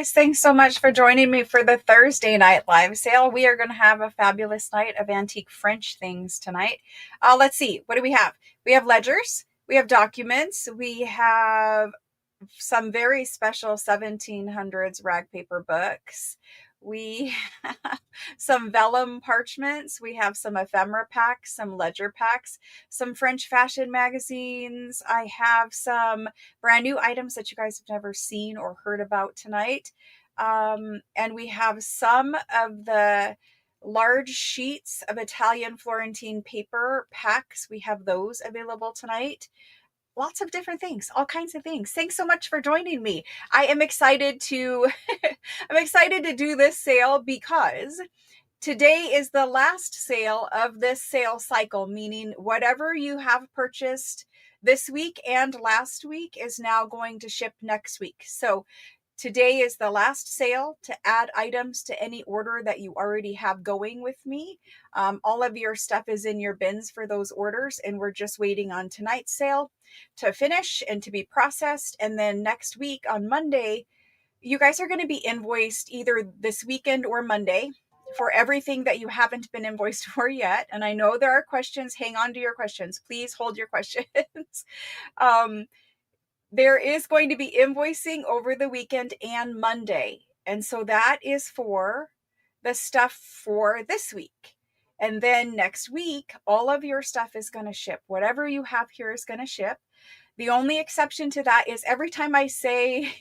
guys, thanks so much for joining me for the Thursday night live sale. We are going to have a fabulous night of antique French things tonight. Let's see, what do we have? We have ledgers, we have documents, we have some very special 1700s rag paper books. We have some vellum parchments. We have some ephemera packs, some ledger packs, some French fashion magazines. I have some brand new items that you guys have never seen or heard about tonight. And we have some of the large sheets of Italian Florentine paper packs. We have those available tonight. Lots of different things, all kinds of things. Thanks so much for joining me. I am excited to I'm excited to do this sale because today is the last sale of this sale cycle, meaning whatever you have purchased this week and last week is now going to ship next week. So today is the last sale to add items to any order that you already have going with me. All of your stuff is in your bins for those orders, and we're just waiting on tonight's sale to finish and to be processed. And then next week on Monday, you guys are going to be invoiced either this weekend or Monday for everything that you haven't been invoiced for yet. And I know there are questions. Hang on to your questions. Please hold your questions. There is going to be invoicing over the weekend and Monday. And so that is for the stuff for this week. And then next week, all of your stuff is going to ship. Whatever you have here is going to ship. The only exception to that is every time I say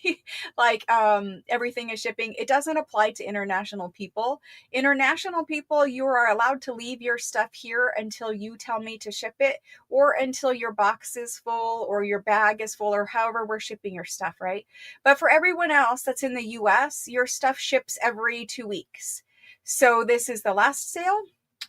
everything is shipping, it doesn't apply to international people. International people, you are allowed to leave your stuff here until you tell me to ship it, or until your box is full or your bag is full, or however we're shipping your stuff, right? But for everyone else that's in the US, your stuff ships every 2 weeks. So this is the last sale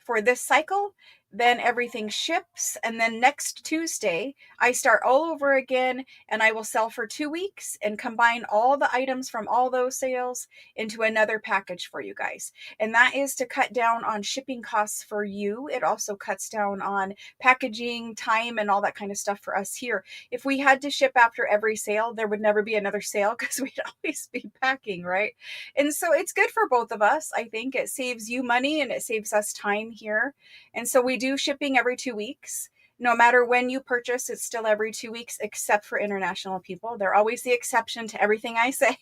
for this cycle. Then everything ships, and then next Tuesday I start all over again, and I will sell for 2 weeks and combine all the items from all those sales into another package for you guys. And that is to cut down on shipping costs for you. It also cuts down on packaging time and all that kind of stuff for us here. If we had to ship after every sale, there would never be another sale because we'd always be packing, right? And so it's good for both of us. I think it saves you money and it saves us time here. And so we do shipping every 2 weeks. No matter when you purchase, it's still every 2 weeks, except for international people. They're always the exception to everything I say.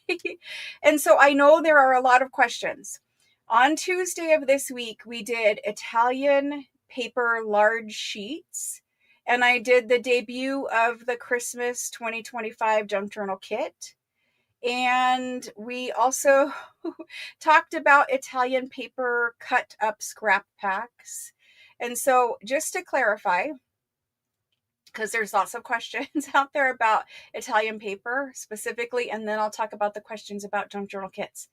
And so I know there are a lot of questions. On Tuesday of this week, we did Italian paper large sheets, and I did the debut of the Christmas 2025 junk journal kit. And we also talked about Italian paper cut up scrap packs. And so just to clarify, because there's lots of questions out there about Italian paper specifically, and then I'll talk about the questions about junk journal kits.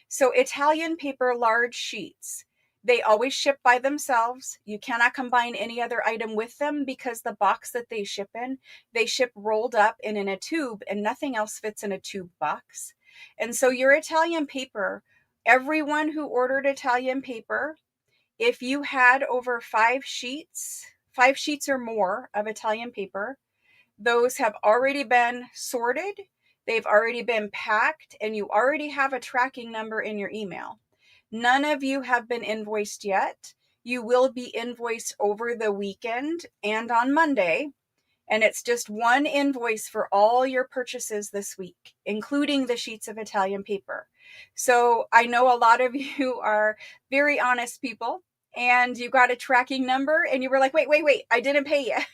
So Italian paper large sheets, they always ship by themselves. You cannot combine any other item with them because the box that they ship in, they ship rolled up and in a tube, and nothing else fits in a tube box. And so your Italian paper, everyone who ordered Italian paper, if you had over 5 sheets or more of Italian paper, those have already been sorted, they've already been packed, and you already have a tracking number in your email. None of you have been invoiced yet. You will be invoiced over the weekend and on Monday, and it's just one invoice for all your purchases this week, including the sheets of Italian paper. So I know a lot of you are very honest people, and you got a tracking number and you were like, wait, I didn't pay yet.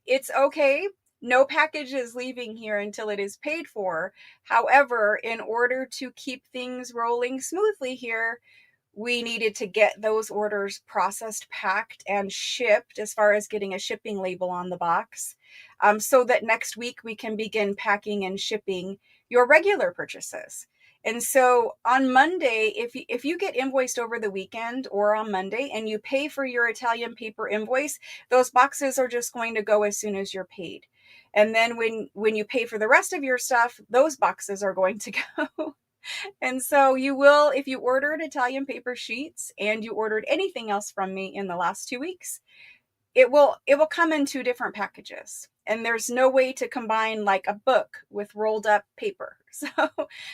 It's okay. No package is leaving here until it is paid for. However, in order to keep things rolling smoothly here, we needed to get those orders processed, packed, and shipped, as far as getting a shipping label on the box, so that next week we can begin packing and shipping your regular purchases. And so on Monday, if you get invoiced over the weekend or on Monday and you pay for your Italian paper invoice, those boxes are just going to go as soon as you're paid. And then when you pay for the rest of your stuff, those boxes are going to go. And so you will, if you ordered Italian paper sheets and you ordered anything else from me in the last 2 weeks, it will come in 2 different packages, and there's no way to combine like a book with rolled up paper. So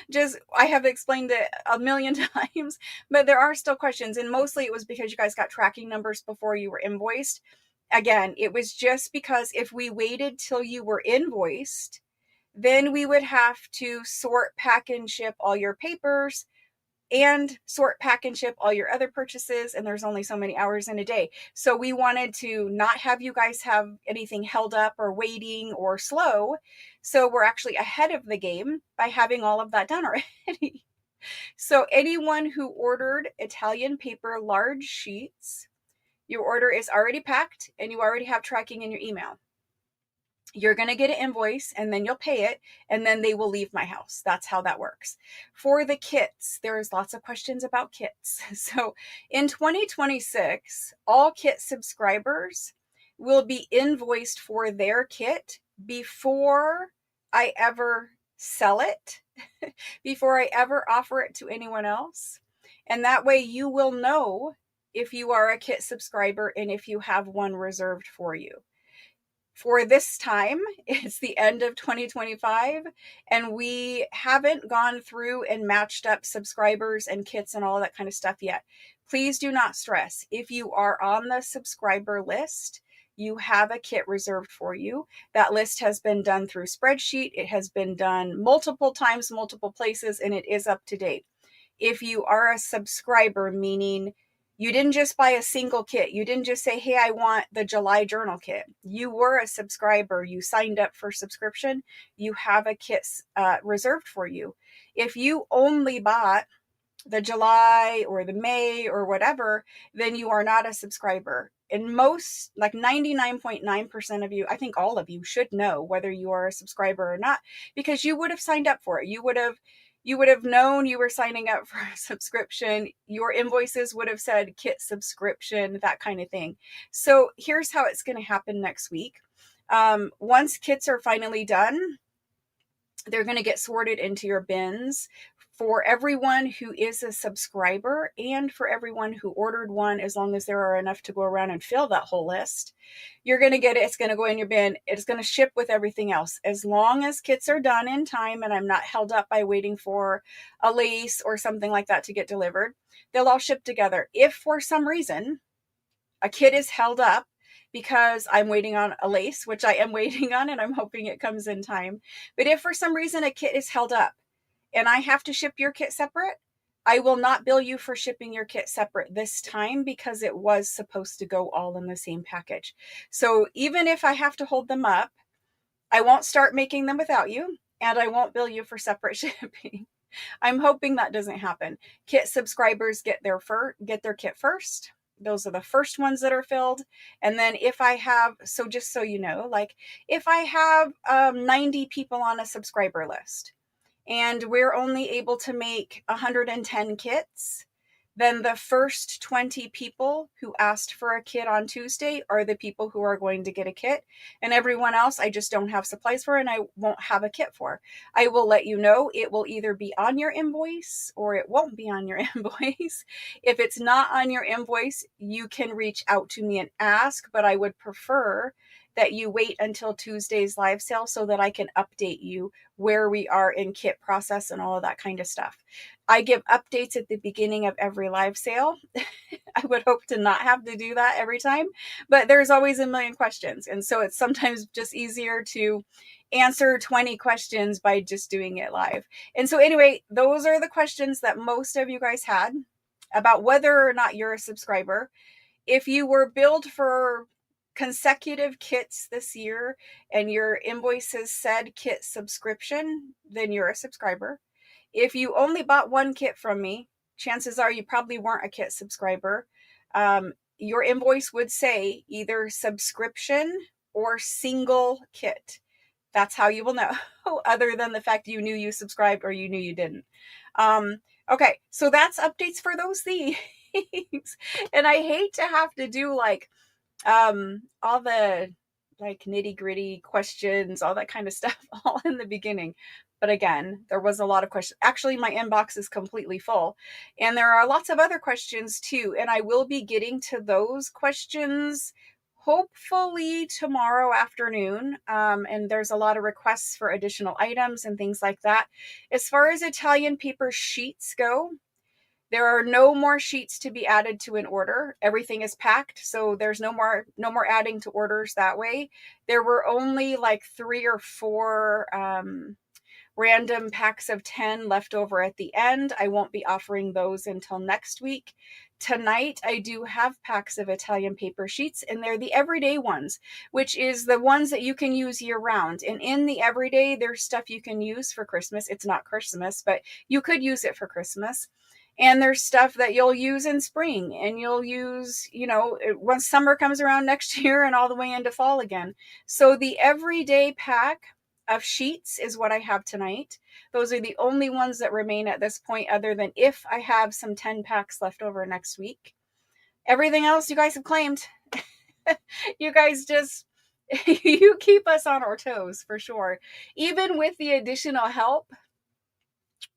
just, I have explained it a million times, but there are still questions, and mostly it was because you guys got tracking numbers before you were invoiced. Again, it was just because if we waited till you were invoiced, then we would have to sort, pack, and ship all your papers and sort, pack, and ship all your other purchases. And there's only so many hours in a day. So we wanted to not have you guys have anything held up or waiting or slow. So we're actually ahead of the game by having all of that done already. So anyone who ordered Italian paper large sheets, your order is already packed and you already have tracking in your email. You're going to get an invoice and then you'll pay it and then they will leave my house. That's how that works. For the kits, there's lots of questions about kits. So in 2026, all kit subscribers will be invoiced for their kit before I ever sell it, before I ever offer it to anyone else. And that way you will know if you are a kit subscriber and if you have one reserved for you. For this time, it's the end of 2025, and we haven't gone through and matched up subscribers and kits and all that kind of stuff yet. Please do not stress. If you are on the subscriber list, you have a kit reserved for you. That list has been done through spreadsheet. It has been done multiple times, multiple places, and it is up to date. If you are a subscriber, meaning you didn't just buy a single kit. You didn't just say, hey, I want the July journal kit. You were a subscriber. You signed up for subscription. You have a kit reserved for you. If you only bought the July or the May or whatever, then you are not a subscriber. And most, like 99.9% of you, I think all of you should know whether you are a subscriber or not, because you would have signed up for it. You would have known you were signing up for a subscription. Your invoices would have said kit subscription, that kind of thing. So here's how it's going to happen next week. Once kits are finally done, they're going to get sorted into your bins for everyone who is a subscriber and for everyone who ordered one, as long as there are enough to go around and fill that whole list. You're going to get it. It's going to go in your bin. It's going to ship with everything else. As long as kits are done in time and I'm not held up by waiting for a lace or something like that to get delivered, they'll all ship together. If for some reason a kit is held up because I'm waiting on a lace, which I am waiting on and I'm hoping it comes in time, but if for some reason a kit is held up and I have to ship your kit separate, I will not bill you for shipping your kit separate this time because it was supposed to go all in the same package. So even if I have to hold them up, I won't start making them without you, and I won't bill you for separate shipping. I'm hoping that doesn't happen. Kit subscribers get their kit first. Those are the first ones that are filled. And then if I have, so just so you know, like if I have 90 people on a subscriber list, and we're only able to make 110 kits, then the first 20 people who asked for a kit on Tuesday are the people who are going to get a kit. And everyone else, I just don't have supplies for and I won't have a kit for. I will let you know. It will either be on your invoice or it won't be on your invoice. If it's not on your invoice, you can reach out to me and ask, but I would prefer that you wait until Tuesday's live sale so that I can update you where we are in kit process and all of that kind of stuff. I give updates at the beginning of every live sale. I would hope to not have to do that every time, but there's always a million questions. And so it's sometimes just easier to answer 20 questions by just doing it live. And so anyway, those are the questions that most of you guys had about whether or not you're a subscriber. If you were billed for consecutive kits this year and your invoices said kit subscription, then you're a subscriber. If you only bought one kit from me, chances are you probably weren't a kit subscriber. Your invoice would say either subscription or single kit. That's how you will know, other than the fact you knew you subscribed or you knew you didn't. Okay, so that's updates for those things. And I hate to have to do like all the like nitty gritty questions, all that kind of stuff all in the beginning. But again, there was a lot of questions. Actually, my inbox is completely full and there are lots of other questions too. And I will be getting to those questions hopefully tomorrow afternoon. And there's a lot of requests for additional items and things like that. As far as Italian paper sheets go, there are no more sheets to be added to an order. Everything is packed, so there's no more adding to orders that way. There were only like 3 or 4 random packs of 10 left over at the end. I won't be offering those until next week. Tonight, I do have packs of Italian paper sheets, and they're the everyday ones, which is the ones that you can use year round. And in the everyday, there's stuff you can use for Christmas. It's not Christmas, but you could use it for Christmas. And there's stuff that you'll use in spring, and you'll use, once summer comes around next year and all the way into fall again. So the everyday pack of sheets is what I have tonight. Those are the only ones that remain at this point, other than if I have some 10 packs left over next week. Everything else you guys have claimed. You guys just, you keep us on our toes for sure. Even with the additional help,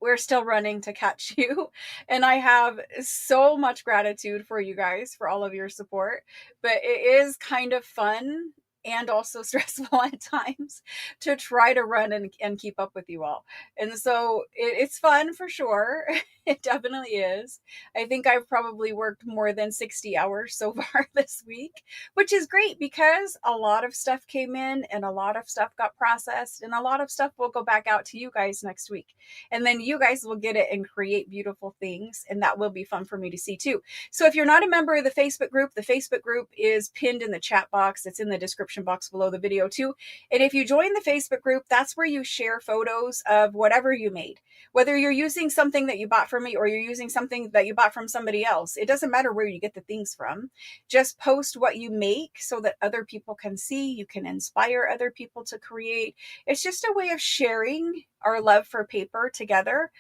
we're still running to catch you. And I have so much gratitude for you guys for all of your support. But it is kind of fun and also stressful at times to try to run and keep up with you all. And so it's fun for sure. It definitely is. I think I've probably worked more than 60 hours so far this week, which is great because a lot of stuff came in and a lot of stuff got processed and a lot of stuff will go back out to you guys next week. And then you guys will get it and create beautiful things. And that will be fun for me to see too. So if you're not a member of the Facebook group is pinned in the chat box. It's in the description box below the video too. And if you join the Facebook group, that's where you share photos of whatever you made. Whether you're using something that you bought from me or you're using something that you bought from somebody else, it doesn't matter where you get the things from. Just post what you make so that other people can see. You can inspire other people to create. It's just a way of sharing our love for paper together.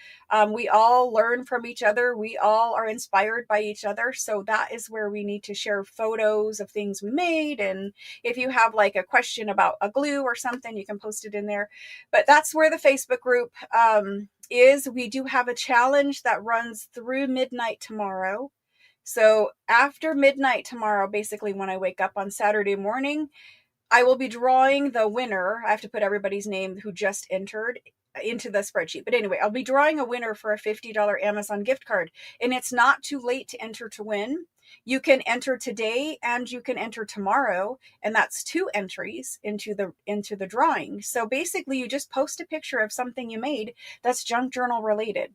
We all learn from each other. We all are inspired by each other. So that is where we need to share photos of things we made. And if you have like a question about a glue or something, you can post it in there. But that's where the Facebook group is. We do have a challenge that runs through midnight tomorrow. So after midnight tomorrow, basically when I wake up on Saturday morning, I will be drawing the winner. I have to put everybody's name who just entered into the spreadsheet. But anyway, I'll be drawing a winner for a $50 Amazon gift card. And it's not too late to enter to win. You can enter today and you can enter tomorrow. And that's 2 entries into the drawing. So basically you just post a picture of something you made that's junk journal related.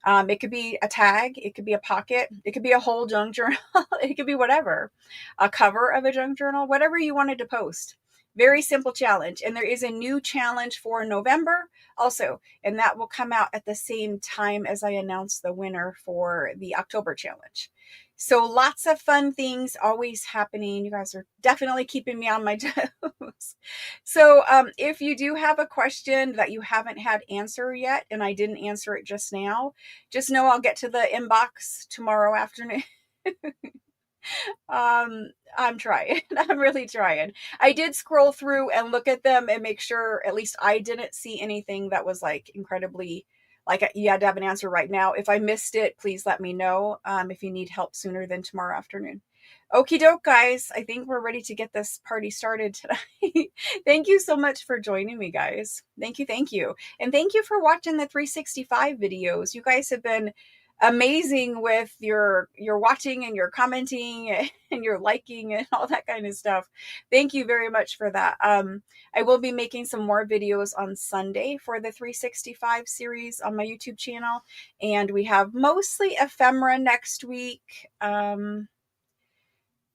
It could be a tag, it could be a pocket, it could be a whole junk journal, it could be whatever, a cover of a junk journal, whatever you wanted to post. Very simple challenge. And there is a new challenge for November also, and that will come out at the same time as I announce the winner for the October challenge. So lots of fun things always happening. You guys are definitely keeping me on my toes. So if you do have a question that you haven't had answer yet, and I didn't answer it just now, just know I'll get to the inbox tomorrow afternoon. I'm trying. I'm really trying. I did scroll through and look at them and make sure at least I didn't see anything that was like incredibly like you had to have an answer right now. If I missed it, please let me know if you need help sooner than tomorrow afternoon. Okie doke, guys. I think we're ready to get this party started tonight. Thank you so much for joining me, guys. Thank you. Thank you. And thank you for watching the 365 videos. You guys have been amazing with your watching and your commenting and your liking and all that kind of stuff. Thank you very much for that. I will be making some more videos on Sunday for the 365 series on my YouTube channel, and we have mostly ephemera next week.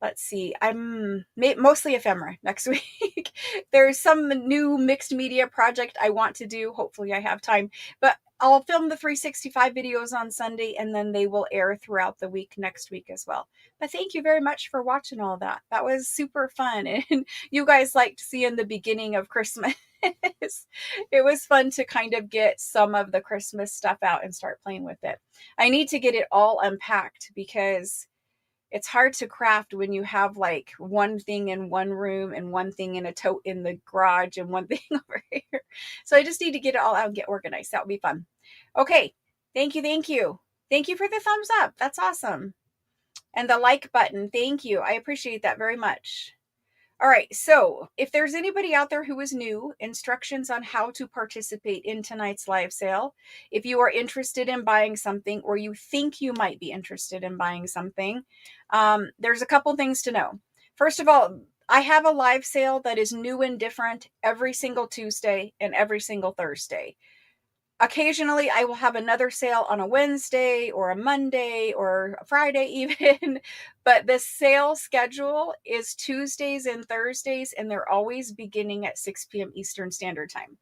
Let's see, I'm mostly ephemera next week. There's some new mixed media project I want to do. Hopefully I have time, but I'll film the 365 videos on Sunday and then they will air throughout the week next week as well. But thank you very much for watching all that. That was super fun. And you guys liked seeing the beginning of Christmas. It was fun to kind of get some of the Christmas stuff out and start playing with it. I need to get it all unpacked because it's hard to craft when you have like one thing in one room and one thing in a tote in the garage and one thing over here. So I just need to get it all out and get organized. That would be fun. Okay. Thank you. Thank you. Thank you for the thumbs up. That's awesome. And the like button. Thank you. I appreciate that very much. All right, so if there's anybody out there who is new, instructions on how to participate in tonight's live sale. If you are interested in buying something, or you think you might be interested in buying something, there's a couple things to know. First of all, I have a live sale that is new and different every single Tuesday and every single Thursday. Occasionally, I will have another sale on a Wednesday or a Monday or a Friday even, but the sale schedule is Tuesdays and Thursdays, and they're always beginning at 6 p.m. Eastern Standard Time.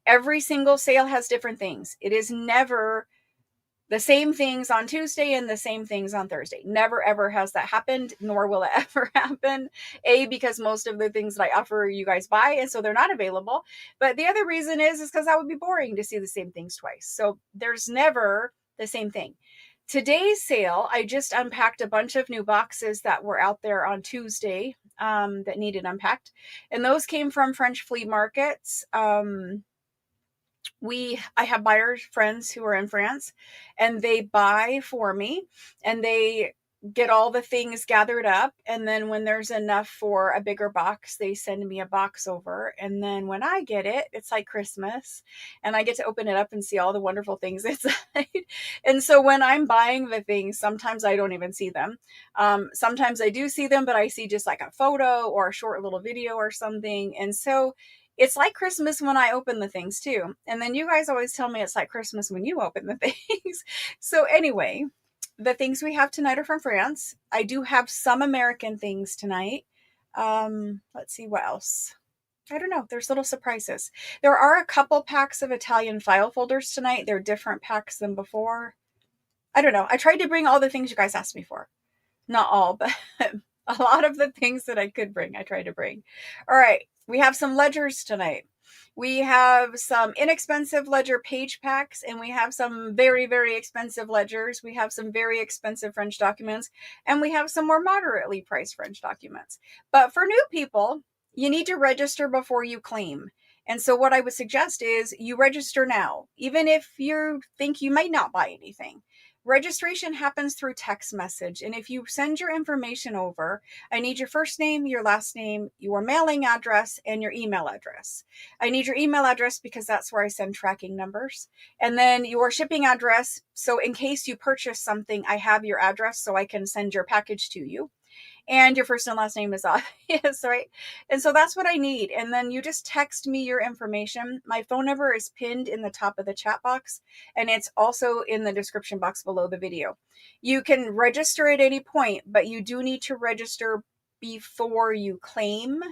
Every single sale has different things. It is never the same things on Tuesday and the same things on Thursday. Never ever has that happened, nor will it ever happen. Because most of the things that I offer you guys buy, and so they're not available. But the other reason is because that would be boring to see the same things twice. So there's never the same thing. Today's sale, I just unpacked a bunch of new boxes that were out there on Tuesday that needed unpacked. And those came from French flea markets. I have buyers friends who are in France, and they buy for me, and they get all the things gathered up, and then when there's enough for a bigger box, they send me a box over, and then when I get it, it's like Christmas, and I get to open it up and see all the wonderful things inside. And so when I'm buying the things, sometimes I don't even see them. Sometimes I do see them, but I see just like a photo or a short little video or something. And so it's like Christmas when I open the things too. And then you guys always tell me it's like Christmas when you open the things. So anyway, the things we have tonight are from France. I do have some American things tonight. Let's see what else. I don't know. There's little surprises. There are a couple packs of Italian file folders tonight. They're different packs than before. I don't know. I tried to bring all the things you guys asked me for. Not all, but a lot of the things that I could bring, I tried to bring. All right. We have some ledgers tonight. We have some inexpensive ledger page packs, and we have some very, very expensive ledgers. We have some very expensive French documents, and we have some more moderately priced French documents. But for new people, you need to register before you claim. And so what I would suggest is you register now, even if you think you might not buy anything. Registration happens through text message. And if you send your information over, I need your first name, your last name, your mailing address, and your email address. I need your email address because that's where I send tracking numbers. And then your shipping address. So in case you purchase something, I have your address so I can send your package to you. And your first and last name is obvious, right? And so that's what I need. And then you just text me your information. My phone number is pinned in the top of the chat box, and it's also in the description box below the video. You can register at any point, but you do need to register before you claim.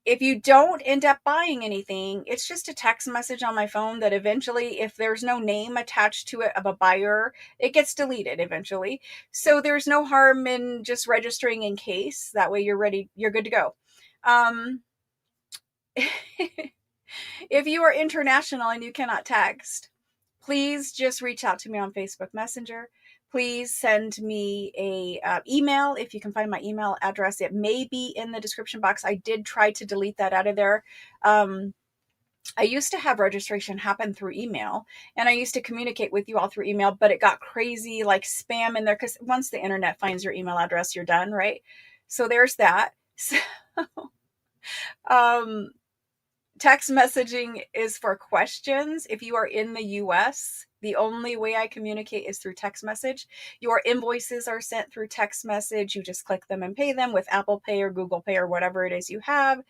If you don't end up buying anything, it's just a text message on my phone that eventually, if there's no name attached to it of a buyer, it gets deleted eventually. So there's no harm in just registering in case. That way you're ready, you're good to go. If you are international and you cannot text, please just reach out to me on Facebook Messenger. Please send me a email if you can find my email address. It may be in the description box. I did try to delete that out of there. I used to have registration happen through email, and I used to communicate with you all through email, but it got crazy like spam in there because once the internet finds your email address, you're done, right? So there's that. So, text messaging is for questions. If you are in the US, the only way I communicate is through text message. Your invoices are sent through text message. You just click them and pay them with Apple Pay or Google Pay or whatever it is you have.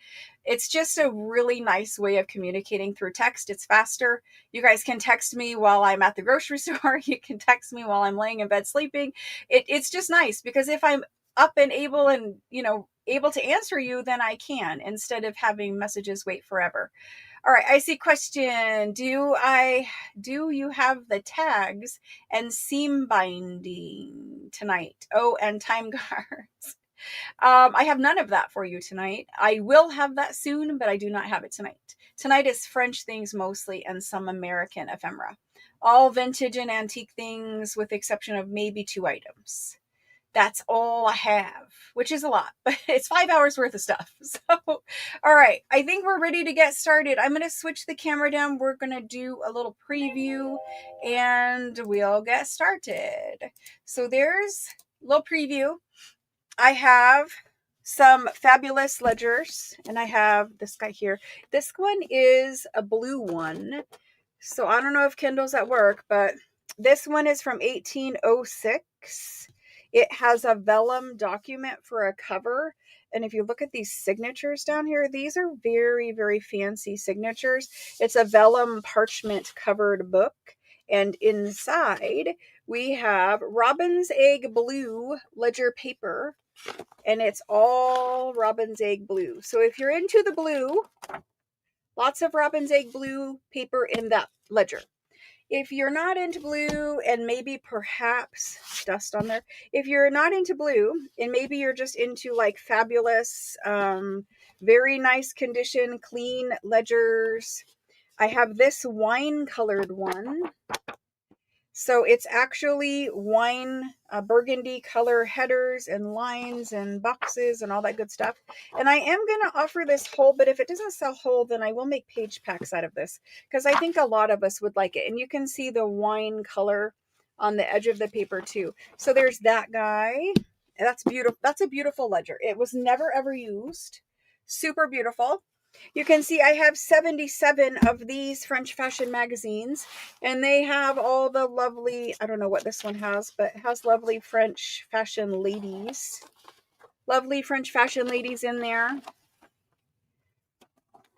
It's just a really nice way of communicating through text. It's faster. You guys can text me while I'm at the grocery store. You can text me while I'm laying in bed sleeping. It's just nice because if I'm up and able and, able to answer you, then I can, instead of having messages wait forever. All right, I see question. Do you have the tags and seam binding tonight? Oh, and time cards. I have none of that for you tonight. I will have that soon, but I do not have it tonight. Tonight is French things mostly and some American ephemera. All vintage and antique things with the exception of maybe 2 items. That's all I have, which is a lot, but it's 5 hours worth of stuff. So, all right, I think we're ready to get started. I'm going to switch the camera down. We're going to do a little preview and we'll get started. So there's a little preview. I have some fabulous ledgers, and I have this guy here. This one is a blue one, so I don't know if Kindle's at work, but this one is from 1806. It has a vellum document for a cover, and if you look at these signatures down here, these are very, very fancy signatures. It's a vellum parchment covered book, and inside we have robin's egg blue ledger paper, and it's all robin's egg blue. So if you're into the blue, lots of robin's egg blue paper in that ledger. If you're not into blue, and maybe perhaps dust on there, if you're not into blue and maybe you're just into like fabulous, very nice condition, clean ledgers, I have this wine colored one. So it's actually wine, burgundy color headers and lines and boxes and all that good stuff. And I am going to offer this whole, but if it doesn't sell whole, then I will make page packs out of this, because I think a lot of us would like it. And you can see the wine color on the edge of the paper too. So there's that guy. That's beautiful. That's a beautiful ledger. It was never ever used. Super beautiful. You can see I have 77 of these French fashion magazines, and they have all the lovely, I don't know what this one has, but it has lovely French fashion ladies. Lovely French fashion ladies in there. A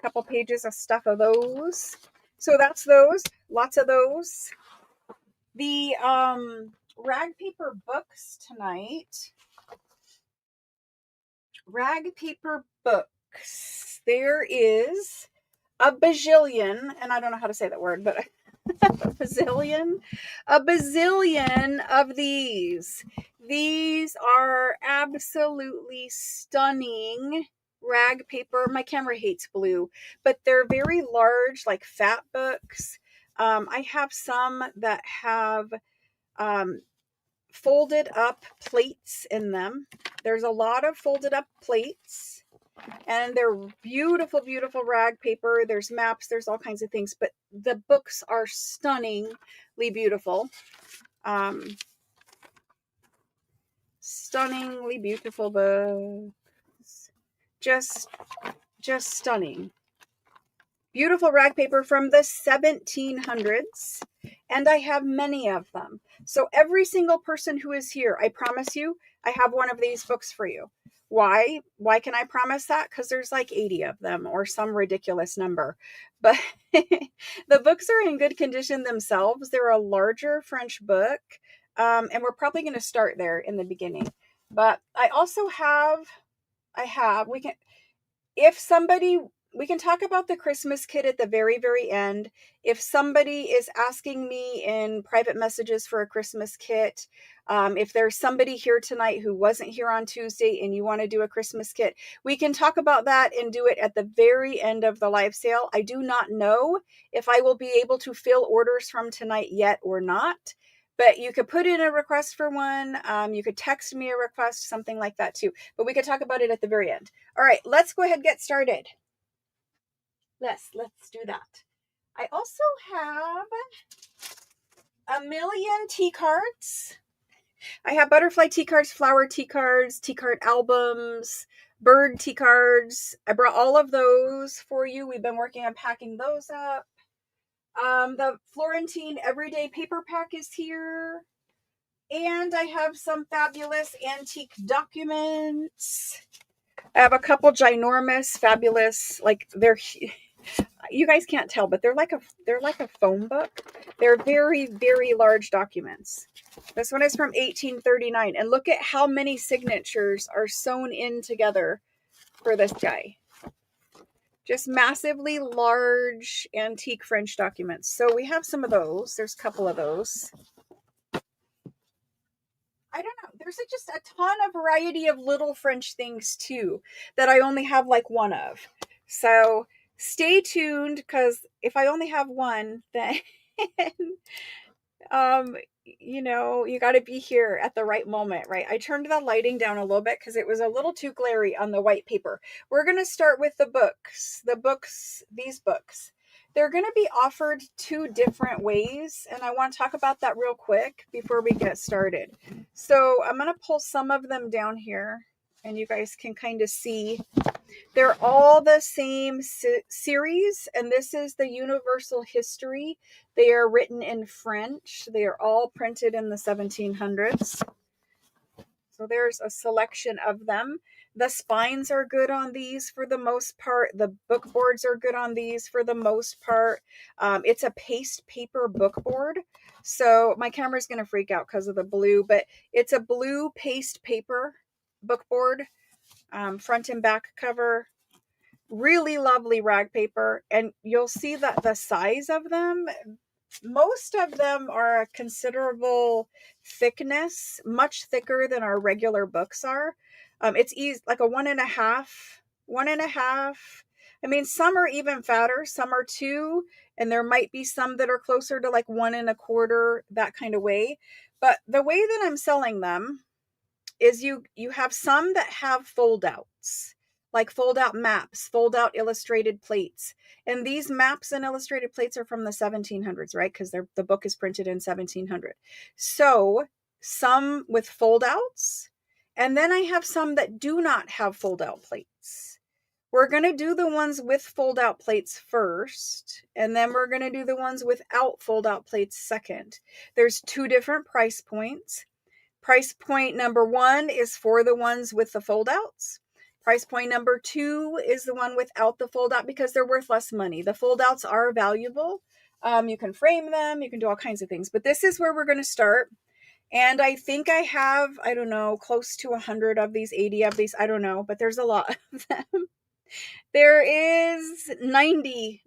couple pages of stuff of those. So that's those. Lots of those. The rag paper books tonight. Rag paper books. There is a bajillion, and I don't know how to say that word, but a bazillion of these. These are absolutely stunning rag paper. My camera hates blue, but they're very large, like fat books. I have some that have folded up plates in them. There's a lot of folded up plates, and they're beautiful, beautiful rag paper. There's maps, there's all kinds of things, but the books are stunningly beautiful. Stunningly beautiful books. Just stunning. Beautiful rag paper from the 1700s, and I have many of them. So every single person who is here, I promise you, I have one of these books for you. Why? Why can I promise that? Because there's like 80 of them or some ridiculous number. But the books are in good condition themselves. They're a larger French book, and we're probably going to start there in the beginning. But I also have, we can talk about the Christmas kit at the very, very end. If somebody is asking me in private messages for a Christmas kit, if there's somebody here tonight who wasn't here on Tuesday and you want to do a Christmas kit, we can talk about that and do it at the very end of the live sale. I do not know if I will be able to fill orders from tonight yet or not. But you could put in a request for one. You could text me a request, something like that too. But we could talk about it at the very end. All right, let's go ahead and get started. Let's do that. I also have a million tea cards. I have butterfly tea cards, flower tea cards, tea card albums, bird tea cards. I brought all of those for you. We've been working on packing those up. The Florentine Everyday Paper Pack is here. And I have some fabulous antique documents. I have a couple ginormous, fabulous, like they're, you guys can't tell, but they're like a phone book. They're very, very large documents. This one is from 1839. And look at how many signatures are sewn in together for this guy. Just massively large antique French documents. So we have some of those. There's a couple of those. I don't know. There's just a ton of variety of little French things too that I only have like one of. So stay tuned, because if I only have one, then you got to be here at the right moment, right? I turned the lighting down a little bit because it was a little too glary on the white paper. We're going to start with the books. These books. They're going to be offered two different ways, and I want to talk about that real quick before we get started. So I'm going to pull some of them down here. And you guys can kind of see they're all the same series, and this is the Universal History. They are written in French. They are all printed in the 1700s. So there's a selection of them. The spines are good on these for the most part. The book boards are good on these for the most part. It's a paste paper book board. So my camera's going to freak out because of the blue, but it's a blue paste paper book board, front and back cover. Really lovely rag paper. And you'll see that the size of them, most of them are a considerable thickness, much thicker than our regular books are. It's easy, like a 1.5. I mean, some are even fatter, some are 2, and there might be some that are closer to like 1.25, that kind of way. But the way that I'm selling them is you have some that have fold outs, like fold out maps, fold out illustrated plates. And these maps and illustrated plates are from the 1700s, right? Because the book is printed in 1700. So some with fold outs, and then I have some that do not have fold out plates. We're going to do the ones with fold out plates first, and then we're going to do the ones without fold out plates second. There's 2 different price points. Price point number 1 is for the ones with the fold outs. Price point number 2 is the one without the fold out, because they're worth less money. The fold outs are valuable. You can frame them, you can do all kinds of things, but this is where we're going to start. And I think I have, I don't know, close to 100 of these, 80 of these, I don't know, but there's a lot of them. There is 90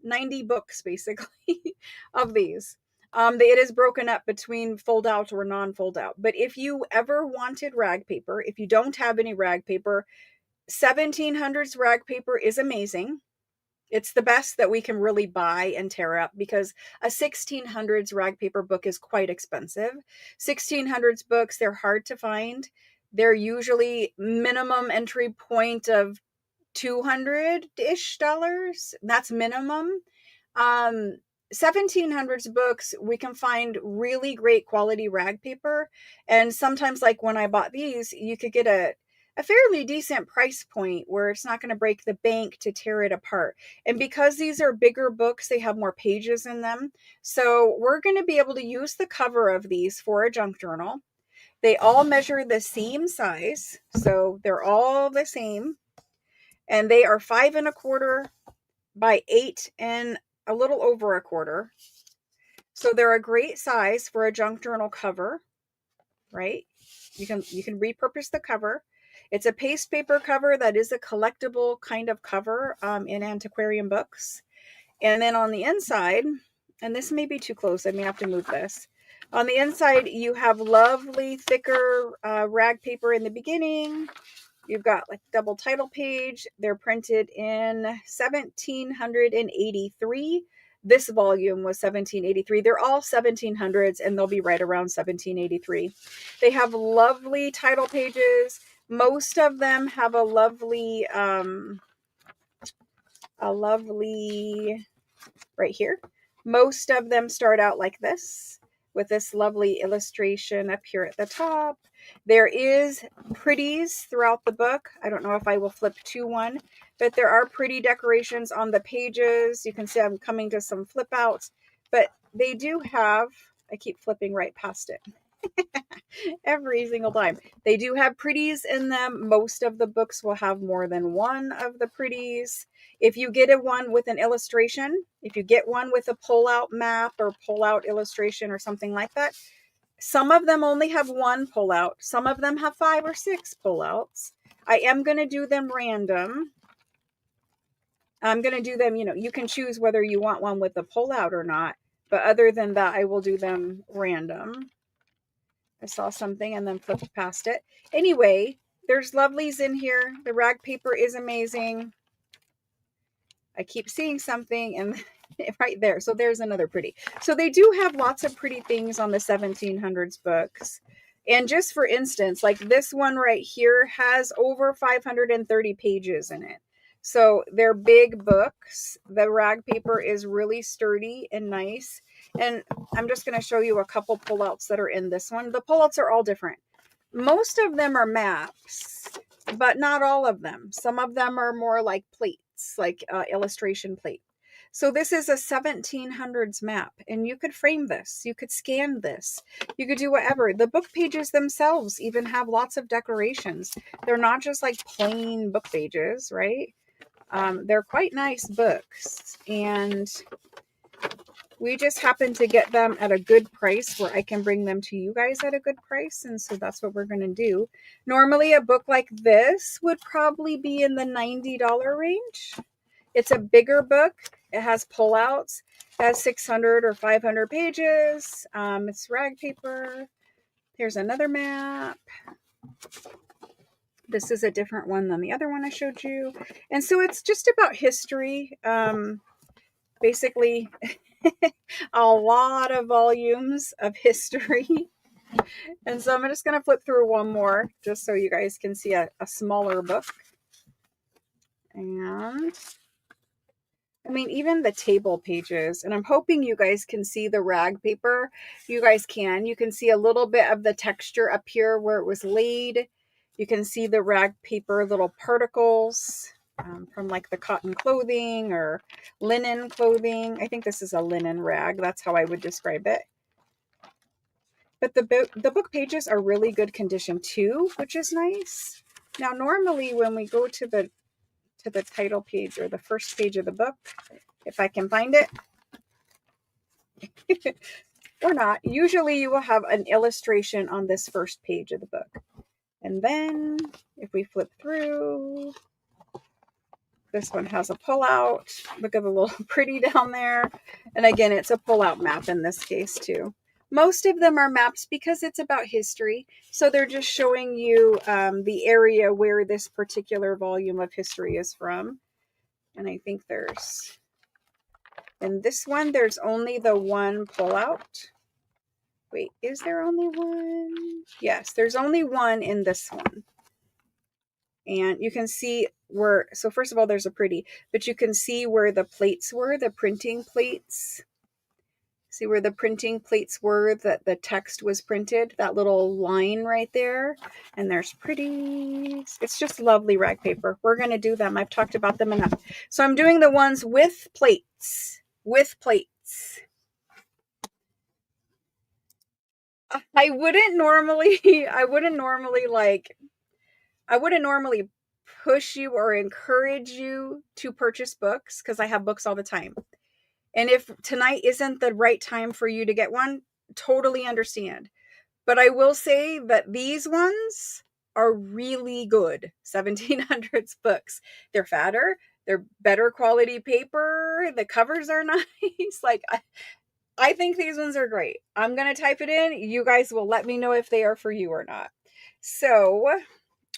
books basically of these. It is broken up between fold out or non-fold out. But if you ever wanted rag paper, if you don't have any rag paper, 1700s rag paper is amazing. It's the best that we can really buy and tear up, because a 1600s rag paper book is quite expensive. 1600s books, they're hard to find. They're usually minimum entry point of $200-ish. That's minimum. 1700s books, we can find really great quality rag paper. And sometimes, like when I bought these, you could get a fairly decent price point where it's not going to break the bank to tear it apart. And because these are bigger books, they have more pages in them. So we're going to be able to use the cover of these for a junk journal. They all measure the same size, so they're all the same. And they are 5.25 by 8 and a little over 1/4. So they're a great size for a junk journal cover, right? You can repurpose the cover. It's a paste paper cover that is a collectible kind of cover in antiquarian books. And then on the inside, and this may be too close, I may have to move this. On the inside, you have lovely thicker rag paper in the beginning. You've got like double title page. They're printed in 1783. This volume was 1783. They're all 1700s, and they'll be right around 1783. They have lovely title pages. Most of them have a lovely right here. Most of them start out like this, with this lovely illustration up here at the top. There is pretties throughout the book. I don't know if I will flip to one, but there are pretty decorations on the pages. You can see I'm coming to some flip outs, but they do have, I keep flipping right past it every single time. They do have pretties in them. Most of the books will have more than one of the pretties. If you get one with an illustration, if you get one with a pull-out map or pull-out illustration or something like that, some of them only have one pull-out. Some of them have 5 or 6 pull-outs. I am going to do them random. I'm going to do them, you can choose whether you want one with a pull-out or not. But other than that, I will do them random. I saw something and then flipped past it. Anyway, there's lovelies in here. The rag paper is amazing. I keep seeing something and right there. So there's another pretty. So they do have lots of pretty things on the 1700s books. And just for instance, like this one right here has over 530 pages in it. So they're big books. The rag paper is really sturdy and nice. And I'm just going to show you a couple pullouts that are in this one. The pullouts are all different. Most of them are maps. but not all of them. Some of them are more like plates, like illustration plate. So this is a 1700s map, and you could frame this, you could scan this, you could do whatever. The book pages themselves even have lots of decorations. They're not just like plain book pages, right? They're quite nice books, and we just happen to get them at a good price where I can bring them to you guys at a good price. And so that's what we're going to do. Normally a book like this would probably be in the $90 range. It's a bigger book. It has pullouts. It has 600 or 500 pages. It's rag paper. Here's another map. This is a different one than the other one I showed you. And so it's just about history. Basically, a lot of volumes of history. And so I'm just going to flip through one more just so you guys can see a smaller book. And I mean, even the table pages, and I'm hoping you guys can see the rag paper. You guys can. You can see a little bit of the texture up here where it was laid. You can see the rag paper little particles from like the cotton clothing or linen clothing. I think this is a linen rag. That's how I would describe it. But the book pages are really good condition too, which is nice. Now, normally when we go to the title page or the first page of the book, if I can find it, or not, usually you will have an illustration on this first page of the book. And then if we flip through, this one has a pullout. Look at the little pretty down there. And again, it's a pullout map in this case too. Most of them are maps because it's about history. So they're just showing you the area where this particular volume of history is from. And I think in this one, there's only the one pullout. Wait, is there only one? Yes, there's only one in this one. And you can see where, so first of all, there's a pretty, but you can see where the plates were, the printing plates. See where the printing plates were that the text was printed, that little line right there. And there's pretties. It's just lovely rag paper. We're going to do them. I've talked about them enough. So I'm doing the ones with plates. With plates. I wouldn't normally push you or encourage you to purchase books because I have books all the time. And if tonight isn't the right time for you to get one, totally understand. But I will say that these ones are really good 1700s books. They're fatter, they're better quality paper, the covers are nice. Like I think these ones are great. I'm going to type it in. You guys will let me know if they are for you or not. So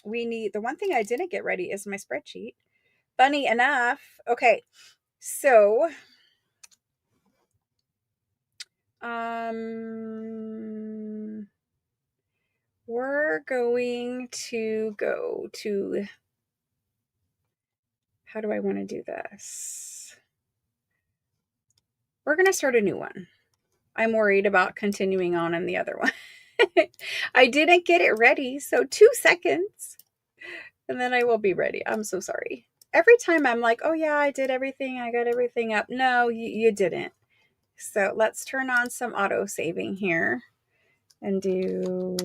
we need, the one thing I didn't get ready is my spreadsheet. Funny enough. Okay. So, we're going to go to, how do I want to do this? We're going to start a new one. I'm worried about continuing on in the other one. I didn't get it ready, so 2 seconds, and then I will be ready. I'm so sorry. Every time I'm like, oh yeah, I did everything. I got everything up. No, you didn't. So let's turn on some auto saving here and do...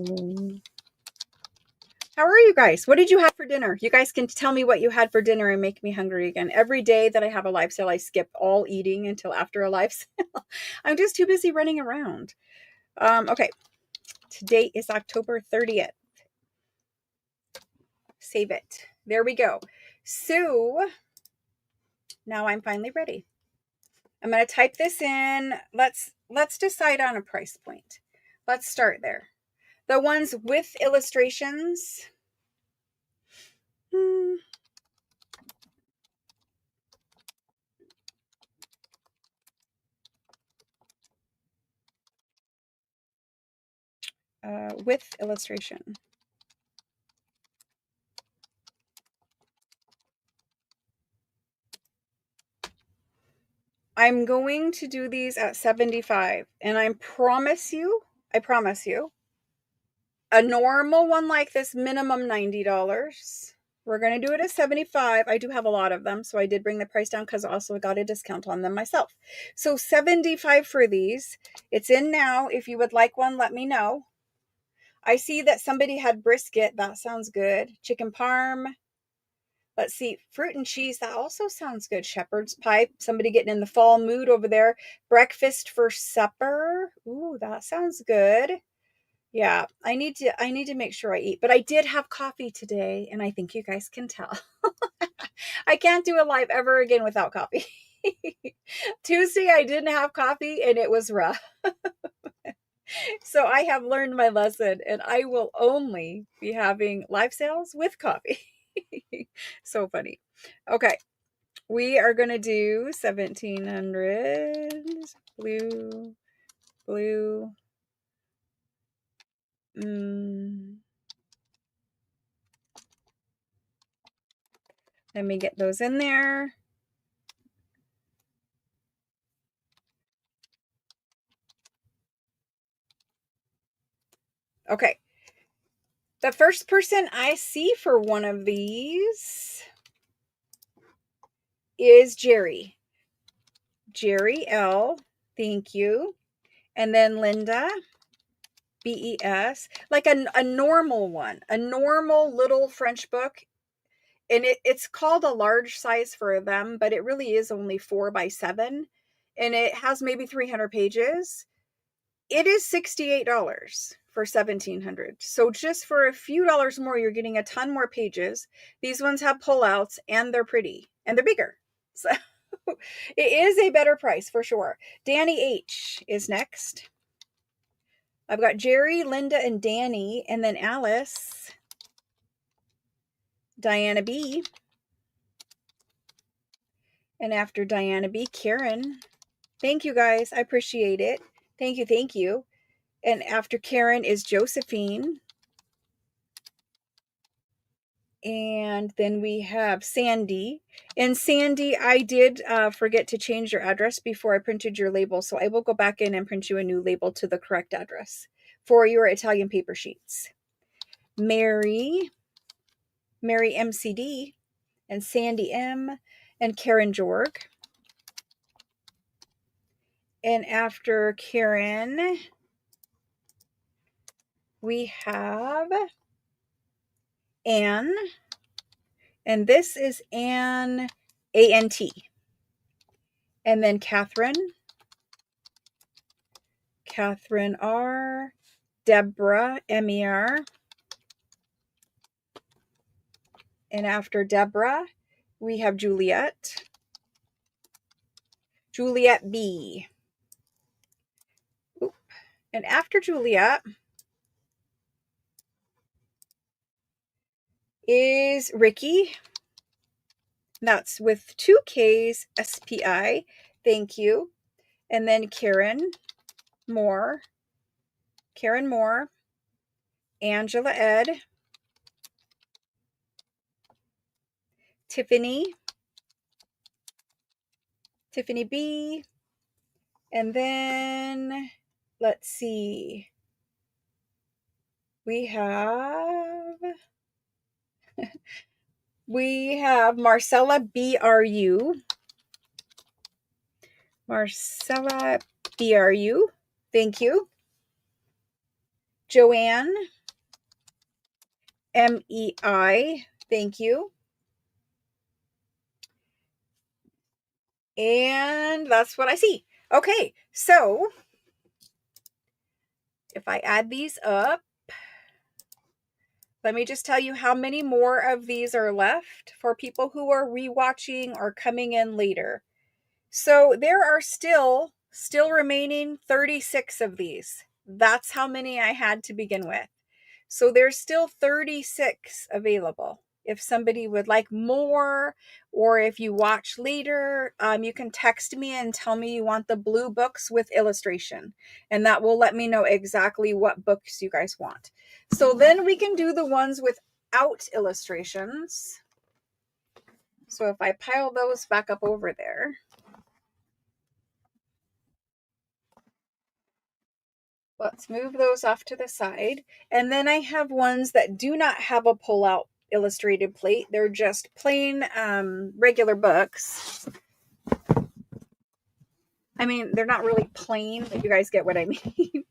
How are you guys? What did you have for dinner? You guys can tell me what you had for dinner and make me hungry again. Every day that I have a live sale, I skip all eating until after a live sale. I'm just too busy running around. Okay. Today is October 30th. Save it. There we go. So now I'm finally ready. I'm going to type this in. Let's decide on a price point. Let's start there. The ones with illustrations. With illustration. I'm going to do these at $75, and I promise you, a normal one like this, minimum $90. We're going to do it at 75. I do have a lot of them, so I did bring the price down because I also got a discount on them myself. So 75 for these. It's in now. If you would like one, let me know. I see that somebody had brisket. That sounds good. Chicken parm. Let's see. Fruit and cheese. That also sounds good. Shepherd's pie. Somebody getting in the fall mood over there. Breakfast for supper. Ooh, that sounds good. Yeah, I need to make sure I eat. But I did have coffee today, and I think you guys can tell. I can't do a live ever again without coffee. Tuesday I didn't have coffee and it was rough. So I have learned my lesson and I will only be having live sales with coffee. So funny. Okay. We are going to do 1700 blue, blue. Let me get those in there. Okay. The first person I see for one of these is Jerry. Jerry L. Thank you. And then Linda, BES, like a normal one, a normal little French book. And it's called a large size for them, but it really is only 4x7. And it has maybe 300 pages. It is $68 for 1700. So just for a few dollars more, you're getting a ton more pages. These ones have pullouts and they're pretty and they're bigger. So it is a better price for sure. Danny H is next. I've got Jerry, Linda, and Danny, and then Alice, Diana B. And after Diana B, Karen. Thank you guys. I appreciate it. Thank you. Thank you. And after Karen is Josephine. And then we have Sandy. And Sandy, I did forget to change your address before I printed your label. So I will go back in and print you a new label to the correct address for your Italian paper sheets. Mary MCD, and Sandy M, and Karen Jorg. And after Karen, we have Anne. And this is Anne, A-N-T. And then Catherine R. Deborah, M-E-R. And after Deborah, we have Juliet B. Oop. And after Juliet is Ricky. That's with 2 Ks, S-P-I. Thank you. And then Karen Moore, Angela Ed, Tiffany B, and then let's see, we have Marcella BRU, thank you. Joanne MEI, thank you. And that's what I see. Okay, so if I add these up, let me just tell you how many more of these are left for people who are rewatching or coming in later. So there are still remaining 36 of these. That's how many I had to begin with. So there's still 36 available. If somebody would like more, or if you watch later, you can text me and tell me you want the blue books with illustration. And that will let me know exactly what books you guys want. So then we can do the ones without illustrations. So if I pile those back up over there. Let's move those off to the side. And then I have ones that do not have a pullout illustrated plate. They're just plain regular books. I mean, they're not really plain, but you guys get what I mean.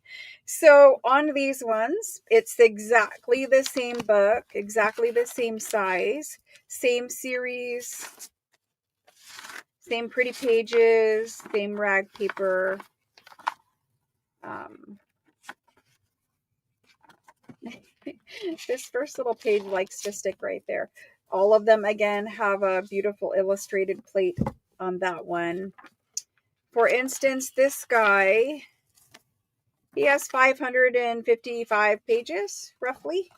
So on these ones, it's exactly the same book, exactly the same size, same series, same pretty pages, same rag paper. This first little page likes to stick right there. All of them, again, have a beautiful illustrated plate on that one. For instance, this guy, he has 555 pages, roughly.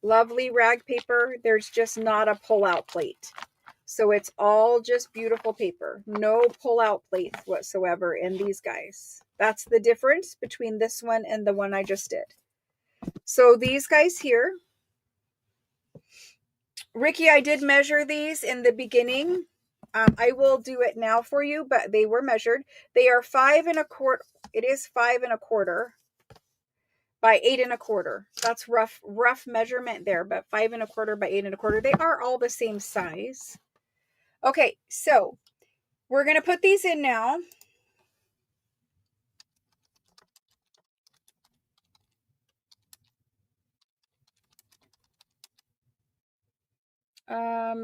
Lovely rag paper. There's just not a pull-out plate. So it's all just beautiful paper. No pull-out plates whatsoever in these guys. That's the difference between this one and the one I just did. So these guys here, Ricky, I did measure these in the beginning. I will do it now for you, but they were measured. They are 5 1/4. It is 5 1/4 by 8 1/4. That's rough measurement there, but 5 1/4 by 8 1/4. They are all the same size. Okay, so we're going to put these in now.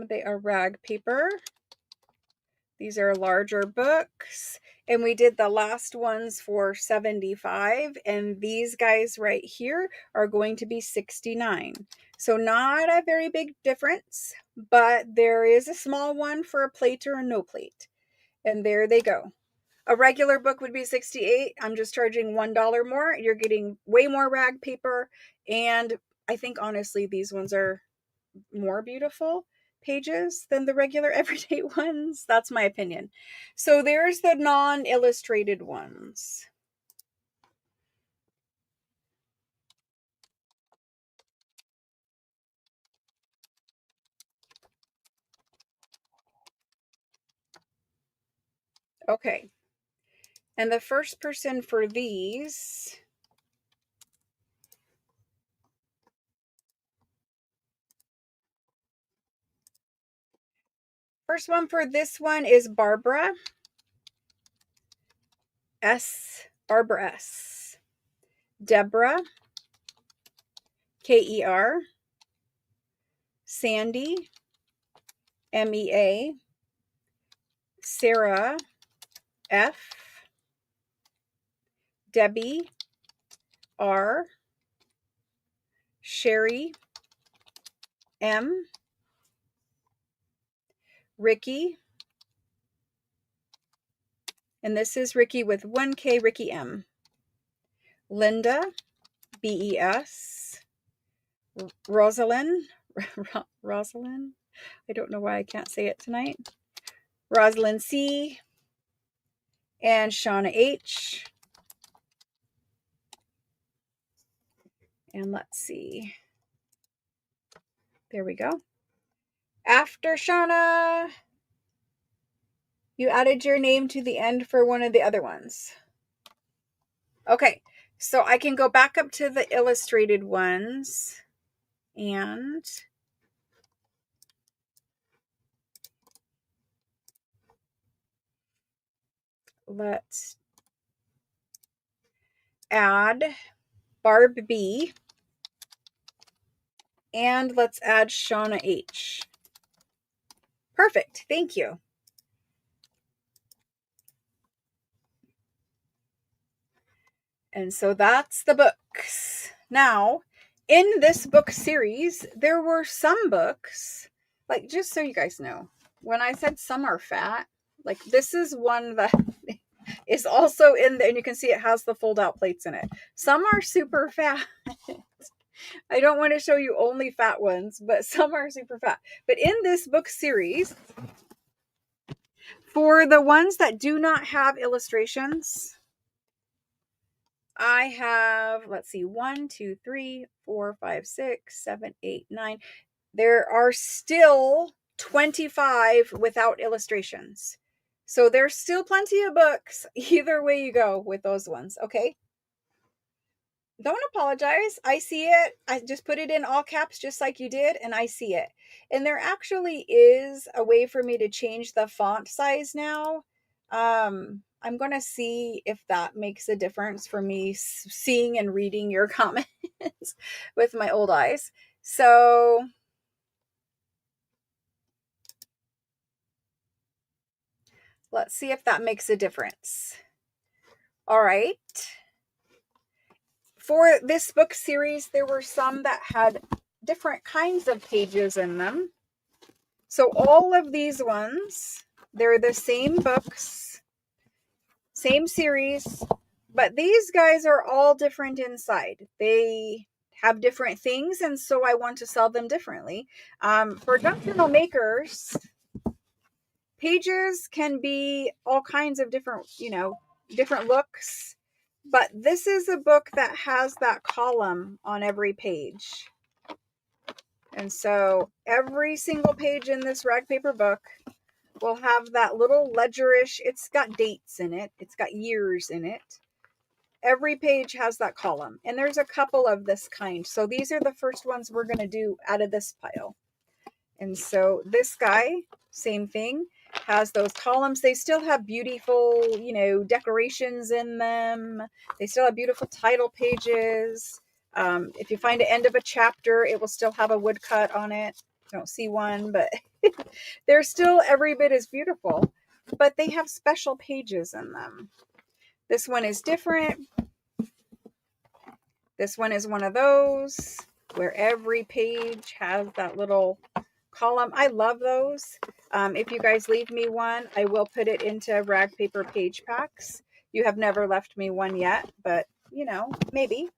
They are rag paper. These are larger books. And we did the last ones for 75. And these guys right here are going to be 69. So not a very big difference, but there is a small one for a plate or a no plate. And there they go. A regular book would be 68. I'm just charging $1 more. You're getting way more rag paper. And I think honestly, these ones are more beautiful pages than the regular everyday ones. That's my opinion. So there's the non-illustrated ones. Okay. And the first person for these, first one for this one is Barbara S. Barbara S. Deborah K-E-R. Sandy M-E-A. Sarah F. Debbie R. Sherry M. Ricky, and this is Ricky with 1K, Ricky M. Linda, B-E-S. Rosalind, Rosalind, I don't know why I can't say it tonight. Rosalind C. And Shauna H. And let's see. There we go. After Shauna, you added your name to the end for one of the other ones. Okay, so I can go back up to the illustrated ones and let's add Barb B. And let's add Shauna H. Perfect. Thank you. And so that's the books. Now, in this book series, there were some books, like just so you guys know, when I said some are fat, like this is one that is also in there, and you can see it has the fold-out plates in it. Some are super fat. I don't want to show you only fat ones, but some are super fat. But in this book series, for the ones that do not have illustrations, I have, let's see, 1, 2, 3, 4, 5, 6, 7, 8, 9. There are still 25 without illustrations. So there's still plenty of books either way you go with those ones, okay? Don't apologize. I see it. I just put it in all caps just like you did, and I see it. And there actually is a way for me to change the font size now. I'm going to see if that makes a difference for me seeing and reading your comments with my old eyes. So let's see if that makes a difference. All right. For this book series, there were some that had different kinds of pages in them. So all of these ones, they're the same books, same series, but these guys are all different inside. They have different things, and so I want to sell them differently. For junk journal makers, pages can be all kinds of different, different looks, but this is a book that has that column on every page. And so every single page in this rag paper book will have that little ledgerish, it's got dates in it, it's got years in it. Every page has that column, and there's a couple of this kind. So these are the first ones we're going to do out of this pile. And so this guy, same thing, has those columns. They still have beautiful, decorations in them. They still have beautiful title pages. If you find the end of a chapter, it will still have a woodcut on it. I don't see one, but they're still every bit as beautiful, but they have special pages in them. This one is different. This one is one of those where every page has that little column. I love those. If you guys leave me one, I will put it into rag paper page packs. You have never left me one yet, but maybe.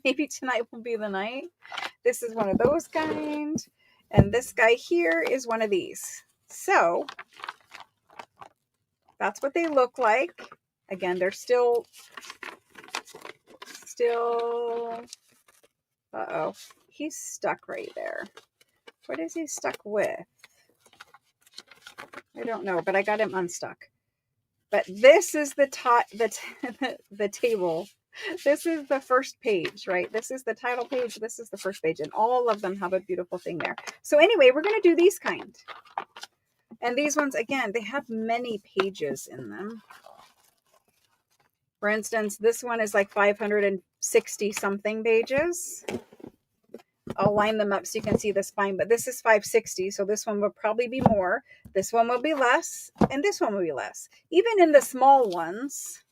Maybe tonight will be the night. This is one of those kind. And this guy here is one of these. So that's what they look like. Again, they're still, uh-oh, he's stuck right there. What is he stuck with? I don't know, but I got him unstuck. But this is the table. This is the first page, right? This is the title page. This is the first page, and all of them have a beautiful thing there. So anyway, we're going to do these kind. And these ones, again, they have many pages in them. For instance, this one is like 560 something pages. I'll line them up so you can see the spine, but this is 560, so this one will probably be more. This one will be less, and this one will be less. Even in the small ones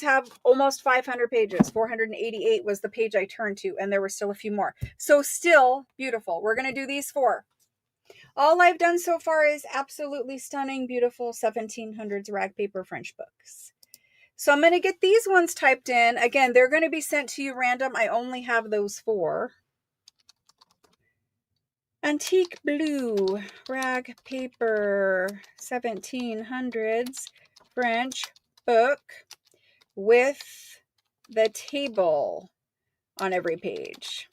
have almost 500 pages. 488 was the page I turned to, and there were still a few more. So still beautiful. We're going to do these 4. All I've done so far is absolutely stunning, beautiful 1700s rag paper French books. So I'm going to get these ones typed in. Again, they're going to be sent to you random. I only have those 4. Antique blue rag paper 1700s French book with the table on every page.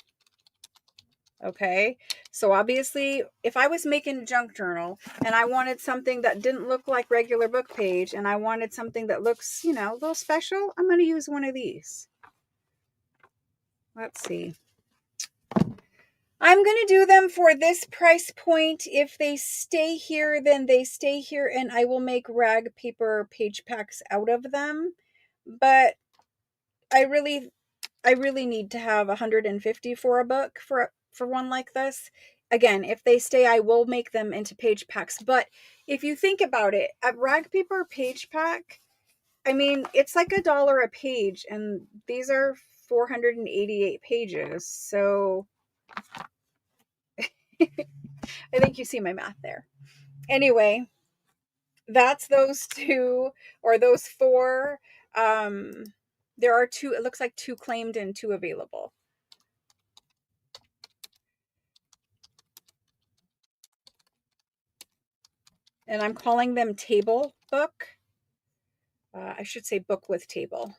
Okay, so obviously if I was making a junk journal and I wanted something that didn't look like regular book page and I wanted something that looks, a little special, I'm going to use one of these. Let's see. I'm going to do them for this price point. If they stay here, then they stay here, and I will make rag paper page packs out of them. But I really need to have 150 for a book for one like this. Again, if they stay, I will make them into page packs. But if you think about it, a rag paper page pack, I mean, it's like $1 a page, and these are 488 pages. So I think you see my math there. Anyway, that's those 2 or those 4. There are 2, it looks like 2 claimed and 2 available. And I'm calling them table book. I should say book with table.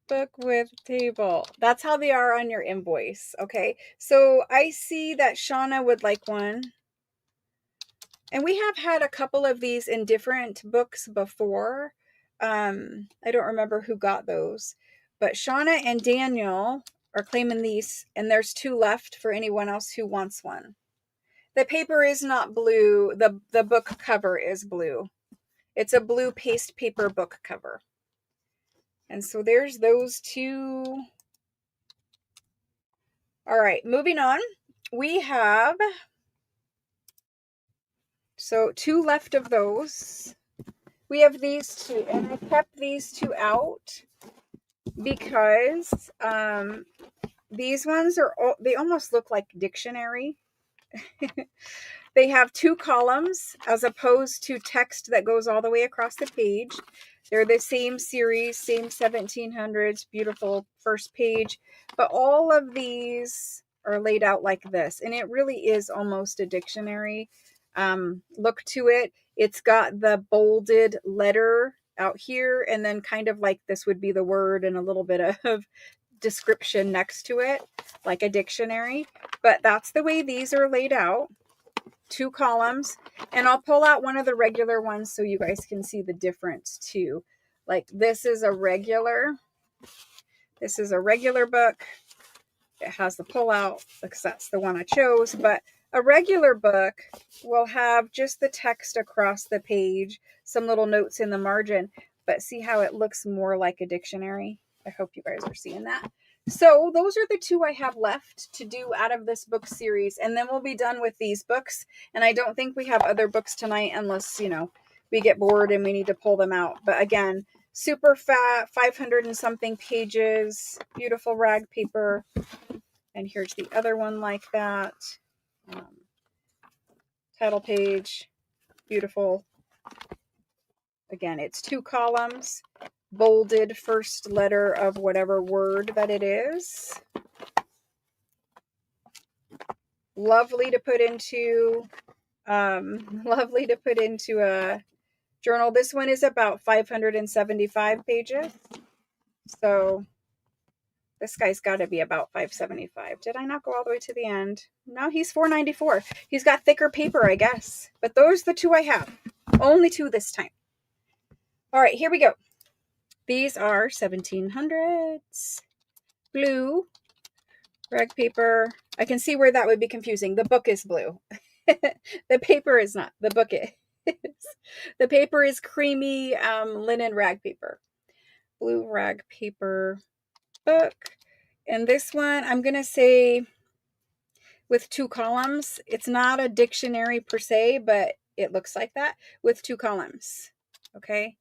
Book with table. That's how they are on your invoice. Okay. So I see that Shauna would like one. And we have had a couple of these in different books before. I don't remember who got those, but Shauna and Daniel are claiming these, and there's 2 left for anyone else who wants one. The paper is not blue. The book cover is blue. It's a blue paste paper book cover. And so there's those 2. All right, moving on. We have, so 2 left of those. We have these 2, and I kept these 2 out because these ones are, they almost look like dictionary. They have 2 columns as opposed to text that goes all the way across the page. They're the same series, same 1700s, beautiful first page, but all of these are laid out like this, and it really is almost a dictionary look to it. It's got the bolded letter out here, and then kind of like this would be the word and a little bit of description next to it, like a dictionary. But that's the way these are laid out. 2 columns, and I'll pull out one of the regular ones so you guys can see the difference too. Like this is a regular book. It has the pull out because that's the one I chose, but a regular book will have just the text across the page, some little notes in the margin, but see how it looks more like a dictionary? I hope you guys are seeing that. So those are the 2 I have left to do out of this book series, and then we'll be done with these books. And I don't think we have other books tonight unless, you know, we get bored and we need to pull them out. But again, super fat, 500 and something pages, beautiful rag paper. And here's the other one like that. Title page, beautiful. Again, it's 2 columns. Bolded first letter of whatever word that it is. Lovely to put into a journal. This one is about 575 pages. So this guy's got to be about 575. Did I not go all the way to the end? No, he's 494. He's got thicker paper, I guess. But those are the 2 I have. Only 2 this time. All right, here we go. These are 1700s. Blue. Rag paper. I can see where that would be confusing. The book is blue. The paper is not. The book is. The paper is creamy linen rag paper. Blue rag paper book. And this one, I'm going to say with 2 columns. It's not a dictionary per se, but it looks like that with 2 columns. Okay.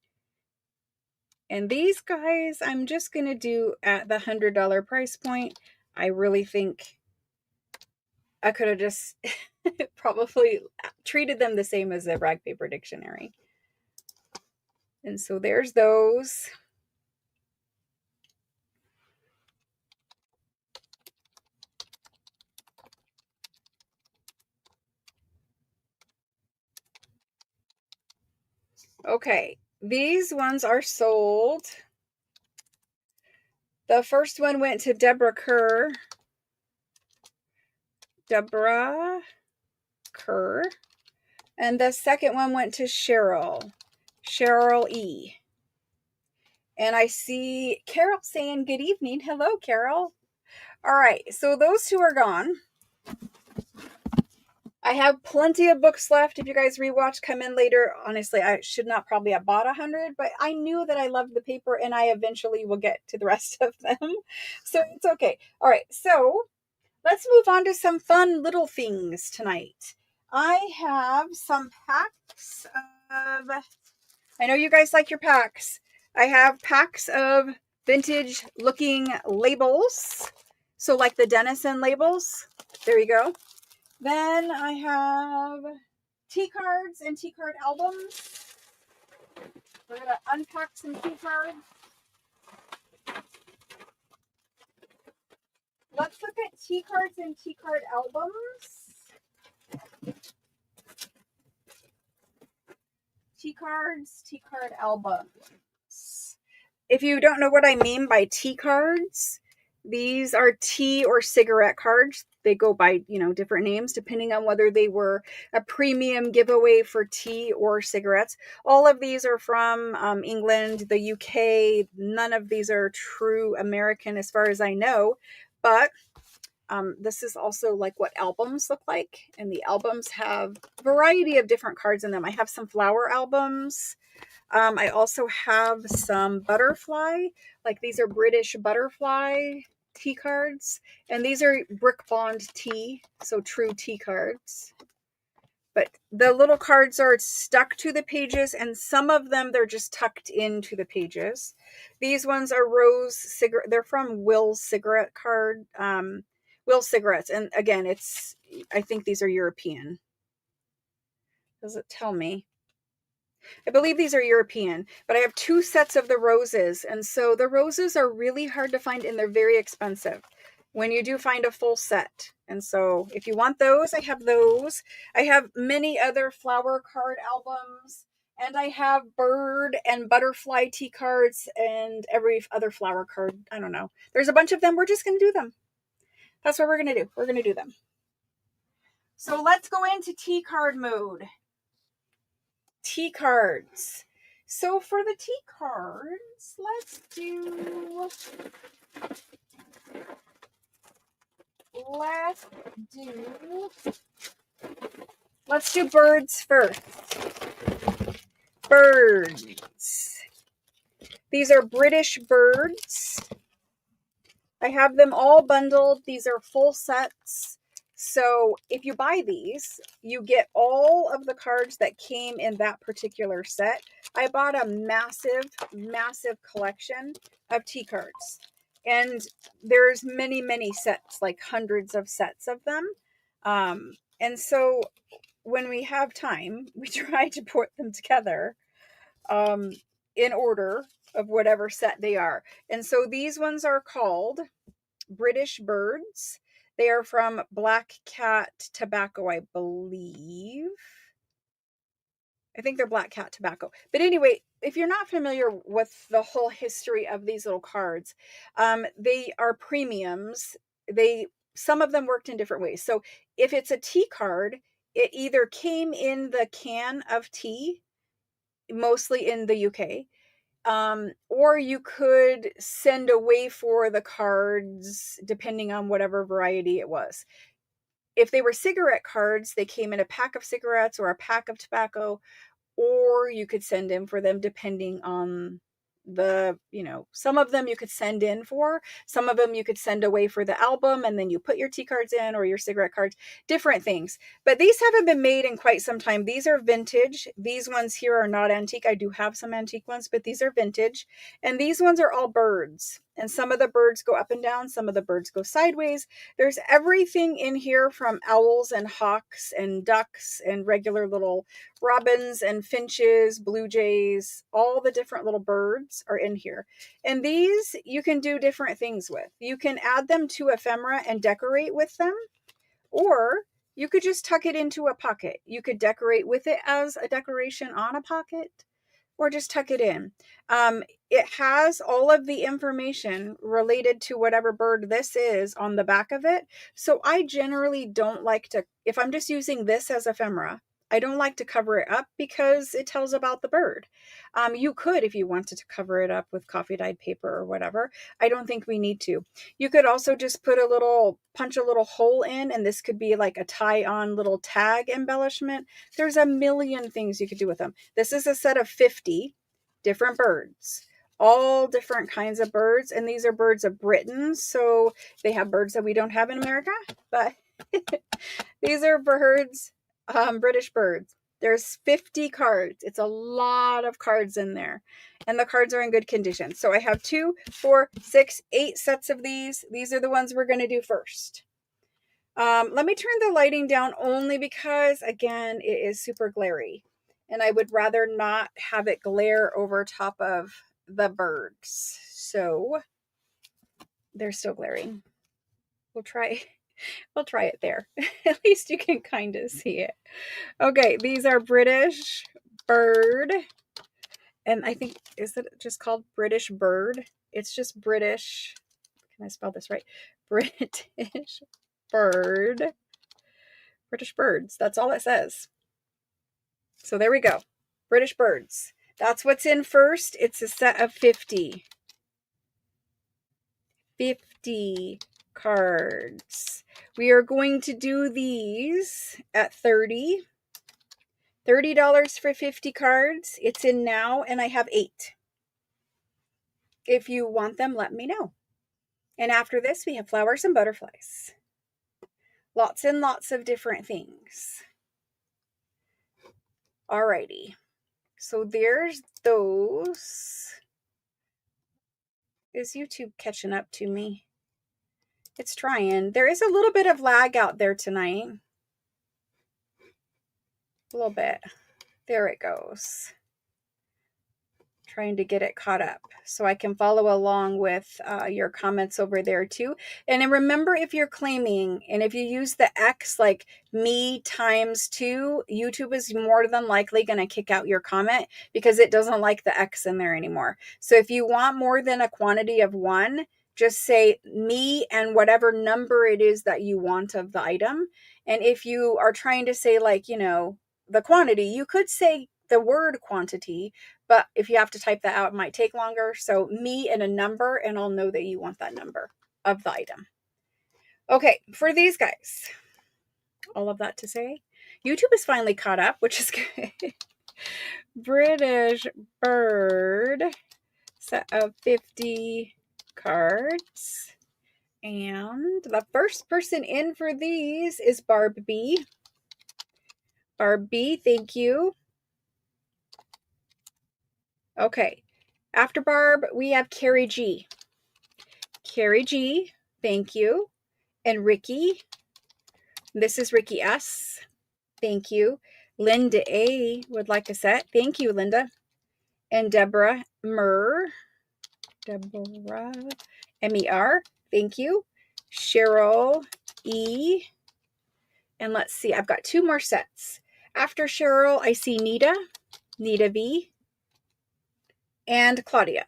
And these guys, I'm just going to do at the $100 price point. I really think I could have just probably treated them the same as a rag paper dictionary. And so there's those. Okay, these ones are sold. The first one went to Deborah Kerr. And the second one went to Cheryl E. And I see Carol saying good evening. Hello, Carol. All right, so those 2 are gone. I have plenty of books left. If you guys rewatch, come in later. Honestly, I should not probably have bought 100, but I knew that I loved the paper, and I eventually will get to the rest of them. So it's okay. All right, so let's move on to some fun little things tonight. I have some packs of, I know you guys like your packs. I have packs of vintage looking labels. So like the Denison labels. There you go. Then I have tea cards and tea card albums. We're going to unpack some tea cards. Let's look at tea cards and tea card albums. Tea cards, tea card albums. If you don't know what I mean by tea cards, These are tea or cigarette cards. They go by, different names depending on whether they were a premium giveaway for tea or cigarettes. All of these are from England, the UK. None of these are true American as far as I know. But this is also like what albums look like. And the albums have a variety of different cards in them. I have some flower albums. I also have some butterfly. Like these are British butterfly tea cards. And these are brick bond tea. So true tea cards. But the little cards are stuck to the pages, and some of them they're just tucked into the pages. These ones are Rose cigarette. They're from Will's cigarette card. Will cigarettes, and again, I think these are European. Does it tell me? I believe these are European, but I have 2 sets of the roses, and so the roses are really hard to find, and they're very expensive when you do find a full set. And so if you want those, I have those. I have many other flower card albums, and I have bird and butterfly tea cards and every other flower card. I don't know. There's a bunch of them. We're just going to do them. That's what we're going to do. We're going to do them. So let's go into tea card mode. Tea cards. So for the tea cards, let's do birds first. Birds. These are British birds. I have them all bundled. These are full sets. So if you buy these, you get all of the cards that came in that particular set. I bought a massive, massive collection of tea cards. And there's many, many sets, like hundreds of sets of them. And so when we have time, we try to put them together in order of whatever set they are. And so these ones are called British birds. They are from Black Cat Tobacco, I believe. I think they're Black Cat Tobacco. But anyway, if you're not familiar with the whole history of these little cards, they are premiums. Some of them worked in different ways. So if it's a tea card, it either came in the can of tea, mostly in the UK, or you could send away for the cards depending on whatever variety it was. If they were cigarette cards, they came in a pack of cigarettes or a pack of tobacco, or you could send in for them depending on some of them you could send in for, some of them you could send away for the album, and then you put your tea cards in or your cigarette cards, different things. But these haven't been made in quite some time. These are vintage. These ones here are not antique. I do have some antique ones, but these are vintage. And these ones are all birds. And some of the birds go up and down, some of the birds go sideways. There's everything in here from owls and hawks and ducks and regular little robins and finches, blue jays, all the different little birds are in here. And these you can do different things with. You can add them to ephemera and decorate with them, or you could just tuck it into a pocket. You could decorate with it as a decoration on a pocket, or just tuck it in. It has all of the information related to whatever bird this is on the back of it. So I generally don't like to, if I'm just using this as ephemera, I don't like to cover it up because it tells about the bird. You could, if you wanted to cover it up with coffee dyed paper or whatever. I don't think we need to. You could also just punch a little hole in, and this could be like a tie-on little tag embellishment. There's a million things you could do with them. This is a set of 50 different birds, all different kinds of birds. And these are birds of Britain. So they have birds that we don't have in America, but these are birds, British birds. There's 50 cards. It's a lot of cards in there. And the cards are in good condition. So I have 2, 4, 6, 8 sets of these. These are the ones we're going to do first. Let me turn the lighting down only because, again, it is super glary. And I would rather not have it glare over top of the birds. So they're still glaring. We'll try it there. At least you can kind of see it. Okay, these are British bird. And I think, is it just called British bird? It's just British. Can I spell this right? British bird. British birds. That's all it says. So there we go. British birds. That's what's in first. It's a set of 50. 50 cards. We are going to do these at $30 for 50 cards. It's in now, and I have 8. If you want them, let me know. And after this, we have flowers and butterflies. Lots and lots of different things. Alrighty. So there's those. Is YouTube catching up to me? It's trying. There is a little bit of lag out there tonight. A little bit. There it goes. Trying to get it caught up so I can follow along with your comments over there too. And then remember, if you're claiming and if you use the X like me times 2, YouTube is more than likely going to kick out your comment because it doesn't like the X in there anymore. So if you want more than a quantity of 1, just say me and whatever number it is that you want of the item. And if you are trying to say like, you know, the quantity, you could say the word quantity, but if you have to type that out, it might take longer. So me and a number, and I'll know that you want that number of the item. Okay, for these guys, all of that to say, YouTube is finally caught up, which is good. British bird, set of 50 cards. And the first person in for these is Barb B. Barb B, thank you. Okay, after Barb, we have Carrie G. Carrie G, thank you. And Ricky, this is Ricky S. Thank you. Linda A would like a set. Thank you, Linda. And Deborah Mer. Deborah M-E-R. Thank you. Cheryl E. And let's see, I've got 2 more sets. After Cheryl, I see Nita. Nita V. And Claudia.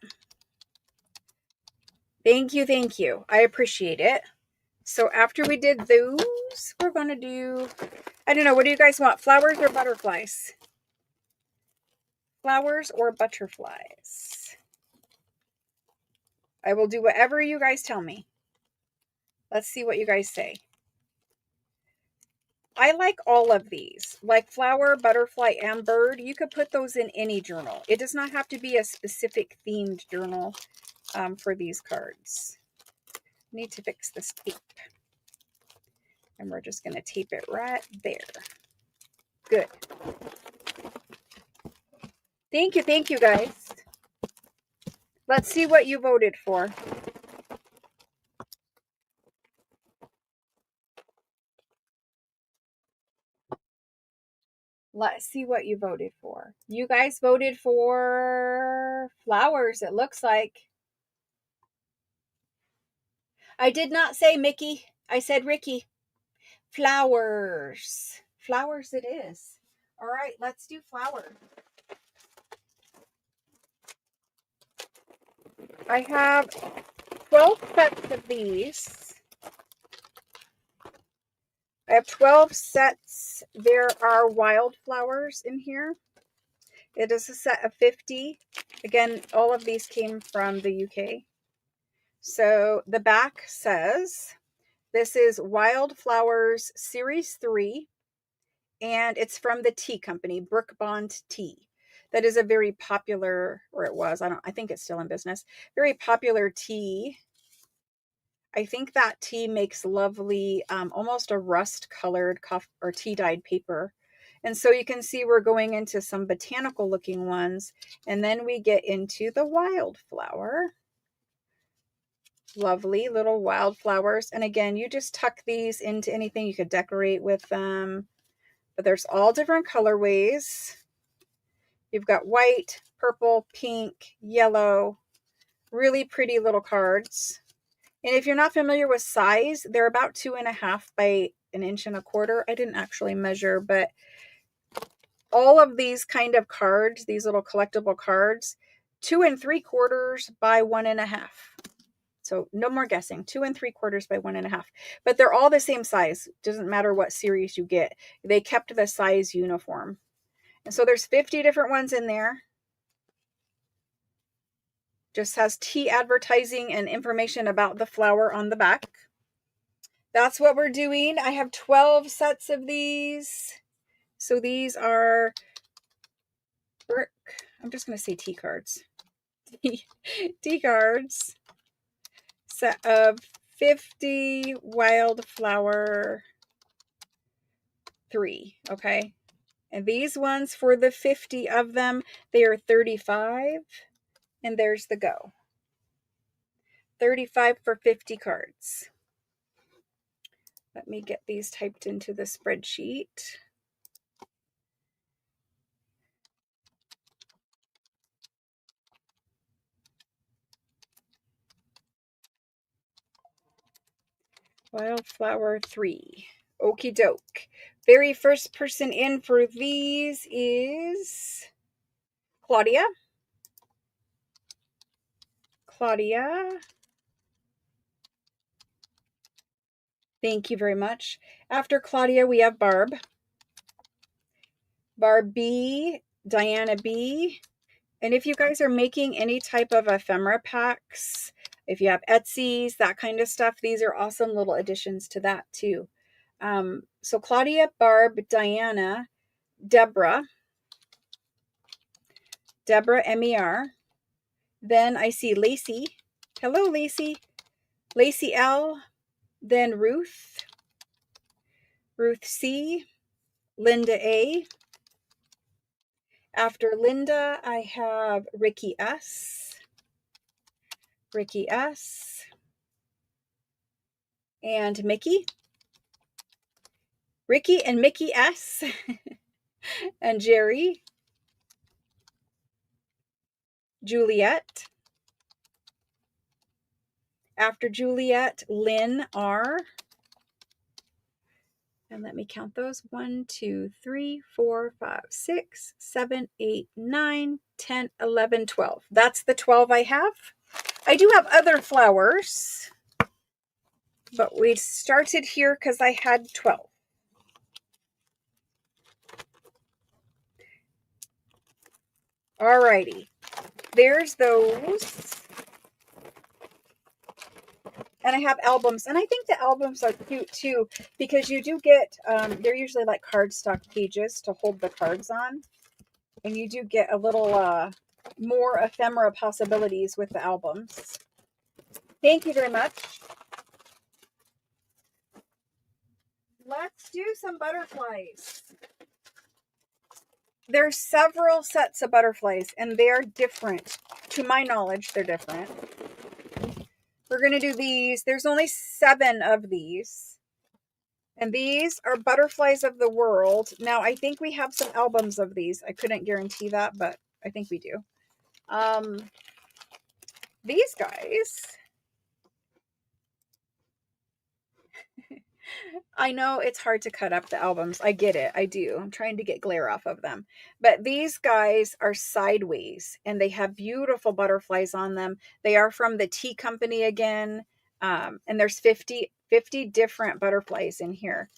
Thank you, thank you. I appreciate it. So after we did those, we're going to do, I don't know, what do you guys want? Flowers or butterflies? Flowers or butterflies? I will do whatever you guys tell me. Let's see what you guys say. I like all of these, like flower, butterfly, and bird. You could put those in any journal. It does not have to be a specific themed journal for these cards. I need to fix this tape. And we're just going to tape it right there. Good. Thank you guys. Let's see what you voted for. Let's see what you voted for. You guys voted for flowers, it looks like. I did not say Mickey. I said Ricky. Flowers. Flowers it is. All right, let's do flower. I have 12 sets of these. I have 12 sets. There are wildflowers in here. It is a set of 50. Again, all of these came from the UK. So the back says, this is Wildflowers Series 3, and it's from the tea company, Brook Bond Tea. That is a very popular, or it was, I think it's still in business, very popular tea. I think that tea makes lovely, almost a rust-colored or tea-dyed paper. And so you can see we're going into some botanical-looking ones, and then we get into the wildflower. Lovely little wildflowers. And again, you just tuck these into anything. You could decorate with them. But there's all different colorways. You've got white, purple, pink, yellow. Really pretty little cards. And if you're not familiar with size, they're about 2.5 by 1.25 inches. I didn't actually measure, but all of these kind of cards, these little collectible cards, 2 3/4 by 1.5. So no more guessing. 2 3/4 by 1.5. But they're all the same size. Doesn't matter what series you get. They kept the size uniform. And so there's 50 different ones in there. Just has tea advertising and information about the flower on the back. That's what we're doing. I have 12 sets of these. So these are, I'm just going to say tea cards. Tea cards. Set of 50 wildflower 3. Okay. And these ones, for the 50 of them, they are 35. And there's the go. 35 for 50 cards. Let me get these typed into the spreadsheet. Wildflower 3. Okie doke. Very first person in for these is Claudia. Claudia. Thank you very much. After Claudia, we have Barb. Barb B, Diana B. And if you guys are making any type of ephemera packs, if you have Etsy's, that kind of stuff, these are awesome little additions to that too. So Claudia, Barb, Diana, Deborah, MER. Then I see Lacey. Hello, Lacey. Lacey L. Then Ruth. Ruth C. Linda A. After Linda, I have Ricky S. Ricky S. And Mickey. Ricky and Mickey S. And Jerry. Juliet. After Juliet, Lynn R. And let me count those. 1, 2, 3, 4, 5, 6, 7, 8, 9, 10, 11, 12. That's the 12 I have. I do have other flowers, but we started here because I had 12. Alrighty. There's those. And I have albums. And I think the albums are cute too, because you do get, they're usually like cardstock pages to hold the cards on. And you do get a little more ephemera possibilities with the albums. Thank you very much. Let's do some butterflies. There's several sets of butterflies, and they're different. To my knowledge, they're different. We're going to do these. There's only 7 of these. And these are butterflies of the world. Now, I think we have some albums of these. I couldn't guarantee that, but I think we do. These guys, I know it's hard to cut up the albums. I get it. I do. I'm trying to get glare off of them. But these guys are sideways, and they have beautiful butterflies on them. They are from the tea company again. And there's 50 different butterflies in here.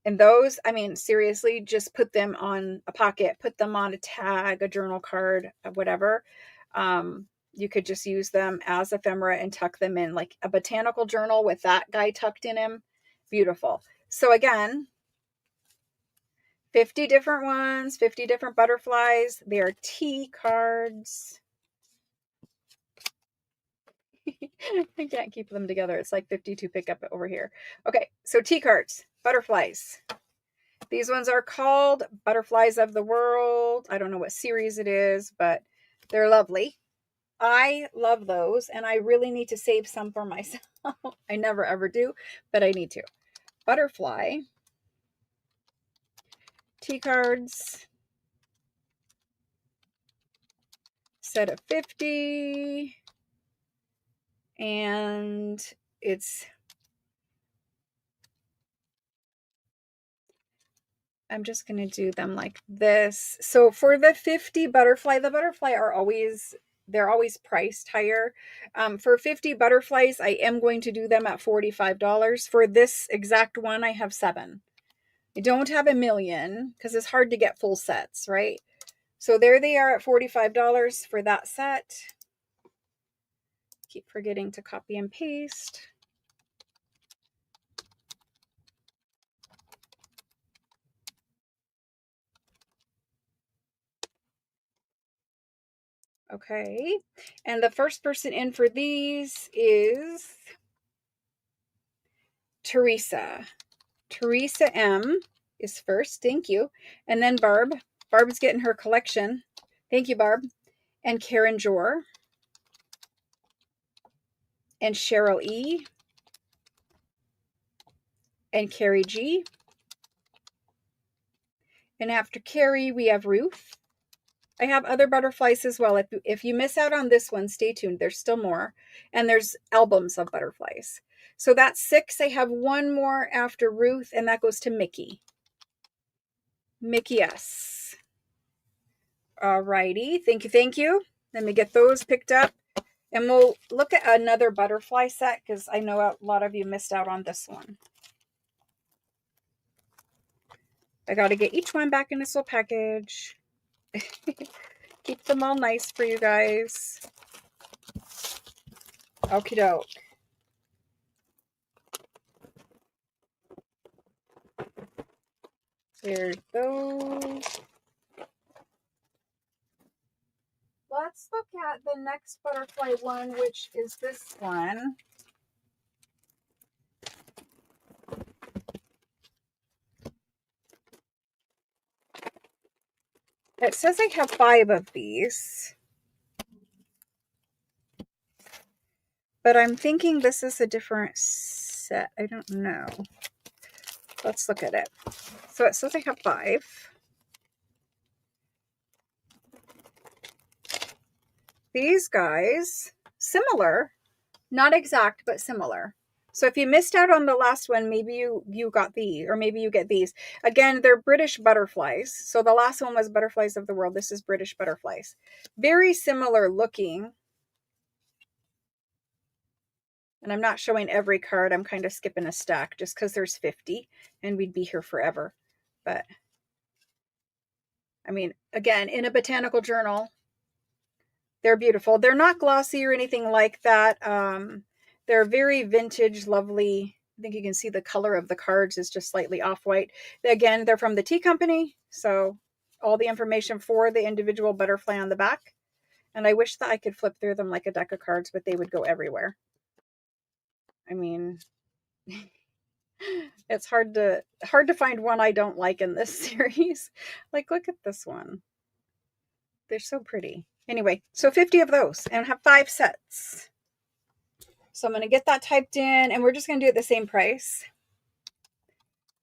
And those, I mean, seriously, just put them on a pocket, put them on a tag, a journal card, whatever. You could just use them as ephemera and tuck them in, like a botanical journal with that guy tucked in him. Beautiful. So again, 50 different ones, 50 different butterflies. They are tea cards. I can't keep them together. It's like 52 pickup over here. Okay, so tea cards, butterflies. These ones are called Butterflies of the World. I don't know what series it is, but they're lovely. I love those, and I really need to save some for myself. I never ever do, but I need to. Butterfly. Tea cards. Set of 50. And it's... I'm just going to do them like this. So for the 50 butterfly, the butterfly are always they're always priced higher. For 50 butterflies, I am going to do them at $45. For this exact one, I have 7. I don't have a million because it's hard to get full sets, right? So there they are at $45 for that set. Keep forgetting to copy and paste. Okay, and the first person in for these is Teresa. Teresa M is first, thank you. And then Barb. Barb's getting her collection. Thank you, Barb. And Karen Jor. And Cheryl E. And Carrie G. And after Carrie, we have Ruth. I have other butterflies as well. If you miss out on this one, stay tuned. There's still more. And there's albums of butterflies. So that's 6. I have one more after Ruth, and that goes to Mickey. Mickey S. All righty. Thank you. Thank you. Let me get those picked up. And we'll look at another butterfly set because I know a lot of you missed out on this one. I got to get each one back in this little package. Keep them all nice for you guys. Okie doke. There's those. Let's look at the next butterfly one, which is this one. It says I have 5 of these. But I'm thinking this is a different set. I don't know. Let's look at it. So it says I have 5. These guys, similar, not exact, but similar. So if you missed out on the last one, maybe you got these, or maybe you get these. Again, they're British butterflies. So the last one was Butterflies of the World. This is British butterflies. Very similar looking. And I'm not showing every card. I'm kind of skipping a stack just because there's 50 and we'd be here forever. But I mean, again, in a botanical journal, they're beautiful. They're not glossy or anything like that. They're very vintage, lovely. I think you can see the color of the cards is just slightly off-white. Again, they're from the tea company. So all the information for the individual butterfly on the back. And I wish that I could flip through them like a deck of cards, but they would go everywhere. I mean, it's hard to find one I don't like in this series. Like, look at this one. They're so pretty. Anyway, so 50 of those and have 5 sets. So I'm going to get that typed in and we're just going to do it the same price.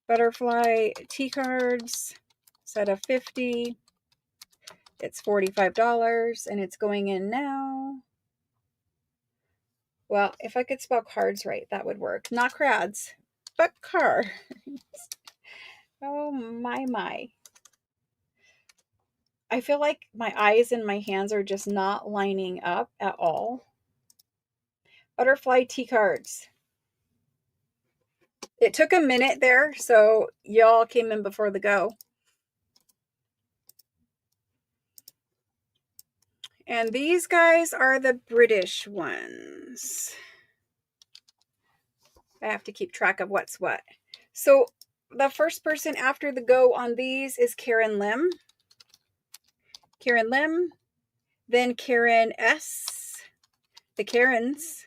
Butterfly tea cards, set of 50. It's $45 and it's going in now. Well, if I could spell cards right, that would work. Not crads, but cards. Oh my. I feel like my eyes and my hands are just not lining up at all. Butterfly tea cards. It took a minute there, so y'all came in before the go. And these guys are the British ones. I have to keep track of what's what. So the first person after the go on these is Karen Lim. Karen Lim, then Karen S. The Karens.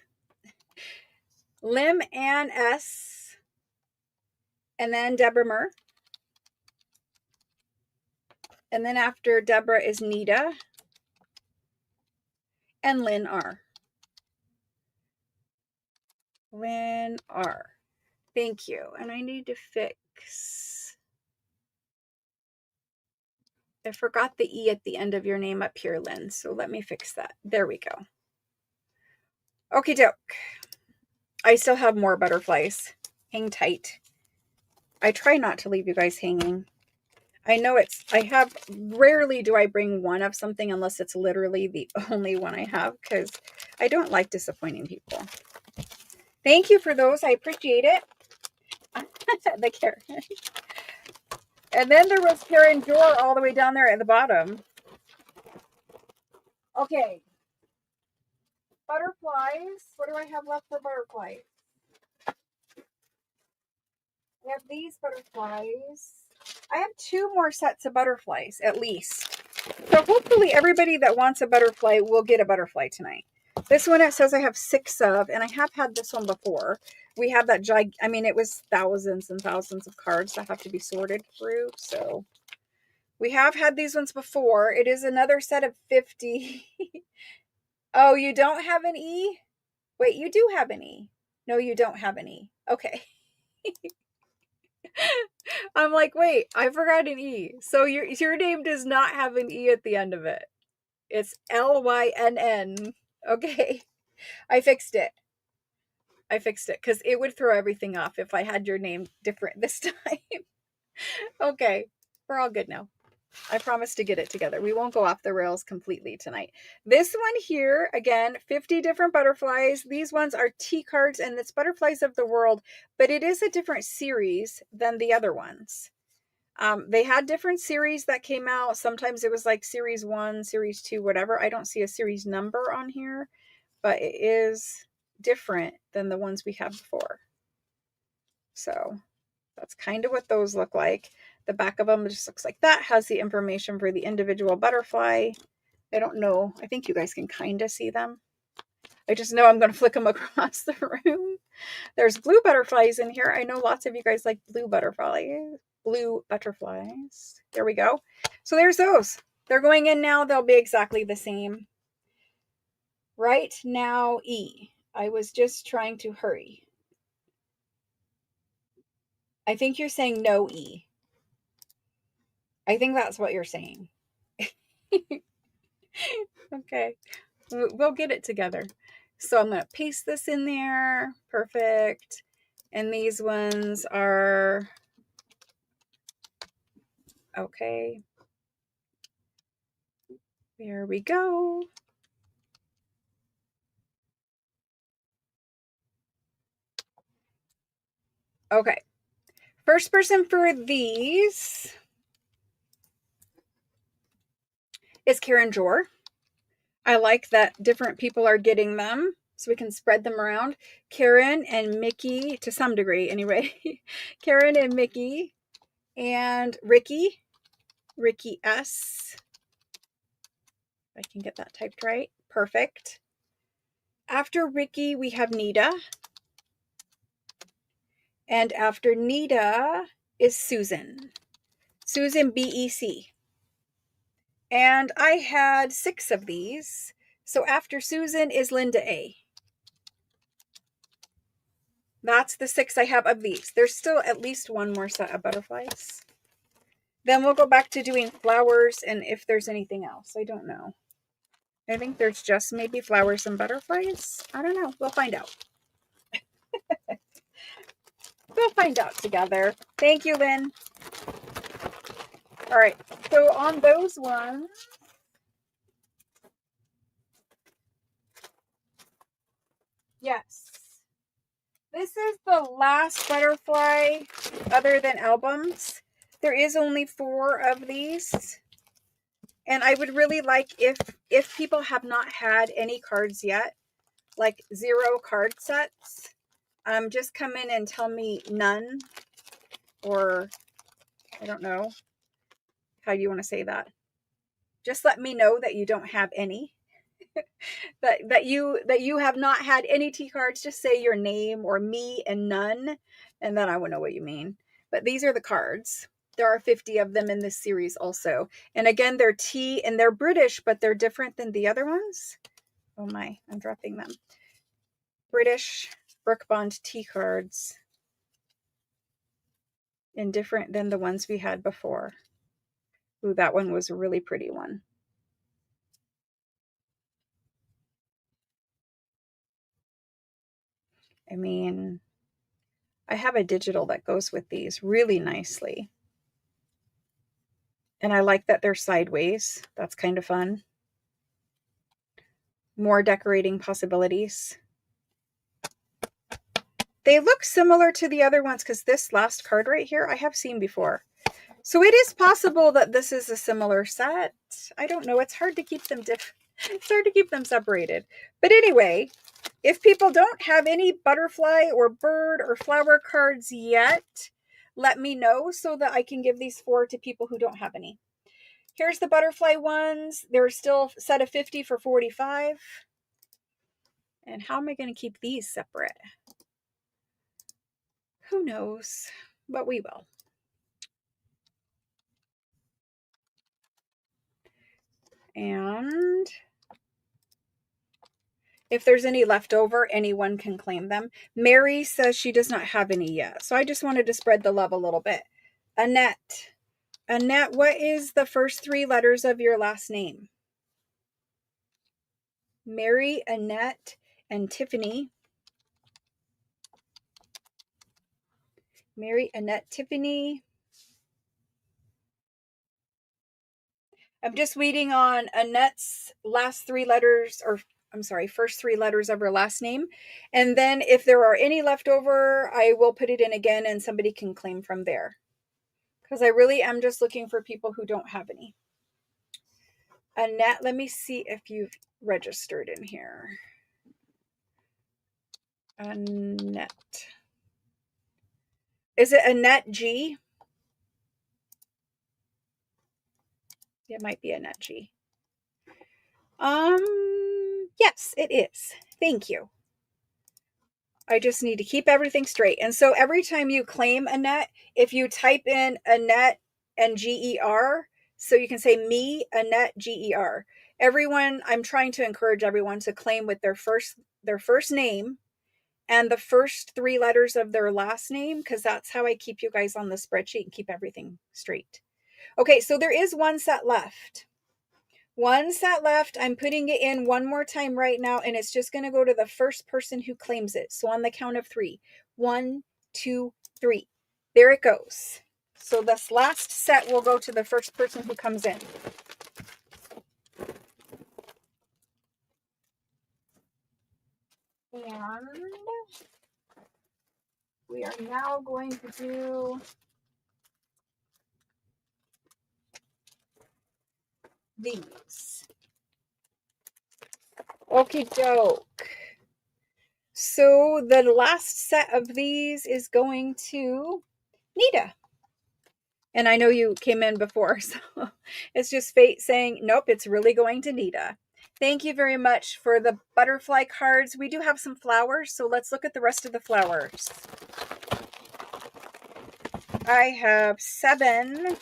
Lim and S. And then Deborah Murr. And then after Deborah is Nita. And Lynn R. Lynn R. Thank you. And I need to fix. I forgot the E at the end of your name up here, Lynn. So let me fix that. There we go. Okie doke. I still have more butterflies. Hang tight. I try not to leave you guys hanging. I know rarely do I bring one of something unless it's literally the only one I have, because I don't like disappointing people. Thank you for those. I appreciate it. The Karen. And then there was Karen Jor all the way down there at the bottom. Okay. Butterflies. What do I have left for butterflies? I have these butterflies. I have 2 more sets of butterflies, at least. So hopefully everybody that wants a butterfly will get a butterfly tonight. This one it says I have 6 of, and I have had this one before. We have that it was thousands and thousands of cards that have to be sorted through. So we have had these ones before. It is another set of 50. Oh, you don't have an E? Wait, you do have an E. No, you don't have an E. Okay. I'm like, wait, I forgot an E. So your name does not have an E at the end of it. It's Lynn. Okay. I fixed it because it would throw everything off if I had your name different this time. Okay. We're all good now. I promise to get it together. We won't go off the rails completely tonight. This one here, again, 50 different butterflies. These ones are T cards, and it's Butterflies of the World, but it is a different series than the other ones. They had different series that came out. Sometimes it was like series 1, series 2, whatever. I don't see a series number on here, but it is different than the ones we had before. So that's kind of what those look like. The back of them just looks like that. Has the information for the individual butterfly. I don't know. I think you guys can kind of see them. I just know I'm going to flick them across the room. There's blue butterflies in here. I know lots of you guys like blue butterflies. Blue butterflies. There we go. So there's those. They're going in now. They'll be exactly the same. Right now, E. I was just trying to hurry. I think you're saying no E. I think that's what you're saying. Okay. We'll get it together. So I'm going to paste this in there. Perfect. And these ones are okay. There we go. Okay. First person for these is Karen Jor. I like that different people are getting them so we can spread them around. Karen and Mickey, to some degree anyway. Karen and Mickey and Ricky S. If I can get that typed right. Perfect. After Ricky, we have Nita. And after Nita is Susan. Susan BEC. And I had 6 of these. So after Susan is Linda A. That's the 6 I have of these. There's still at least one more set of butterflies. Then we'll go back to doing flowers and if there's anything else. I don't know. I think there's just maybe flowers and butterflies. I don't know. We'll find out. We'll find out together. Thank you, Lynn. All right. So on those ones, yes. This is the last butterfly other than albums. There is only 4 of these. And I would really like if people have not had any cards yet, like 0 card sets, just come in and tell me none, or I don't know how you want to say that. Just let me know that you don't have any. that you have not had any T cards. Just say your name or me and none, and then I will know what you mean. But these are the cards. There are 50 of them in this series also. And again, they're T and they're British, but they're different than the other ones. Oh my, I'm dropping them. British Brook Bond T cards. And different than the ones we had before. Ooh, that one was a really pretty one. I mean, I have a digital that goes with these really nicely. And I like that they're sideways. That's kind of fun. More decorating possibilities. They look similar to the other ones because this last card right here I have seen before. So it is possible that this is a similar set. I don't know. It's hard to keep them It's hard to keep them separated. But anyway, if people don't have any butterfly or bird or flower cards yet, let me know so that I can give these 4 to people who don't have any. Here's the butterfly ones. They're still set of 50 for 45. And how am I going to keep these separate? Who knows? But we will. And if there's any left over, anyone can claim them. Mary says she does not have any yet. So I just wanted to spread the love a little bit. Annette. Annette, what is the first 3 letters of your last name? Mary, Annette, and Tiffany. Mary, Annette, Tiffany. I'm just waiting on Annette's last 3 letters, or I'm sorry, first 3 letters of her last name. And then if there are any left over, I will put it in again and somebody can claim from there. Because I really am just looking for people who don't have any. Annette, let me see if you've registered in here. Annette. Is it Annette G? It might be Annette G. Yes, it is. Thank you. I just need to keep everything straight. And so every time you claim Annette, if you type in Annette and GER, so you can say me, Annette, GER. Everyone, I'm trying to encourage everyone to claim with their first name and the first 3 letters of their last name, because that's how I keep you guys on the spreadsheet and keep everything straight. Okay, so there is 1 set left. 1 set left. I'm putting it in one more time right now, and it's just going to go to the first person who claims it. So on the count of 3. 1, 2, 3. There it goes. So this last set will go to the first person who comes in. And we are now going to do these. Okie doke. So the last set of these is going to Nita. And I know you came in before, so it's just fate saying, nope, it's really going to Nita. Thank you very much for the butterfly cards. We do have some flowers, so let's look at the rest of the flowers. I have 7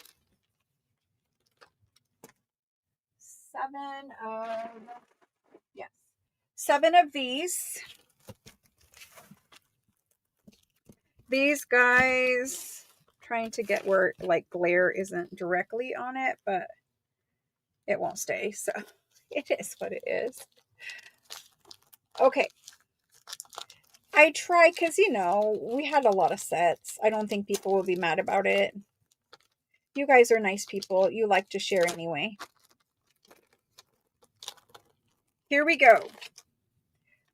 of, yes, 7 of these. These guys, trying to get where like glare isn't directly on it, but it won't stay, so it is what it is. Okay. I try because, you know, we had a lot of sets. I don't think people will be mad about it. You guys are nice people. You like to share anyway. Here we go.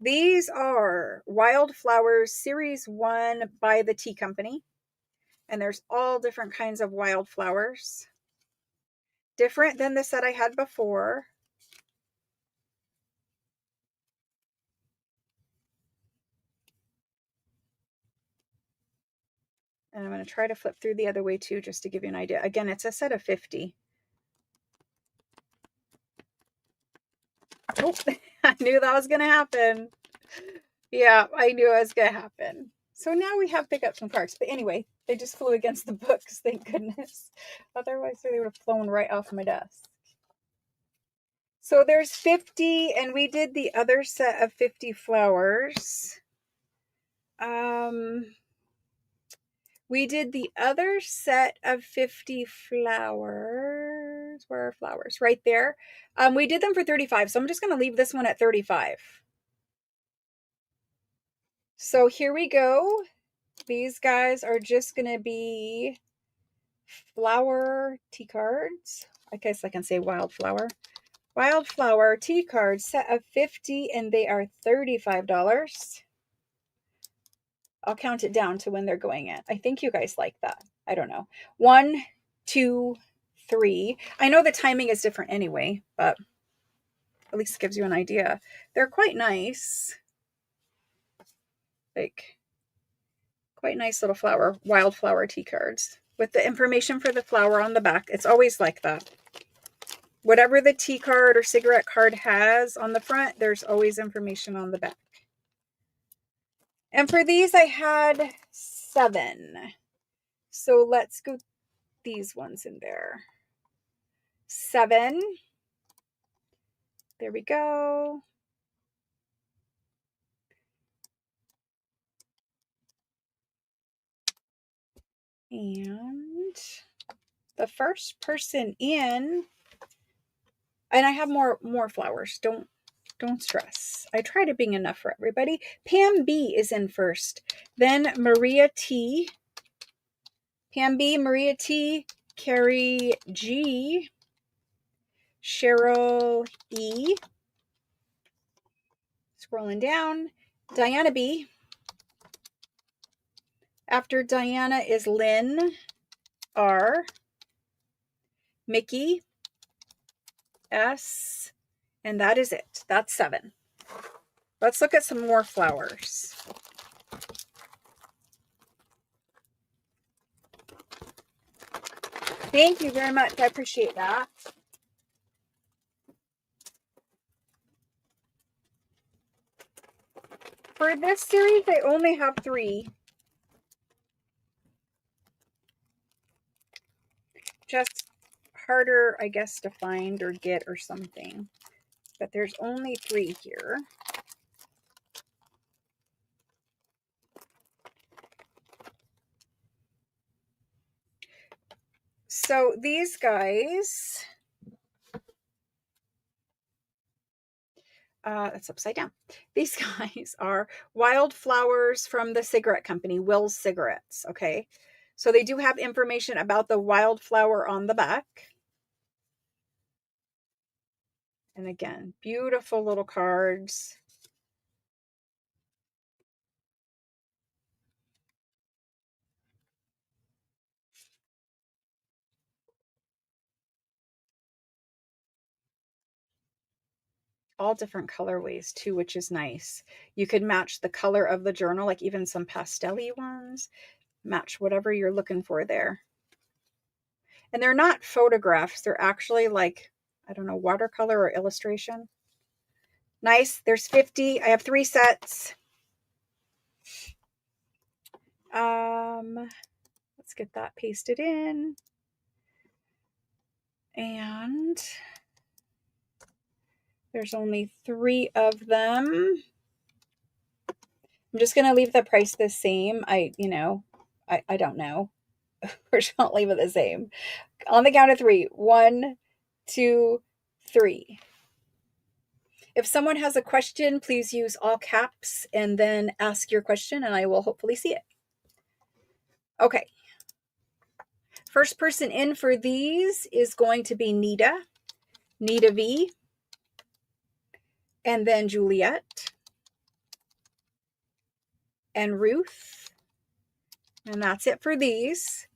These are Wildflowers Series 1 by the Tea Company. And there's all different kinds of wildflowers. Different than the set I had before. And I'm going to try to flip through the other way too, just to give you an idea. Again, it's a set of 50. Oh, I knew that was going to happen. Yeah, I knew it was going to happen. So now we have picked up some cards. But anyway, they just flew against the books, thank goodness. Otherwise, they would have flown right off my desk. So there's 50, and we did the other set of 50 flowers. We did the other set of 50 flowers. Where are flowers? Right there. We did them for 35, so I'm just going to leave this one at 35. So here we go. These guys are just going to be flower tea cards. I guess I can say wildflower. Wildflower tea cards, set of 50, and they are $35. I'll count it down to when they're going in. I think you guys like that. I don't know. 1, 2, 3. I know the timing is different anyway, but at least gives you an idea. They're quite nice. Like, quite nice little wildflower tea cards with the information for the flower on the back. It's always like that. Whatever the tea card or cigarette card has on the front, there's always information on the back. And for these, I had 7. So let's go these ones in there. 7. There we go. And the first person in, and I have more flowers. Don't stress. I try to bring enough for everybody. Pam B is in first. Then Maria T. Pam B, Maria T, Carrie G, Cheryl E. Scrolling down. Diana B. After Diana is Lynn R. Mickey S. And that is it. That's 7. Let's look at some more flowers. Thank you very much. I appreciate that. For this series, I only have 3. Just harder, I guess, to find or get or something. But there's only 3 here. So these guys, that's upside down. These guys are wildflowers from the cigarette company, Will's Cigarettes. Okay. So they do have information about the wildflower on the back. And again, beautiful little cards. All different colorways too, which is nice. You could match the color of the journal, like even some pastel-y ones. Match whatever you're looking for there. And they're not photographs. They're actually like, I don't know, watercolor or illustration. Nice. There's 50. I have 3 sets. Let's get that pasted in. And there's only 3 of them. I'm just going to leave the price the same. I don't know. We're just going to leave it the same. On the count of 3. 1, 2, 3. If someone has a question, please use all caps and then ask your question and I will hopefully see it. Okay. First person in for these is going to be Nita V, and then Juliet and Ruth. And that's it for these.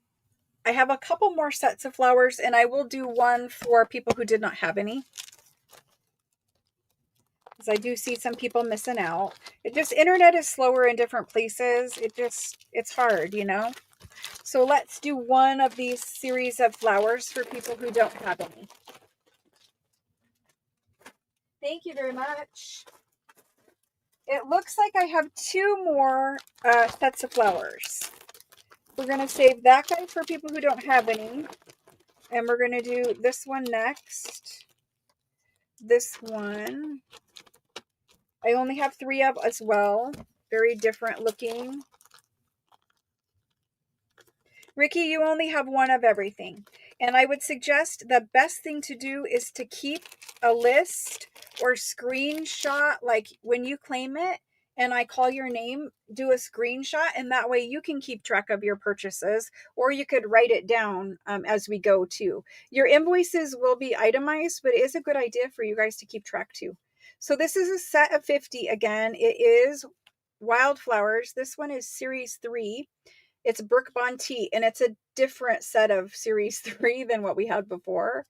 I have a couple more sets of flowers and I will do one for people who did not have any. Because I do see some people missing out. Internet is slower in different places. It's hard, you know. So let's do one of these series of flowers for people who don't have any. Thank you very much. It looks like I have 2 more sets of flowers. We're going to save that guy for people who don't have any. And we're going to do this one next. This one. I only have 3 of as well. Very different looking. Ricky, you only have 1 of everything. And I would suggest the best thing to do is to keep a list or screenshot, like when you claim it, and I call your name, do a screenshot, and that way you can keep track of your purchases, or you could write it down as we go too. Your invoices will be itemized, but it is a good idea for you guys to keep track too. So this is a set of 50 again. It is Wildflowers. This one is series 3. It's Brooke Bonte, and it's a different set of series 3 than what we had before.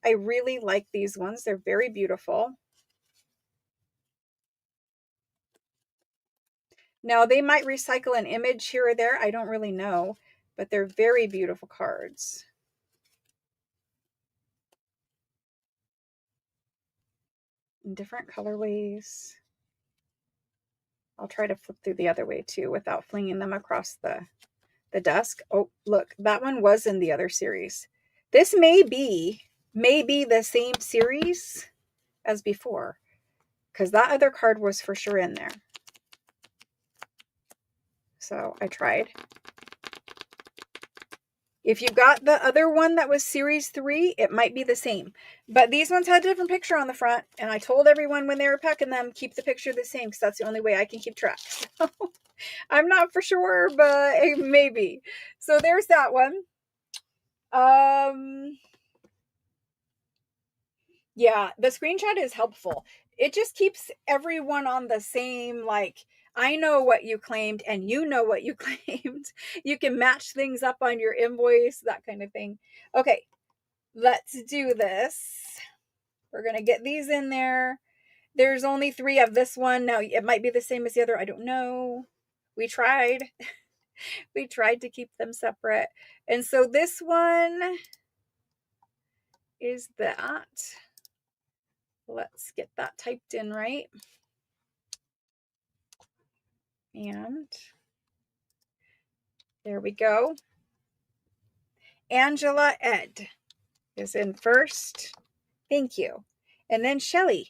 I really like these ones. They're very beautiful. Now, they might recycle an image here or there. I don't really know, but they're very beautiful cards. In different colorways. I'll try to flip through the other way too without flinging them across the desk. Oh, look, that one was in the other series. This may be the same series as before, because that other card was for sure in there. So I tried. If you got the other one that was series 3, it might be the same. But these ones had a different picture on the front, and I told everyone when they were packing them, keep the picture the same, because that's the only way I can keep track. So I'm not for sure, but maybe. So there's that one. Yeah, the screenshot is helpful. It just keeps everyone on the same, like, I know what you claimed and you know what you claimed. You can match things up on your invoice, that kind of thing. Okay, let's do this. We're going to get these in there. There's only 3 of this one. Now, it might be the same as the other. I don't know. We tried. We tried to keep them separate. And so this one is that. Let's get that typed in right. And there we go. Angela Ed is in first. Thank you. And then Shelly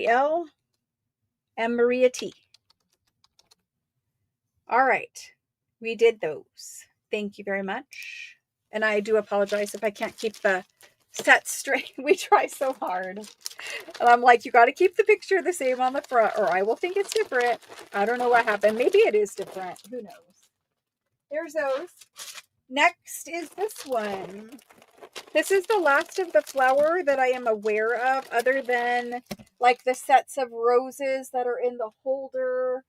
L, and Maria T. All right. We did those. Thank you very much. And I do apologize if I can't keep the sets straight. We try so hard. And I'm like, you got to keep the picture the same on the front, or I will think it's different. I don't know what happened. Maybe it is different. Who knows? There's those. Next is this one. This is the last of the flower that I am aware of, other than like the sets of roses that are in the holder.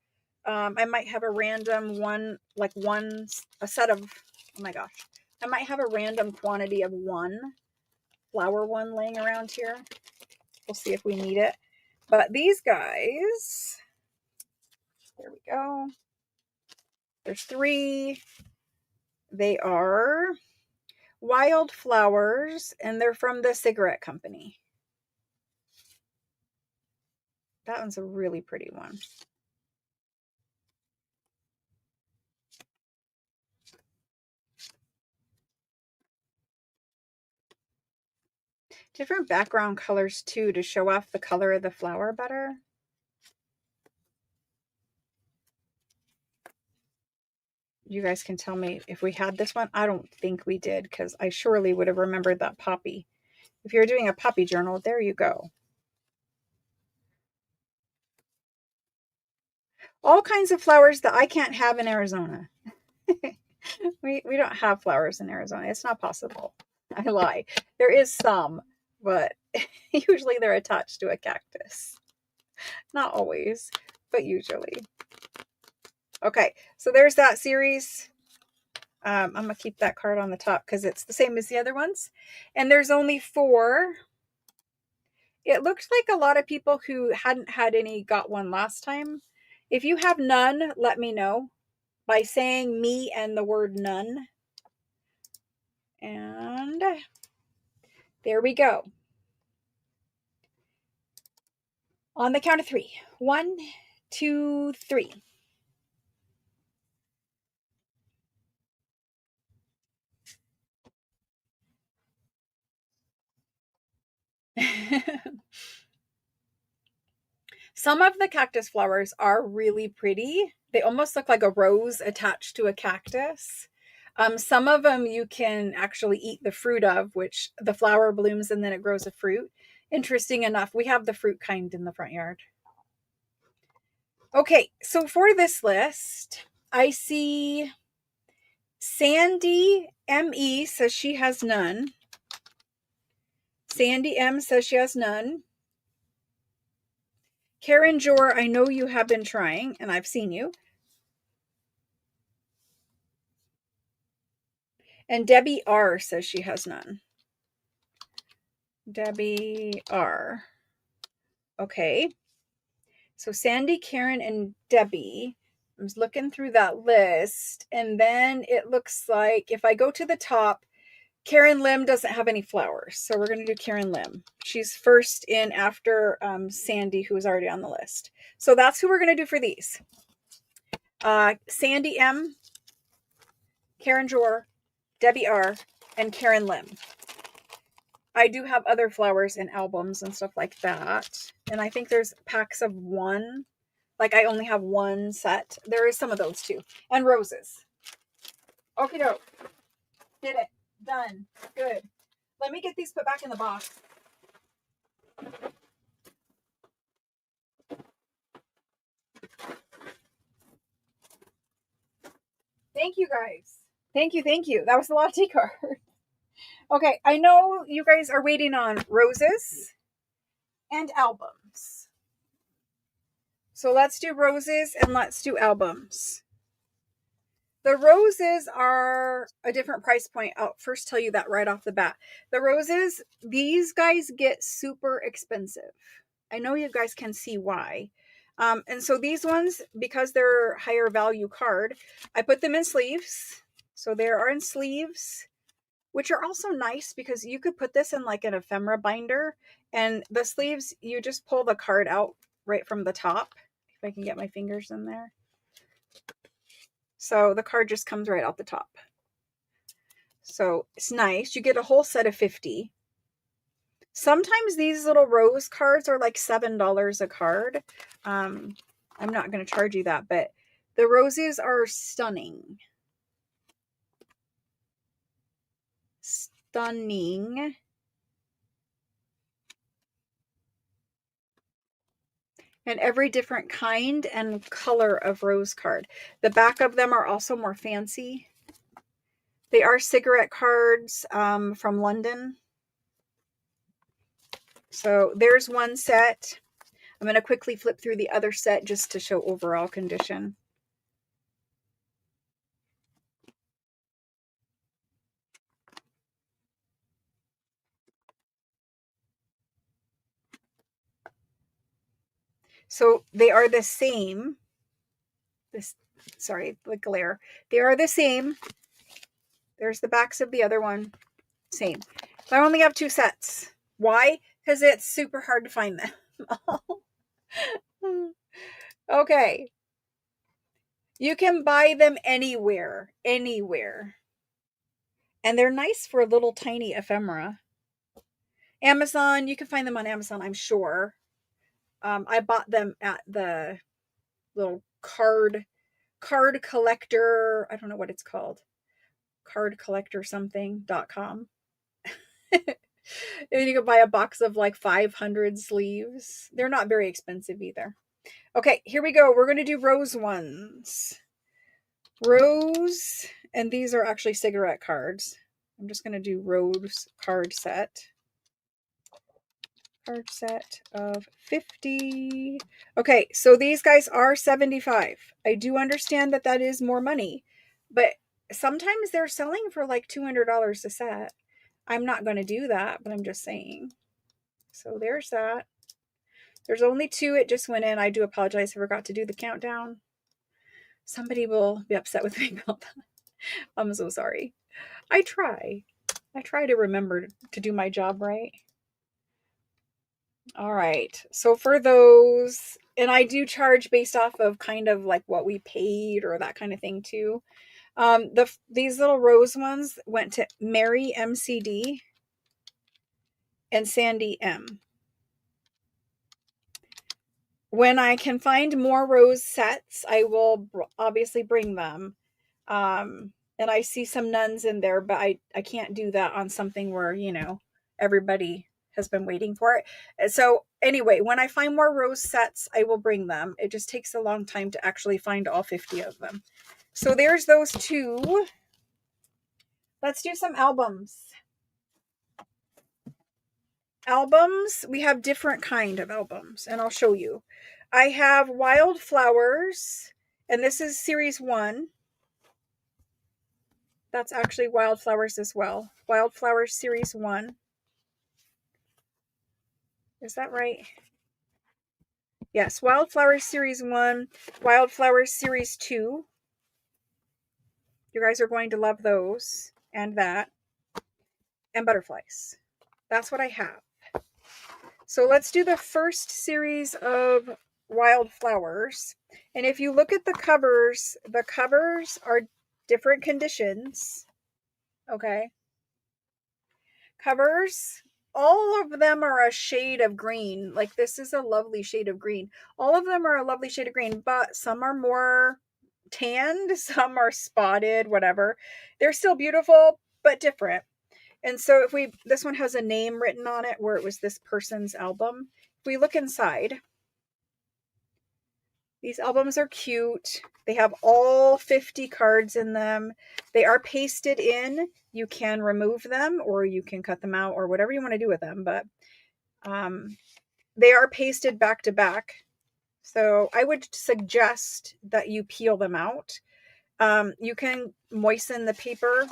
I might have a random one, like a set of, oh my gosh. I might have a random quantity of one flower one laying around here. We'll see if we need it. But these guys, there we go. There's 3. They are Wildflowers, and they're from the cigarette company. That one's a really pretty one. Different background colors too, to show off the color of the flower better. You guys can tell me if we had this one. I don't think we did, because I surely would have remembered that poppy. If you're doing a poppy journal, there you go. All kinds of flowers that I can't have in Arizona. we don't have flowers in Arizona. It's not possible. I lie. There is some, but usually they're attached to a cactus. Not always, but usually. Okay, so there's that series. I'm going to keep that card on the top because it's the same as the other ones. And there's only 4. It looks like a lot of people who hadn't had any got one last time. If you have none, let me know by saying me and the word none. And there we go. On the count of 3. 1, 2, 3. Some of the cactus flowers are really pretty. They almost look like a rose attached to a cactus. Some of them you can actually eat the fruit of, which the flower blooms and then it grows a fruit. Interesting enough, we have the fruit kind in the front yard. Okay, so for this list, I see Sandy ME says she has none. Sandy M says she has none. Karen Jor, I know you have been trying, and I've seen you. And Debbie R says she has none. Debbie R. Okay. So Sandy, Karen, and Debbie. I was looking through that list, and then it looks like if I go to the top, Karen Lim doesn't have any flowers. So we're going to do Karen Lim. She's first in after Sandy, who is already on the list. So that's who we're going to do for these. Sandy M, Karen Jor, Debbie R, and Karen Lim. I do have other flowers in albums and stuff like that. And I think there's packs of one. Like I only have one set. There is some of those too. And roses. Okie doke. Did it. Done. Good. Let me get these put back in the box. Thank you guys. Thank you. Thank you. That was a lot of tea cards. Okay. I know you guys are waiting on roses and albums. So let's do roses and let's do albums. The roses are a different price point. I'll first tell you that right off the bat. The roses, these guys get super expensive. I know you guys can see why. And so these ones, because they're higher value card, I put them in sleeves. So they are in sleeves, which are also nice because you could put this in like an ephemera binder. And the sleeves, you just pull the card out right from the top. If I can get my fingers in there. So the card just comes right out the top. So it's nice. You get a whole set of 50. Sometimes these little rose cards are like $7 a card. I'm not going to charge you that, but the roses are stunning. Stunning. And every different kind and color of rose card. The back of them are also more fancy. They are cigarette cards from London. So there's one set. I'm going to quickly flip through the other set just to show overall condition. So they are the same. Sorry, the glare. They are the same. There's the backs of the other one. Same. I only have two sets. Why? Because it's super hard to find them. Okay. You can buy them anywhere. Anywhere. And they're nice for a little tiny ephemera. Amazon, you can find them on Amazon, I'm sure. I bought them at the little card collector. I don't know what it's called. Card collector something.com. And you can buy a box of like 500 sleeves. They're not very expensive either. Okay, here we go. We're going to do rose ones. Rose, and these are actually cigarette cards. I'm just going to do rose card set. Card set of 50. Okay, so these guys are 75. I do understand that that is more money, but sometimes they're selling for like $200 a set. I'm not going to do that, but I'm just saying. So there's that. There's only two. It just went in. I do apologize. I forgot to do the countdown. Somebody will be upset with me about that. I'm so sorry. I try to remember to do my job right. All right. So for those, and I do charge based off of kind of like what we paid or that kind of thing too. These little rose ones went to Mary MCD and Sandy M. When I can find more rose sets, I will obviously bring them. And I see some nuns in there, but I can't do that on something where, you know, everybody has been waiting for it. So anyway, when I find more rose sets, I will bring them. It just takes a long time to actually find all 50 of them. So there's those two. Let's do some albums. Albums, we have different kind of albums, and I'll show you. I have Wildflowers, and this is series 1. That's actually Wildflowers as well. Wildflowers series 1. Is that right? Yes, Wildflowers series 1, Wildflowers series 2. You guys are going to love those, and that, and butterflies. That's what I have. So let's do the first series of Wildflowers. And if you look at the covers are different conditions. Okay. Covers, all of them are a shade of green. Like this is a lovely shade of green. All of them are a lovely shade of green, but some are more tanned, some are spotted, whatever. They're still beautiful, but different. And so if this one has a name written on it where it was this person's album. If we look inside, these albums are cute. They have all 50 cards in them. They are pasted in. You can remove them or you can cut them out or whatever you want to do with them, but they are pasted back to back. So I would suggest that you peel them out. You can moisten the paper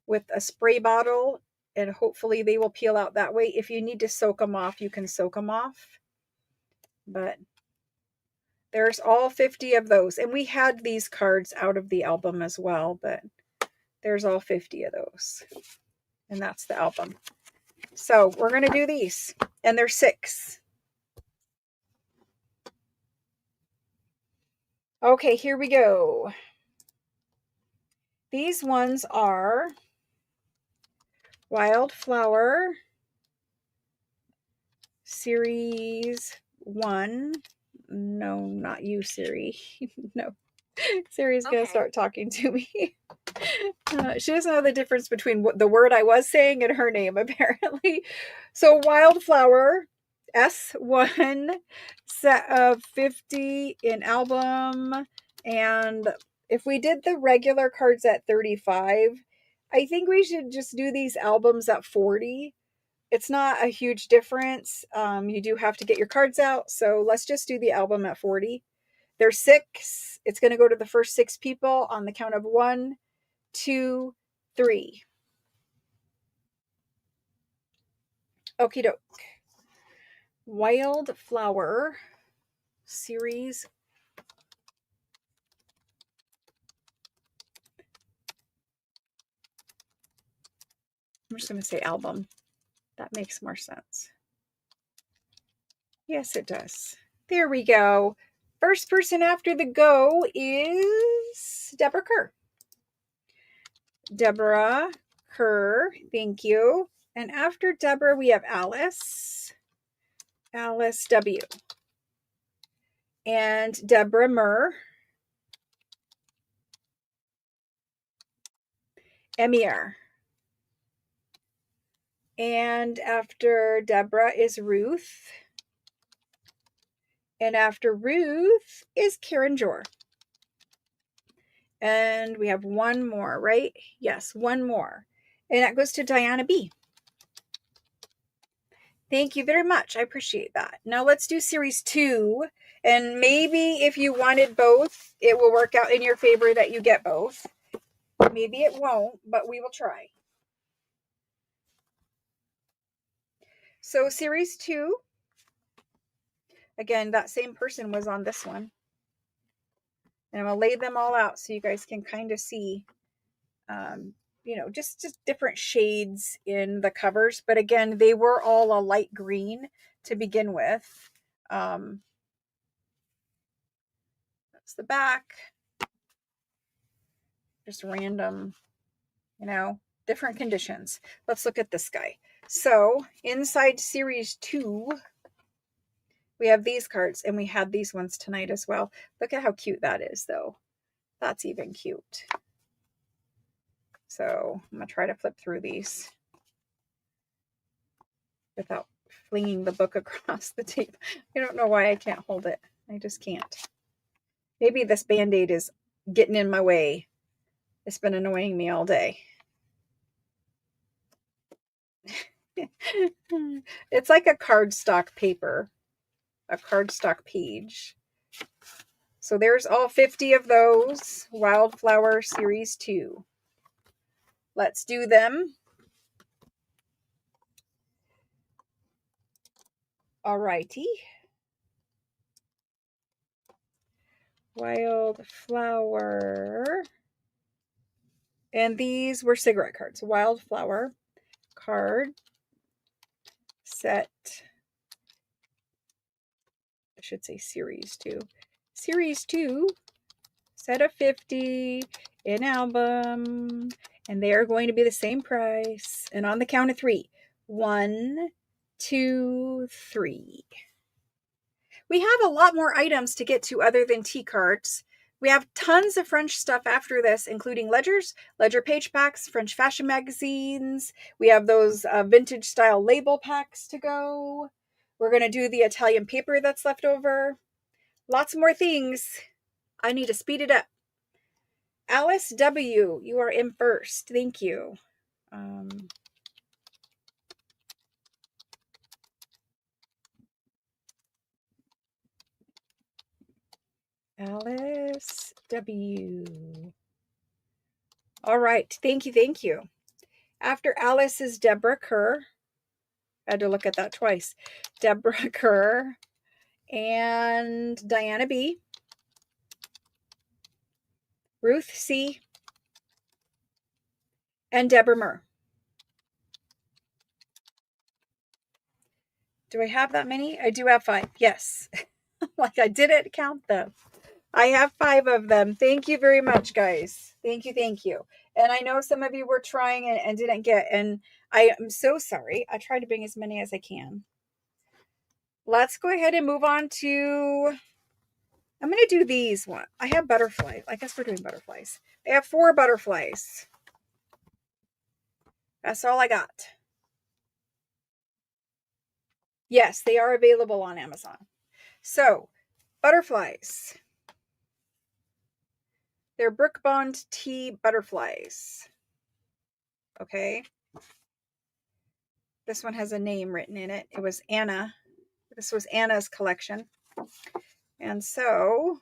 with a spray bottle and hopefully they will peel out that way. If you need to soak them off, you can soak them off. But there's all 50 of those. And we had these cards out of the album as well, but there's all 50 of those. And that's the album. So we're going to do these. And they're 6. Okay, here we go. These ones are Wildflower Series 1. No, not you, Siri. No. Siri's going to start talking to me. She doesn't know the difference between the word I was saying and her name, apparently. So Wildflower, S1, set of 50 in album. And if we did the regular cards at 35, I think we should just do these albums at 40. It's not a huge difference. You do have to get your cards out. So let's just do the album at 40. There's 6. It's going to go to the first 6 people on the count of 1, 2, 3. Okie doke. Wildflower series. I'm just going to say album. That makes more sense. Yes, it does. There we go. First person after the go is Deborah Kerr. Deborah Kerr, thank you. And after Deborah, we have Alice. Alice W. And Deborah Murr. Emir. And after Deborah is Ruth. And after Ruth is Karen Jor. And we have one more, right? Yes, one more. And that goes to Diana B. Thank you very much. I appreciate that. Now let's do series 2. And maybe if you wanted both, it will work out in your favor that you get both. Maybe it won't, but we will try. So series 2. Again, that same person was on this one. And I'm going to lay them all out so you guys can kind of see, just different shades in the covers. But again, they were all a light green to begin with. That's the back. Just random, different conditions. Let's look at this guy. So inside series 2, we have these cards, and we had these ones tonight as well. Look at how cute that is, though. That's even cute. So I'm going to try to flip through these without flinging the book across the table. I don't know why I can't hold it. I just can't. Maybe this Band-Aid is getting in my way. It's been annoying me all day. It's like a cardstock paper, a cardstock page. So there's all 50 of those, Wildflower Series 2. Let's do them. Alrighty. Wildflower. And these were cigarette cards. Wildflower card set. I should say series 2. Series 2, set of 50 in album. And they are going to be the same price. And on the count of 3. 1, 2, 3. We have a lot more items to get to other than tea cards. We have tons of French stuff after this, including ledgers, ledger page packs, French fashion magazines. We have those vintage style label packs to go. We're going to do the Italian paper that's left over. Lots more things. I need to speed it up. Alice W., you are in first. Thank you. Alice W. All right. Thank you. Thank you. After Alice is Deborah Kerr. I had to look at that twice. Deborah Kerr and Diana B. Ruth C. and Deborah Murr. Do I have that many? I do have 5. Yes. Like I didn't count them. I have 5 of them. Thank you very much, guys. Thank you. Thank you. And I know some of you were trying and didn't get, and I am so sorry. I try to bring as many as I can. Let's go ahead and move on to, I'm going to do these one. I have butterfly. I guess we're doing butterflies. I have 4 butterflies. That's all I got. Yes, they are available on Amazon. So, butterflies. They're Brook Bond tea butterflies. Okay. This one has a name written in it. It was Anna. This was Anna's collection. And so,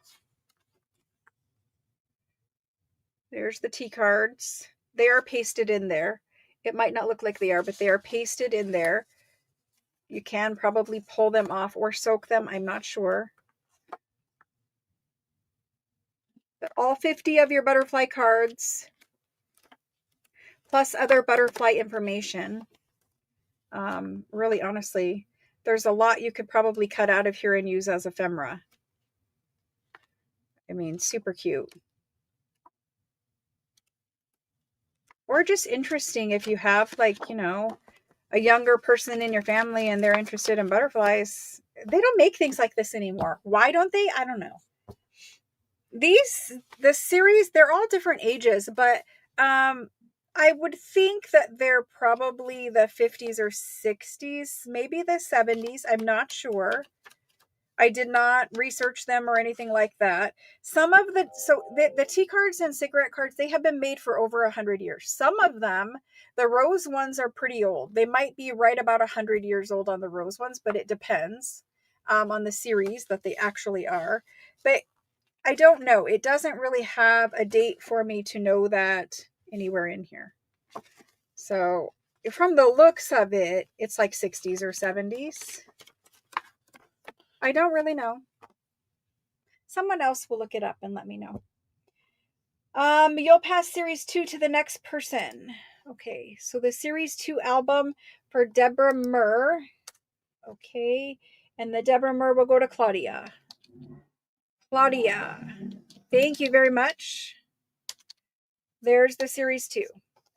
there's the tea cards. They are pasted in there. It might not look like they are, but they are pasted in there. You can probably pull them off or soak them. I'm not sure. But all 50 of your butterfly cards, plus other butterfly information. Really, honestly, there's a lot you could probably cut out of here and use as ephemera. I mean, super cute. Or just interesting if you have, like, you know, a younger person in your family and they're interested in butterflies. They don't make things like this anymore. Why don't they? I don't know. The series, they're all different ages, but I would think that they're probably the 50s or 60s, maybe the 70s. I'm not sure. I did not research them or anything like that. Some of the tea cards and cigarette cards, they have been made for over 100 years. Some of them, the rose ones are pretty old. They might be right about 100 years old on the rose ones, but it depends on the series that they actually are. But I don't know. It doesn't really have a date for me to know that anywhere in here. So from the looks of it, it's like 60s or 70s. I don't really know. Someone else will look it up and let me know. You'll pass series 2 to the next person. Okay, so the series 2 album for Deborah Murr. Okay, and the Deborah Murr will go to Claudia. Claudia, thank you very much. There's the series 2.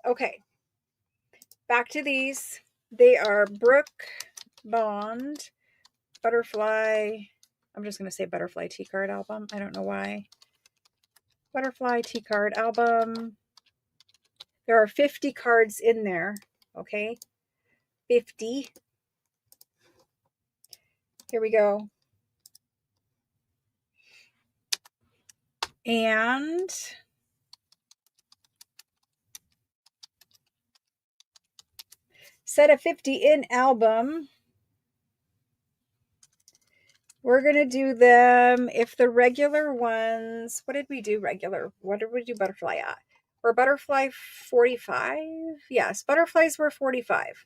Okay, back to these. They are Brook Bond Butterfly. I'm just going to say Butterfly Tea Card album. I don't know why. Butterfly Tea Card album. There are 50 cards in there. Okay, 50. Here we go. And set of 50 in album. We're going to do them if the regular ones, what did we do regular? What did we do butterfly at? Or butterfly 45? Yes, butterflies were 45.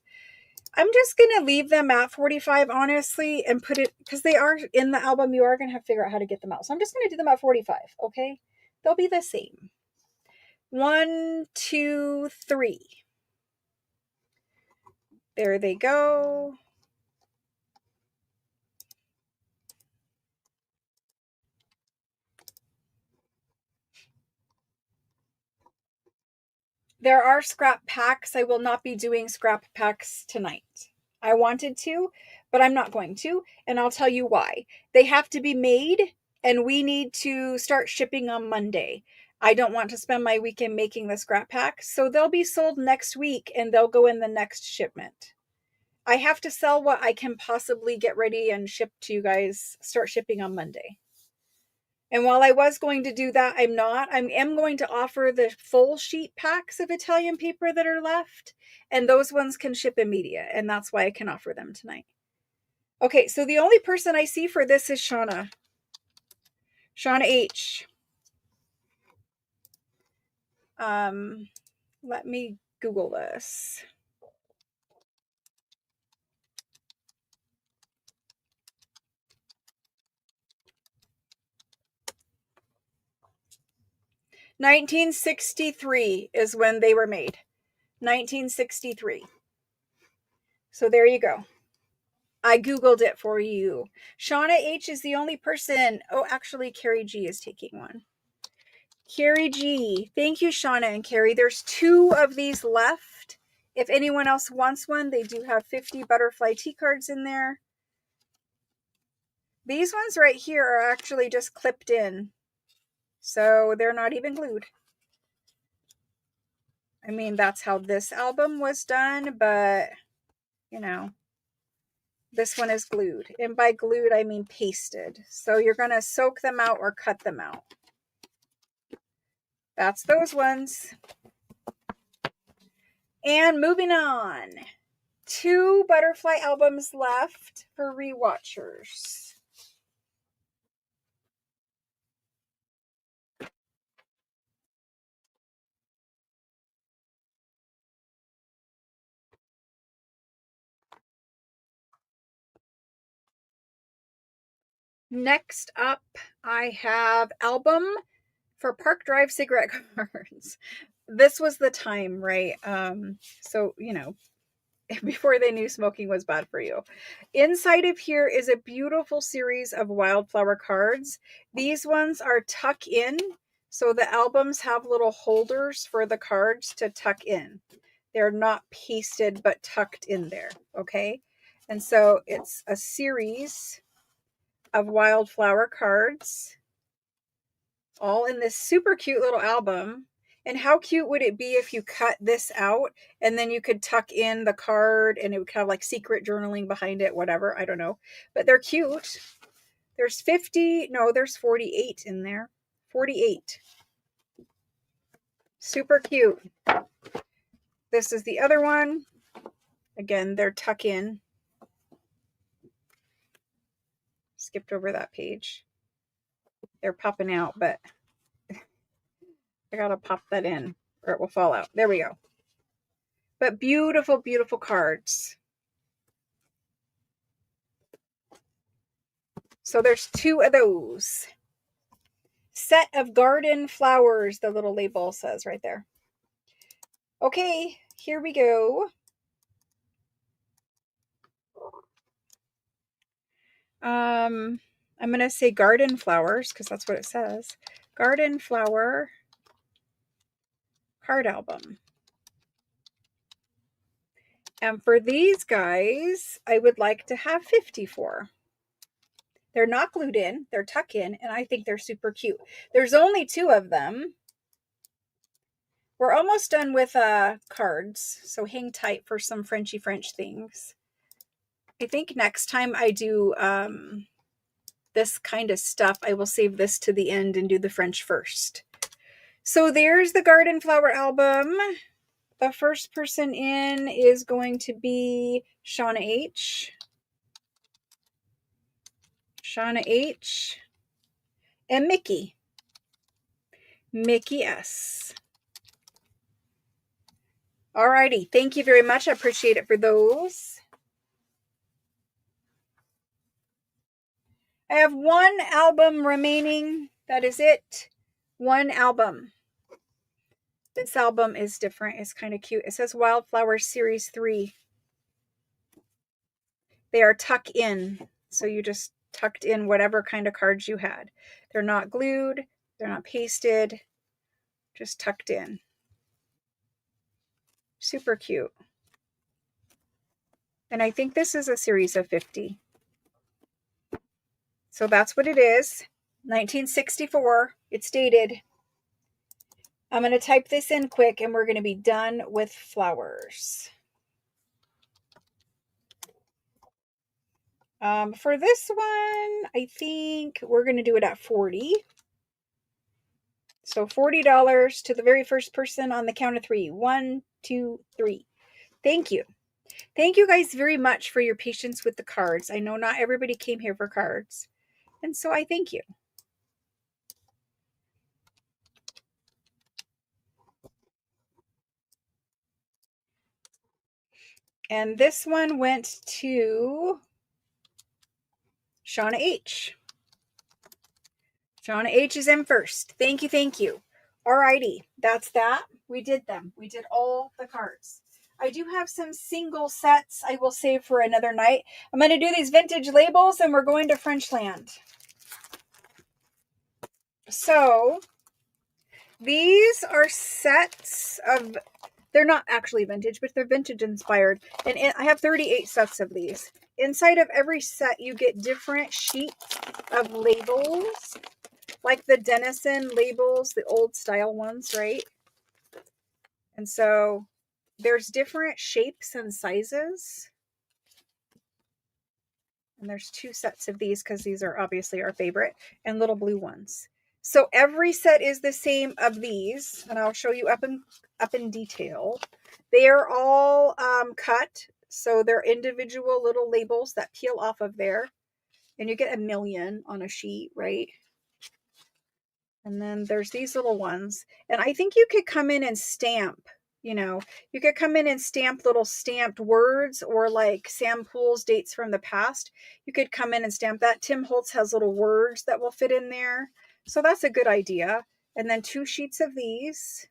I'm just going to leave them at 45, honestly, and put it, because they are in the album, you are going to have to figure out how to get them out. So I'm just going to do them at 45, okay? They'll be the same. 1, 2, 3. There they go. There are scrap packs. I will not be doing scrap packs tonight. I wanted to, but I'm not going to, and I'll tell you why. They have to be made, and we need to start shipping on Monday. I don't want to spend my weekend making the scrap packs, so they'll be sold next week, and they'll go in the next shipment. I have to sell what I can possibly get ready and ship to you guys, start shipping on Monday. And while I was going to do that, I'm not. I am going to offer the full sheet packs of Italian paper that are left, and those ones can ship immediate, and that's why I can offer them tonight. Okay, so the only person I see for this is Shauna. Shauna H. Let me Google this. (1963) is when they were made. 1963. So there you go. I Googled it for you. Shauna H is the only person. Oh, actually, Carrie G is taking one. Carrie G. Thank you, Shauna and Carrie. There's 2 of these left. If anyone else wants one, they do have 50 butterfly tea cards in there. These ones right here are actually just clipped in. So they're not even glued. I mean, that's how this album was done, but, you know, this one is glued. And by glued, I mean pasted. So you're going to soak them out or cut them out. That's those ones. And moving on. 2 butterfly albums left for rewatchers. Next up, I have album for Park Drive cigarette cards. This was the time, right? So, you know, before they knew smoking was bad for you. Inside of here is a beautiful series of wildflower cards. These ones are tuck in. So the albums have little holders for the cards to tuck in. They're not pasted, but tucked in there. Okay. And so it's a series of wildflower cards, all in this super cute little album. And how cute would it be if you cut this out and then you could tuck in the card and it would have like secret journaling behind it, whatever. I don't know. But they're cute. There's 50. No, there's 48 in there. 48. Super cute. This is the other one. Again, they're tuck in. Skipped over that page. They're popping out, but I gotta pop that in or it will fall out. There we go. But beautiful, beautiful cards. So there's 2 of those. Set of garden flowers, the little label says right there. Okay, here we go. I'm going to say garden flowers because that's what it says. Garden flower card album. And for these guys, I would like to have 54. They're not glued in, they're tucked in, and I think they're super cute. There's only 2 of them. We're almost done with cards, so hang tight for some Frenchy French things. I think next time I do this kind of stuff, I will save this to the end and do the French first. So there's the garden flower album. The first person in is going to be Shauna H. Shauna H. And Mickey. Mickey S. Alrighty, thank you very much. I appreciate it for those. I have one album remaining. That is it. One album. This album is different. It's kind of cute. It says Wildflower Series 3. They are tuck in. So you just tucked in whatever kind of cards you had. They're not glued. They're not pasted. Just tucked in. Super cute. And I think this is a series of 50. So that's what it is. 1964. It's dated. I'm going to type this in quick and we're going to be done with flowers. For this one, I think we're going to do it at 40. So $40 to the very first person on the count of 3. 1, 2, 3. Thank you. Thank you guys very much for your patience with the cards. I know not everybody came here for cards. And so I thank you. And this one went to Shauna H. Shauna H is in first. Thank you, thank you. Alrighty, that's that. We did them. We did all the cards. I do have some single sets I will save for another night. I'm going to do these vintage labels and we're going to Frenchland. So these are sets of, they're not actually vintage, but they're vintage inspired. And I have 38 sets of these. Inside of every set, you get different sheets of labels, like the Denison labels, the old style ones, right? And so there's different shapes and sizes. And there's 2 sets of these because these are obviously our favorite, and little blue ones. So every set is the same of these, and I'll show you up in detail. They are all cut, so they're individual little labels that peel off of there, and you get 1,000,000 on a sheet, right? And then there's these little ones, and I think you could come in and stamp. You know, you could come in and stamp little stamped words, or like Sam Poole's dates from the past. You could come in and stamp that. Tim Holtz has little words that will fit in there. So that's a good idea. And then 2 sheets of these.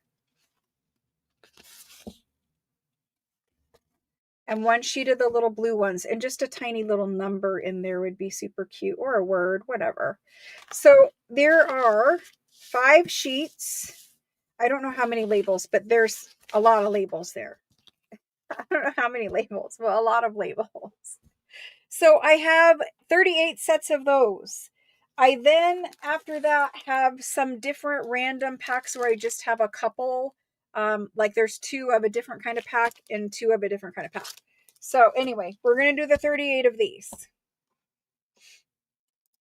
And 1 sheet of the little blue ones. And just a tiny little number in there would be super cute. Or a word, whatever. So there are 5 sheets. I don't know how many labels, but there's a lot of labels there. I don't know how many labels. Well, a lot of labels. So I have 38 sets of those. I then, after that, have some different random packs where I just have a couple. Like there's 2 of a different kind of pack and 2 of a different kind of pack. So anyway, we're going to do the 38 of these.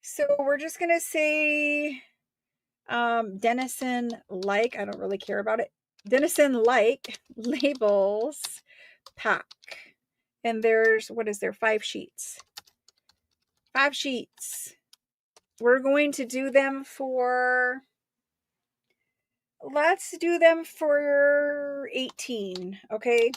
So we're just going to say Denison like, I don't really care about it. Denison like labels pack. And there's, what is there? 5 sheets. 5 sheets. We're going to do them for, let's do them for 18. Okay.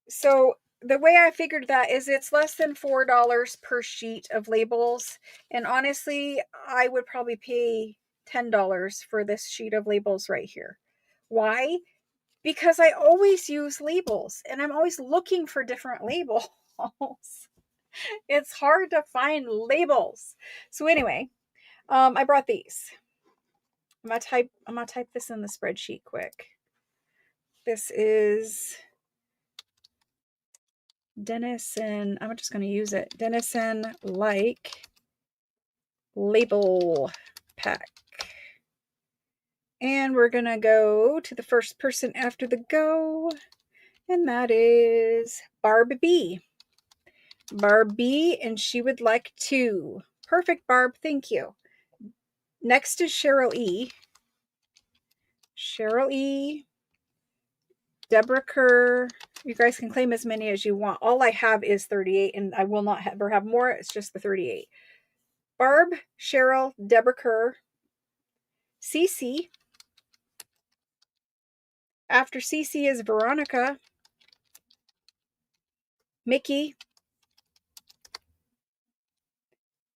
So the way I figured that is it's less than $4 per sheet of labels. And honestly, I would probably pay $10 for this sheet of labels right here. Why? Because I always use labels and I'm always looking for different labels. It's hard to find labels. So anyway, I brought these. I'm gonna type this in the spreadsheet quick. This is Denison. I'm just gonna use it. Denison like label pack. And we're gonna go to the first person after the go, and that is Barb B. Barb B, and she would like 2. Perfect, Barb. Thank you. Next is Cheryl E. Cheryl E. Deborah Kerr. You guys can claim as many as you want. All I have is 38, and I will not ever have more. It's just the 38. Barb, Cheryl, Deborah Kerr, Cece. After Cece is Veronica, Mickey,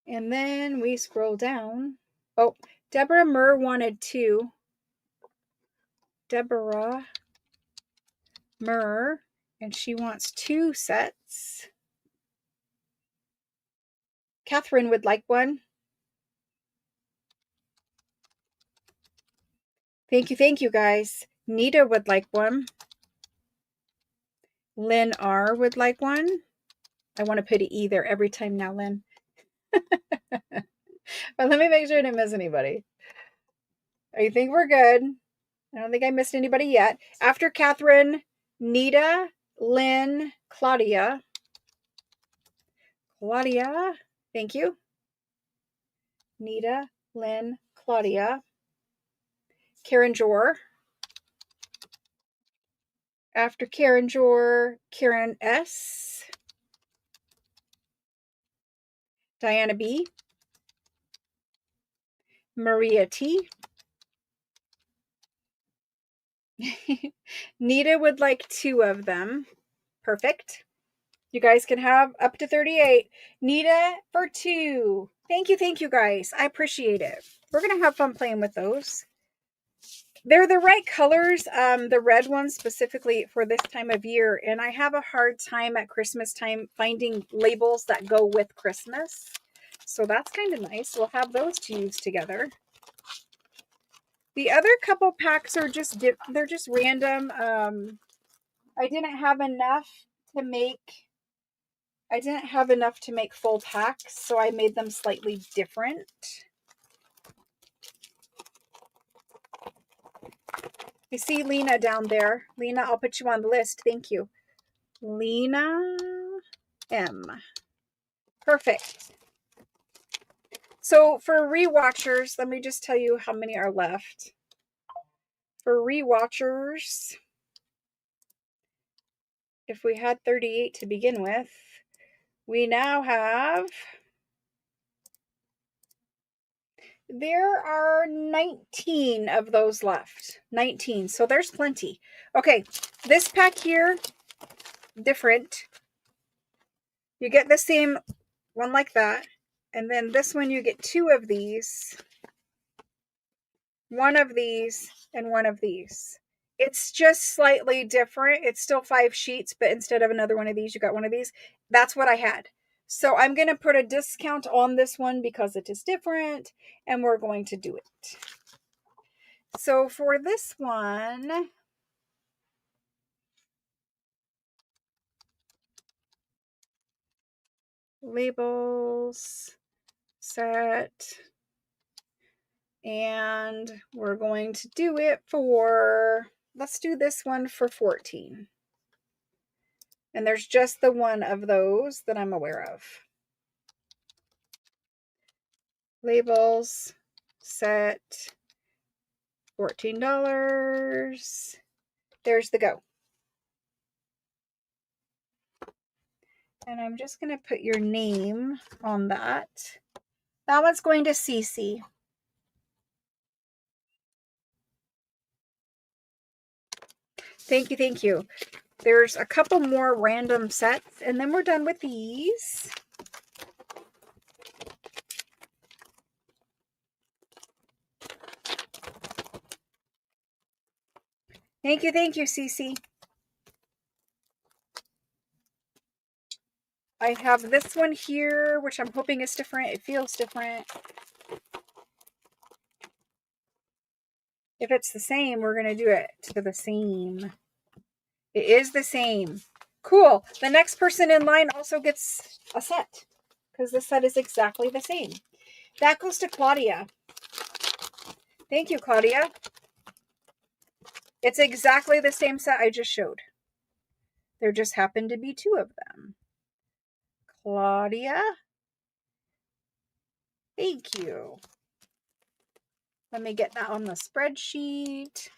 and then we scroll down. Oh, Deborah Murr wanted 2. Deborah Murr, and she wants 2 sets. Catherine would like 1. Thank you, guys. Nita would like 1. Lynn R would like 1. I want to put an E there every time now, Lynn. But let me make sure I didn't miss anybody. I think we're good. I don't think I missed anybody yet. After Catherine, Nita, Lynn, Claudia. Claudia, thank you. Nita, Lynn, Claudia. Karen Jor. After Karen Jor, Karen S. Diana B. Maria T. Nita would like 2 of them. Perfect. You guys can have up to 38. Nita for 2. Thank you, guys. I appreciate it. We're going to have fun playing with those. They're the right colors, the red ones specifically for this time of year. And I have a hard time at Christmas time finding labels that go with Christmas. So that's kind of nice. We'll have those to use together. The other couple packs are just, they're just random. I didn't have enough to make full packs, so I made them slightly different. You see Lena down there. Lena, I'll put you on the list. Thank you. Lena M. Perfect. So for rewatchers, let me just tell you how many are left. For rewatchers, if we had 38 to begin with, we now have... There are 19 of those left. 19. So there's plenty. Okay, this pack here, different. You get the same one like that. And then this one, you get 2 of these. 1 of these and 1 of these. It's just slightly different. It's still 5 sheets, but instead of another one of these, you got one of these. That's what I had. So I'm going to put a discount on this one because it is different, and we're going to do it. So for this one, labels, set, and we're going to do it for, let's do this one for 14. And there's just the one of those that I'm aware of. Labels, set, $14. There's the go. And I'm just going to put your name on that. That one's going to Cece. Thank you. There's a couple more random sets, and then we're done with these. Thank you, Cece. I have this one here, which I'm hoping is different. It feels different. If it's the same, we're going to do it to the same. It is the same. Cool. The next person in line also gets a set because the set is exactly the same. That goes to Claudia. Thank you, Claudia. It's exactly the same set I just showed. There just happened to be 2 of them. Claudia. Thank you. Let me get that on the spreadsheet.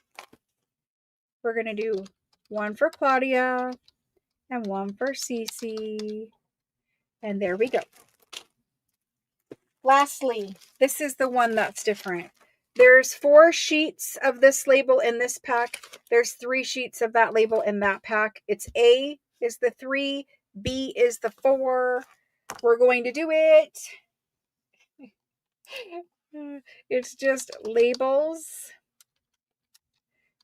We're going to do one for Claudia and one for Cece. And there we go. Lastly, this is the one that's different. There's 4 sheets of this label in this pack. There's 3 sheets of that label in that pack. It's A is the 3, B is the 4. We're going to do it. It's just labels.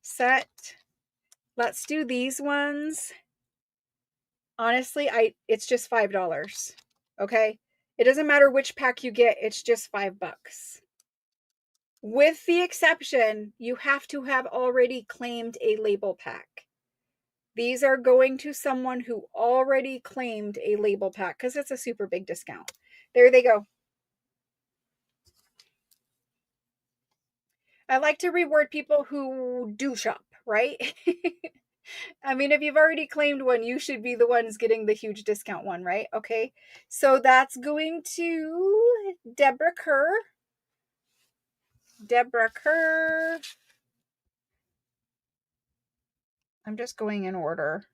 Set. Let's do these ones. Honestly, it's just $5. Okay? It doesn't matter which pack you get, it's just $5. With the exception, you have to have already claimed a label pack. These are going to someone who already claimed a label pack because it's a super big discount. There they go. I like to reward people who do shop, right? I mean, if you've already claimed one, you should be the ones getting the huge discount one, right? Okay. So that's going to Deborah Kerr. Deborah Kerr. I'm just going in order.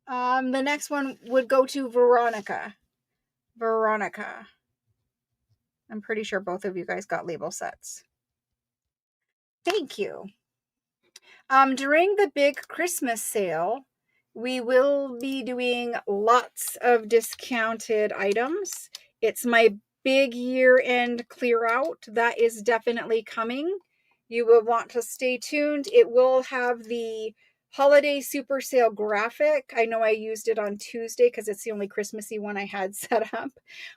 The next one would go to Veronica. Veronica. I'm pretty sure both of you guys got label sets. Thank you. During the big Christmas sale, we will be doing lots of discounted items. It's my big year-end clear out. That is definitely coming. You will want to stay tuned. It will have the holiday super sale graphic. I know I used it on Tuesday because it's the only Christmassy one I had set up.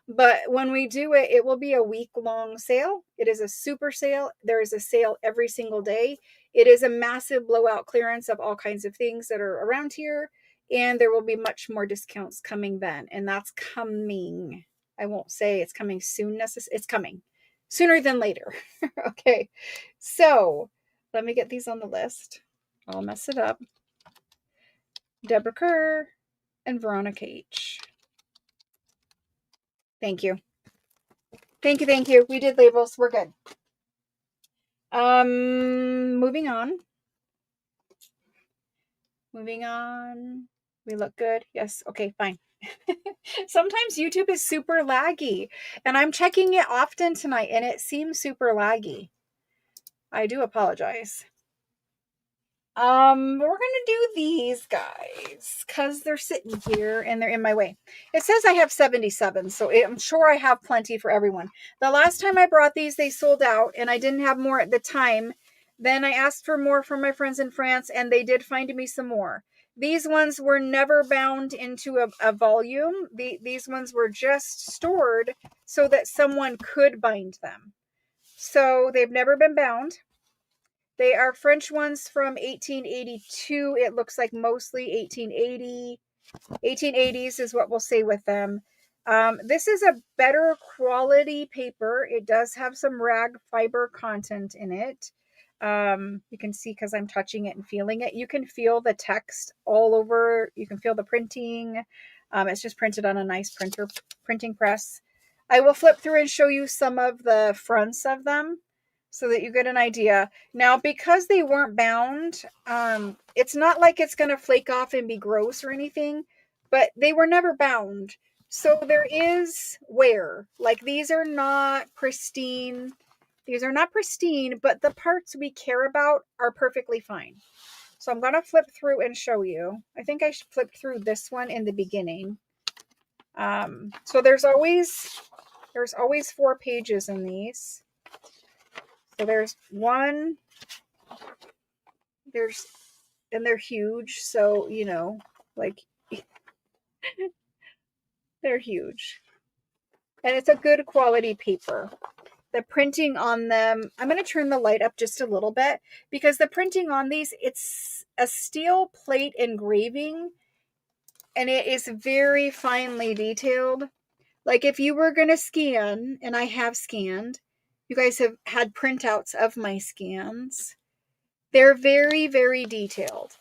But when we do it, it will be a week-long sale. It is a super sale. There is a sale every single day. It is a massive blowout clearance of all kinds of things that are around here. And there will be much more discounts coming then. And that's coming. I won't say it's coming soon necessarily. It's coming sooner than later. Okay. So let me get these on the list. I'll mess it up. Deborah Kerr and Veronica H. Thank you. Thank you. Thank you. We did labels. We're good. Moving on. Moving on. We look good. Yes. Okay, fine. Sometimes YouTube is super laggy, and I'm checking it often tonight, and it seems super laggy. I do apologize. We're gonna do these guys because they're sitting here and they're in my way. It says I have 77, so I'm sure I have plenty for everyone. The last time I brought these, they sold out, and I didn't have more at the time. Then I asked for more from my friends in France, and they did find me some more. These ones were never bound into a volume. These ones were just stored so that someone could bind them. So they've never been bound. They are French ones from 1882. It looks like mostly 1880. 1880s is what we'll say with them. This is a better quality paper. It does have some rag fiber content in it. You can see because I'm touching it and feeling it. You can feel the text all over. You can feel the printing. It's just printed on a nice printing press. I will flip through and show you some of the fronts of them so that you get an idea. Now, because they weren't bound, it's not like it's going to flake off and be gross or anything, but they were never bound. So there is wear. Like, these are not pristine. These are not pristine, but the parts we care about are perfectly fine. So I'm going to flip through and show you. I think I flipped through this one in the beginning. So there's always 4 pages in these. So there's one, and they're huge. So, you know, like they're huge. And it's a good quality paper. The printing on them, I'm going to turn the light up just a little bit because the printing on these, it's a steel plate engraving and it is very finely detailed. Like if you were going to scan, and I have scanned, you guys have had printouts of my scans. They're very, very detailed.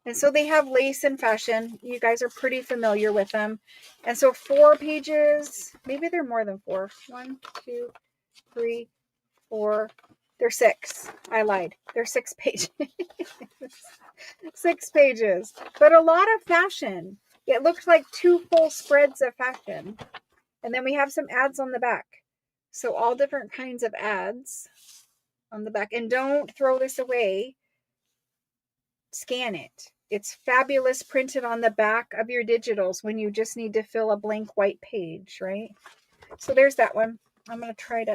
And so they have lace and fashion. You guys are pretty familiar with them. And so 4 pages, maybe they're more than 4. 1, 2, 3, 4. They're 6. I lied. They're 6 pages. 6 pages. But a lot of fashion. It looks like 2 full spreads of fashion. And then we have some ads on the back. So all different kinds of ads on the back. And don't throw this away. Scan it. It's fabulous printed on the back of your digitals when you just need to fill a blank white page, right? So there's that one. I'm going to try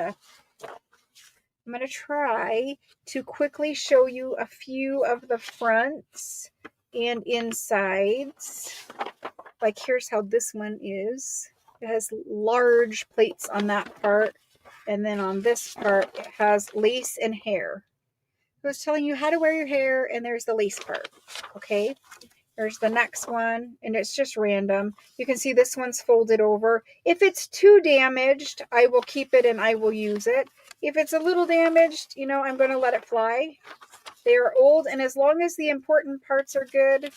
to quickly show you a few of the fronts and insides. Like here's how this one is. It has large plates on that part. And then on this part, it has lace and hair. I was telling you how to wear your hair, and there's the lace part. Okay, there's the next one, and it's just random. You can see this one's folded over. If it's too damaged, I will keep it and I will use it. If it's a little damaged, you know, I'm going to let it fly. They are old, and as long as the important parts are good,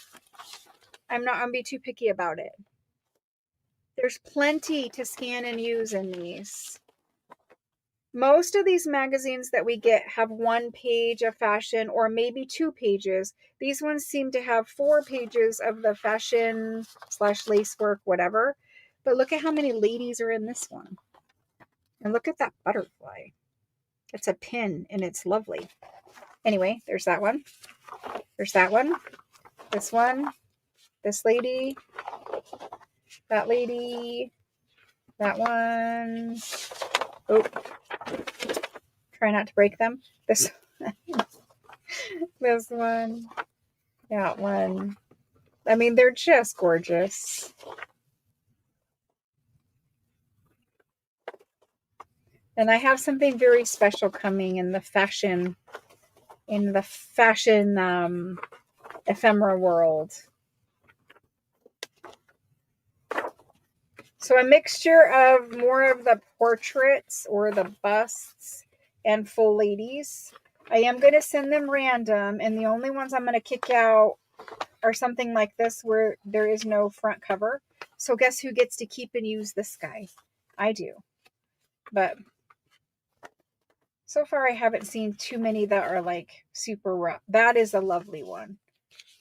I'm not going to be too picky about it. There's plenty to scan and use in these. Most of these magazines that we get have 1 page of fashion or maybe 2 pages. These ones seem to have 4 pages of the fashion / lace work, whatever. But look at how many ladies are in this one. And look at that butterfly. It's a pin and it's lovely. Anyway, there's that one. There's that one. This one. This lady. That lady. That one. Oh. Try not to break them. This this one. That one. I mean, they're just gorgeous. And I have something very special coming in the fashion ephemera world. So a mixture of more of the portraits or the busts and full ladies. I am going to send them random, and the only ones I'm going to kick out are something like this where there is no front cover. So guess who gets to keep and use this guy? I do. But so far I haven't seen too many that are like super rough. That is a lovely one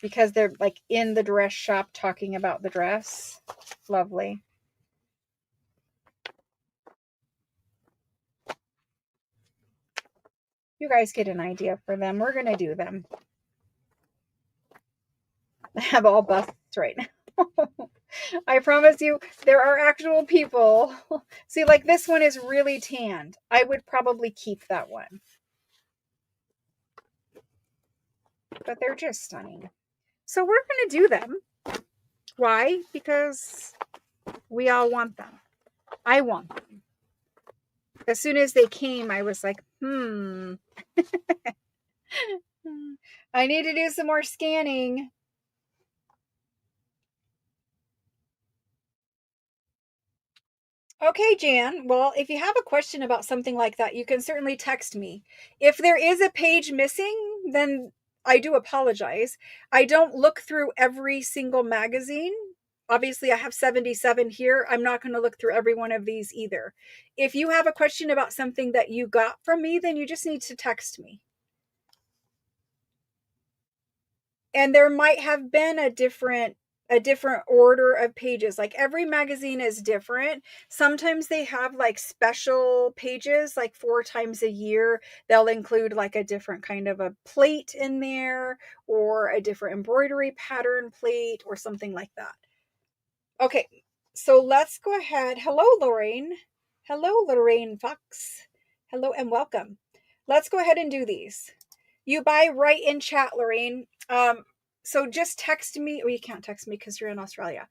because they're like in the dress shop talking about the dress. Lovely. You guys get an idea for them. We're going to do them. I have all busts right now. I promise you, there are actual people. See, like this one is really tanned. I would probably keep that one. But they're just stunning. So we're going to do them. Why? Because we all want them. I want them. As soon as they came, I was like, I need to do some more scanning. Okay, Jan. Well, if you have a question about something like that, you can certainly text me. If there is a page missing, then I do apologize. I don't look through every single magazine. Obviously, I have 77 here. I'm not going to look through every one of these either. If you have a question about something that you got from me, then you just need to text me. And there might have been a different order of pages. Like every magazine is different. Sometimes they have like special pages, like 4 times a year. They'll include like a different kind of a plate in there or a different embroidery pattern plate or something like that. Okay, so let's go ahead. Hello, Lorraine. Hello, Lorraine Fox. Hello and welcome. Let's go ahead and do these. You buy right in chat, Lorraine. So just text me, or you can't text me because you're in Australia.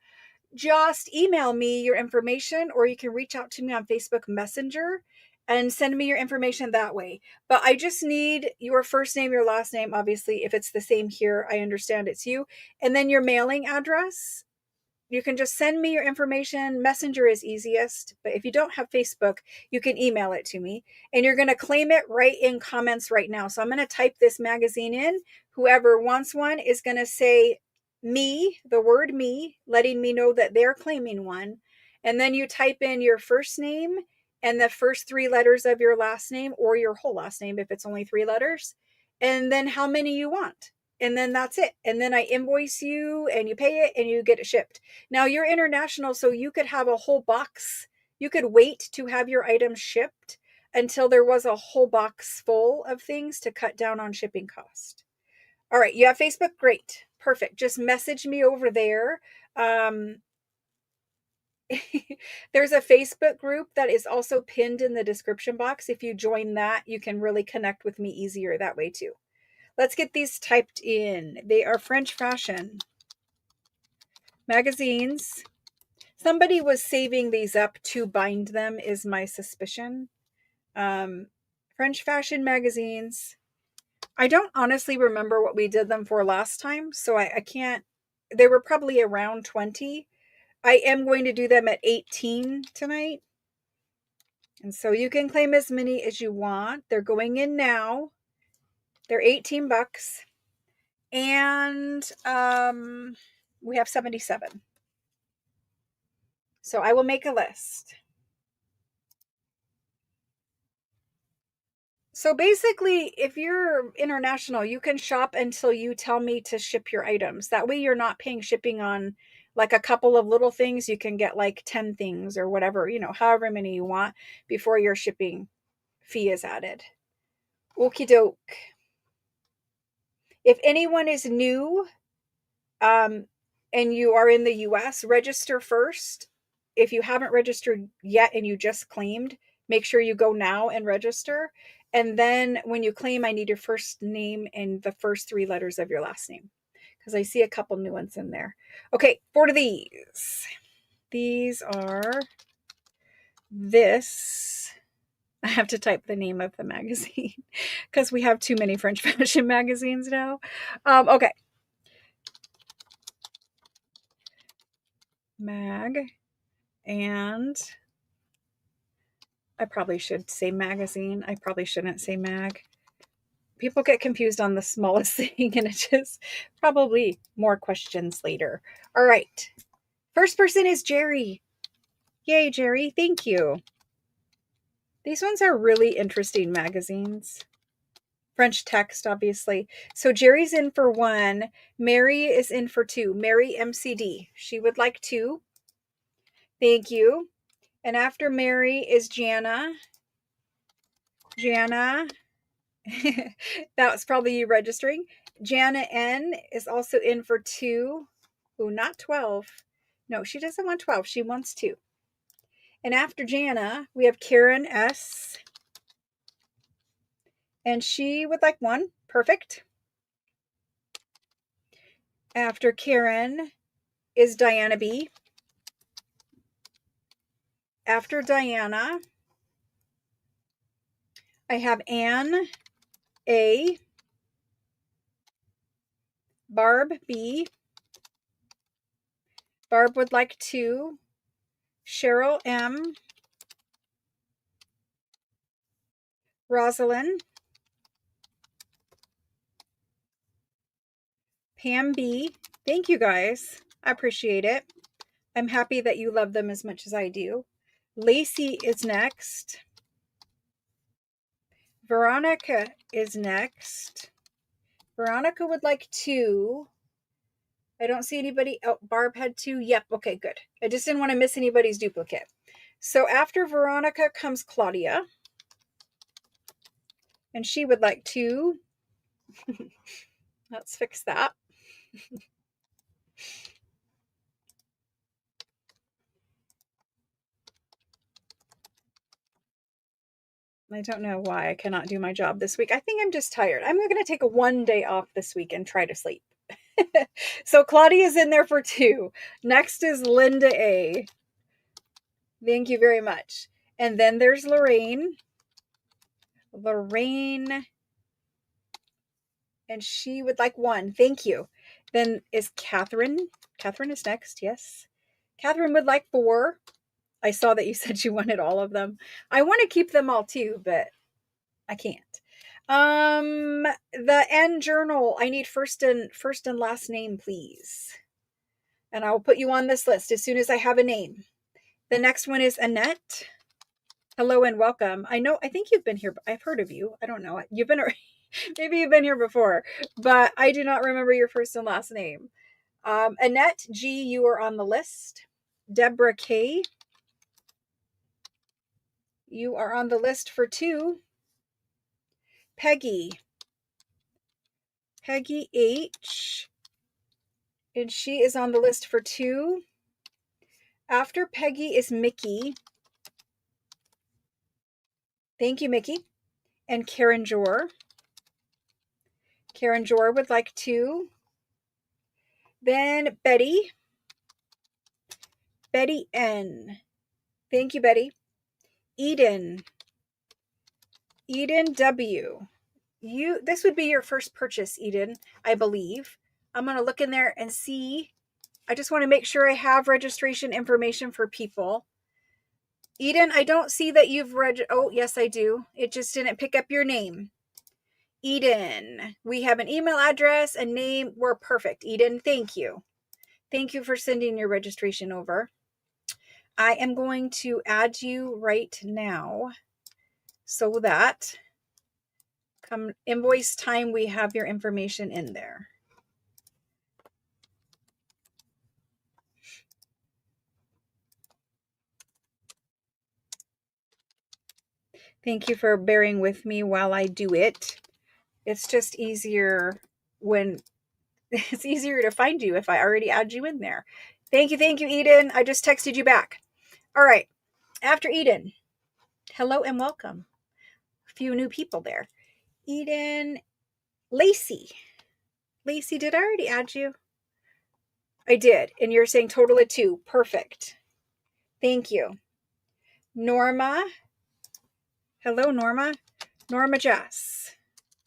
Just email me your information, or you can reach out to me on Facebook Messenger and send me your information that way. But I just need your first name, your last name. Obviously, if it's the same here, I understand it's you. And then your mailing address. You can just send me your information. Messenger is easiest, but if you don't have Facebook, you can email it to me, and you're going to claim it right in comments right now. So I'm going to type this magazine in. Whoever wants one is going to say me, the word me, letting me know that they're claiming one. And then you type in your first name and the first 3 letters of your last name, or your whole last name if it's only 3 letters, and then how many you want. And then that's it. And then I invoice you and you pay it and you get it shipped. Now you're international, so you could have a whole box. You could wait to have your items shipped until there was a whole box full of things to cut down on shipping cost. All right, you have Facebook? Great. Perfect. Just message me over there. Um, there's a Facebook group that is also pinned in the description box. If you join that, you can really connect with me easier that way too. Let's get these typed in. They are French fashion magazines. Somebody was saving these up to bind them, is my suspicion. French fashion magazines. I don't honestly remember what we did them for last time, so I can't. They were probably around 20. I am going to do them at 18 tonight. And so you can claim as many as you want. They're going in now. They're 18 bucks. And we have 77. So I will make a list. So basically, if you're international, you can shop until you tell me to ship your items. That way you're not paying shipping on like a couple of little things. You can get like 10 things or whatever, however many you want before your shipping fee is added. Okie doke. If anyone is new, and you are in the US, register first. If you haven't registered yet and you just claimed, make sure you go now and register. And then when you claim, I need your first name and the first 3 letters of your last name, because I see a couple new ones in there. Okay, for these. These are this. I have to type the name of the magazine because we have too many French fashion magazines now. Okay. Mag. And I probably should say magazine. I probably shouldn't say mag. People get confused on the smallest thing, and it just probably more questions later. All right. First person is Jerry. Yay, Jerry. Thank you. These ones are really interesting magazines. French text, obviously. So Jerry's in for 1. Mary is in for 2. Mary MCD. She would like 2. Thank you. And after Mary is Jana. Jana. That was probably you registering. Jana N is also in for 2. Oh, not 12. No, she doesn't want 12. She wants 2. And after Jana, we have Karen S. And she would like 1. Perfect. After Karen is Diana B. After Diana, I have Anne A. Barb B. Barb would like 2. Cheryl M. Rosalind. Pam B. Thank you guys. I appreciate it. I'm happy that you love them as much as I do. Lacey is next. Veronica is next. Veronica would like 2. I don't see anybody. Oh, Barb had 2. Yep. Okay, good. I just didn't want to miss anybody's duplicate. So after Veronica comes Claudia. And she would like 2. Let's fix that. I don't know why I cannot do my job this week. I think I'm just tired. I'm going to take a 1 day off this week and try to sleep. So Claudia's in there for 2. Next is Linda A. Thank you very much. And then there's Lorraine. Lorraine. And she would like 1. Thank you. Then is Catherine. Catherine is next. Yes. Catherine would like 4. I saw that you said you wanted all of them. I want to keep them all too, but I can't. The N journal. I need first and last name, please. And I'll put you on this list as soon as I have a name. The next one is Annette. Hello and welcome. I think you've been here. I've heard of you. I don't know. You've been, maybe you've been here before, but I do not remember your first and last name. Annette G, you are on the list. Deborah K, you are on the list for 2. Peggy H, and she is on the list for 2. After Peggy is Mickey. Thank you, Mickey. And Karen Jor. Karen Jor would like 2. Then Betty N. Thank you, Betty. Eden W. This would be your first purchase, Eden, I believe. I'm going to look in there and see. I just want to make sure I have registration information for people. Eden, I don't see that you've oh, yes, I do. It just didn't pick up your name. Eden, we have an email address and name. We're perfect. Eden, thank you. Thank you for sending your registration over. I am going to add you right now so that come invoice time, we have your information in there. Thank you for bearing with me while I do it. It's just easier when it's easier to find you if I already add you in there. Thank you, Eden. I just texted you back. All right. After Eden, hello and welcome. A few new people there. Eden, Lacey. Lacey, did I already add you? I did. And you're saying total of 2. Perfect. Thank you. Norma. Hello, Norma. Norma Jess.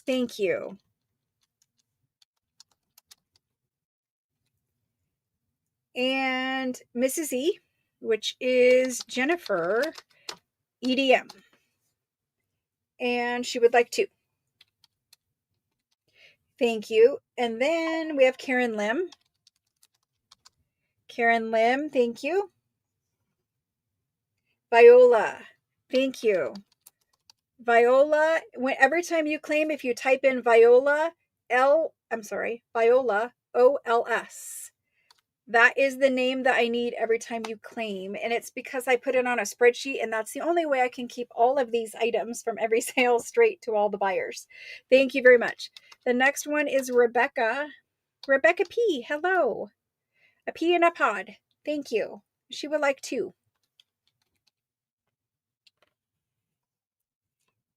Thank you. And Mrs. E, which is Jennifer EDM. And she would like 2. Thank you. And then we have Karen Lim. Karen Lim, thank you. Viola, thank you. Viola, every time you claim, if you type in Viola, Viola, OLS. That is the name that I need every time you claim. And it's because I put it on a spreadsheet, and that's the only way I can keep all of these items from every sale straight to all the buyers. Thank you very much. The next one is Rebecca. Rebecca P. Hello. A pea in a pod. Thank you. She would like 2.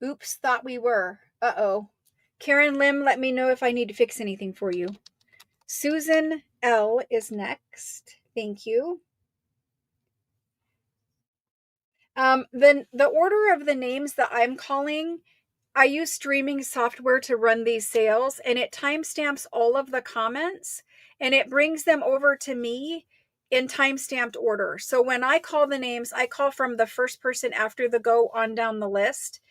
Oops, thought we were. Uh-oh. Karen Lim, let me know if I need to fix anything for you. Susan L is next. Thank you. Then the order of the names that I'm calling, I use streaming software to run these sales, and it timestamps all of the comments and it brings them over to me in timestamped order. So when I call the names, I call from the first person after the go on down the list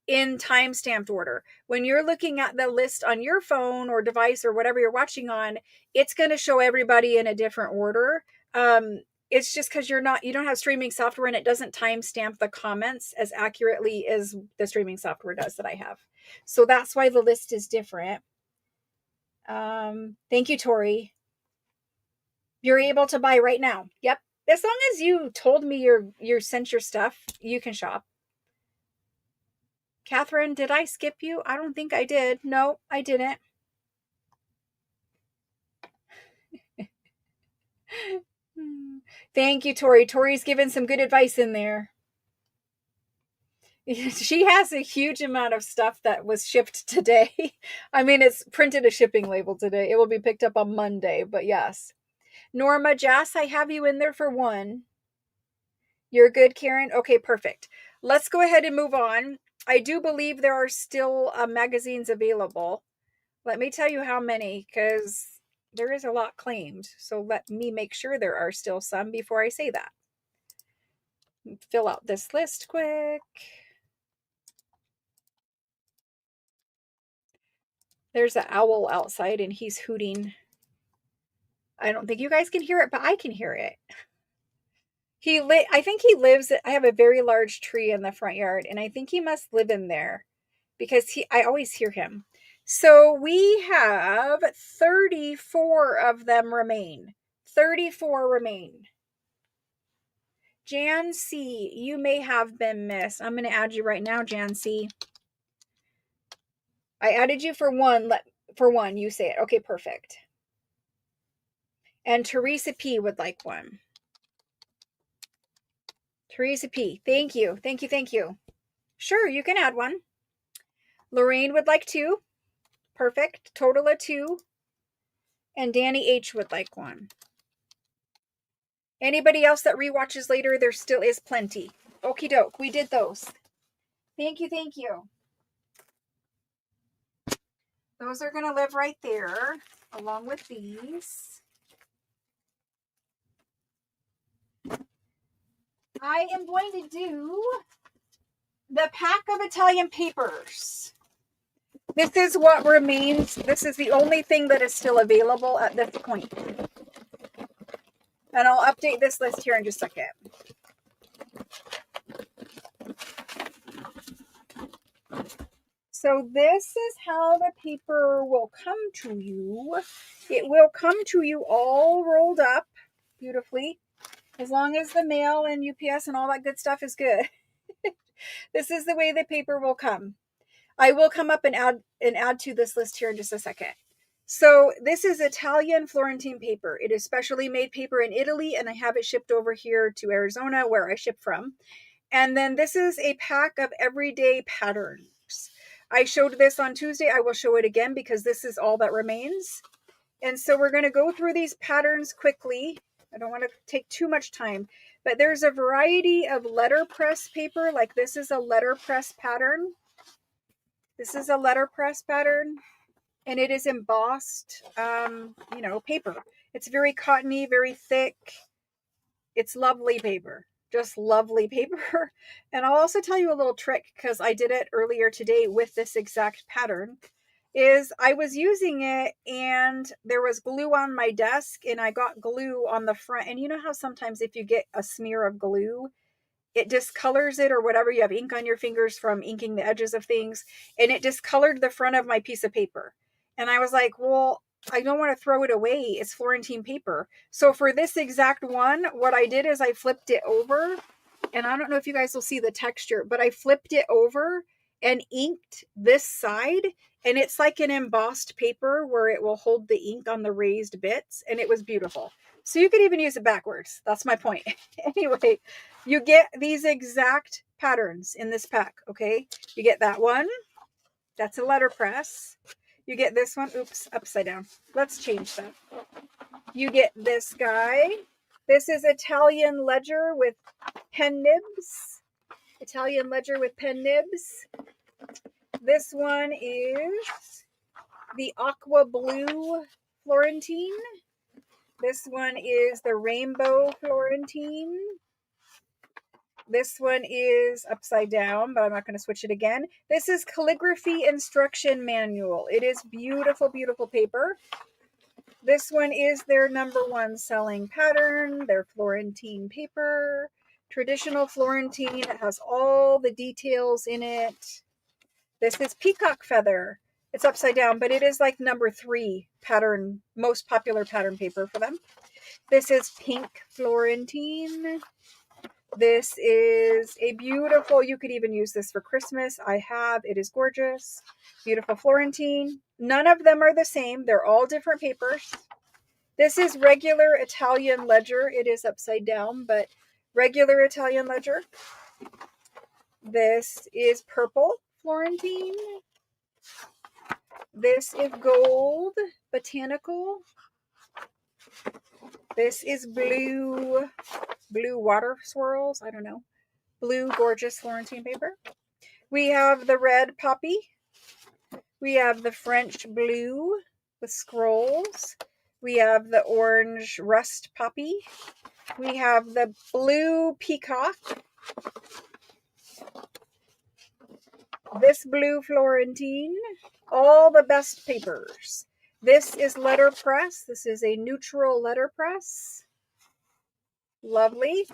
in timestamped order. When you're looking at the list on your phone or device or whatever you're watching on, it's going to show everybody in a different order. It's just because you don't have streaming software, and it doesn't timestamp the comments as accurately as the streaming software does that I have. So that's why the list is different. Thank you, Tori. You're able to buy right now. Yep. As long as you told me you're sent your stuff, you can shop. Catherine, did I skip you? I don't think I did. No, I didn't. Thank you, Tori. Tori's given some good advice in there. She has a huge amount of stuff that was shipped today. I mean, it's printed a shipping label today. It will be picked up on Monday, but yes. Norma Jass, I have you in there for 1. You're good, Karen? Okay, perfect. Let's go ahead and move on. I do believe there are still magazines available. Let me tell you how many, because there is a lot claimed. So let me make sure there are still some before I say that. Fill out this list quick. There's an owl outside and he's hooting. I don't think you guys can hear it, but I can hear it. I think he lives, I have a very large tree in the front yard, and I think he must live in there because I always hear him. So we have 34 of them remain. 34 remain. Jan C, you may have been missed. I'm going to add you right now, Jan C. I added you for one. For one, you say it. Okay, perfect. And Teresa P would like one. Teresa P, thank you. Thank you. Thank you. Sure, you can add one. Lorraine would like two. Perfect. Total of two. And Danny H would like one. Anybody else that rewatches later, there still is plenty. Okie doke. We did those. Thank you. Thank you. Those are going to live right there along with these. I am going to do the pack of Italian papers. This is what remains. This is the only thing that is still available at this point. And I'll update this list here in just a second. So this is how the paper will come to you. It will come to you all rolled up beautifully, as long as the mail and UPS and all that good stuff is good. This is the way the paper will come. I will come up and add to this list here in just a second. So this is Italian Florentine paper. It is specially made paper in Italy, and I have it shipped over here to Arizona, where I ship from. And then this is a pack of everyday patterns. I showed this on Tuesday. I will show it again because this is all that remains. And so we're going to go through these patterns quickly. I don't want to take too much time, but there's a variety of letterpress paper. Like this is a letterpress pattern. This is a letterpress pattern, and it is embossed, paper. It's very cottony, very thick. It's lovely paper. Just lovely paper. And I'll also tell you a little trick, because I did it earlier today with this exact pattern, is I was using it and there was glue on my desk, and I got glue on the front. And you know how sometimes if you get a smear of glue, it discolors it or whatever. You have ink on your fingers from inking the edges of things, and it discolored the front of my piece of paper. And I was like, well, I don't want to throw it away. It's Florentine paper. So for this exact one, what I did is I flipped it over, and I don't know if you guys will see the texture, but I flipped it over and inked this side, and it's like an embossed paper where it will hold the ink on the raised bits, and it was beautiful. So you could even use it backwards. That's my point. Anyway, you get these exact patterns in this pack, okay? You get that one. That's a letterpress. You get this one. Oops, upside down. Let's change that. You get this guy. This is Italian ledger with pen nibs. Italian ledger with pen nibs. This one is the aqua blue Florentine. This one is the rainbow Florentine. This one is upside down, but I'm not going to switch it again. This is calligraphy instruction manual. It is beautiful, beautiful paper. This one is their #1 selling pattern, their Florentine paper. Traditional Florentine. It has all the details in it. This is peacock feather. It's upside down, but it is like #3 pattern, most popular pattern paper for them. This is pink Florentine. This is a beautiful, you could even use this for Christmas. I have, it is gorgeous. Beautiful Florentine. None of them are the same. They're all different papers. This is regular Italian ledger. It is upside down, but regular Italian ledger. This is purple Florentine. This is gold botanical. This is blue water swirls. I don't know. Blue gorgeous Florentine paper. We have the red poppy. We have the French blue with scrolls. We have the orange rust poppy. We have the blue peacock. This blue Florentine. All the best papers. This is letterpress. This is a neutral letterpress. Lovely.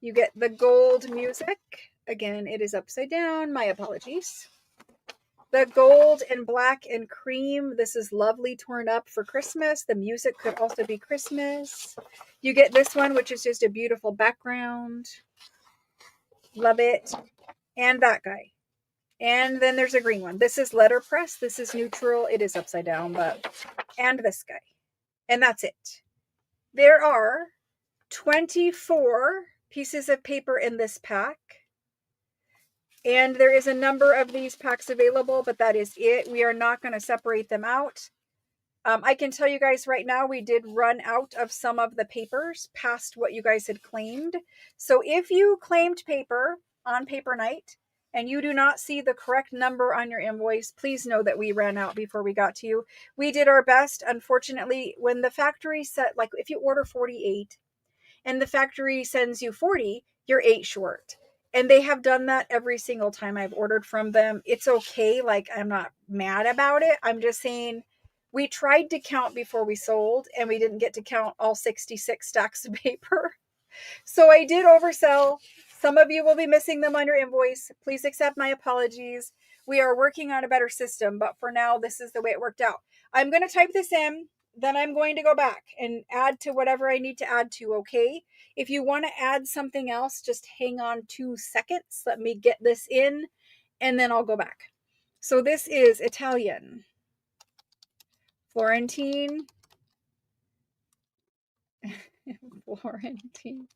You get the gold music. Again, it is upside down. My apologies. The gold and black and cream. This is lovely, torn up for Christmas. The music could also be Christmas. You get this one, which is just a beautiful background. Love it. And that guy. And then there's a green one. This is letterpress. This is neutral. It is upside down, but, and this guy. And that's it. There are 24 pieces of paper in this pack. And there is a number of these packs available, but that is it. We are not going to separate them out. I can tell you guys right now, we did run out of some of the papers past what you guys had claimed. So if you claimed paper on paper night and you do not see the correct number on your invoice, please know that we ran out before we got to you. We did our best. Unfortunately, when the factory set, like if you order 48 and the factory sends you 40, you're 8 short. And they have done that every single time I've ordered from them. It's okay. Like, I'm not mad about it. I'm just saying we tried to count before we sold and we didn't get to count all 66 stacks of paper. So I did oversell. Some of you will be missing them on your invoice. Please accept my apologies. We are working on a better system, but for now, this is the way it worked out. I'm going to type this in. Then I'm going to go back and add to whatever I need to add to, okay? If you want to add something else, just hang on 2 seconds. Let me get this in, and then I'll go back. So this is Italian. Florentine. Florentine.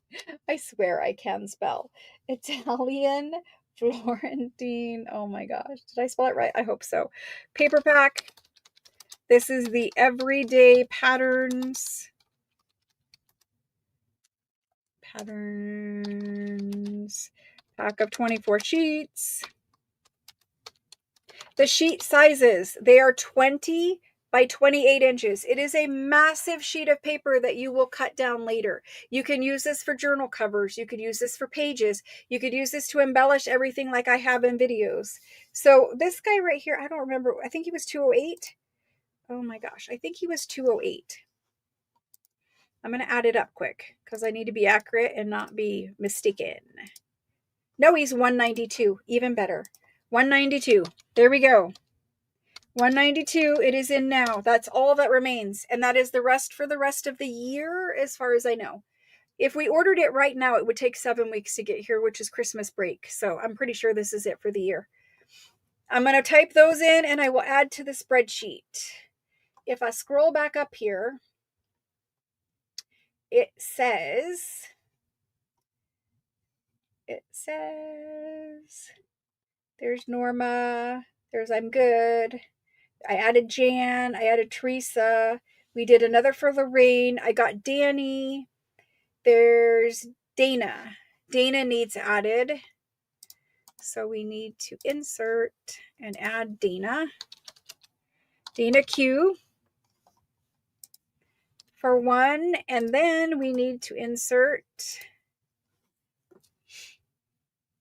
I swear I can spell. Italian Florentine. Oh my gosh. Did I spell it right? I hope so. Paper pack. This is the Everyday Patterns. Pack of 24 sheets. The sheet sizes, they are 20 by 28 inches. It is a massive sheet of paper that you will cut down later. You can use this for journal covers. You could use this for pages. You could use this to embellish everything like I have in videos. So this guy right here, I don't remember. I think he was 208. Oh my gosh. I think he was 208. I'm going to add it up quick because I need to be accurate and not be mistaken. No, he's 192. Even better. 192. There we go. 192. It is in now. That's all that remains. And that is the rest for the rest of the year, as far as I know. If we ordered it right now, it would take 7 weeks to get here, which is Christmas break. So I'm pretty sure this is it for the year. I'm going to type those in and I will add to the spreadsheet. If I scroll back up here, it says, there's Norma, there's I'm Good. I added Jan, I added Teresa. We did another for Lorraine. I got Danny. There's Dana. Dana needs added. So we need to insert and add Dana. Dana Q for 1. And then we need to insert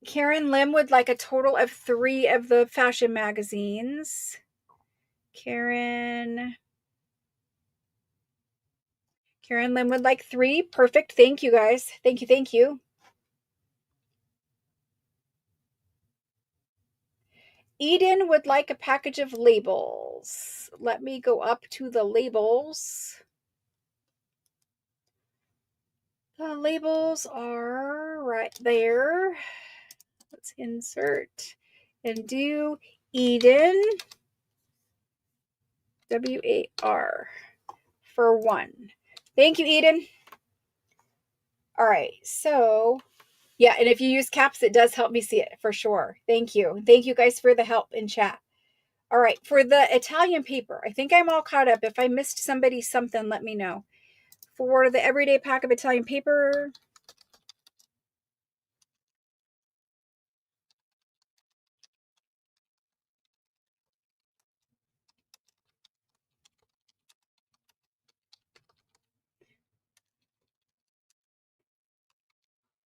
Karen Lim would like a total of 3 of the fashion magazines. Karen Lim would like 3. Perfect. Thank you, guys. Thank you. Eden would like a package of labels. Let me go up to the labels. The labels are right there. Let's insert and do Eden. WAR for 1. Thank you, Eden. All right, so yeah, and if you use caps, it does help me see it for sure. Thank you. Thank you guys for the help in chat. All right, for the Italian paper, I think I'm all caught up. If I missed somebody something, let me know. For the everyday pack of Italian paper,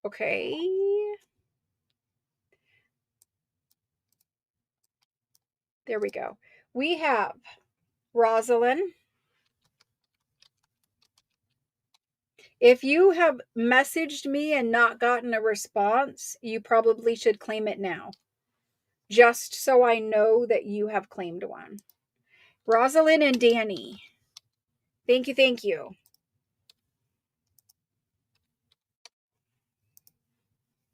okay. There we go. We have Rosalind, If you have messaged me and not gotten a response, you probably should claim it now, just so I know that you have claimed one. Rosalind and Danny. Thank you, thank you.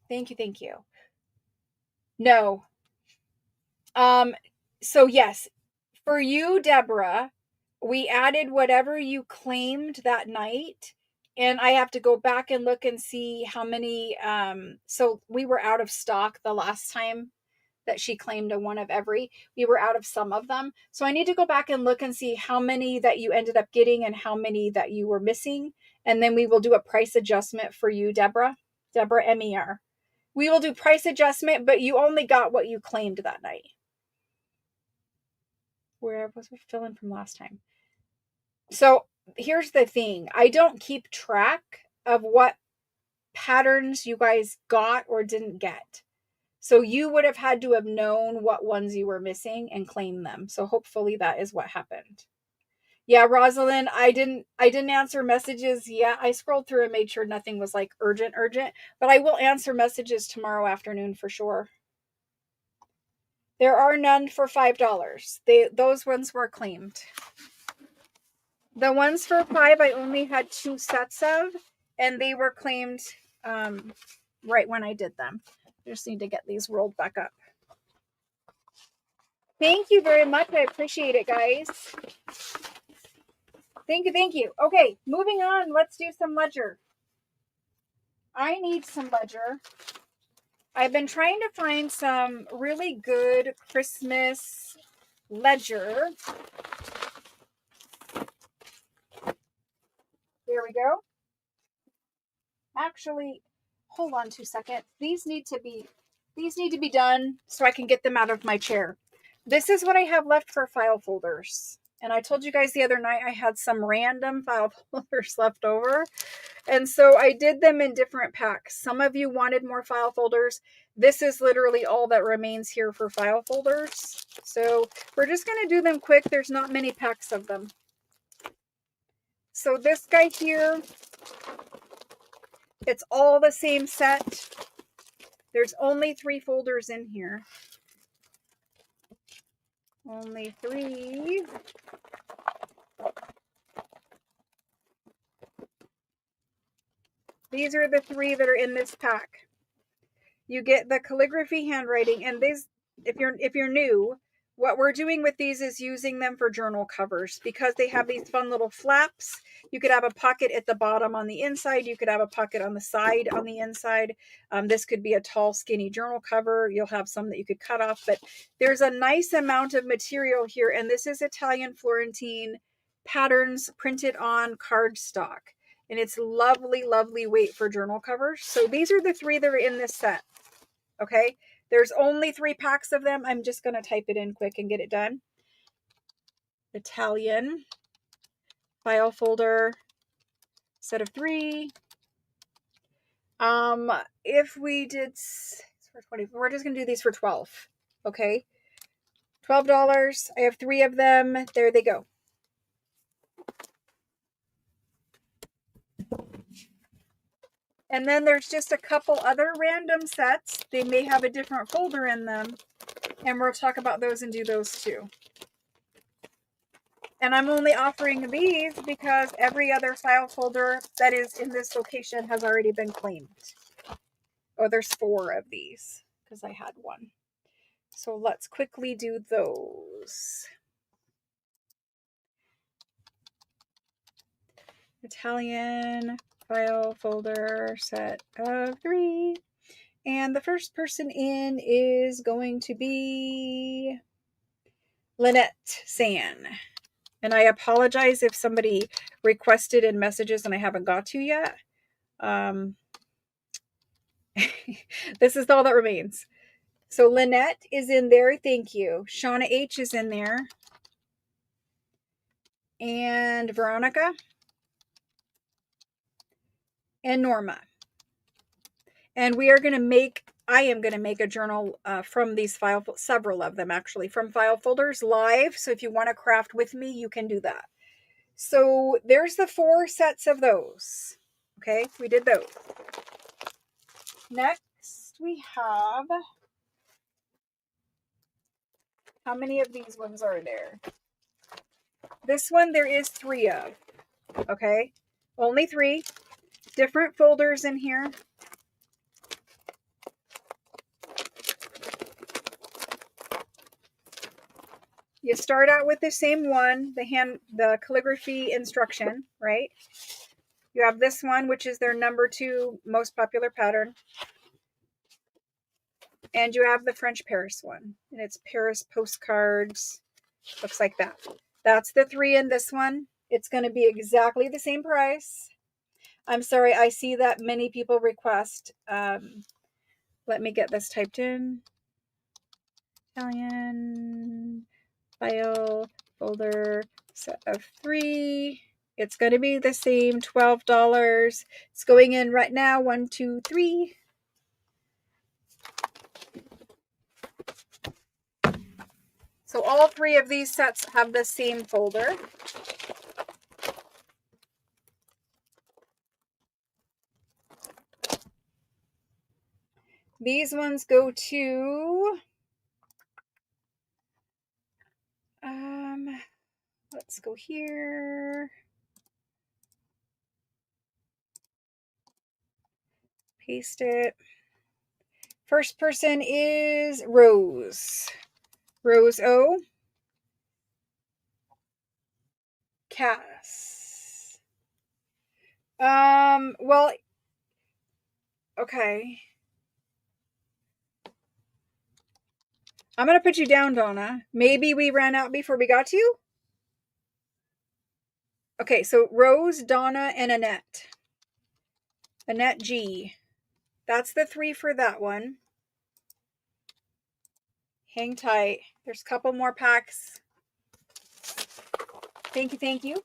Thank you, thank you. No. So yes, for you, Deborah, we added whatever you claimed that night. And I have to go back and look and see how many. So we were out of stock the last time that she claimed a one of every. We were out of some of them. So I need to go back and look and see how many that you ended up getting and how many that you were missing. And then we will do a price adjustment for you, Deborah. Deborah MER. We will do price adjustment, but you only got what you claimed that night. Where was we filling from last time? So here's the thing. I don't keep track of what patterns you guys got or didn't get. So you would have had to have known what ones you were missing and claim them. So hopefully that is what happened. Yeah, Rosalind, I didn't answer messages yet. I scrolled through and made sure nothing was like urgent, but I will answer messages tomorrow afternoon for sure. There are none for $5. Those ones were claimed. The ones for $5, I only had 2 sets of, and they were claimed right when I did them. I just need to get these rolled back up. Thank you very much. I appreciate it, guys. Thank you, thank you. Okay, moving on. Let's do some ledger. I need some ledger. I've been trying to find some really good Christmas ledger. There we go. Actually, hold on 2 seconds. These need to be done so I can get them out of my chair. This is what I have left for file folders. And I told you guys the other night I had some random file folders left over. And so I did them in different packs. Some of you wanted more file folders. This is literally all that remains here for file folders. So we're just going to do them quick. There's not many packs of them. So this guy here, it's all the same set. There's only 3 folders in here. Only 3. These are the 3 that are in this pack. You get the calligraphy handwriting, and these, if you're new, what we're doing with these is using them for journal covers because they have these fun little flaps. You could have a pocket at the bottom on the inside. You could have a pocket on the side on the inside. This could be a tall, skinny journal cover. You'll have some that you could cut off, but there's a nice amount of material here, and this is Italian Florentine patterns printed on cardstock. And it's lovely, lovely weight for journal covers. So these are the 3 that are in this set. Okay, there's only 3 packs of them. I'm just going to type it in quick and get it done. Italian file folder set of 3. If we did for 20, we're just going to do these for 12. Okay, $12. I have 3 of them. There they go. And then there's just a couple other random sets. They may have a different folder in them. And we'll talk about those and do those too. And I'm only offering these because every other file folder that is in this location has already been claimed. Oh, there's 4 of these because I had 1. So let's quickly do those. Italian file folder set of 3. And the first person in is going to be Lynette San. And I apologize if somebody requested in messages and I haven't got to yet. This is all that remains. So Lynette is in there. Thank you. Shauna H is in there. And Veronica. And Norma. And we are going to make, I am going to make a journal from these file, several of them actually, from file folders live. So if you want to craft with me, you can do that. So there's the 4 sets of those. Okay, we did those. Next, we have, how many of these ones are there? This one there is 3 of. Okay, only 3 different folders in here. You start out with the same one, the calligraphy instruction, right? You have this one, which is their number 2 most popular pattern. And you have the French Paris one, and it's Paris postcards. Looks like that. That's the 3 in this one. It's going to be exactly the same price. I'm sorry, I see that many people request. Let me get this typed in. Italian file folder set of 3. It's going to be the same, $12. It's going in right now. 1, 2, 3. So all 3 of these sets have the same folder. These ones go to, let's go here. Paste it. First person is Rose. Rose O. Cass. Well, okay. I'm going to put you down, Donna. Maybe we ran out before we got to you? Okay, so Rose, Donna, and Annette. Annette G. That's the 3 for that one. Hang tight. There's a couple more packs. Thank you, thank you.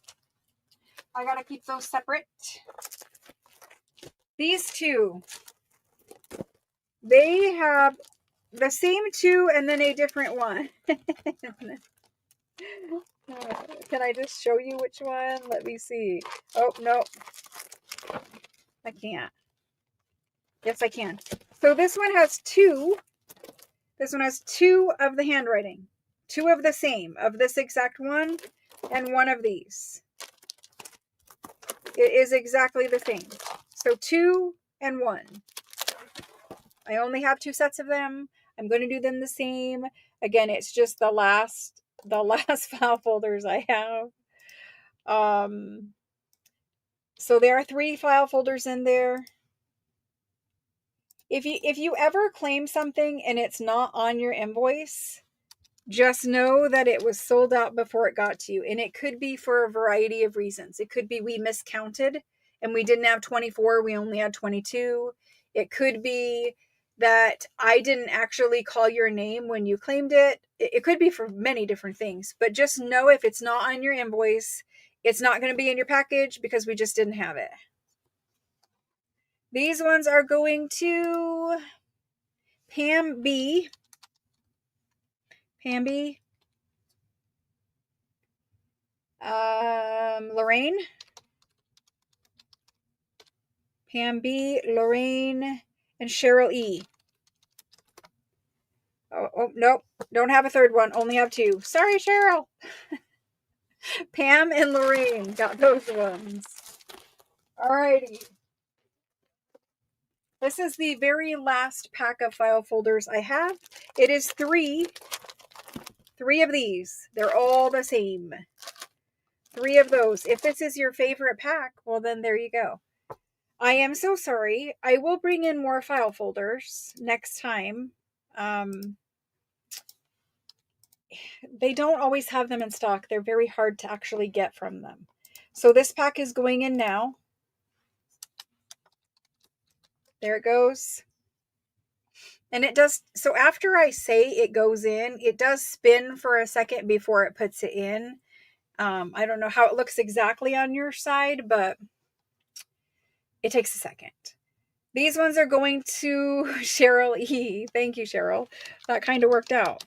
I gotta keep those separate. These 2, they have the same 2 and then a different one. Can I just show you which one? Let me see. Oh, no. I can't. Yes, I can. So this one has 2. This one has 2 of the handwriting. 2 of the same, of this exact one, and 1 of these. It is exactly the same. So 2 and 1. I only have 2 sets of them. I'm going to do them the same. Again, it's just the last file folders I have. So there are 3 file folders in there. If you ever claim something and it's not on your invoice, just know that it was sold out before it got to you. And it could be for a variety of reasons. It could be we miscounted and we didn't have 24, we only had 22. It could be that I didn't actually call your name when you claimed it. It could be for many different things. But just know if it's not on your invoice, it's not going to be in your package because we just didn't have it. These ones are going to Pam B. Pam B. Lorraine. Pam B, Lorraine, and Cheryl E. Oh, nope. Don't have a third one. Only have 2. Sorry, Cheryl. Pam and Lorraine got those ones. Alrighty. This is the very last pack of file folders I have. It is 3. 3 of these. They're all the same. 3 of those. If this is your favorite pack, well then there you go. I am so sorry. I will bring in more file folders next time. They don't always have them in stock. They're very hard to actually get from them. So this pack is going in now. There it goes. And it does, so after I say it goes in, it does spin for a second before it puts it in. I don't know how it looks exactly on your side, but it takes a second. These ones are going to Cheryl E. Thank you, Cheryl. That kind of worked out.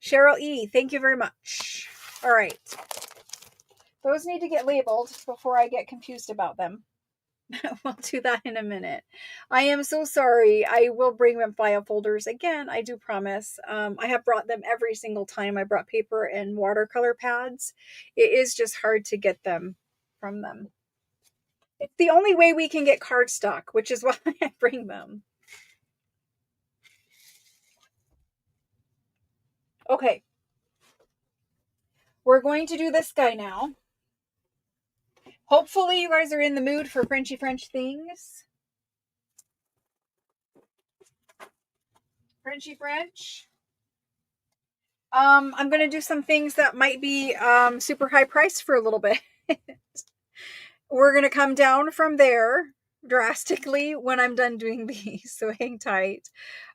Cheryl E., thank you very much. All right. Those need to get labeled before I get confused about them. We'll do that in a minute. I am so sorry. I will bring them file folders again. I do promise. I have brought them every single time. I brought paper and watercolor pads. It is just hard to get them from them. It's the only way we can get cardstock, which is why I bring them. Okay. We're going to do this guy now. Hopefully you guys are in the mood for Frenchy French things. Frenchy French. I'm going to do some things that might be super high priced for a little bit. We're going to come down from there drastically when I'm done doing these. So hang tight.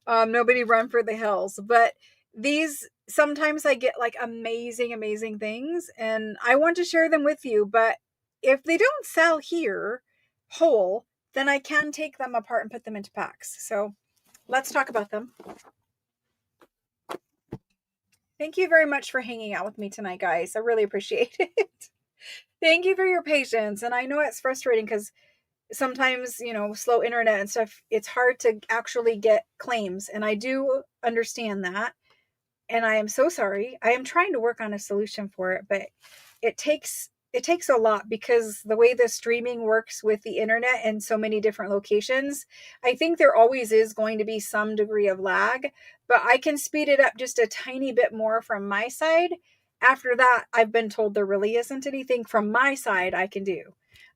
Nobody run for the hills. But these, sometimes I get like amazing things and I want to share them with you. But if they don't sell here whole, then I can take them apart and put them into packs. So let's talk about them. Thank you very much for hanging out with me tonight, guys. I really appreciate it. Thank you for your patience. And I know it's frustrating because sometimes, you know, slow internet and stuff, it's hard to actually get claims. And I do understand that. And I am so sorry. I am trying to work on a solution for it, but it takes a lot because the way the streaming works with the internet and so many different locations, I think there always is going to be some degree of lag, but I can speed it up just a tiny bit more from my side. After that, I've been told there really isn't anything from my side I can do.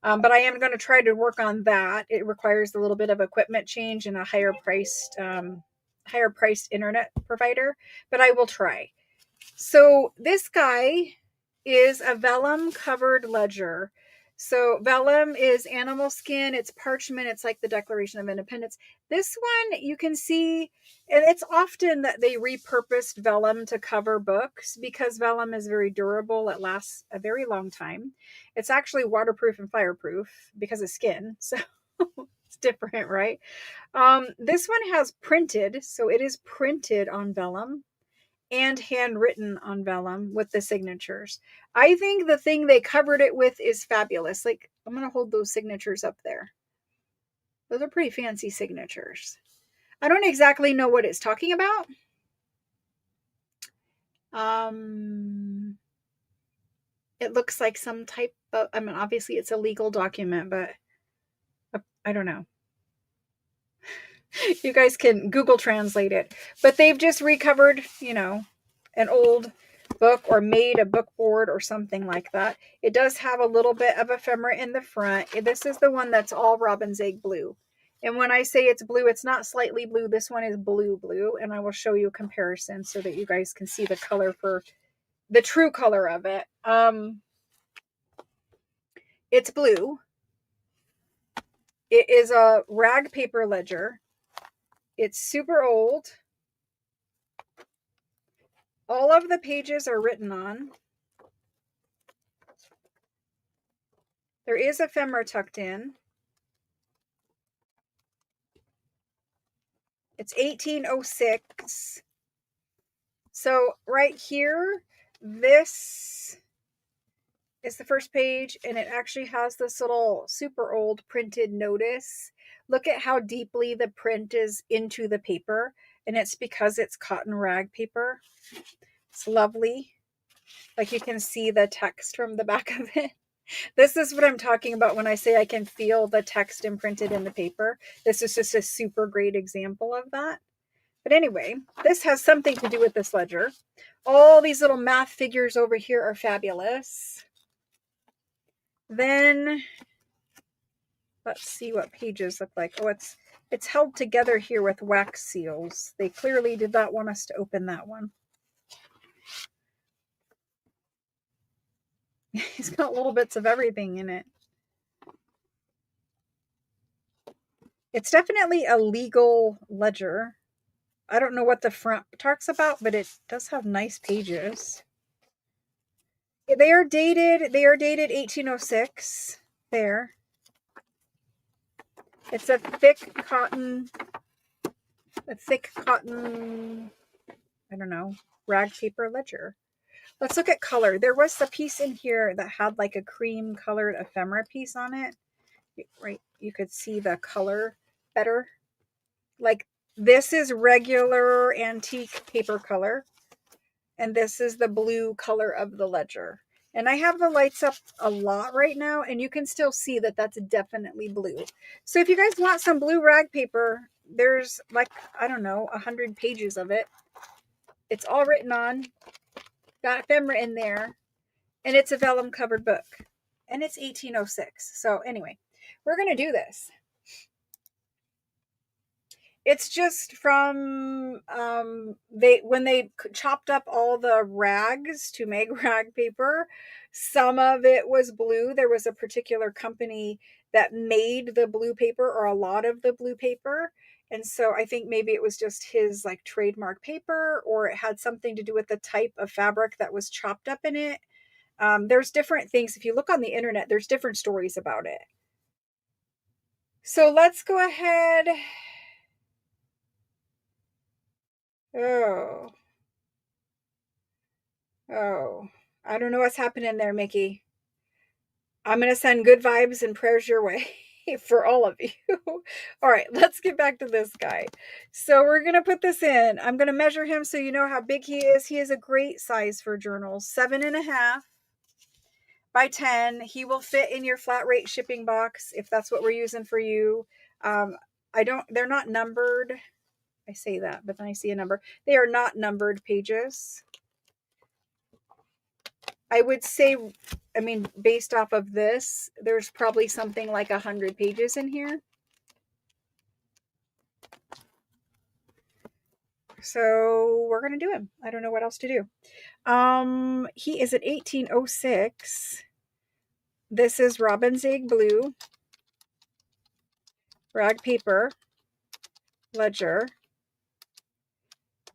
But I am going to try to work on that. It requires a little bit of equipment change and a higher priced internet provider, but I will try. So this guy is a vellum covered ledger. So vellum is animal skin, it's parchment, it's like the Declaration of Independence. This one you can see, and it's often that they repurposed vellum to cover books because vellum is very durable. It lasts a very long time. It's actually waterproof and fireproof because of skin. So it's different, right? This one has printed, so it is printed on vellum and handwritten on vellum with the signatures. I think the thing they covered it with is fabulous. Like, I'm going to hold those signatures up there. Those are pretty fancy signatures. I don't exactly know what it's talking about. It looks like some type of, I mean, obviously it's a legal document, but I don't know. You guys can Google translate it. But they've just recovered, you know, an old book or made a book board or something like that. It does have a little bit of ephemera in the front. This is the one that's all robin's egg blue. And when I say it's blue, it's not slightly blue. This one is blue. And I will show you a comparison so that you guys can see the color for the true color of it. It's blue. It is a rag paper ledger. It's super old. All of the pages are written on. There is ephemera tucked in. It's 1806. So right here, this is the first page, and it actually has this little super old printed notice. Look at how deeply the print is into the paper, and it's because it's cotton rag paper. It's lovely. Like you can see the text from the back of it. This is what I'm talking about when I say I can feel the text imprinted in the paper. This is just a super great example of that. But anyway, this has something to do with this ledger. All these little math figures over here are fabulous. Then let's see what pages look like. Oh, it's held together here with wax seals. They clearly did not want us to open that one. It's got little bits of everything in it. It's definitely a legal ledger. I don't know what the front talks about, but it does have nice pages. They are dated 1806. There. It's a thick cotton, I don't know, rag paper ledger. Let's look at color. There was a piece in here that had like a cream colored ephemera piece on it. right, you could see the color better. Like this is regular antique paper color, and this is the blue color of the ledger. And I have the lights up a lot right now, and you can still see that that's definitely blue. So if you guys want some blue rag paper, there's like, I don't know, 100 pages of it. It's all written on, got ephemera in there, and it's a vellum covered book. And it's 1806. So anyway, we're going to do this. It's just from when they chopped up all the rags to make rag paper, some of it was blue. There was a particular company that made the blue paper, or a lot of the blue paper. And so I think maybe it was just his like trademark paper, or it had something to do with the type of fabric that was chopped up in it. There's different things. If you look on the internet, there's different stories about it. So let's go ahead. Oh, oh, I don't know what's happening there, Mickey. I'm going to send good vibes and prayers your way for all of you. All right, let's get back to this guy. So we're going to put this in. I'm going to measure him so you know how big he is. He is a great size for journals, 7.5 by 10. He will fit in your flat rate shipping box if that's what we're using for you. They're not numbered. I say that, but then I see a number. They are not numbered pages. I would say, I mean, based off of this, there's probably something like 100 pages in here. So we're going to do him. I don't know what else to do. He is at 1806. This is Robin's Egg Blue, rag paper, ledger.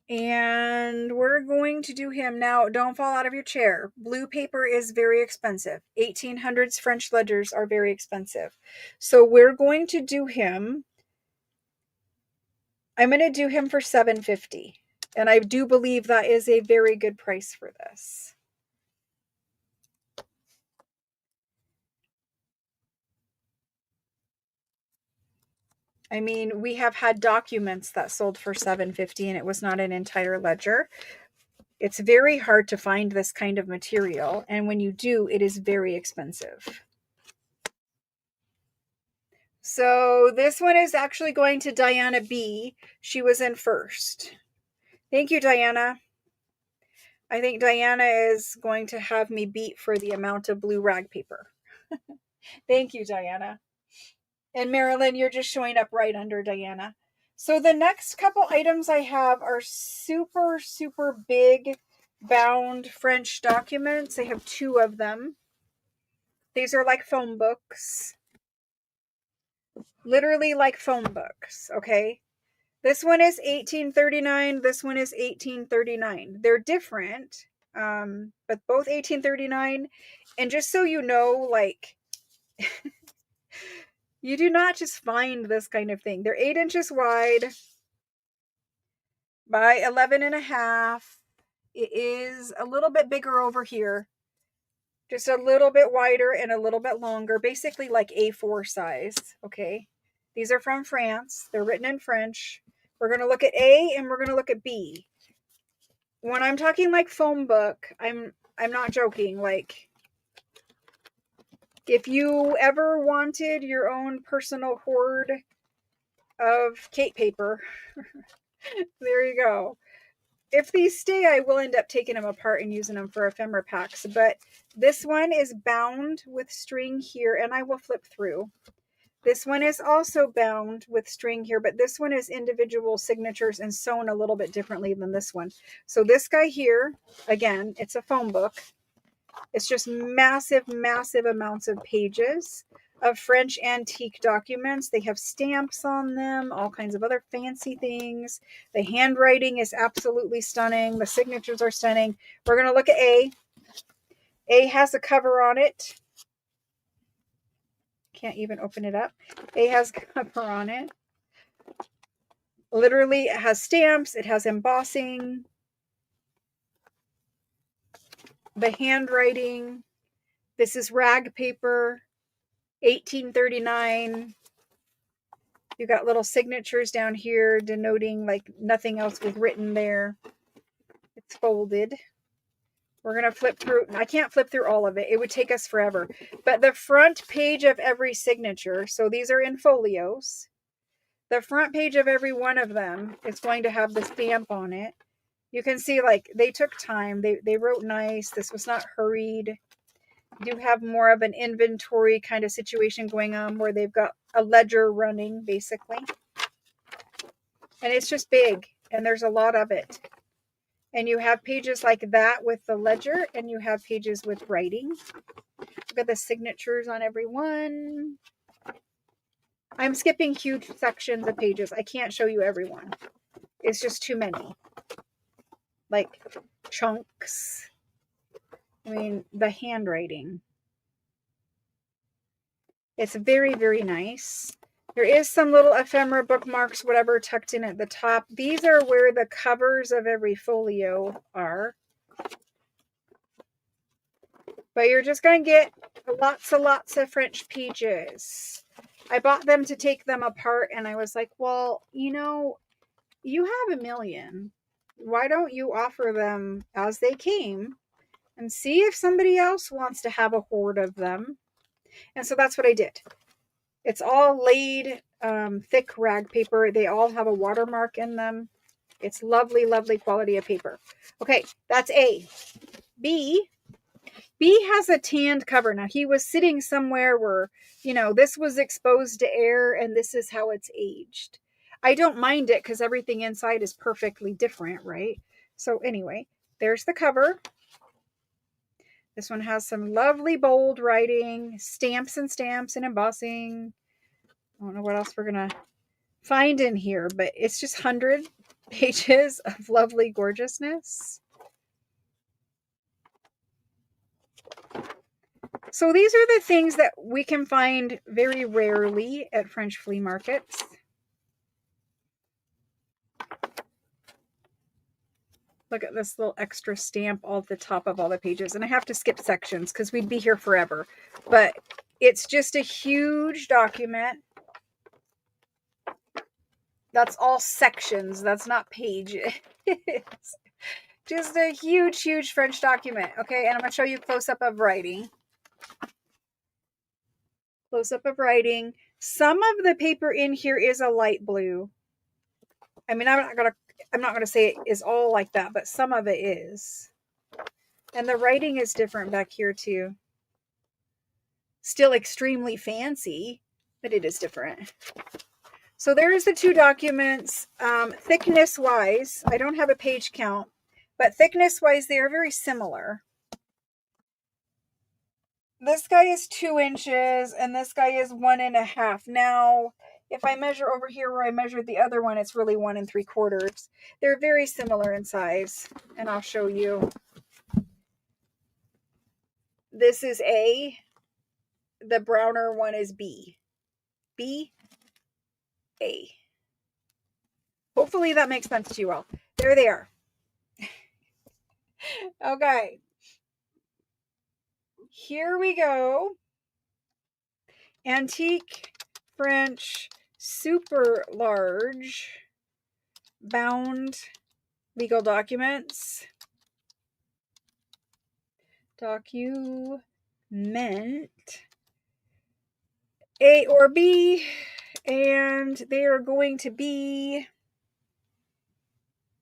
And we're going to do him now. Don't fall out of your chair. Blue paper is very expensive. 1800s French ledgers are very expensive. So we're going to do him. I'm going to do him for $7.50. And I do believe that is a very good price for this. I mean, we have had documents that sold for $7.50 and it was not an entire ledger. It's very hard to find this kind of material, and when you do, it is very expensive. So this one is actually going to Diana B. She was in first. Thank you, Diana. I think Diana is going to have me beat for the amount of blue rag paper. Thank you, Diana. And Marilyn, you're just showing up right under Diana. So the next couple items I have are super, super big bound French documents. I have 2 of them. These are like phone books. Literally like phone books, okay? This one is 1839. This one is 1839. They're different, but both 1839. And just so you know, like, you do not just find this kind of thing. They're 8 inches wide by 11.5. It is a little bit bigger over here. Just a little bit wider and a little bit longer. Basically like A4 size, okay? These are from France. They're written in French. We're going to look at A and we're going to look at B. When I'm talking like phone book, I'm not joking. Like, if you ever wanted your own personal hoard of Kate paper, there you go. If these stay, I will end up taking them apart and using them for ephemera packs. But this one is bound with string here, and I will flip through. This one is also bound with string here, but this one is individual signatures and sewn a little bit differently than this one. So this guy here, again, it's a phone book. It's just massive, massive amounts of pages of French antique documents. They have stamps on them, all kinds of other fancy things. The handwriting is absolutely stunning. The signatures are stunning. We're going to look at A. A has a cover on it. Can't even open it up. A has a cover on it. Literally, it has stamps. It has embossing. The handwriting. This is rag paper. 1839. You got little signatures down here denoting like nothing else was written there. It's folded. We're going to flip through. I can't flip through all of it. It would take us forever. But the front page of every signature, so these are in folios. The front page of every one of them is going to have the stamp on it. You can see like they took time. They wrote nice. This was not hurried. You do have more of an inventory kind of situation going on where they've got a ledger running basically. And it's just big and there's a lot of it. And you have pages like that with the ledger and you have pages with writing. Look at the signatures on every one. I'm skipping huge sections of pages. I can't show you every one. It's just too many. Like chunks. I mean, the handwriting. It's very, very nice. There is some little ephemera bookmarks, whatever, tucked in at the top. These are where the covers of every folio are. But you're just going to get lots and lots of French pages. I bought them to take them apart, and I was like, well, you know, you have a million. Why don't you offer them as they came and see if somebody else wants to have a hoard of them? And so that's what I did. It's all laid thick rag paper. They all have a watermark in them. It's lovely, lovely quality of paper. Okay, that's A. B has a tanned cover. Now, he was sitting somewhere where, you know, this was exposed to air and this is how it's aged. I don't mind it because everything inside is perfectly different, right? So anyway, there's the cover. This one has some lovely bold writing, stamps and embossing. I don't know what else we're going to find in here, but it's just 100 pages of lovely gorgeousness. So these are the things that we can find very rarely at French flea markets. Look at this little extra stamp all at the top of all the pages. And I have to skip sections because we'd be here forever. But it's just a huge document. That's all sections. That's not pages. Just a huge, huge French document. Okay, and I'm going to show you close-up of writing. Close-up of writing. Some of the paper in here is a light blue. I mean, I'm not gonna say it is all like that, but some of it is. And the writing is different back here too. Still extremely fancy, but it is different. So there's the two documents. Thickness wise, I don't have a page count, but thickness wise, they are very similar. This guy is 2 inches and this guy is 1.5. Now, if I measure over here where I measured the other one, it's really 1 3/4. They're very similar in size, and I'll show you. This is A. The browner one is B. B, A. Hopefully that makes sense to you all. There they are. Okay. Here we go. Antique French super large bound legal documents. Document A or B, and they are going to be,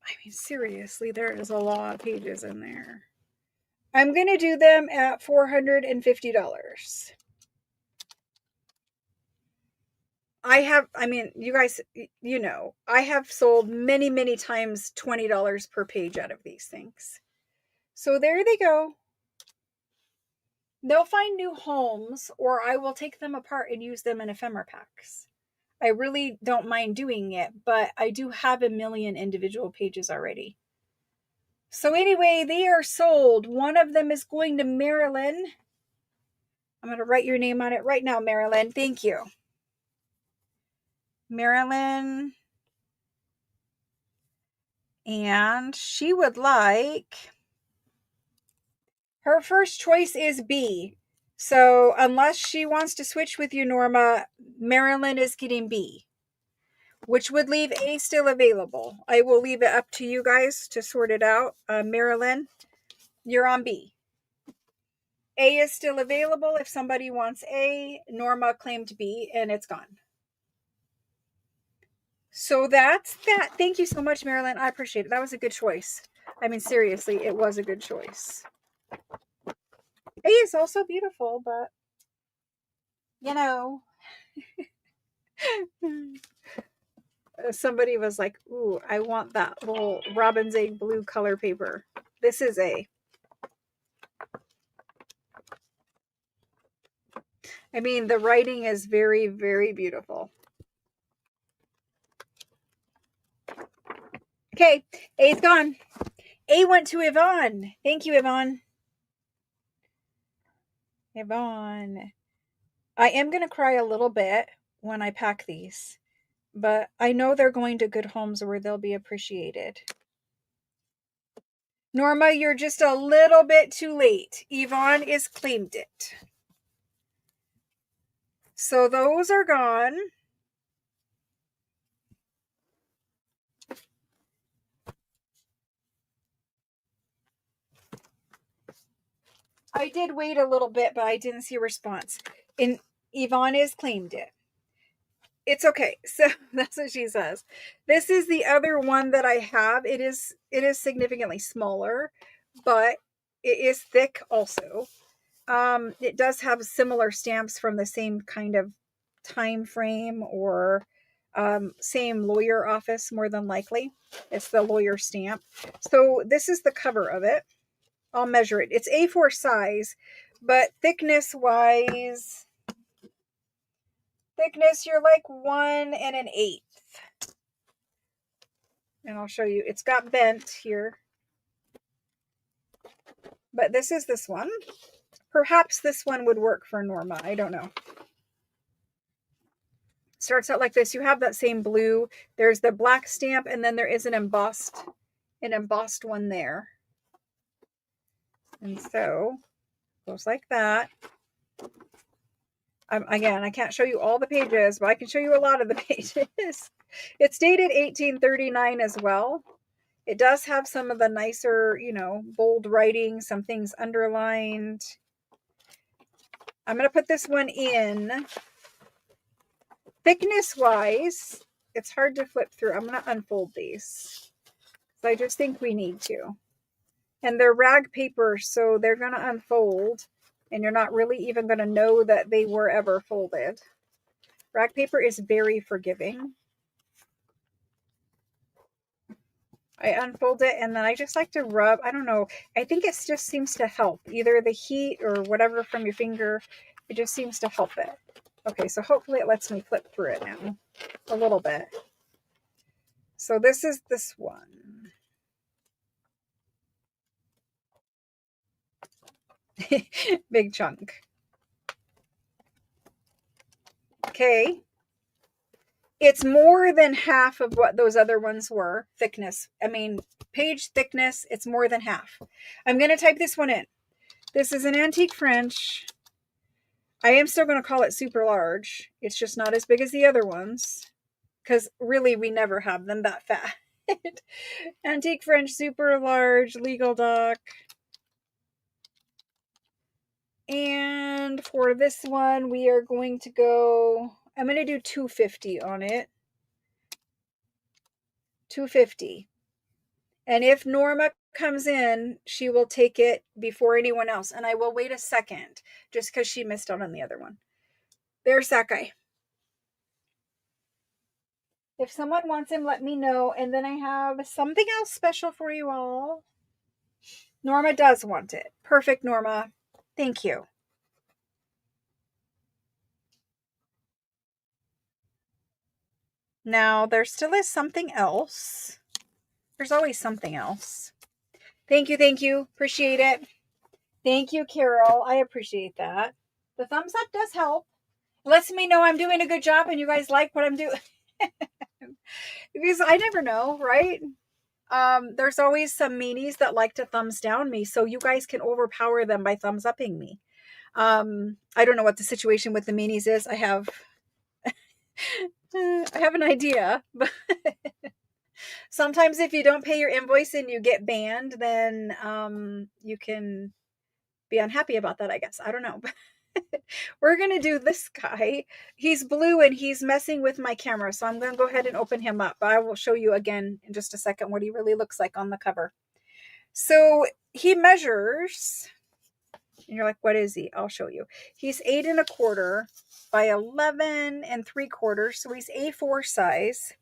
I mean, seriously, there is a lot of pages in there. I'm going to do them at $450. I mean, you guys, you know, I have sold many, many times $20 per page out of these things. So there they go. They'll find new homes, or I will take them apart and use them in ephemera packs. I really don't mind doing it, but I do have a million individual pages already. So anyway, they are sold. One of them is going to Marilyn. I'm going to write your name on it right now, Marilyn. Thank you. Marilyn. And she would like, her first choice is B. So unless she wants to switch with you, Norma, Marilyn is getting B, which would leave A still available. I will leave it up to you guys to sort it out. Marilyn, you're on B. A is still available if somebody wants A. Norma claimed B, and it's gone. So that's that. Thank you so much, Marilyn. I appreciate it. That was a good choice. I mean, seriously, it was a good choice. A is also beautiful, but you know, somebody was like, ooh, I want that little robin's egg blue color paper. This is A. I mean, the writing is very, very beautiful. Okay, A's gone. A went to Yvonne. Thank you, Yvonne. Yvonne. I am going to cry a little bit when I pack these, but I know they're going to good homes where they'll be appreciated. Norma, you're just a little bit too late. Yvonne is claimed it. So those are gone. I did wait a little bit, but I didn't see a response. And Yvonne has claimed it. It's okay. So that's what she says. This is the other one that I have. It is significantly smaller, but it is thick also. It does have similar stamps from the same kind of time frame or same lawyer office, more than likely. It's the lawyer stamp. So this is the cover of it. I'll measure it. It's A4 size, but thickness wise, you're like 1 1/8. And I'll show you. It's got bent here. But this is this one. Perhaps this one would work for Norma. I don't know. Starts out like this. You have that same blue. There's the black stamp, and then there is an embossed one there. And so goes like that. Again, I can't show you all the pages, but I can show you a lot of the pages. It's dated 1839 as well. It does have some of the nicer, bold writing, some things underlined. I'm going to put this one in. Thickness wise, it's hard to flip through. I'm going to unfold these. So I just think we need to. And they're rag paper, so they're going to unfold. And you're not really even going to know that they were ever folded. Rag paper is very forgiving. I unfold it and then I just like to rub. I don't know. I think it just seems to help. Either the heat or whatever from your finger. It just seems to help it. Okay, so hopefully it lets me flip through it now. A little bit. So this is this one. Big chunk. Okay. It's more than half of what those other ones were. Thickness. I mean, page thickness, it's more than half. I'm going to type this one in. This is an antique French. I am still going to call it super large. It's just not as big as the other ones. Because really, we never have them that fat. Antique French super large legal doc. And for this one, we are going to go, I'm going to do 250 on it. 250. And if Norma comes in, she will take it before anyone else. And I will wait a second just because she missed out on the other one. There's that guy. If someone wants him, let me know. And then I have something else special for you all. Norma does want it. Perfect, Norma. Thank you. Now, there still is something else. There's always something else. Thank you, thank you. Appreciate it. Thank you, Carol. I appreciate that. The thumbs up does help. It lets me know I'm doing a good job and you guys like what I'm doing. Because I never know, right? There's always some meanies that like to thumbs down me, so you guys can overpower them by thumbs upping me. I don't know what the situation with the minis is. I have an idea, but sometimes if you don't pay your invoice and you get banned, then you can be unhappy about that, I guess. I don't know. We're going to do this guy. He's blue and he's messing with my camera, so I'm going to go ahead and open him up. But I will show you again in just a second what he really looks like on the cover. So he measures, and you're like, what is he? I'll show you. He's 8 1/4 by 11 3/4, so he's A4 size.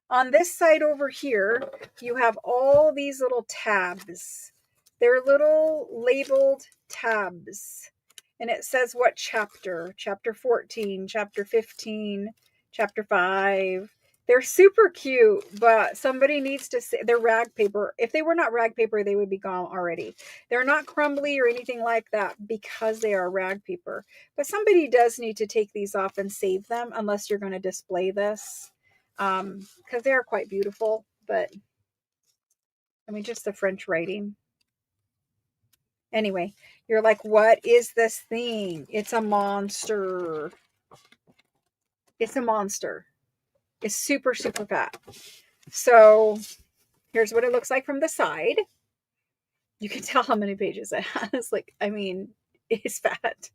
On this side over here, you have all these little tabs. They're little labeled tabs. And it says what chapter. Chapter 14, chapter 15, chapter 5. They're super cute, but somebody needs to say they're rag paper. If they were not rag paper, they would be gone already. They're not crumbly or anything like that because they are rag paper. But somebody does need to take these off and save them unless you're going to display this. Because they are quite beautiful, but I mean, just the French writing. Anyway, you're like, what is this thing? It's a monster. It's a monster. It's super, super fat. So here's what it looks like from the side. You can tell how many pages it has. Like, I mean, it's fat.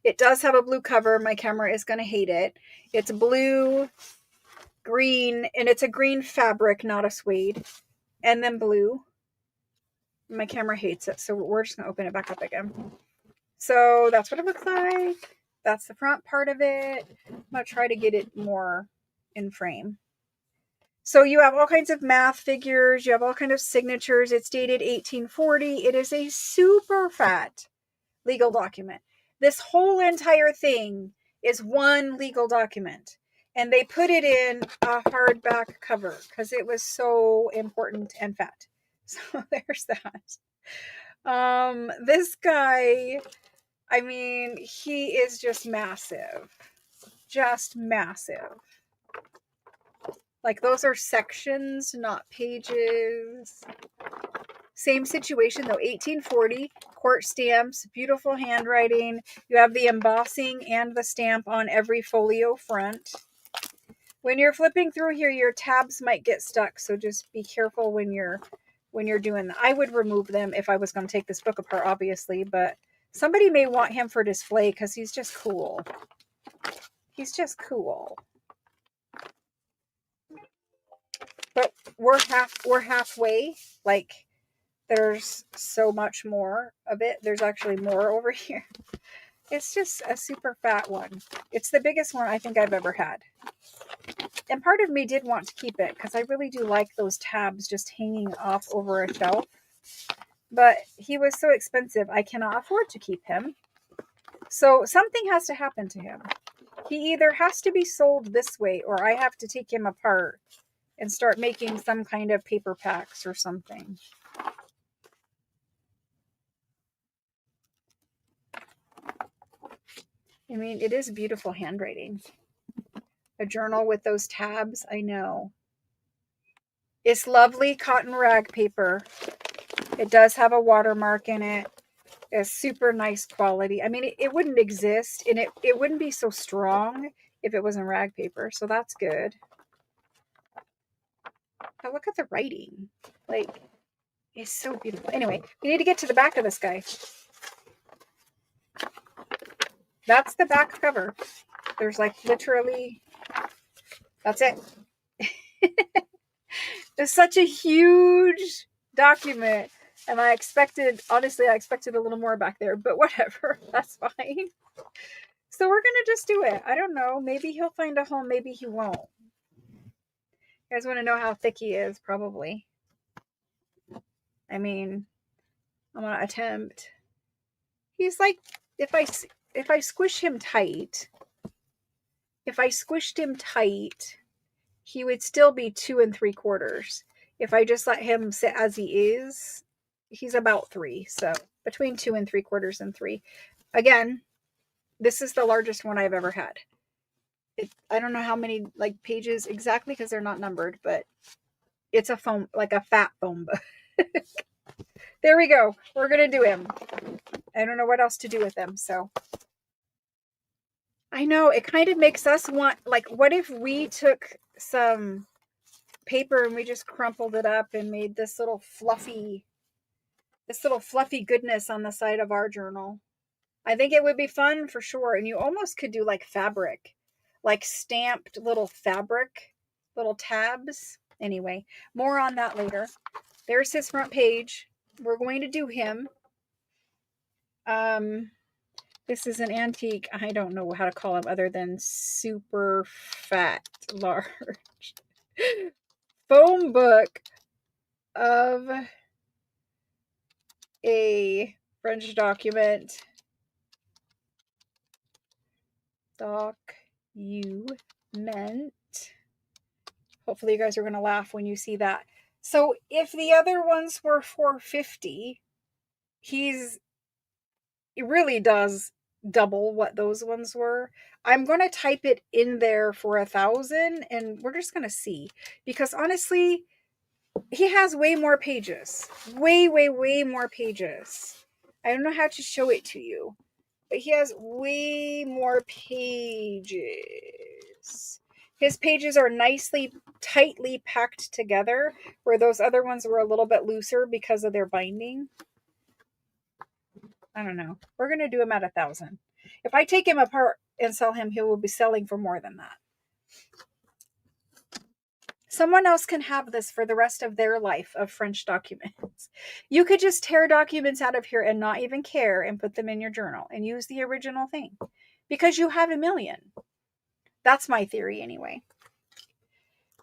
It does have a blue cover. My camera is going to hate it. It's blue, green, and it's a green fabric, not a suede. And then blue. My camera hates it, so we're just going to open it back up again. So that's what it looks like. That's the front part of it. I'm going to try to get it more in frame. So you have all kinds of math figures. You have all kinds of signatures. It's dated 1840. It is a super fat legal document. This whole entire thing is one legal document. And they put it in a hardback cover because it was so important and fat. So there's that. This guy, I mean, he is just massive. Just massive. Like, those are sections, not pages. Same situation, though. 1840, court stamps, beautiful handwriting. You have the embossing and the stamp on every folio front. When you're flipping through here, your tabs might get stuck, so just be careful when you're doing that. I would remove them if I was going to take this book apart, obviously, but somebody may want him for display because he's just cool. He's just cool. But we're halfway. Like, there's so much more of it. There's actually more over here. It's just a super fat one. It's the biggest one I think I've ever had. And part of me did want to keep it because I really do like those tabs just hanging off over a shelf. But he was so expensive, I cannot afford to keep him. So something has to happen to him. He either has to be sold this way or I have to take him apart and start making some kind of paper packs or something. I mean, it is beautiful handwriting. A journal with those tabs, I know. It's lovely cotton rag paper. It does have a watermark in it. It's super nice quality. I mean, it wouldn't exist, and it wouldn't be so strong if it wasn't rag paper, so that's good. But look at the writing. Like, it's so beautiful. Anyway, we need to get to the back of this guy. That's the back cover. There's like literally, that's it. It's such a huge document. And honestly, I expected a little more back there, but whatever. That's fine. So we're going to just do it. I don't know. Maybe he'll find a home. Maybe he won't. You guys want to know how thick he is? Probably. I mean, I'm going to attempt. He's like, if I squish him tight, if I squished him tight, he would still be 2 3/4. If I just let him sit as he is, he's about 3. So between 2 3/4 and 3. Again, this is the largest one I've ever had. I don't know how many like pages exactly because they're not numbered, but it's a foam, like a fat foam book. There we go. We're going to do him. I don't know what else to do with them. So I know it kind of makes us want, like, what if we took some paper and we just crumpled it up and made this little fluffy goodness on the side of our journal. I think it would be fun for sure. And you almost could do like fabric, like stamped little fabric, little tabs. Anyway, more on that later. There's his front page. We're going to do him. This is an antique. I don't know how to call him other than super fat large foam book of a French document. Document. Hopefully you guys are going to laugh when you see that. So if the other ones were $4.50, it really does double what those ones were. I'm going to type it in there for 1,000 and we're just going to see, because honestly, he has way more pages, way more pages. I don't know how to show it to you, but he has way more pages. His pages are nicely, tightly packed together, where those other ones were a little bit looser because of their binding. I don't know. We're going to do him at 1,000. If I take him apart and sell him, he will be selling for more than that. Someone else can have this for the rest of their life of French documents. You could just tear documents out of here and not even care and put them in your journal and use the original thing because you have a million. That's my theory anyway.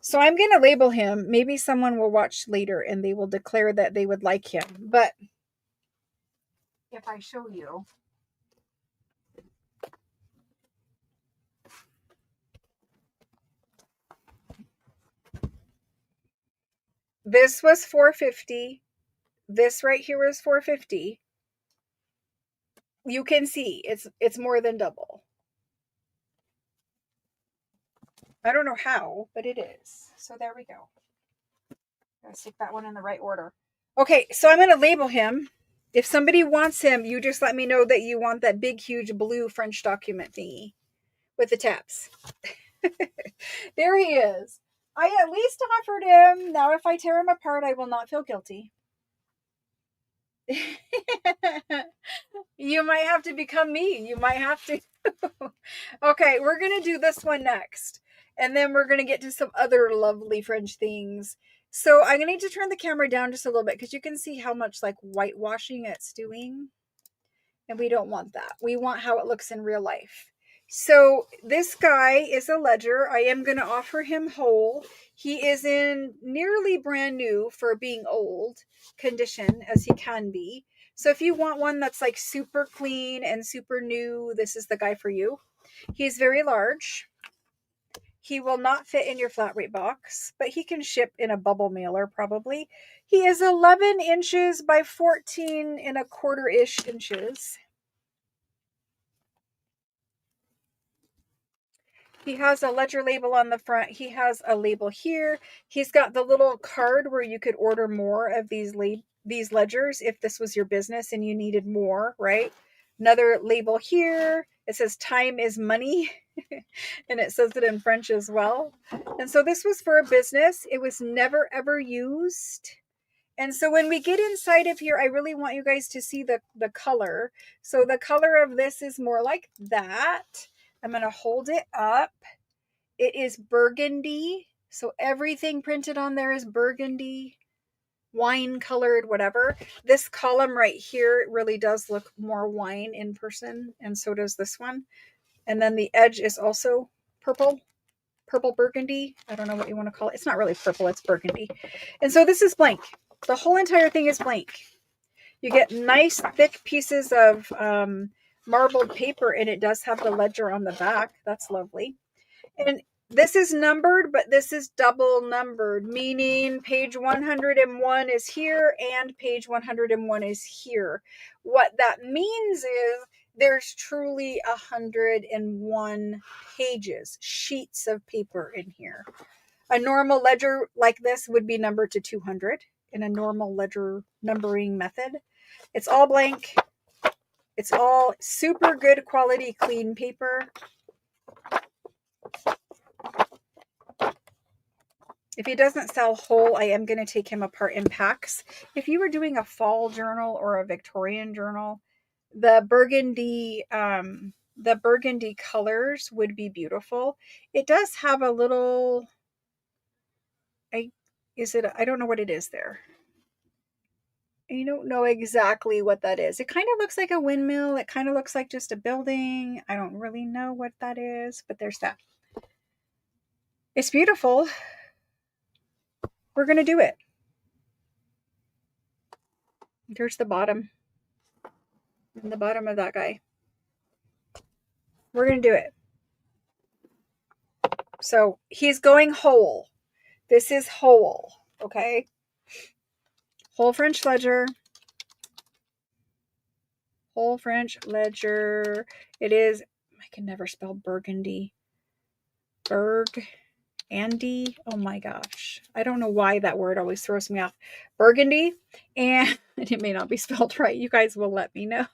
So I'm going to label him. Maybe someone will watch later and they will declare that they would like him. But if I show you, this was $4.50. This right here is $4.50. You can see it's more than double. I don't know how, but it is. So there we go. Gotta stick that one in the right order. Okay, so I'm going to label him. If somebody wants him, you just let me know that you want that big, huge blue French document thingy with the tabs. There he is. I at least offered him. Now, if I tear him apart, I will not feel guilty. You might have to become me. You might have to. Okay, we're going to do this one next. And then we're going to get to some other lovely French things. So I'm going to need to turn the camera down just a little bit because you can see how much like whitewashing it's doing. And we don't want that. We want how it looks in real life. So this guy is a ledger. I am going to offer him whole. He is in nearly brand new for being old condition as he can be. So if you want one that's like super clean and super new, this is the guy for you. He's very large. He will not fit in your flat rate box, but he can ship in a bubble mailer probably. He is 11 inches by 14 and a quarter-ish inches. He has a ledger label on the front. He has a label here. He's got the little card where you could order more of these ledgers if this was your business and you needed more, right? Another label here. It says time is money. And it says it in French as well. And so this was for a business. It was never ever used. And so when we get inside of here, I really want you guys to see the color. So the color of this is more like that. I'm going to hold it up. It is burgundy. So everything printed on there is burgundy, wine colored, whatever. This column right here really does look more wine in person. And so does this one. And then the edge is also purple burgundy. I don't know what you want to call it. It's not really purple, it's burgundy. And so this is blank. The whole entire thing is blank. You get nice thick pieces of marbled paper, and it does have the ledger on the back. That's lovely. And this is numbered, but this is double numbered, meaning page 101 is here and page 101 is here. What that means is there's truly 101 pages, sheets of paper in here. A normal ledger like this would be numbered to 200 in a normal ledger numbering method. It's all blank. It's all super good quality, clean paper. If he doesn't sell whole, I am going to take him apart in packs. If you were doing a fall journal or a Victorian journal, the burgundy colors would be beautiful. It does have a little, I don't know what it is there. I don't know exactly what that is. It kind of looks like a windmill. It kind of looks like just a building. I don't really know what that is, but there's that. It's beautiful. We're going to do it. There's the bottom. And the bottom of that guy. We're going to do it. So he's going whole. This is whole. Okay. Whole French ledger. Whole French ledger. It is, I can never spell burgundy. Andy. Oh my gosh. I don't know why that word always throws me off. Burgundy. And it may not be spelled right. You guys will let me know.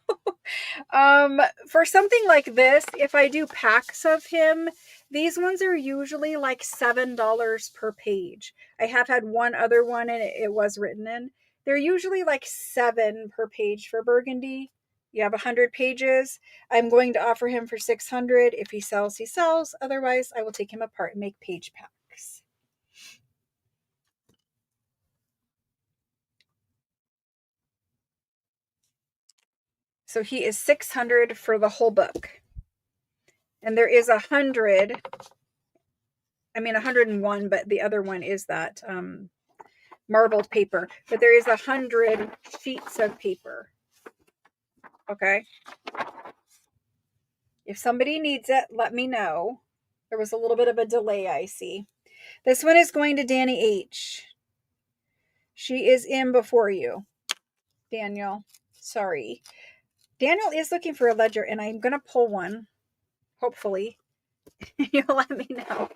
For something like this, if I do packs of him, these ones are usually like $7 per page. I have had one other one and it was written in. They're usually like $7 per page for burgundy. You have 100 pages. I'm going to offer him for 600. If he sells, he sells. Otherwise, I will take him apart and make page packs. So he is 600 for the whole book. And there is 101, but the other one is that marbled paper. But there is 100 sheets of paper. Okay. If somebody needs it, let me know. There was a little bit of a delay, I see. This one is going to Danny H. She is in before you, Daniel. Sorry. Daniel is looking for a ledger, and I'm going to pull one. Hopefully. You'll let me know.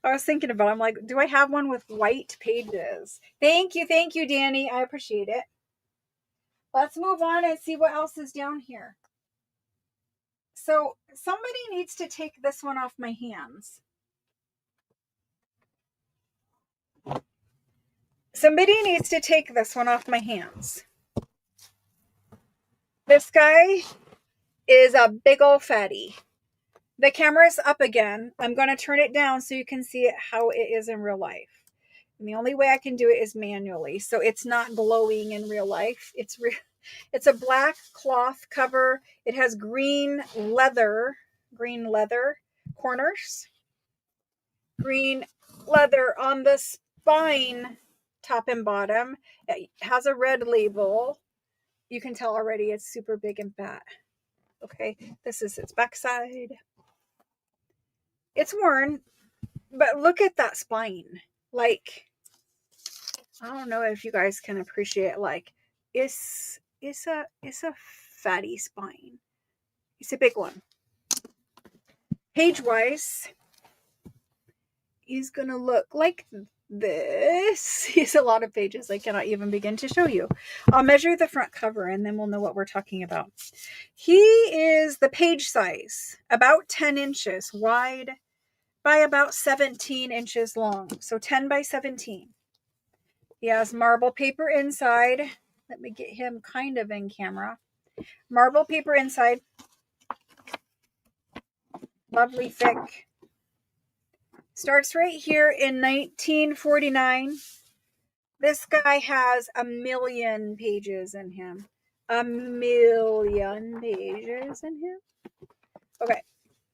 I was thinking about it. I'm like, do I have one with white pages? Thank you, Danny. I appreciate it. Let's move on and see what else is down here. So somebody needs to take this one off my hands. Somebody needs to take this one off my hands. This guy is a big old fatty. The camera's up again. I'm going to turn it down so you can see it how it is in real life. And the only way I can do it is manually. So it's not glowing in real life. It's a black cloth cover. It has green leather corners. Green leather on the spine, top and bottom. It has a red label. You can tell already it's super big and fat. Okay, this is its backside. It's worn, but look at that spine. Like, I don't know if you guys can appreciate, like, it's a fatty spine. It's a big one. Page wise, he's gonna look like this. He's a lot of pages I cannot even begin to show you. I'll measure the front cover and then we'll know what we're talking about. He is the page size, about 10 inches wide by about 17 inches long. So 10 by 17. He has marble paper inside. Let me get him kind of in camera. Marble paper inside. Lovely thick. Starts right here in 1949. This guy has 1,000,000 pages in him. 1,000,000 pages in him. Okay,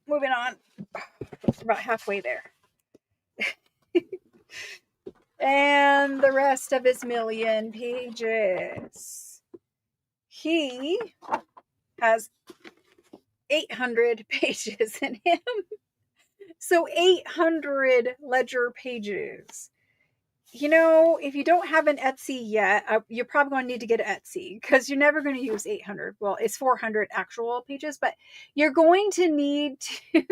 moving on. We're about halfway there. And the rest of his 1,000,000 pages. He has 800 pages in him. So 800 ledger pages. You know, if you don't have an Etsy yet, you're probably going to need to get an Etsy because you're never going to use 800. Well, it's 400 actual pages, but you're going to need to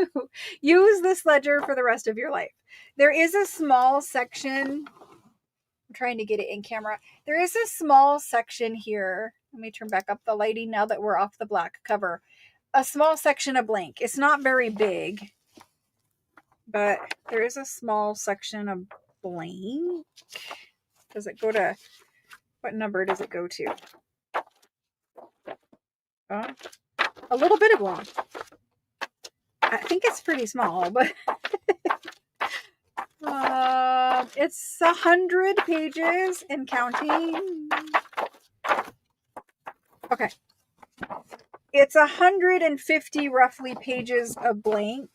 use this ledger for the rest of your life. There is a small section. I'm trying to get it in camera. There is a small section here. Let me turn back up the lighting now that we're off the black cover. A small section of blank. It's not very big, but there is a small section of blank. Does it go to, what number does it go to? A little bit of blank. I think it's pretty small, but it's 100 pages and counting. Okay. It's 150 roughly pages of blank.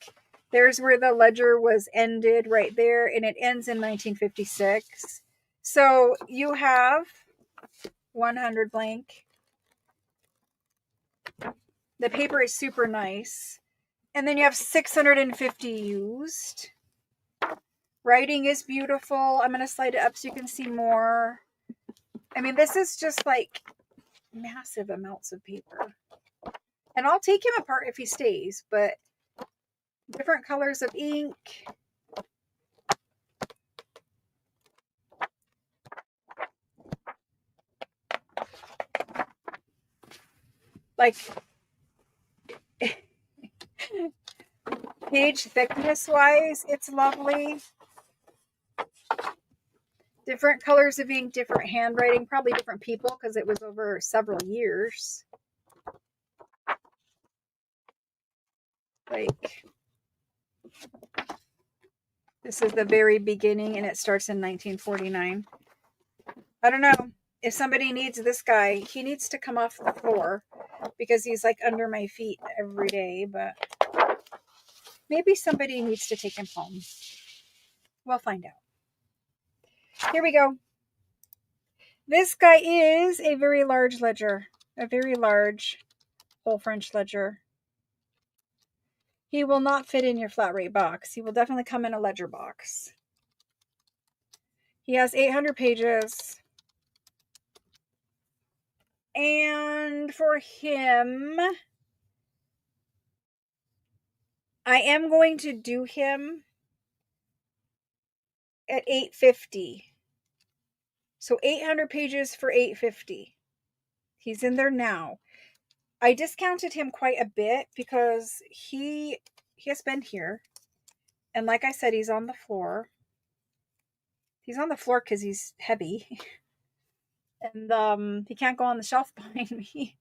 There's where the ledger was ended right there, and it ends in 1956. So you have 100 blank. The paper is super nice. And then you have 650 used. Writing is beautiful. I'm going to slide it up so you can see more. I mean, this is just like massive amounts of paper. And I'll take him apart if he stays, but different colors of ink. Like, page thickness wise, it's lovely. Different colors of ink, different handwriting, probably different people because it was over several years. Like, this is the very beginning and it starts in 1949. I don't know. If somebody needs this guy, he needs to come off the floor because he's like under my feet every day, but maybe somebody needs to take him home. We'll find out. Here we go. This guy is a very large ledger, a very large whole French ledger. He will not fit in your flat rate box. He will definitely come in a ledger box. He has 800 pages. And for him, I am going to do him at $850. So 800 pages for $850. He's in there now. I discounted him quite a bit because he has been here. And like I said, he's on the floor. He's on the floor because he's heavy. And he can't go on the shelf behind me.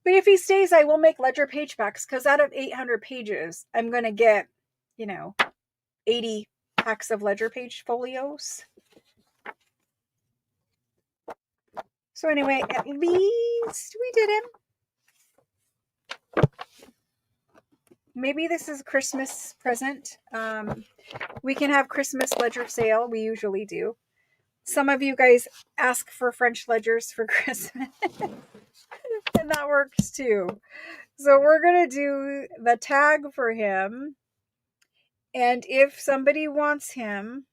But if he stays, I will make ledger page packs because out of 800 pages, I'm going to get, 80 packs of ledger page folios. So anyway, at least we did him. Maybe this is a Christmas present. We can have Christmas ledger sale. We usually do. Some of you guys ask for French ledgers for Christmas. And that works too. So we're going to do the tag for him. And if somebody wants him,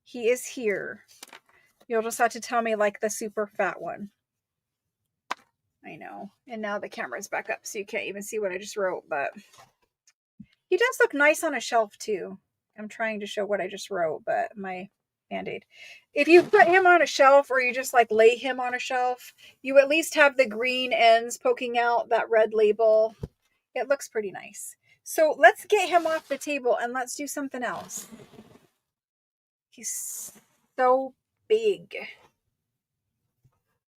he is here. You'll just have to tell me like the super fat one. I know. And now the camera's back up so you can't even see what I just wrote. But he does look nice on a shelf too. I'm trying to show what I just wrote, but my Band-Aid. If you put him on a shelf or you just like lay him on a shelf, you at least have the green ends poking out, that red label. It looks pretty nice. So let's get him off the table and let's do something else. He's so big.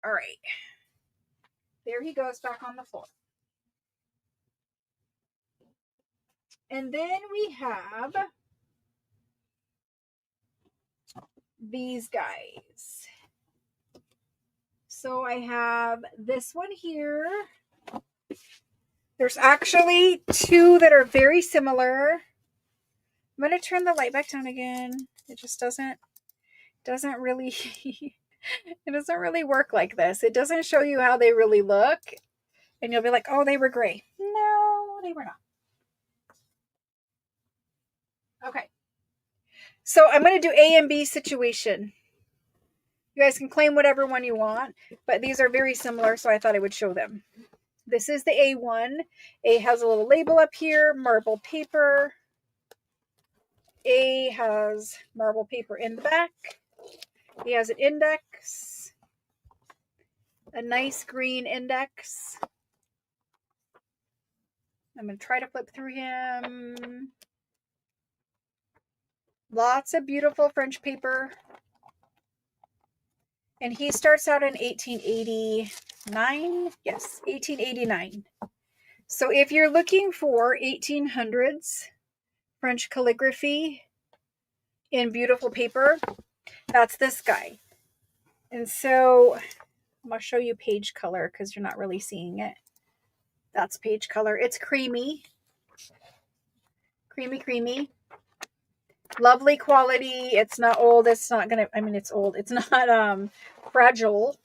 All right. There he goes back on the floor. And then we have these guys. So I have this one here. There's actually two that are very similar. I'm going to turn the light back down again. It just doesn't really, it doesn't really work like this. It doesn't show you how they really look. And you'll be like, oh, they were gray. No, they were not. Okay. So I'm going to do A and B situation. You guys can claim whatever one you want, but these are very similar, so I thought I would show them. This is the A1. A has a little label up here, marble paper. A has marble paper in the back. He has an index. A nice green index. I'm going to try to flip through him. Lots of beautiful French paper. And he starts out in 1889. Yes, 1889. So if you're looking for 1800s French calligraphy in beautiful paper, that's this guy. And so I'm going to show you page color because you're not really seeing it. That's page color. It's creamy. Creamy. Lovely quality. It's not old. It's not going to, I mean, it's old. It's not fragile.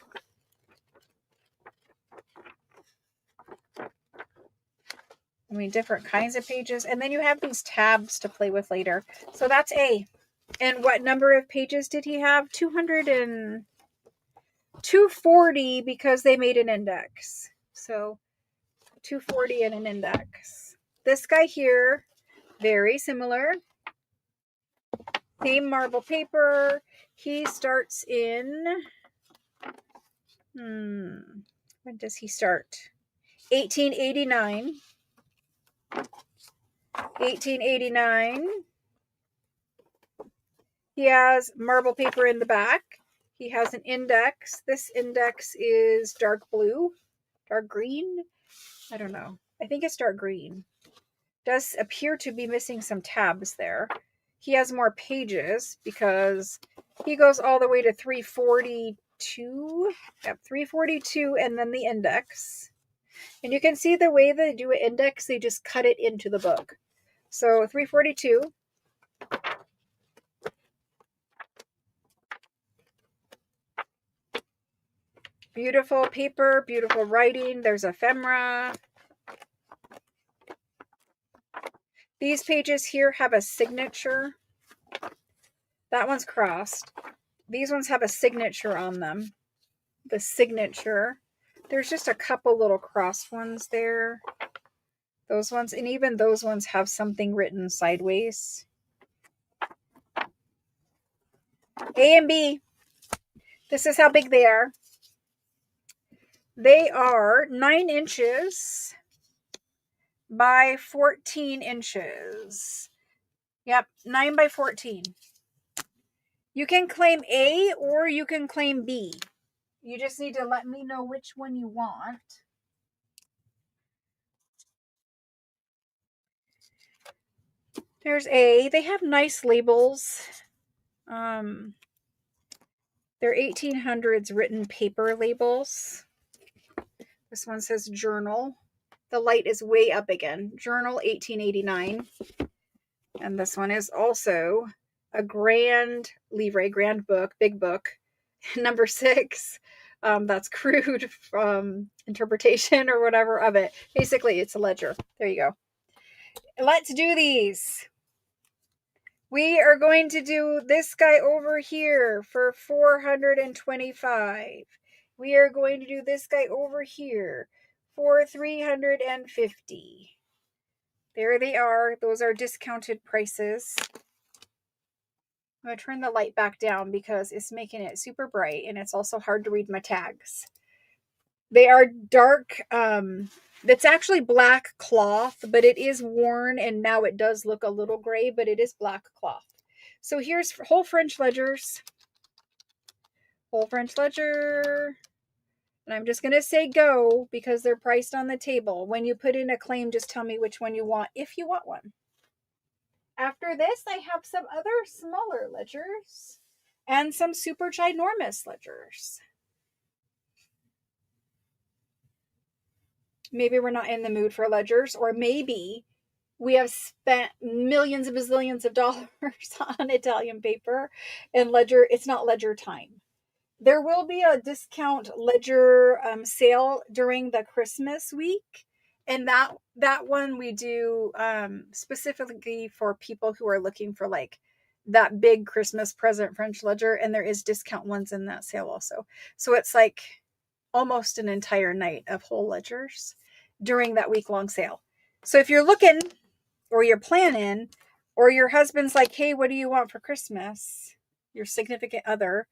I mean, different kinds of pages. And then you have these tabs to play with later. So that's A. And what number of pages did he have? 240 because they made an index. So 240 and an index. This guy here, very similar. Same marble paper. He starts in, when does he start? 1889. 1889. He has marble paper in the back. He has an index. This index is dark blue, dark green. I don't know. I think it's dark green. Does appear to be missing some tabs there. He has more pages because he goes all the way to 342. Yep, 342 and then the index. And you can see the way they do an index, they just cut it into the book. So 342. Beautiful paper, beautiful writing. There's ephemera. These pages here have a signature. That one's crossed. These ones have a signature on them. The signature. There's just a couple little crossed ones there. Those ones, and even those ones have something written sideways. A and B. This is how big they are. They are 9 inches by 14 inches. Yep, 9 by 14. You can claim A or you can claim B. You just need to let me know which one you want. There's A. They have nice labels. They're 1800s written paper labels. This one says journal. The light is way up again. Journal 1889. And this one is also a grand livre, grand book, big book, number 6. That's crude interpretation or whatever of it. Basically, it's a ledger. There you go. Let's do these. We are going to do this guy over here for 425. We are going to do this guy over here for 350. There they are. Those are discounted prices. I'm going to turn the light back down because it's making it super bright and it's also hard to read my tags. They are dark. It's actually black cloth, but it is worn and now it does look a little gray, but it is black cloth. So here's whole French ledgers. Whole French ledger. And I'm just going to say go because they're priced on the table. When you put in a claim, just tell me which one you want if you want one. After this, I have some other smaller ledgers and some super ginormous ledgers. Maybe we're not in the mood for ledgers, or maybe we have spent millions of bazillions of dollars on Italian paper and ledger. It's not ledger time. There will be a discount ledger sale during the Christmas week. And that one we do specifically for people who are looking for like that big Christmas present French ledger. And there is discount ones in that sale also. So it's like almost an entire night of whole ledgers during that week-long sale. So if you're looking or you're planning or your husband's like, hey, what do you want for Christmas? Your significant other,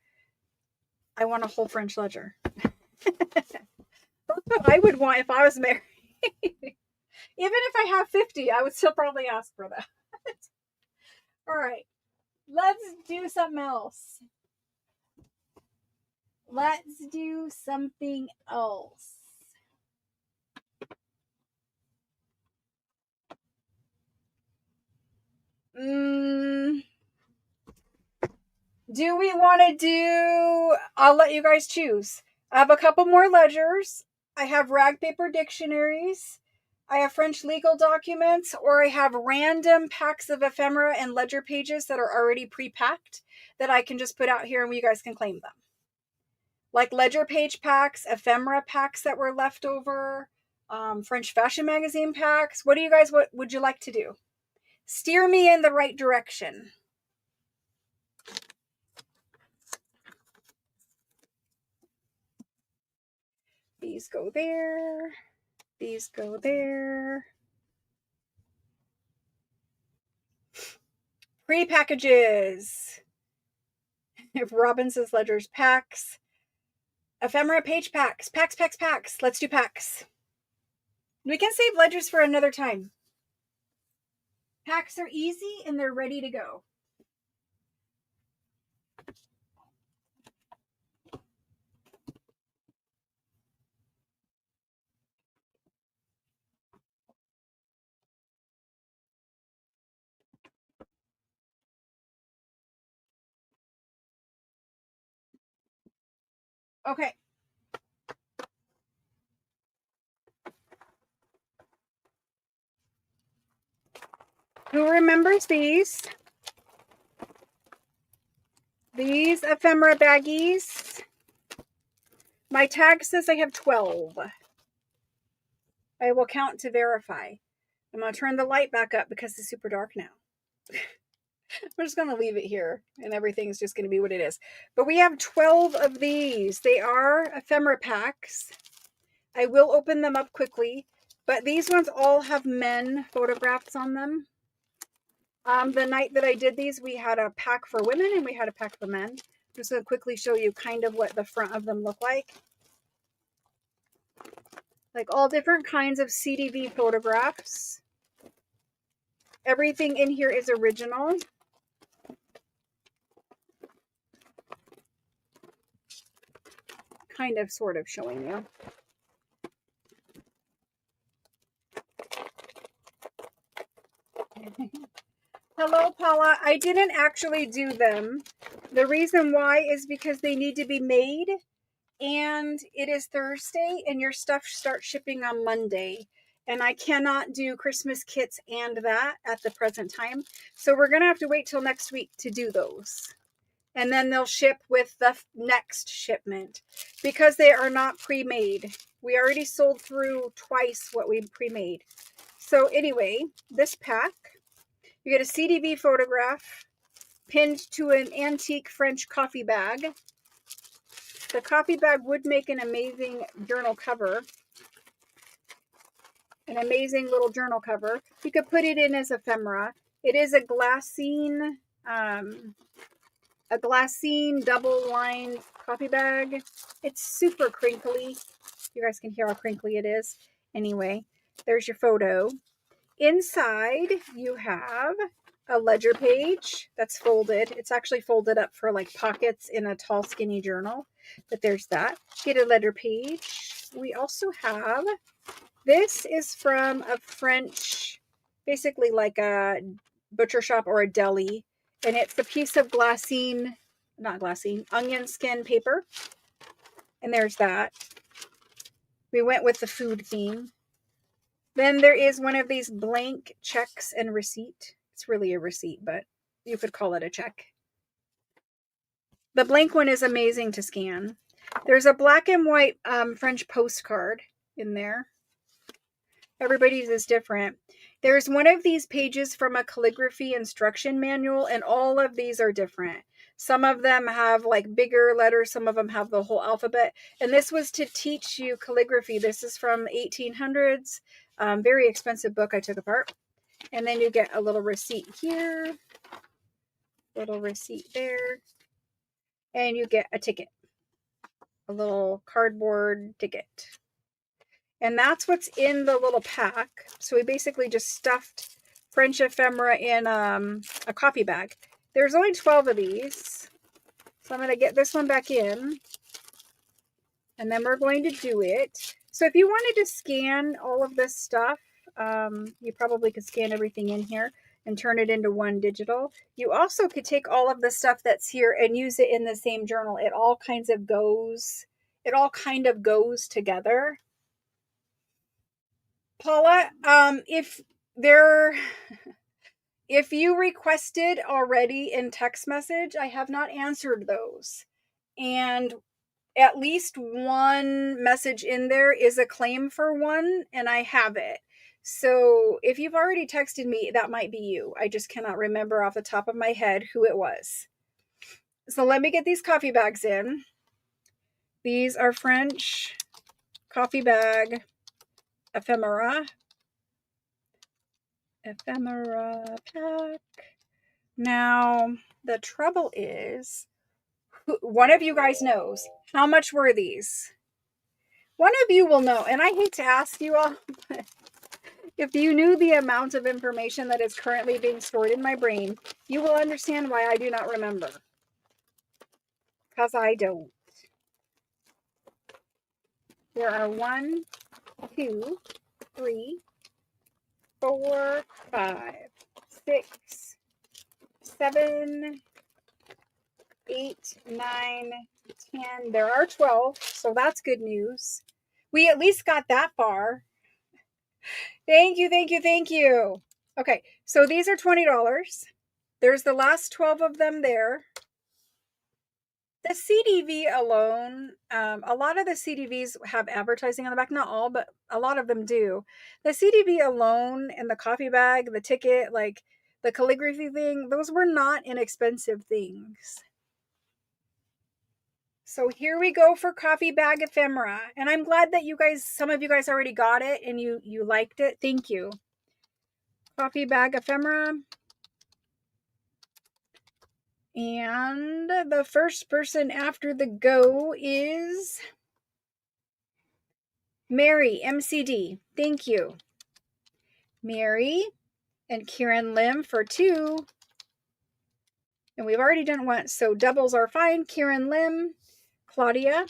I want a whole French ledger. That's what I would want if I was married. Even if I have 50, I would still probably ask for that. All right, let's do something else. Let's do something else. Do we want to do, I'll let you guys choose. I have a couple more ledgers. I have rag paper dictionaries. I have French legal documents, or I have random packs of ephemera and ledger pages that are already pre-packed that I can just put out here and you guys can claim them. Like ledger page packs, ephemera packs that were left over, French fashion magazine packs. What would you like to do? Steer me in the right direction. These go there. These go there. Pre-packages. If Robinson's ledgers packs. Ephemera page packs. Packs. Let's do packs. We can save ledgers for another time. Packs are easy and they're ready to go. Okay. Who remembers these? These ephemera baggies. My tag says I have 12. I will count to verify. I'm going to turn the light back up because it's super dark now. We're just going to leave it here and everything's just going to be what it is. But we have 12 of these. They are ephemera packs. I will open them up quickly, but these ones all have men photographs on them. The night that I did these, we had a pack for women and we had a pack for men. I'm just going to quickly show you kind of what the front of them look like. Like all different kinds of CDV photographs. Everything in here is original. Kind of, sort of showing you. Hello, Paula. I didn't actually do them. The reason why is because they need to be made, and it is Thursday, and your stuff starts shipping on Monday. And I cannot do Christmas kits and that at the present time. So we're going to have to wait till next week to do those. And then they'll ship with the next shipment because they are not pre-made. We already sold through twice what we pre-made. So anyway, this pack, you get a CDV photograph pinned to an antique French coffee bag. The coffee bag would make an amazing journal cover. An amazing little journal cover. You could put it in as ephemera. It is a glassine double-lined coffee bag. It's super crinkly. You guys can hear how crinkly it is. Anyway, there's your photo. Inside, you have a ledger page that's folded. It's actually folded up for like pockets in a tall, skinny journal. But there's that. Get a ledger page. We also have, this is from a French, basically like a butcher shop or a deli. And it's a piece of onion skin paper. And there's that. We went with the food theme. Then there is one of these blank checks and receipt. It's really a receipt, but you could call it a check. The blank one is amazing to scan. There's a black and white French postcard in there. Everybody's is different. There's one of these pages from a calligraphy instruction manual, and all of these are different. Some of them have like bigger letters. Some of them have the whole alphabet. And this was to teach you calligraphy. This is from 1800s. Very expensive book I took apart. And then you get a little receipt here. Little receipt there. And you get a ticket. a little cardboard ticket. And that's what's in the little pack. So we basically just stuffed French ephemera in a coffee bag. There's only 12 of these. So I'm going to get this one back in. And then we're going to do it. So if you wanted to scan all of this stuff, you probably could scan everything in here and turn it into one digital. You also could take all of the stuff that's here and use it in the same journal. It all kind of goes together. Paula, if you requested already in text message, I have not answered those. And at least one message in there is a claim for one, and I have it. So if you've already texted me, that might be you. I just cannot remember off the top of my head who it was. So let me get these coffee bags in. These are French coffee bag ephemera pack. Now, the trouble is, one of you guys knows, how much were these? One of you will know, and I hate to ask you all, but if you knew the amount of information that is currently being stored in my brain, you will understand why I do not remember. Because I don't. There are 1, 2, 3, 4, 5, 6, 7, 8, 9, 10. There are 12, so that's good news. We at least got that far. Thank you, thank you, thank you. Okay, so these are $20. There's the last 12 of them there. The CDV alone, a lot of the CDVs have advertising on the back. Not all, but a lot of them do. The CDV alone and the coffee bag, the ticket, like the calligraphy thing, those were not inexpensive things. So here we go for coffee bag ephemera. And I'm glad that you guys, some of you guys already got it and you liked it. Thank you. Coffee bag ephemera. And the first person after the go is Mary, MCD. Thank you. Mary and Kieran Lim for 2. And we've already done once, so doubles are fine. Kieran Lim, Claudia,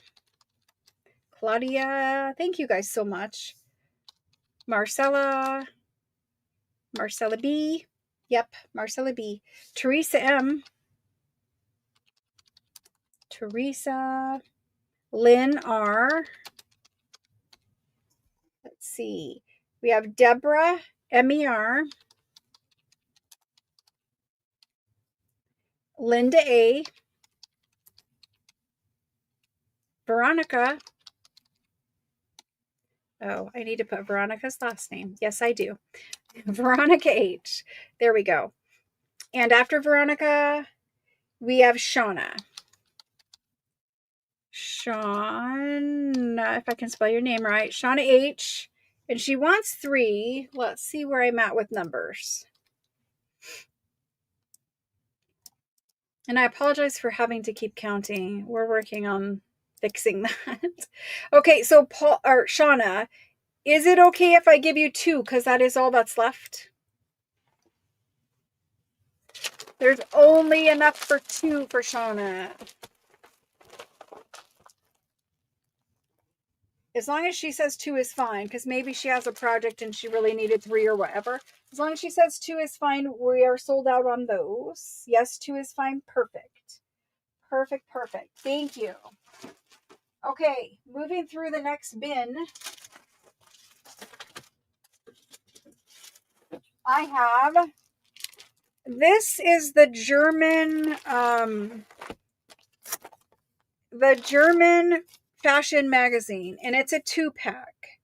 thank you guys so much. Marcella B. Yep, Marcella B. Teresa M. Teresa. Lynn R. Let's see. We have Deborah MER. Linda A. Veronica. Oh, I need to put Veronica's last name. Yes, I do. Veronica H. There we go. And after Veronica, we have Shauna. Shauna, if I can spell your name right. Shauna H. And she wants 3. Let's see where I'm at with numbers. And I apologize for having to keep counting. We're working on fixing that. Okay, so Shauna, is it okay if I give you 2? Because that is all that's left. There's only enough for 2 for Shauna. As long as she says 2 is fine, because maybe she has a project and she really needed 3 or whatever. As long as she says 2 is fine, we are sold out on those. Yes, 2 is fine. Perfect. Perfect, perfect. Thank you. Okay, moving through the next bin. I have, this is the German fashion magazine, and it's a 2-pack.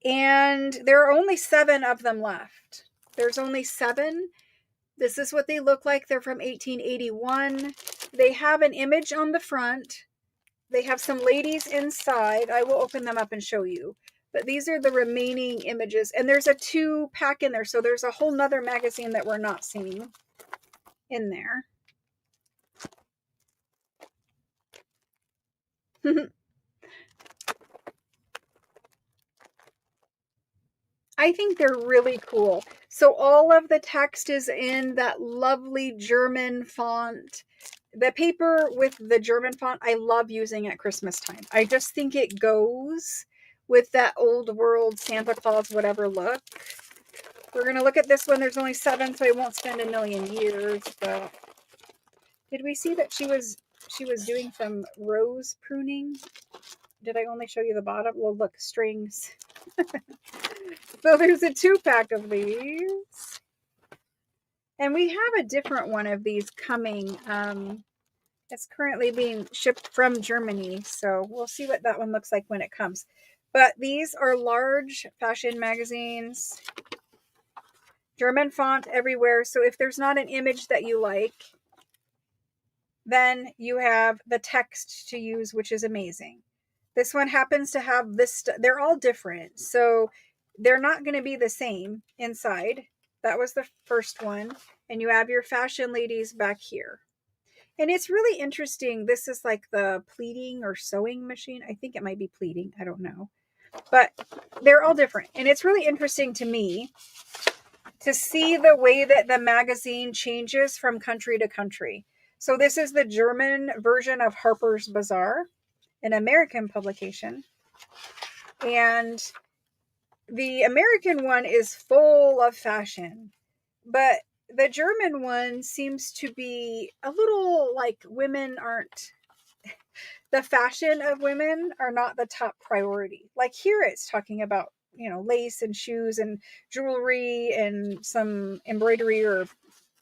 And there are only 7 of them left. There's only 7. This is what they look like. They're from 1881. They have an image on the front. They have some ladies inside. I will open them up and show you. But these are the remaining images. And there's a 2-pack in there. So there's a whole nother magazine that we're not seeing in there. I think they're really cool. So all of the text is in that lovely German font. The paper with the German font, I love using at Christmas time. I just think it goes with that old world Santa Claus whatever look. We're going to look at this one. There's only 7, so I won't spend a million years. But did we see that she was doing some rose pruning? Did I only show you the bottom? Well, look, strings. So there's a 2-pack of these. And we have a different one of these coming. It's currently being shipped from Germany. So we'll see what that one looks like when it comes. But these are large fashion magazines. German font everywhere. So if there's not an image that you like, then you have the text to use, which is amazing. This one happens to have this. They're all different. So they're not going to be the same inside. That was the first one. And you have your fashion ladies back here. And it's really interesting. This is like the pleating or sewing machine. I think it might be pleating. I don't know. But they're all different. And it's really interesting to me to see the way that the magazine changes from country to country. So this is the German version of Harper's Bazaar, an American publication. And the American one is full of fashion, but the German one seems to be a little like the fashion of women are not the top priority. Like here it's talking about, lace and shoes and jewelry and some embroidery or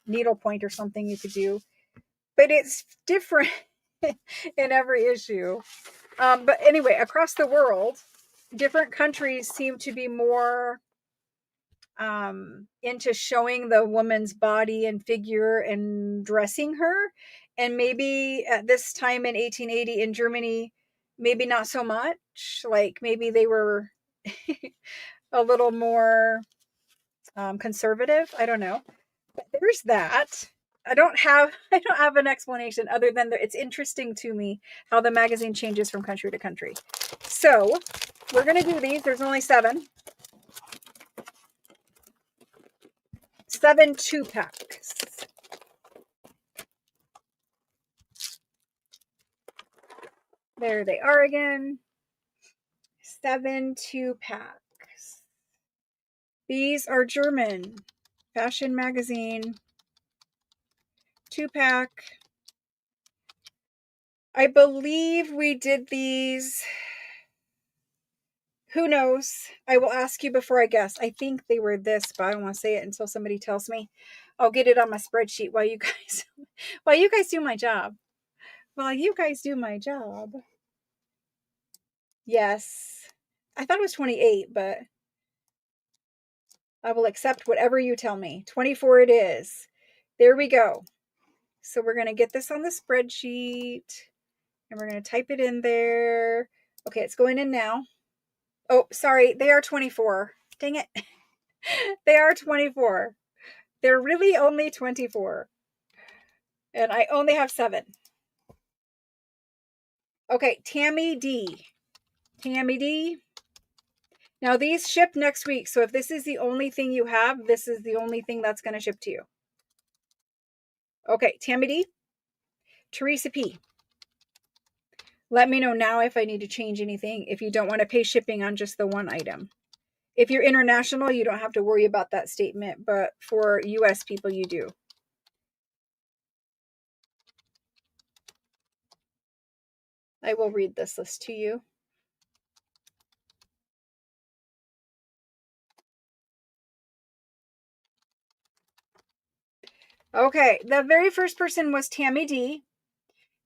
needlepoint or something you could do. But it's different in every issue. But anyway, across the world, different countries seem to be more into showing the woman's body and figure and dressing her. And maybe at this time in 1880 in Germany, maybe not so much. Like maybe they were a little more conservative. I don't know. But there's that. I don't have an explanation other than that it's interesting to me how the magazine changes from country to country. So we're going to do these. There's only 7. 7 2-packs. There they are again. 7 2-packs. These are German fashion magazine 2-pack. I believe we did these. Who knows? I will ask you before I guess. I think they were this, but I don't want to say it until somebody tells me. I'll get it on my spreadsheet while you guys do my job. While you guys do my job. Yes. I thought it was 28, but I will accept whatever you tell me. 24 it is. There we go. So we're going to get this on the spreadsheet and we're going to type it in there. Okay, it's going in now. Oh, sorry. They are 24. Dang it. They are 24. They're really only 24. And I only have 7. Okay, Tammy D. Tammy D. Now these ship next week. So if this is the only thing you have, this is the only thing that's going to ship to you. Okay, Tammy D. Teresa P. Let me know now if I need to change anything, if you don't want to pay shipping on just the one item. If you're international, you don't have to worry about that statement, but for US people, you do. I will read this list to you. Okay, the very first person was Tammy D,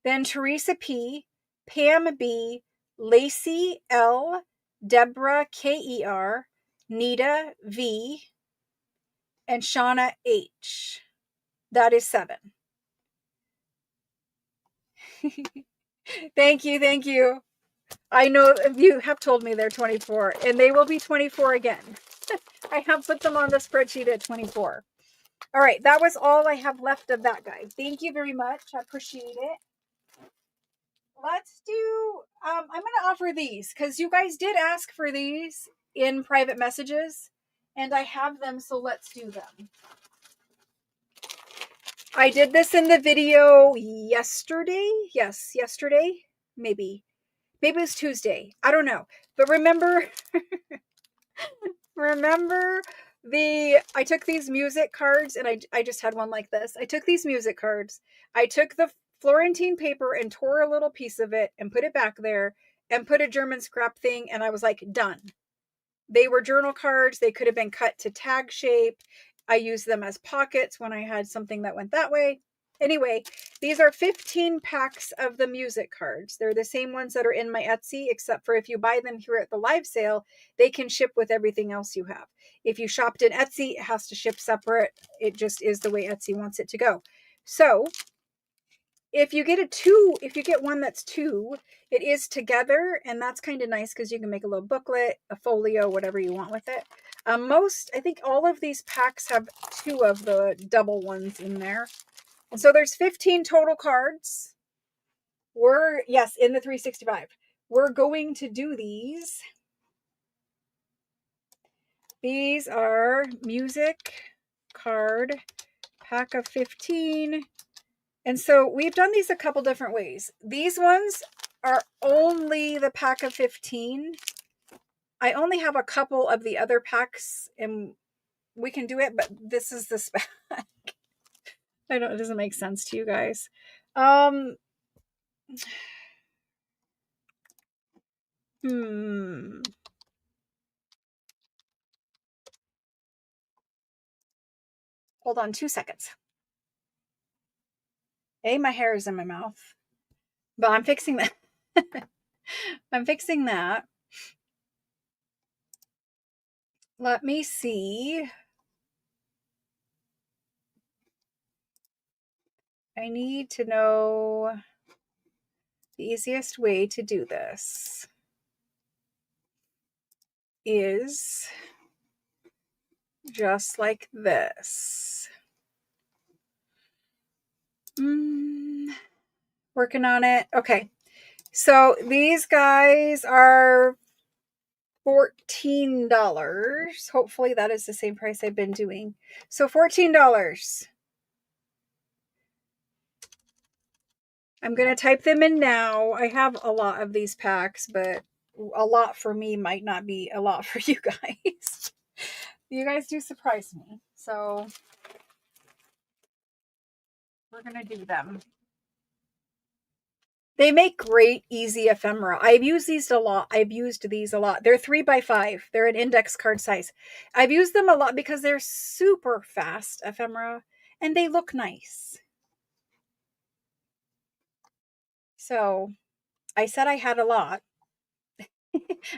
then Teresa P, Pam B, Lacey L, Deborah K-E-R, Nita V, and Shauna H. That is 7. Thank you, thank you. I know you have told me they're 24, and they will be 24 again. I have put them on the spreadsheet at 24. All right, that was all I have left of that guy. Thank you very much. I appreciate it. let's do, I'm going to offer these because you guys did ask for these in private messages and I have them. So let's do them. I did this in the video yesterday. Yes, yesterday. Maybe it was Tuesday. I don't know. But remember, I took these music cards and I just had one like this. I took these music cards. I took the Florentine paper and tore a little piece of it and put it back there and put a German scrap thing. And I was like, done. They were journal cards. They could have been cut to tag shape. I used them as pockets when I had something that went that way. Anyway, these are 15 packs of the music cards. They're the same ones that are in my Etsy, except for if you buy them here at the live sale, they can ship with everything else you have. If you shopped in Etsy, it has to ship separate. It just is the way Etsy wants it to go. So if you get one that's two, it is together, and that's kind of nice because you can make a little booklet, a folio, whatever you want with it. I think all of these packs have two of the double ones in there. And so there's 15 total cards. Yes, in the 365. We're going to do these. These are music card pack of 15. And so we've done these a couple different ways. These ones are only the pack of 15. I only have a couple of the other packs and we can do it, but this is the spec. It doesn't make sense to you guys. Hold on 2 seconds. My hair is in my mouth, but I'm fixing that. I'm fixing that. Let me see. I need to know the easiest way to do this is just like this. Working on it. Okay. So these guys are $14. Hopefully that is the same price I've been doing. So $14. I'm going to type them in now. I have a lot of these packs, but a lot for me might not be a lot for you guys. You guys do surprise me. So we're going to do them. They make great, easy ephemera. I've used these a lot. They're 3x5. They're an index card size. I've used them a lot because they're super fast ephemera and they look nice. So I said I had a lot.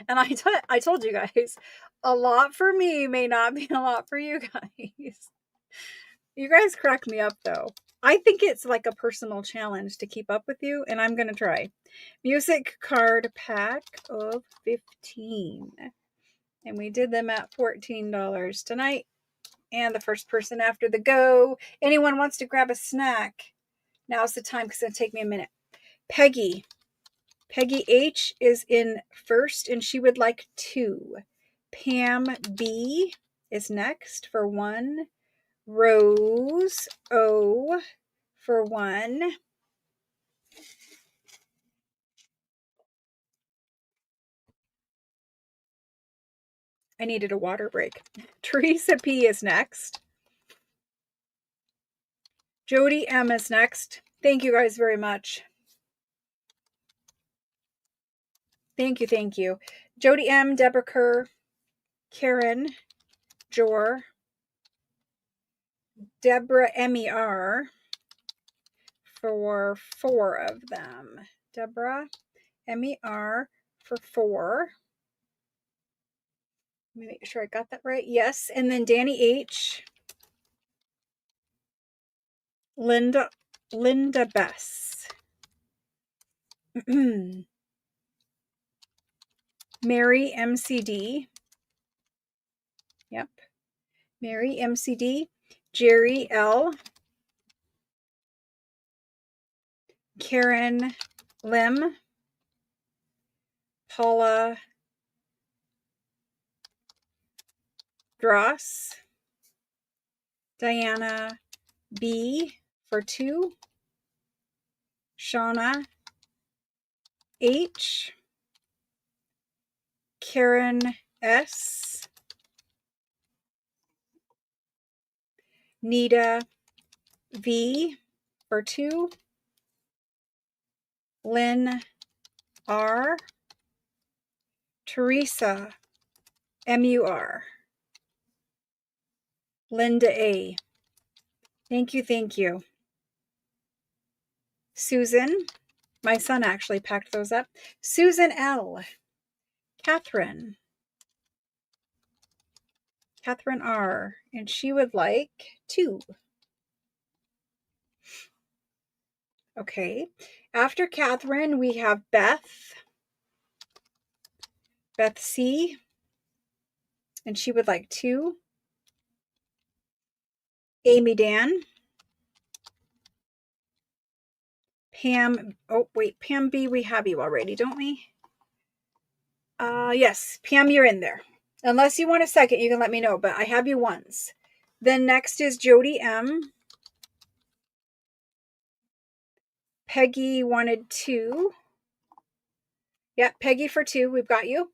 And I told you guys, a lot for me may not be a lot for you guys. You guys crack me up though. I think it's like a personal challenge to keep up with you, and I'm going to try. Music card pack of 15. And we did them at $14 tonight. And the first person after the go. Anyone wants to grab a snack? Now's the time because it'll take me a minute. Peggy H is in first, and she would like 2. Pam B is next for 1. Rose O for 1. I needed a water break. Teresa P is next. Jody M is next. Thank you guys very much. Thank you. Jody M, Deborah Kerr, Karen, Jor, Deborah MER for 4 of them. Deborah MER for 4. Let me make sure I got that right. Yes. And then Danny H. Linda Bess. Mary MCD. Yep. Mary MCD. Jerry L. Karen Lim, Paula Dross, Diana B for 2, Shauna H, Karen S, Nita V for 2, Lynn R, Teresa MUR, Linda A. Thank you, thank you. Susan, my son actually packed those up. Susan L, Catherine R, and she would like 2. Okay. After Catherine, we have Beth C, and she would like 2. Amy Dan, Pam, oh wait, Pam B, we have you already, don't we? Yes, Pam, you're in there. Unless you want a second, you can let me know, but I have you once. Then next is Jody M. Peggy wanted 2. Yeah, Peggy for 2. We've got you.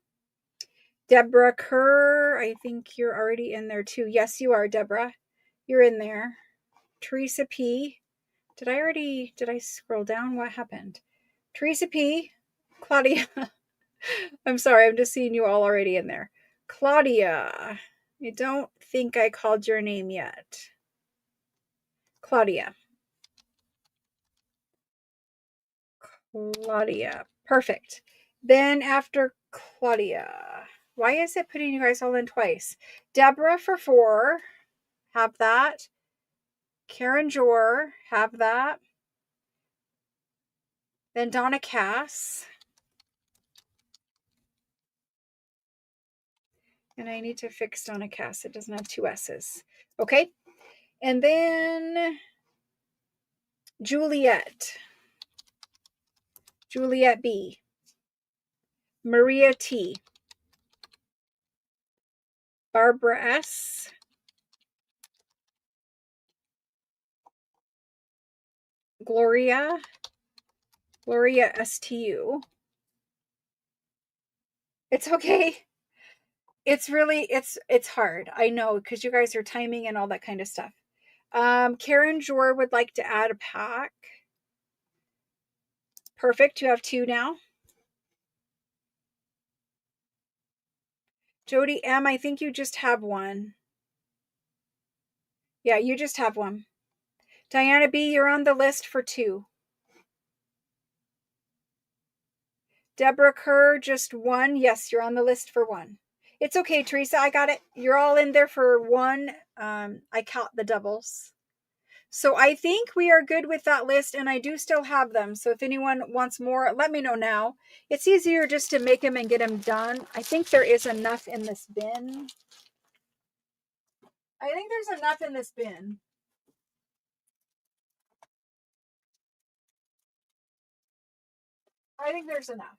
Deborah Kerr, I think you're already in there too. Yes, you are, Deborah. You're in there. Teresa P. Did I scroll down? What happened? Teresa P. Claudia. I'm sorry, I'm just seeing you all already in there. Claudia. I don't think I called your name yet. Claudia. Perfect. Then after Claudia, why is it putting you guys all in twice? Deborah for 4, have that. Karen Jor, have that. Then Donna Cass. And I need to fix Donna Cass. It doesn't have 2 S's. Okay. And then Juliet B. Maria T. Barbara S. Gloria STU. It's okay. It's really, it's hard. I know, because you guys are timing and all that kind of stuff. Karen Jor would like to add a pack. Perfect. You have 2 now. Jody M, I think you just have 1. Yeah, you just have 1. Diana B, you're on the list for 2. Deborah Kerr, just 1. Yes, you're on the list for 1. It's okay, Teresa. I got it. You're all in there for 1. I count the doubles. So I think we are good with that list, and I do still have them. So if anyone wants more, let me know now. It's easier just to make them and get them done. I think there is enough in this bin. I think there's enough in this bin. I think there's enough.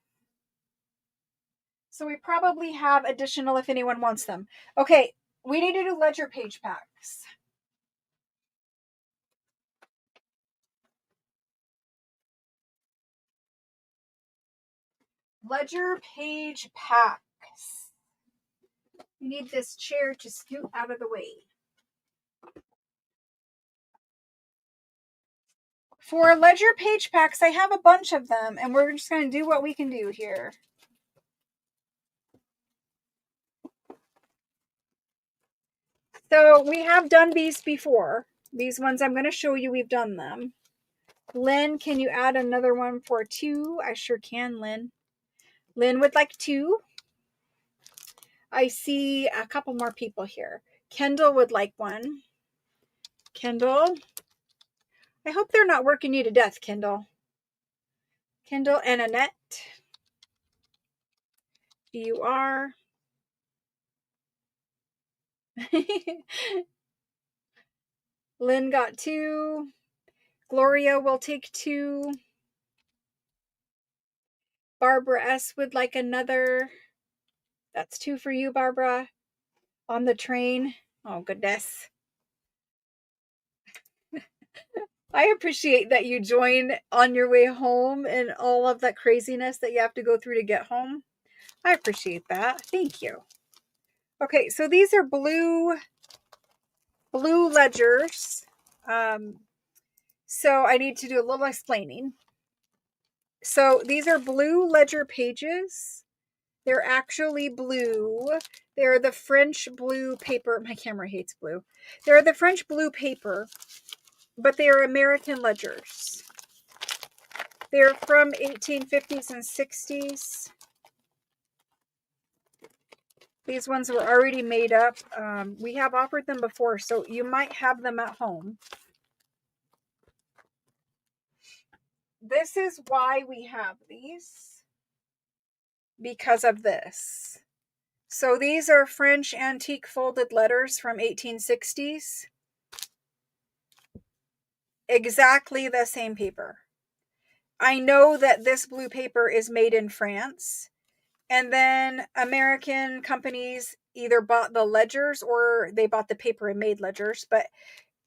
So we probably have additional if anyone wants them. Okay, we need to do ledger page packs. Ledger page packs. We need this chair to scoot out of the way. For ledger page packs, I have a bunch of them, and we're just going to do what we can do here. So we have done these before. These ones I'm going to show you, we've done them. Lynn, can you add another one for 2? I sure can, Lynn. Lynn would like 2. I see a couple more people here. Kendall would like 1. Kendall. I hope they're not working you to death, Kendall. Kendall and Annette. You are. Lynn got 2. Gloria will take 2. Barbara S. would like another. That's 2 for you, Barbara. On the train. Oh, goodness. I appreciate that you join on your way home and all of that craziness that you have to go through to get home. I appreciate that. Thank you. Okay, so these are blue ledgers. So I need to do a little explaining. So these are blue ledger pages. They're actually blue. They're the French blue paper. My camera hates blue. They're the French blue paper, but they are American ledgers. They're from 1850s and 60s. These ones were already made up. We have offered them before, so you might have them at home. This is why we have these, because of this. So these are French antique folded letters from 1860s. Exactly the same paper. I know that this blue paper is made in France, and then American companies either bought the ledgers or they bought the paper and made ledgers, but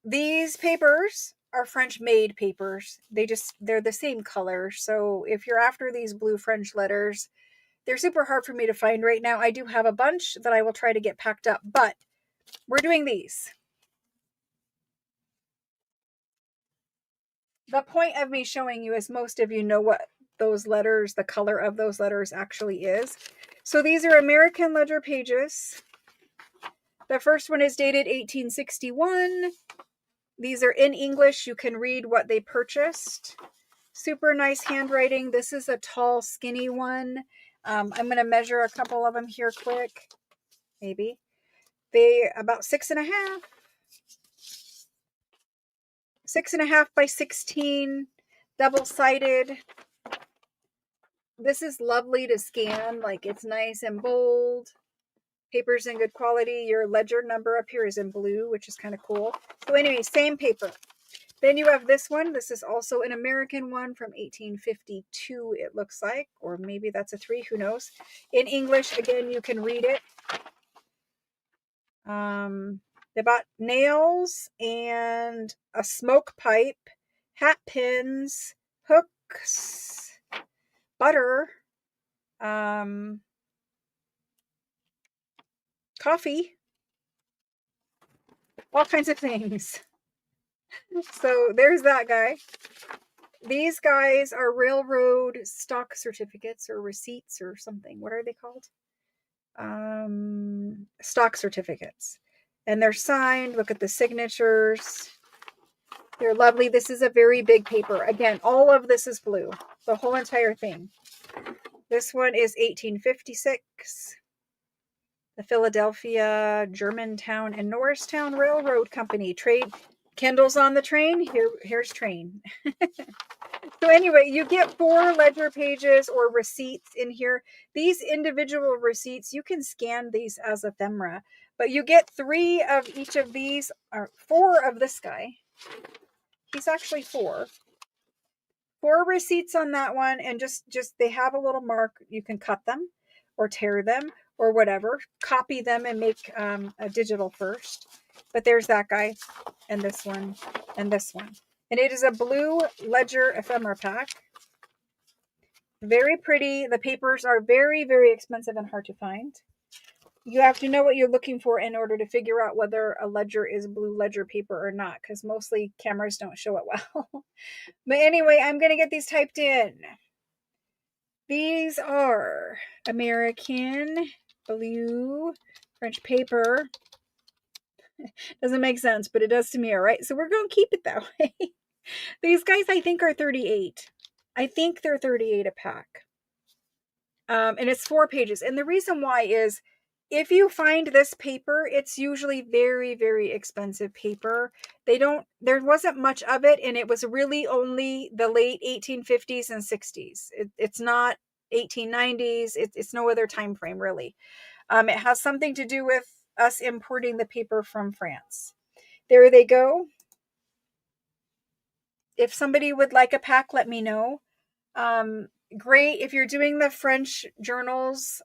these papers are French made papers. They're the same color. So if you're after these blue French letters, they're super hard for me to find right now. I do have a bunch that I will try to get packed up, but we're doing these. The point of me showing you is most of you know what those letters, the color of those letters actually is. So these are American ledger pages. The first one is dated 1861. These are in English. You can read what they purchased. Super nice handwriting. This is a tall, skinny one. I'm going to measure a couple of them here quick. Maybe. They about 6.5. 6.5 by 16. Double-sided. This is lovely to scan. Like, it's nice and bold. Paper's in good quality. Your ledger number up here is in blue, which is kind of cool. So anyway, same paper. Then you have this one. This is also an American one from 1852, it looks like. Or maybe that's a 3, who knows. In English, again, you can read it. They bought nails and a smoke pipe, hat pins, hooks, butter, coffee, all kinds of things. So there's that guy. These guys are railroad stock certificates or receipts or something. What are they called? Stock certificates. And they're signed. Look at the signatures. They're lovely. This is a very big paper. Again, all of this is blue. The whole entire thing. This one is 1856. The Philadelphia, Germantown, and Norristown Railroad Company. Trade Kindles on the train. Here's train. So anyway, you get 4 ledger pages or receipts in here. These individual receipts, you can scan these as ephemera, but you get 3 of each of these, or 4 of this guy. He's actually 4. 4 receipts on that one, and just they have a little mark. You can cut them or tear them or whatever. Copy them and make a digital first. But there's that guy, and this one, and this one. And it is a blue ledger ephemera pack. Very pretty. The papers are very, very expensive and hard to find. You have to know what you're looking for in order to figure out whether a ledger is blue ledger paper or not, because mostly cameras don't show it well. But anyway, I'm going to get these typed in. These are American blue French paper. Doesn't make sense, but it does to me, all right? So we're going to keep it that way. These guys, I think, are 38. I think they're 38 a pack. And it's 4 pages. And the reason why is, if you find this paper, it's usually very, very expensive paper. There wasn't much of it, and it was really only the late 1850s and 60s. It's not 1890s. It's no other time frame, really. It has something to do with us importing the paper from France. There they go. If somebody would like a pack, let me know. great if you're doing the French journals.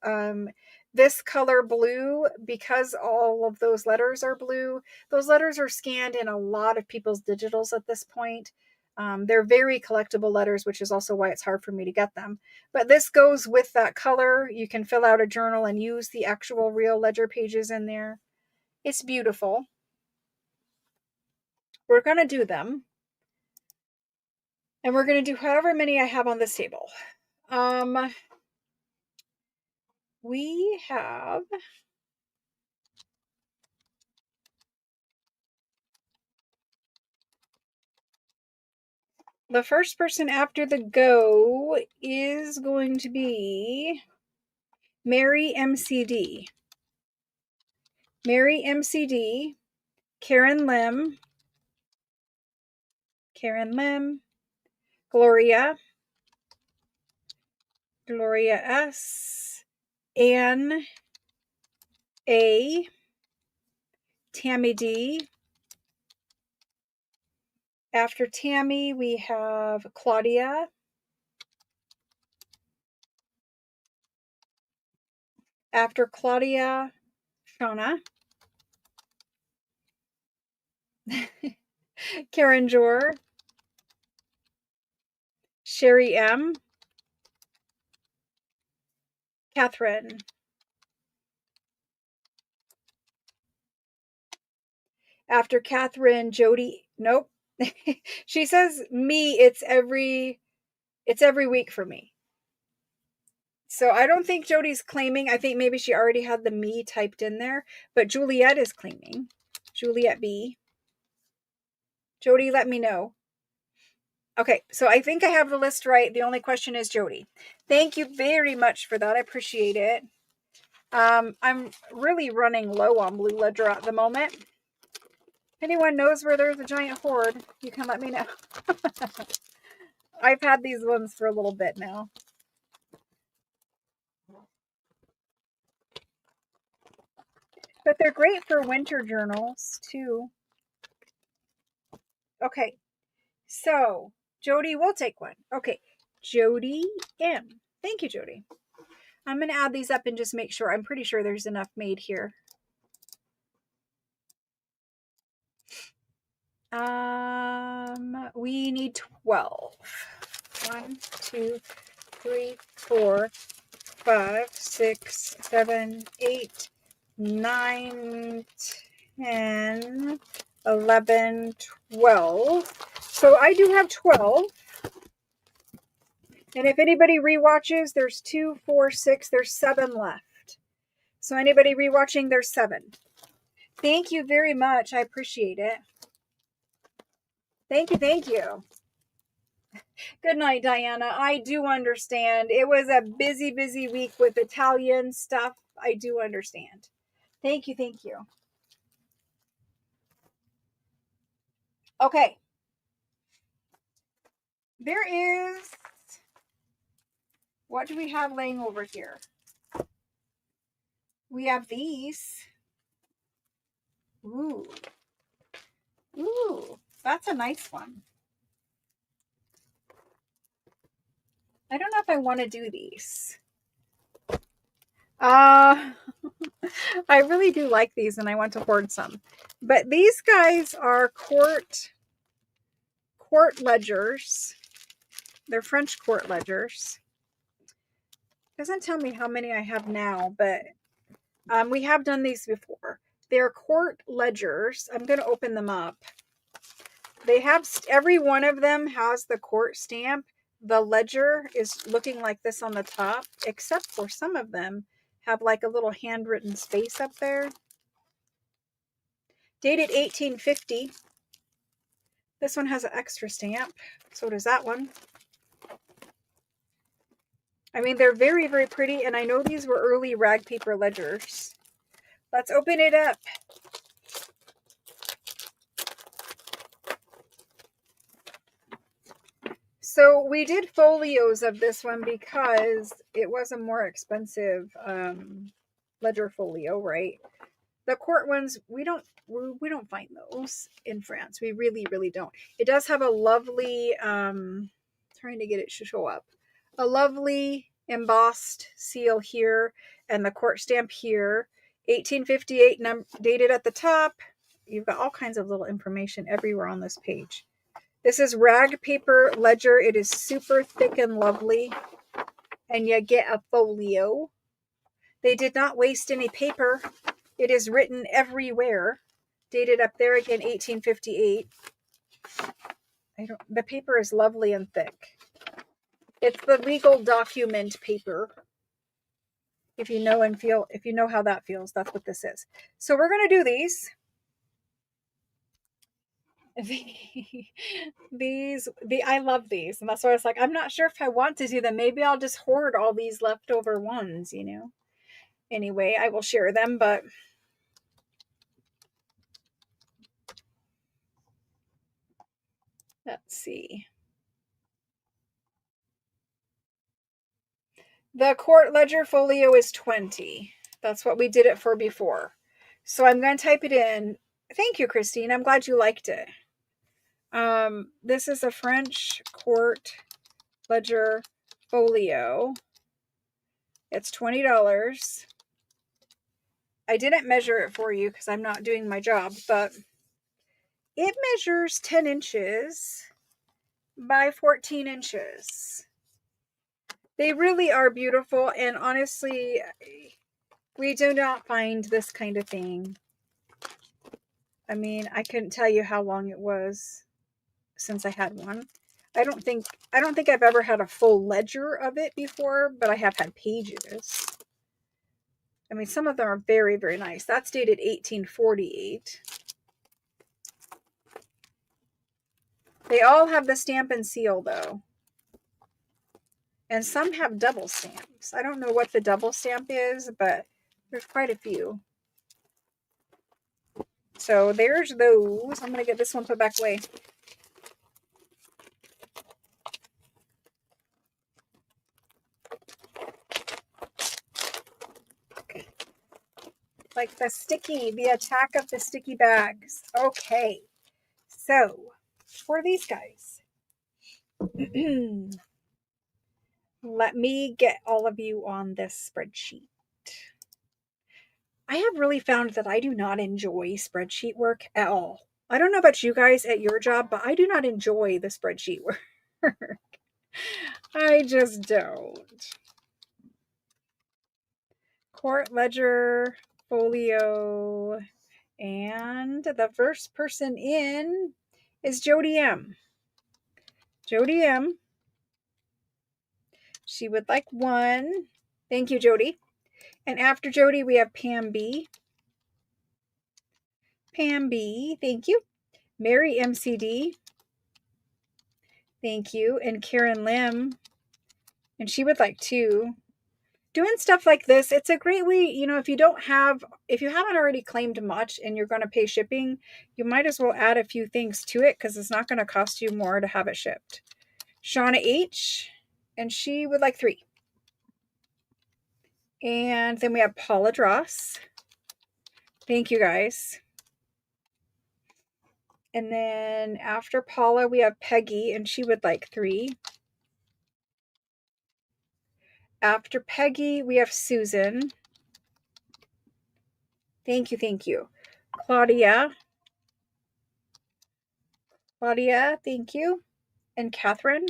This color blue, because all of those letters are blue, those letters are scanned in a lot of people's digitals at this point. They're very collectible letters, which is also why it's hard for me to get them. But this goes with that color. You can fill out a journal and use the actual real ledger pages in there. It's beautiful. We're going to do them. And we're going to do however many I have on this table. We have the first person after the go is going to be Mary MCD. Mary MCD, Karen Lim, Gloria S, Anne A, Tammy D. After Tammy, we have Claudia. After Claudia, Shauna. Karen Jor. Sherry M. Catherine. After Catherine, Jody. Nope. She says me, it's every week for me. So I don't think Jody's claiming. I think maybe she already had the me typed in there, but Juliet is claiming. Juliet B. Jody, let me know. Okay, so I think I have the list right. The only question is Jody. Thank you very much for that. I appreciate it. I'm really running low on Blue Ledger at the moment. If anyone knows where there's a giant hoard, you can let me know. I've had these ones for a little bit now. But they're great for winter journals too. Okay, so Jody will take one. Okay, Jody M. Thank you, Jody. I'm going to add these up and just make sure. I'm pretty sure there's enough made here. We need 12. 1, 2, 3, 4, 5, 6, 7, 8, 9, 10, 11, 12. So I do have 12. And if anybody rewatches, there's 2, 4, 6, there's 7 left. So anybody rewatching, there's 7. Thank you very much. I appreciate it. Thank you. Thank you. Good night, Diana. I do understand. It was a busy, busy week with Italian stuff. I do understand. Thank you. Thank you. Okay. There is, what do we have laying over here? We have these. Ooh. Ooh, that's a nice one. I don't know if I want to do these. I really do like these and I want to hoard some. But these guys are court ledgers. They're French court ledgers. Doesn't tell me how many I have now, but we have done these before. They're court ledgers. I'm going to open them up. They have, every one of them has the court stamp. The ledger is looking like this on the top, except for some of them have like a little handwritten space up there. Dated 1850. This one has an extra stamp. So does that one. I mean, they're very, very pretty. And I know these were early rag paper ledgers. Let's open it up. So we did folios of this one because it was a more expensive ledger folio, right? The court ones, we don't find those in France. We really, really don't. It does have a lovely, trying to get it to show up, a lovely embossed seal here and the court stamp here. 1858 dated at the top. You've got all kinds of little information everywhere on this page. This is rag paper ledger. It is super thick and lovely. And you get a folio. They did not waste any paper. It is written everywhere. Dated up there again, 1858. The paper is lovely and thick. It's the legal document paper. If you know how that feels, that's what this is. So we're going to do these. I love these. And that's why I was like, I'm not sure if I want to do them. Maybe I'll just hoard all these leftover ones, you know. Anyway, I will share them, but let's see. The court ledger folio is 20. That's what we did it for before. So I'm going to type it in. Thank you, Christine. I'm glad you liked it. This is a French court ledger folio. It's $20. I didn't measure it for you because I'm not doing my job, but it measures 10 inches by 14 inches. They really are beautiful, and honestly, we do not find this kind of thing. I mean, I couldn't tell you how long it was since I had one. I don't think I've ever had a full ledger of it before, but I have had pages. I mean, some of them are very, very nice. That's dated 1848. They all have the stamp and seal, though. And some have double stamps. I don't know what the double stamp is, but there's quite a few. So there's those. I'm going to get this one put back away. Like the attack of the sticky bags. Okay. So for these guys, let me get all of you on this spreadsheet. I have really found that I do not enjoy spreadsheet work at all. I don't know about you guys at your job, but I do not enjoy the spreadsheet work. I just don't. Court ledger, folio, and the first person in is Jody M. Jody M. She would like one. Thank you, Jody. And after Jody, we have Pam B. Pam B, thank you. Mary MCD. Thank you. And Karen Lim. And she would like two. Doing stuff like this, it's a great way, you know, if you haven't already claimed much and you're going to pay shipping, you might as well add a few things to it because it's not going to cost you more to have it shipped. Shauna H. And she would like 3. And then we have Paula Dross. Thank you, guys. And then after Paula, we have Peggy, and she would like 3. After Peggy, we have Susan. Thank you, thank you. Claudia, thank you. And Catherine.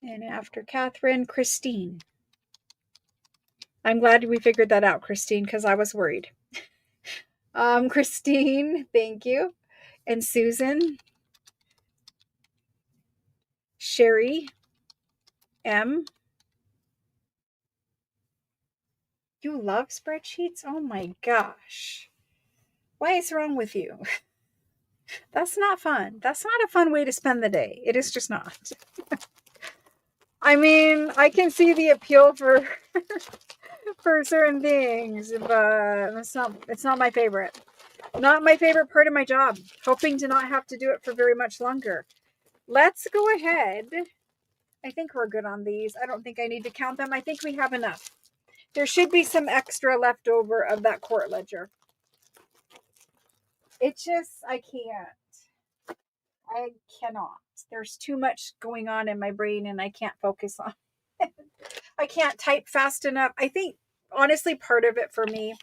And after Catherine, Christine. I'm glad we figured that out, Christine, because I was worried. Christine, thank you. And Susan. Sherry M. You love spreadsheets? Oh my gosh. What is wrong with you? That's not fun. That's not a fun way to spend the day. It is just not. I mean, I can see the appeal for for certain things, but it's not my favorite. Not my favorite part of my job. Hoping to not have to do it for very much longer. Let's go ahead. I think we're good on these. I don't think I need to count them. I think we have enough. There should be some extra left over of that court ledger. I can't. I cannot. There's too much going on in my brain and I can't focus on it. I can't type fast enough. I think honestly part of it for me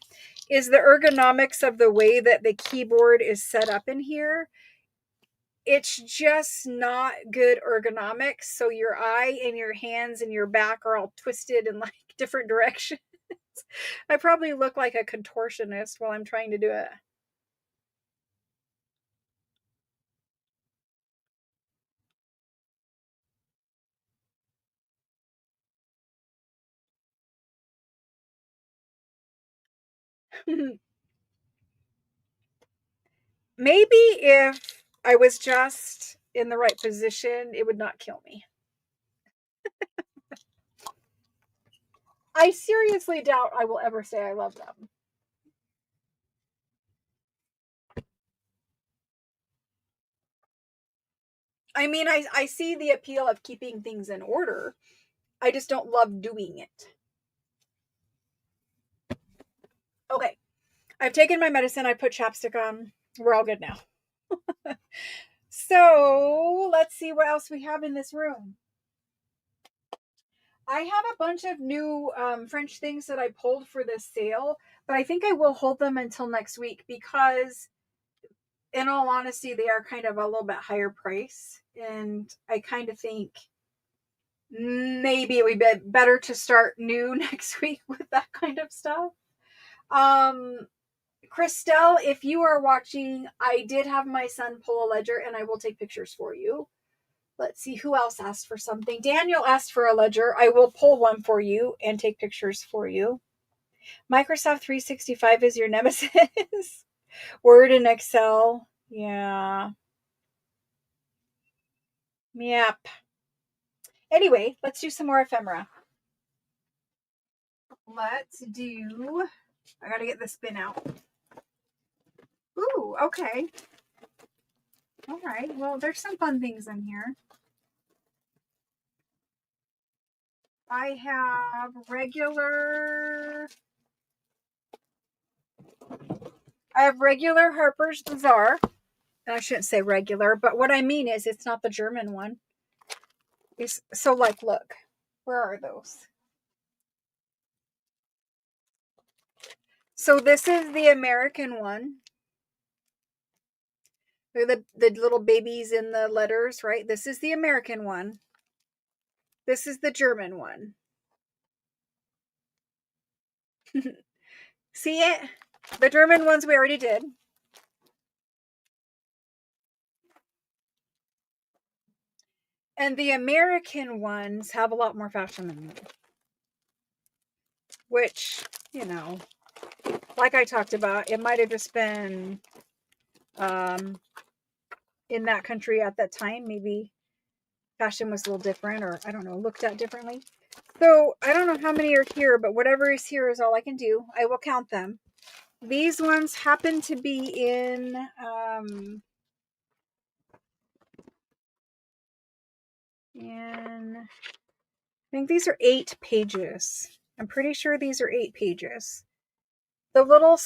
is the ergonomics of the way that the keyboard is set up in here. It's just not good ergonomics. So your eye and your hands and your back are all twisted in like different directions. I probably look like a contortionist while I'm trying to do it. Maybe if I was just in the right position, it would not kill me. I seriously doubt I will ever say I love them. I mean, I see the appeal of keeping things in order. I just don't love doing it. Okay, I've taken my medicine. I put chapstick on. We're all good now. So let's see what else we have in this room. I have a bunch of new French things that I pulled for this sale, but I think I will hold them until next week because, in all honesty, they are kind of a little bit higher price. And I kind of think maybe it would be better to start new next week with that kind of stuff. Um, Christelle, if you are watching, I did have my son pull a ledger and I will take pictures for you. Let's see who else asked for something. Daniel asked for a ledger. I will pull one for you and take pictures for you. Microsoft 365 is your nemesis. Word and Excel. Yeah. Yep. Anyway, let's do some more ephemera. Let's do. I gotta get the spin out. Ooh, okay. All right. Well, there's some fun things in here. I have regular. I have regular Harper's Bazaar. I shouldn't say regular, but what I mean is it's not the German one. So like, look, where are those? So this is the American one. They're the little babies in the letters, right? This is the American one. This is the German one. See it? The German ones we already did. And the American ones have a lot more fashion in them. Which, you know, like I talked about, it might have just been in that country at that time. Maybe fashion was a little different, or I don't know, looked at differently. So I don't know how many are here, but whatever is here is all I can do. I will count them. These ones happen to be in I think these are 8 pages. I'm pretty sure these are 8 pages. The little,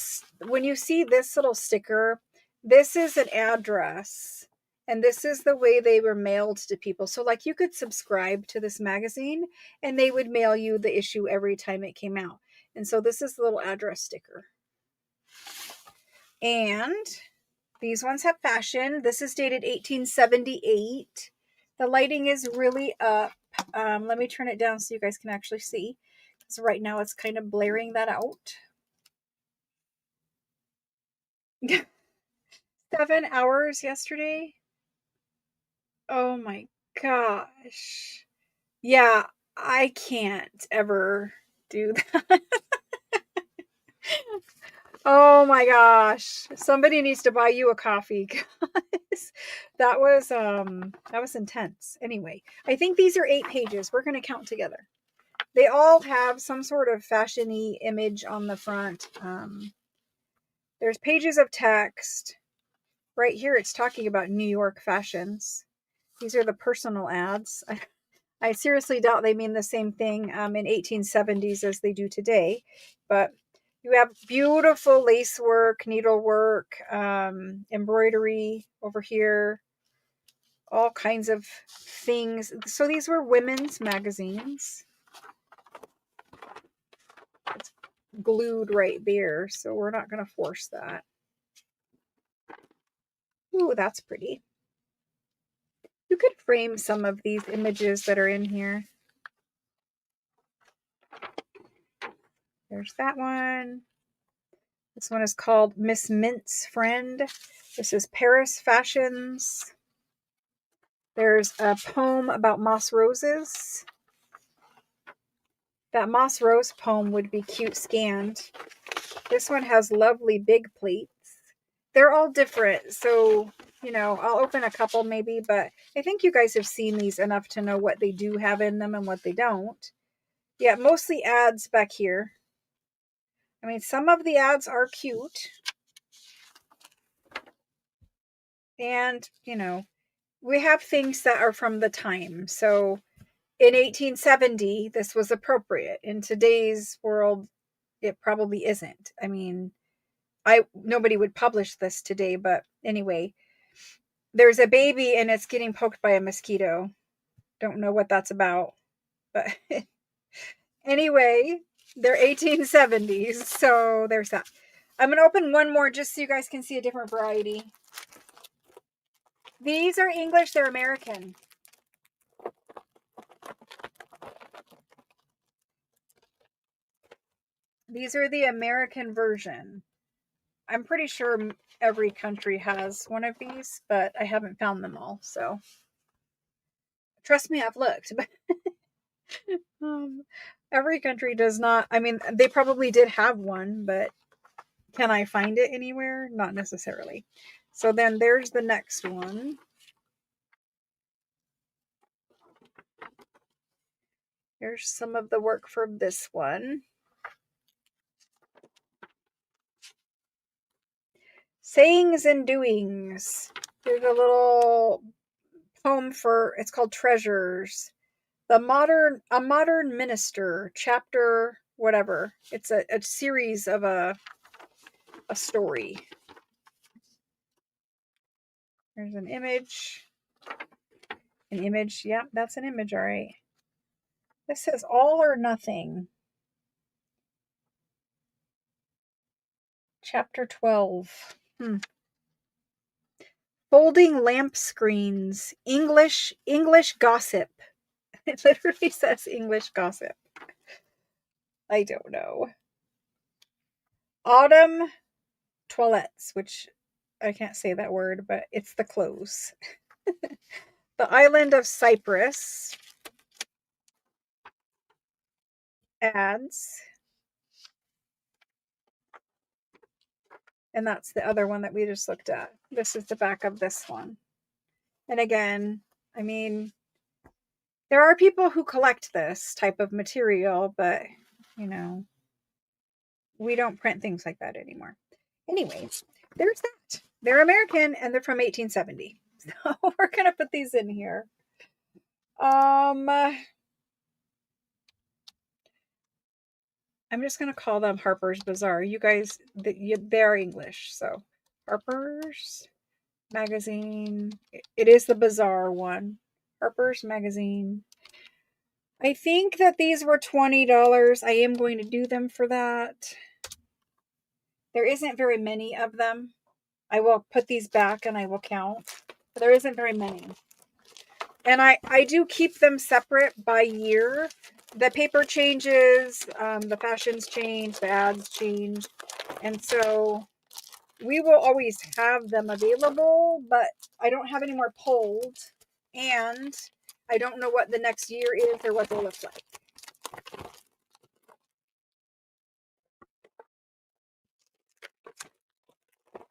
when you see this little sticker, this is an address. And this is the way they were mailed to people. So like you could subscribe to this magazine and they would mail you the issue every time it came out. And so this is the little address sticker. And these ones have fashion. This is dated 1878. The lighting is really up. Let me turn it down so you guys can actually see. So right now it's kind of blaring that out. 7 hours yesterday. Oh my gosh. Yeah, I can't ever do that. Oh my gosh. Somebody needs to buy you a coffee, guys. That was intense. Anyway, I think these are 8 pages. We're going to count together. They all have some sort of fashion-y image on the front. There's pages of text. Right here it's talking about New York fashions. These are the personal ads. I seriously doubt they mean the same thing in 1870s as they do today, but you have beautiful lace work, needlework, embroidery over here. all kinds of things. So these were women's magazines. It's glued right there, so we're not going to force that. Ooh, that's pretty. You could frame some of these images that are in here. There's that one. This one is called Miss Mint's Friend. This is Paris Fashions. There's a poem about moss roses. That moss rose poem would be cute scanned. This one has lovely big plates. They're all different, so, you know, I'll open a couple maybe, but I think you guys have seen these enough to know what they do have in them and what they don't. Yeah, mostly ads back here. I mean, some of the ads are cute. And, you know, we have things that are from the time. So in 1870, this was appropriate. In today's world, it probably isn't. I mean, nobody would publish this today, but anyway, there's a baby and it's getting poked by a mosquito. Don't know what that's about, but anyway, they're 1870s, so there's that. I'm going to open one more just so you guys can see a different variety. These are English, they're American. These are the American version. I'm pretty sure every country has one of these, but I haven't found them all, so trust me, I've looked. Every country does not. I mean, they probably did have one, but can I find it anywhere? Not necessarily. So then there's the next one. Here's some of the work from this one. Sayings and Doings. There's a little poem for, it's called Treasures. A modern minister, chapter, whatever. It's a series of a story. There's an image. An image. Yeah, that's an image, all right. This says All or Nothing. Chapter 12. Folding lamp screens. English gossip. It literally says English gossip. I don't know. Autumn toilettes, which I can't say that word, but it's the clothes. The island of Cyprus. Ads. And that's the other one that we just looked at. This is the back of this one. And again, I mean, there are people who collect this type of material, but, you know, we don't print things like that anymore. Anyways, there's that. They're American and they're from 1870. So we're going to put these in here. I'm just going to call them Harper's Bazaar. You guys, they're English. So Harper's Magazine. It is the Bazaar one. Harper's Magazine. I think that these were $20. I am going to do them for that. There isn't very many of them. I will put these back and I will count. But there isn't very many. And I do keep them separate by year. The paper changes, the fashions change, the ads change. And so we will always have them available, but I don't have any more pulled. And I don't know what the next year is or what they look like.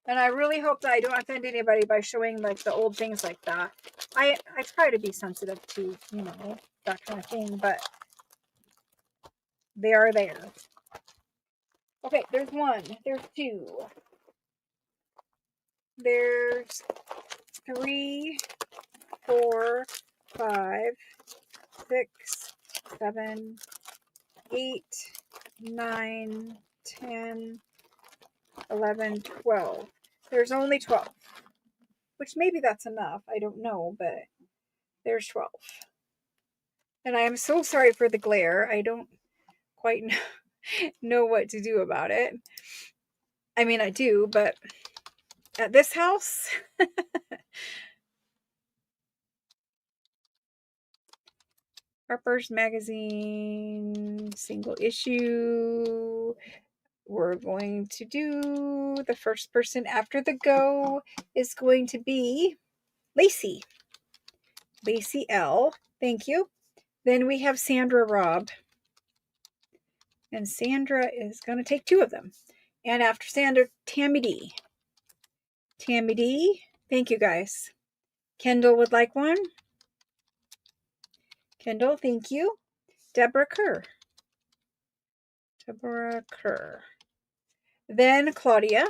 And I really hope that I don't offend anybody by showing like the old things like that. I try to be sensitive to, you know, that kind of thing, but they are there. Okay, there's one. There's two. There's 3, 4, 5, 6, 7, 8, 9, 10, 11, 12. There's only 12. which maybe that's enough. I don't know, but there's 12. And I am so sorry for the glare. I don't quite know what to do about it. I mean, I do, but at this house, Harper's Magazine, single issue. We're going to do the first person after the go is going to be Lacey. Lacey L. Thank you. Then we have Sandra Robb. And Sandra is going to take 2 of them. And after Sandra, Tammy D. Tammy D. Thank you, guys. Kendall would like one. Kendall, thank you. Deborah Kerr. Deborah Kerr. Then Claudia.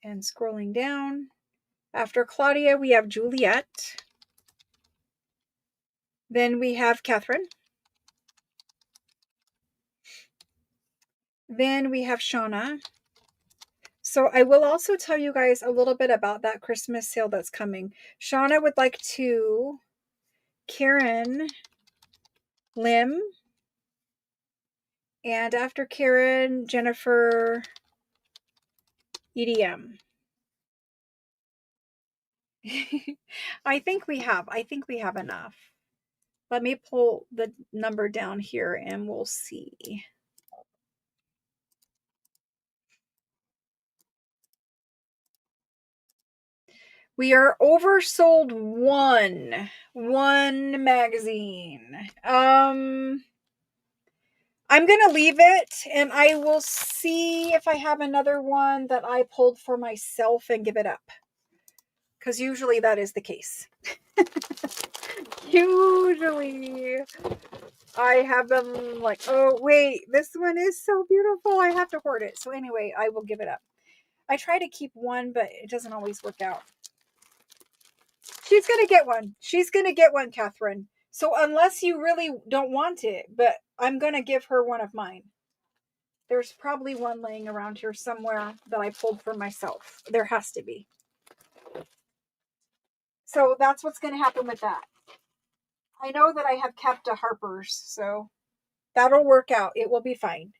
And scrolling down. After Claudia, we have Juliet. Then we have Catherine. Then we have Shauna. So I will also tell you guys a little bit about that Christmas sale that's coming. Shauna would like to, Karen, Lim, and after Karen, Jennifer, EDM. I think we have enough. Let me pull the number down here and we'll see. We are oversold one magazine. I'm going to leave it and I will see if I have another one that I pulled for myself and give it up. Because usually that is the case. Usually I have them like, oh, wait, this one is so beautiful. I have to hoard it. So anyway, I will give it up. I try to keep one, but it doesn't always work out. She's going to get one. She's going to get one, Catherine. So unless you really don't want it, but I'm going to give her one of mine. There's probably one laying around here somewhere that I pulled for myself. There has to be. So that's what's going to happen with that. I know that I have kept a Harper's, so that'll work out. It will be fine.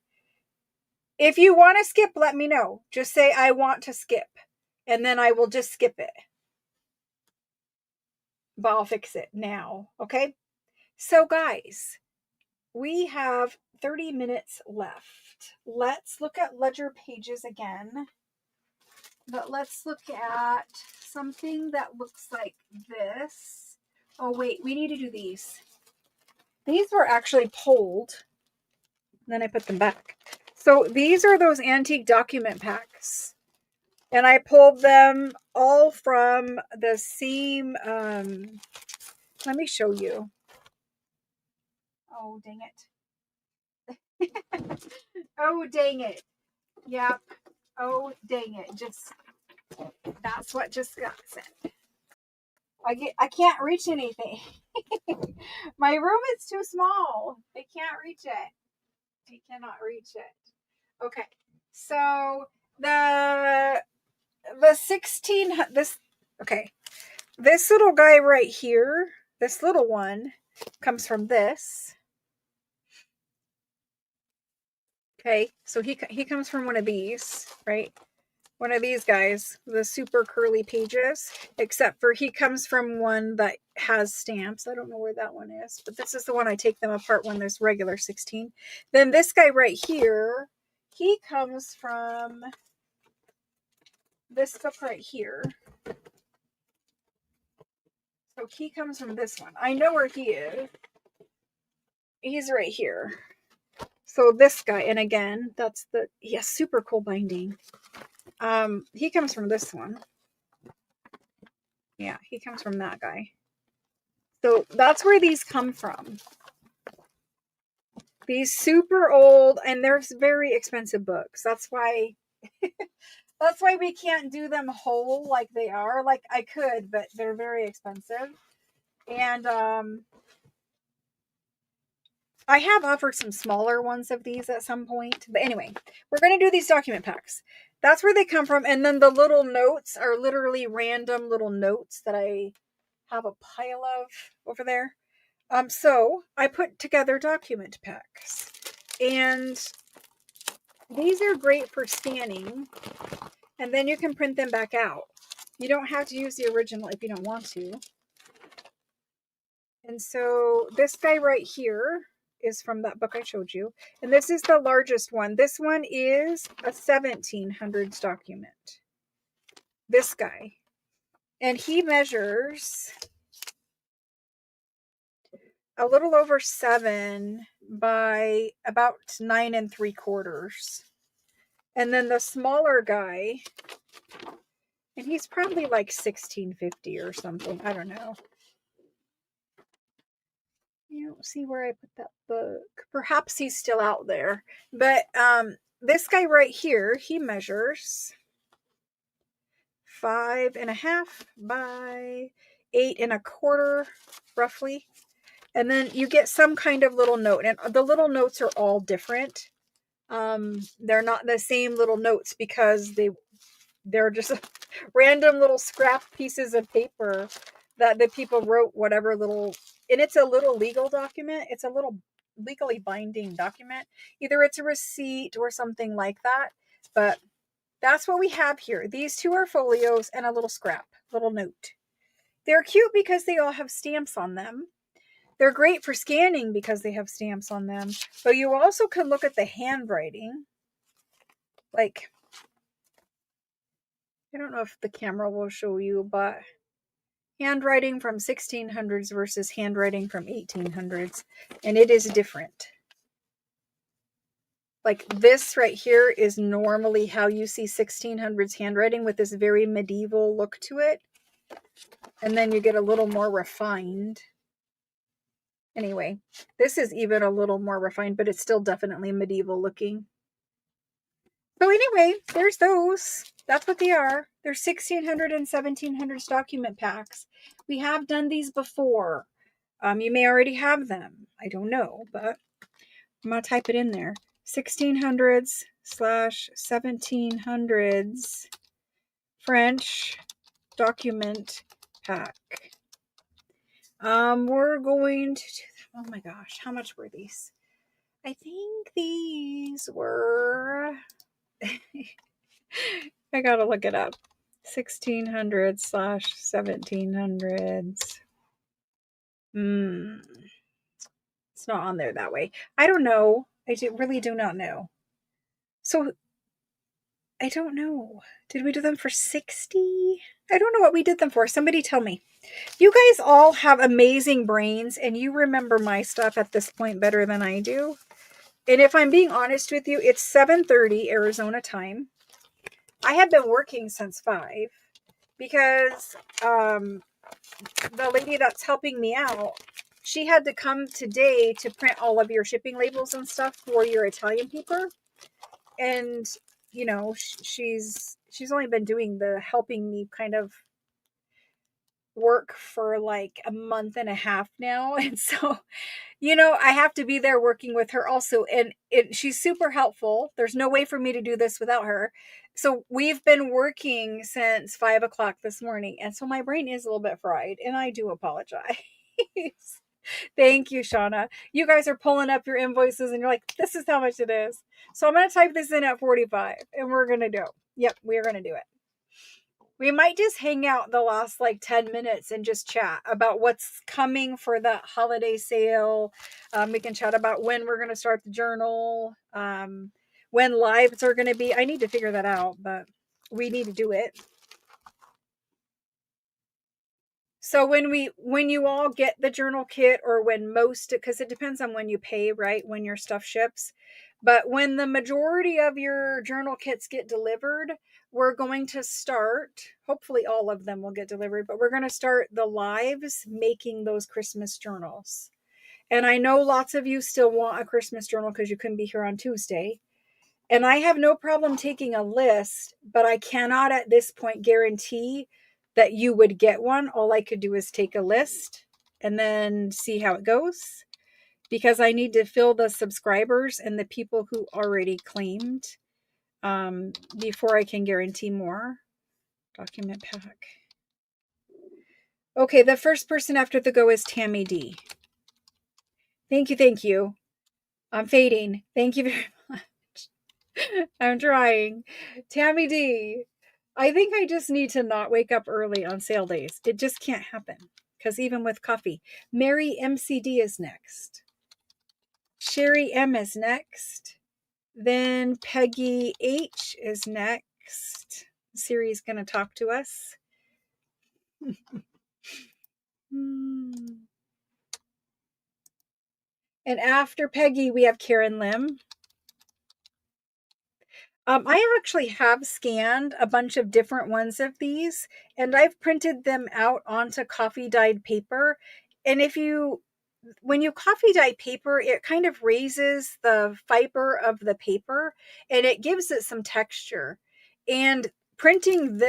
If you want to skip, let me know. Just say, I want to skip. And then I will just skip it. But I'll fix it now. Okay? So guys, we have 30 minutes left. Let's look at ledger pages again. But let's look at something that looks like this. Oh, wait. We need to do these. These were actually pulled. Then I put them back. So these are those antique document packs. And I pulled them all from the same, let me show you. Oh, dang it. Oh, dang it. Yep. Oh, dang it. That's what just got sent. I can't reach anything. My room is too small. I can't reach it. I cannot reach it. Okay. So the 16, okay. This little guy right here, this little one comes from this. Okay. So he comes from one of these, right? One of these guys, the super curly pages, except for he comes from one that has stamps. I don't know where that one is, but this is the one I take them apart when there's regular 16. Then this guy right here, he comes from this book right here. So he comes from this one. I know where he is. He's right here. So this guy, and again, he has super cool binding. He comes from this one. Yeah, he comes from that guy. So that's where these come from. These super old, and they're very expensive books. That's why we can't do them whole like they are. Like I could, but they're very expensive. And I have offered some smaller ones of these at some point. But anyway, we're going to do these document packs. That's where they come from. And then the little notes are literally random little notes that I have a pile of over there. So I put together document packs. And these are great for scanning. And then you can print them back out. You don't have to use the original if you don't want to. And so this guy right here is from that book I showed you. And this is the largest one. This one is a 1700s document. This guy. And he measures a little over 7 by about 9 3/4. And then the smaller guy, and he's probably like 1650 or something. I don't know. You don't see where I put that book. Perhaps he's still out there. But this guy right here, he measures 5.5 by 8 1/4, roughly. And then you get some kind of little note. And the little notes are all different. They're not the same little notes because they're just random little scrap pieces of paper that the people wrote whatever little, and it's a little legal document. It's a little legally binding document. Either it's a receipt or something like that. But that's what we have here. These two are folios and a little scrap, little note. They're cute because they all have stamps on them. They're great for scanning because they have stamps on them. But you also can look at the handwriting. Like, I don't know if the camera will show you, but handwriting from 1600s versus handwriting from 1800s. And it is different. Like this right here is normally how you see 1600s handwriting with this very medieval look to it. And then you get a little more refined. Anyway, this is even a little more refined, but it's still definitely medieval looking. So anyway, there's those. That's what they are. They're 1600 and 1700s document packs. We have done these before. You may already have them. I don't know, but I'm going to type it in there. 1600s/1700s French document pack. We're going to do that. Oh my gosh, how much were these? I think these were I gotta look it up. 1600s/1700s. It's not on there that way. I don't know. Really do not know. So I don't know. Did we do them for 60? I don't know what we did them for. Somebody tell me. You guys all have amazing brains and you remember my stuff at this point better than I do. And if I'm being honest with you, it's 7:30 Arizona time. I have been working since 5 because the lady that's helping me out, she had to come today to print all of your shipping labels and stuff for your Italian paper. And, you know, she's only been doing the helping me kind of work for like a month and a half now. And so, you know, I have to be there working with her also. And she's super helpful. There's no way for me to do this without her. So we've been working since 5 o'clock this morning. And so my brain is a little bit fried and I do apologize. Thank you, Shauna. You guys are pulling up your invoices and you're like, this is how much it is. So I'm going to type this in at 45 and we're going to do it. Yep, we're going to do it. We might just hang out the last like 10 minutes and just chat about what's coming for the holiday sale. We can chat about when we're going to start the journal, when lives are going to be. I need to figure that out, but we need to do it. So when you all get the journal kit, or when most, because it depends on when you pay, right? When your stuff ships. But when the majority of your journal kits get delivered, we're going to start, hopefully all of them will get delivered, but we're going to start the lives making those Christmas journals. And I know lots of you still want a Christmas journal because you couldn't be here on Tuesday. And I have no problem taking a list, but I cannot at this point guarantee that you would get one. All I could do is take a list and then see how it goes. because I need to fill the subscribers and the people who already claimed before I can guarantee more. Document pack. Okay, the first person after the go is Tammy D. Thank you, thank you. I'm fading. Thank you very much. I'm trying. Tammy D. I think I just need to not wake up early on sale days. It just can't happen. Because even with coffee. Mary MCD is next. Sherry M is next. Then Peggy H is next. Siri's going to talk to us. And after Peggy, we have Karen Lim. I actually have scanned a bunch of different ones of these, and I've printed them out onto coffee dyed paper. And when you coffee dye paper, it kind of raises the fiber of the paper and it gives it some texture. And printing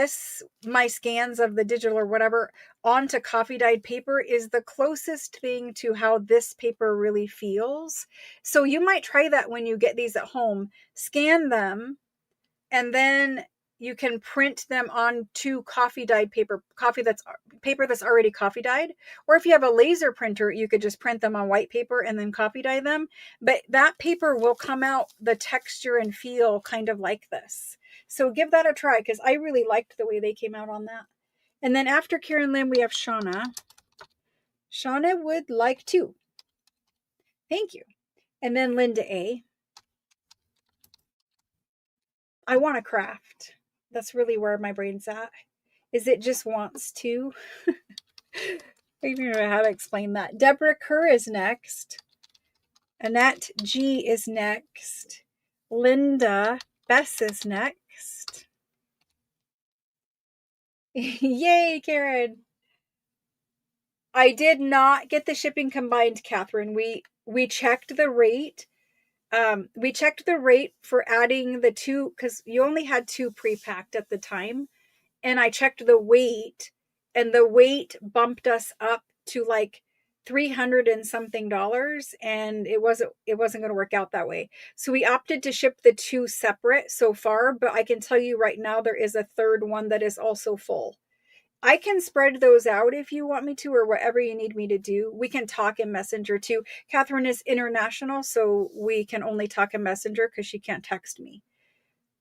my scans of the digital or whatever onto coffee dyed paper is the closest thing to how this paper really feels. So you might try that when you get these at home. Scan them, and then you can print them onto coffee dyed paper, paper that's already coffee dyed. Or if you have a laser printer, you could just print them on white paper and then coffee dye them. But that paper will come out the texture and feel kind of like this. So give that a try, because I really liked the way they came out on that. And then after Karen Lim, we have Shauna. Shauna would like to. Thank you. And then Linda A. I want to craft. That's really where my brain's at. Is it just wants to? I don't know how to explain that. Deborah Kerr is next. Annette G is next. Linda Bess is next. Yay, Karen. I did not get the shipping combined, Catherine. We checked the rate. We checked the rate for adding the two, because you only had two pre-packed at the time. And I checked the weight, and the weight bumped us up to like $300 and something, and it wasn't going to work out that way. So we opted to ship the two separate so far, but I can tell you right now there is a third one that is also full. I can spread those out if you want me to, or whatever you need me to do. We can talk in Messenger too. Catherine is international, so we can only talk in Messenger because she can't text me.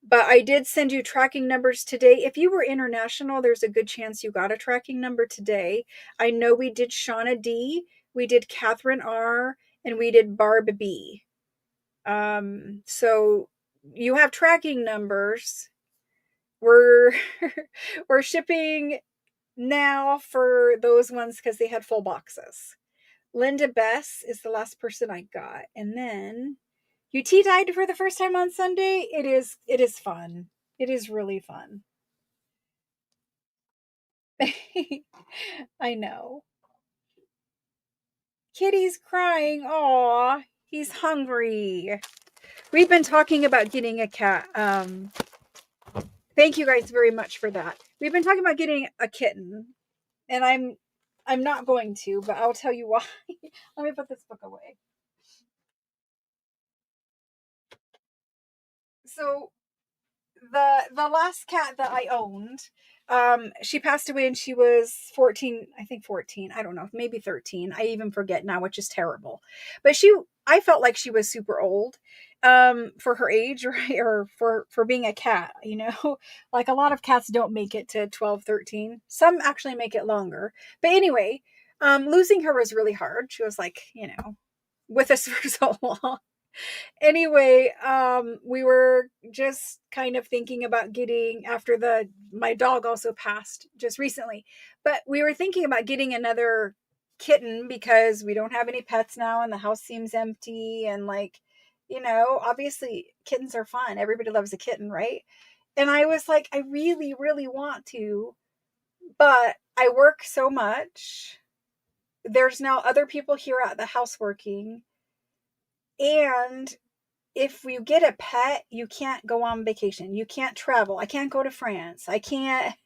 But I did send you tracking numbers today. If you were international, there's a good chance you got a tracking number today. I know we did Shauna D, we did Catherine R, and we did Barb B. So you have tracking numbers. We're shipping now for those ones because they had full boxes. Linda Bess is the last person I got. And then you tea-dyed for the first time on Sunday. It is fun. It is really fun. I know. Kitty's crying. Aw, he's hungry. We've been talking about getting a cat. Thank you guys very much for that. We've been talking about getting a kitten, and I'm not going to, but I'll tell you why. Let me put this book away. So the last cat that I owned, she passed away and she was 14, I think 14, I don't know, maybe 13. I even forget now, which is terrible. But I felt like she was super old for her age, right? Or for being a cat, like a lot of cats don't make it to 12, 13. Some actually make it longer. But anyway, losing her was really hard. She was like, with us for so long. Anyway, we were just kind of thinking about getting, after my dog also passed just recently, but we were thinking about getting another kitten because we don't have any pets now and the house seems empty, and obviously kittens are fun. Everybody loves a kitten, right? And I was like, I really, really want to, but I work so much. There's now other people here at the house working, and if you get a pet, you can't go on vacation. You can't travel. I can't go to France. I can't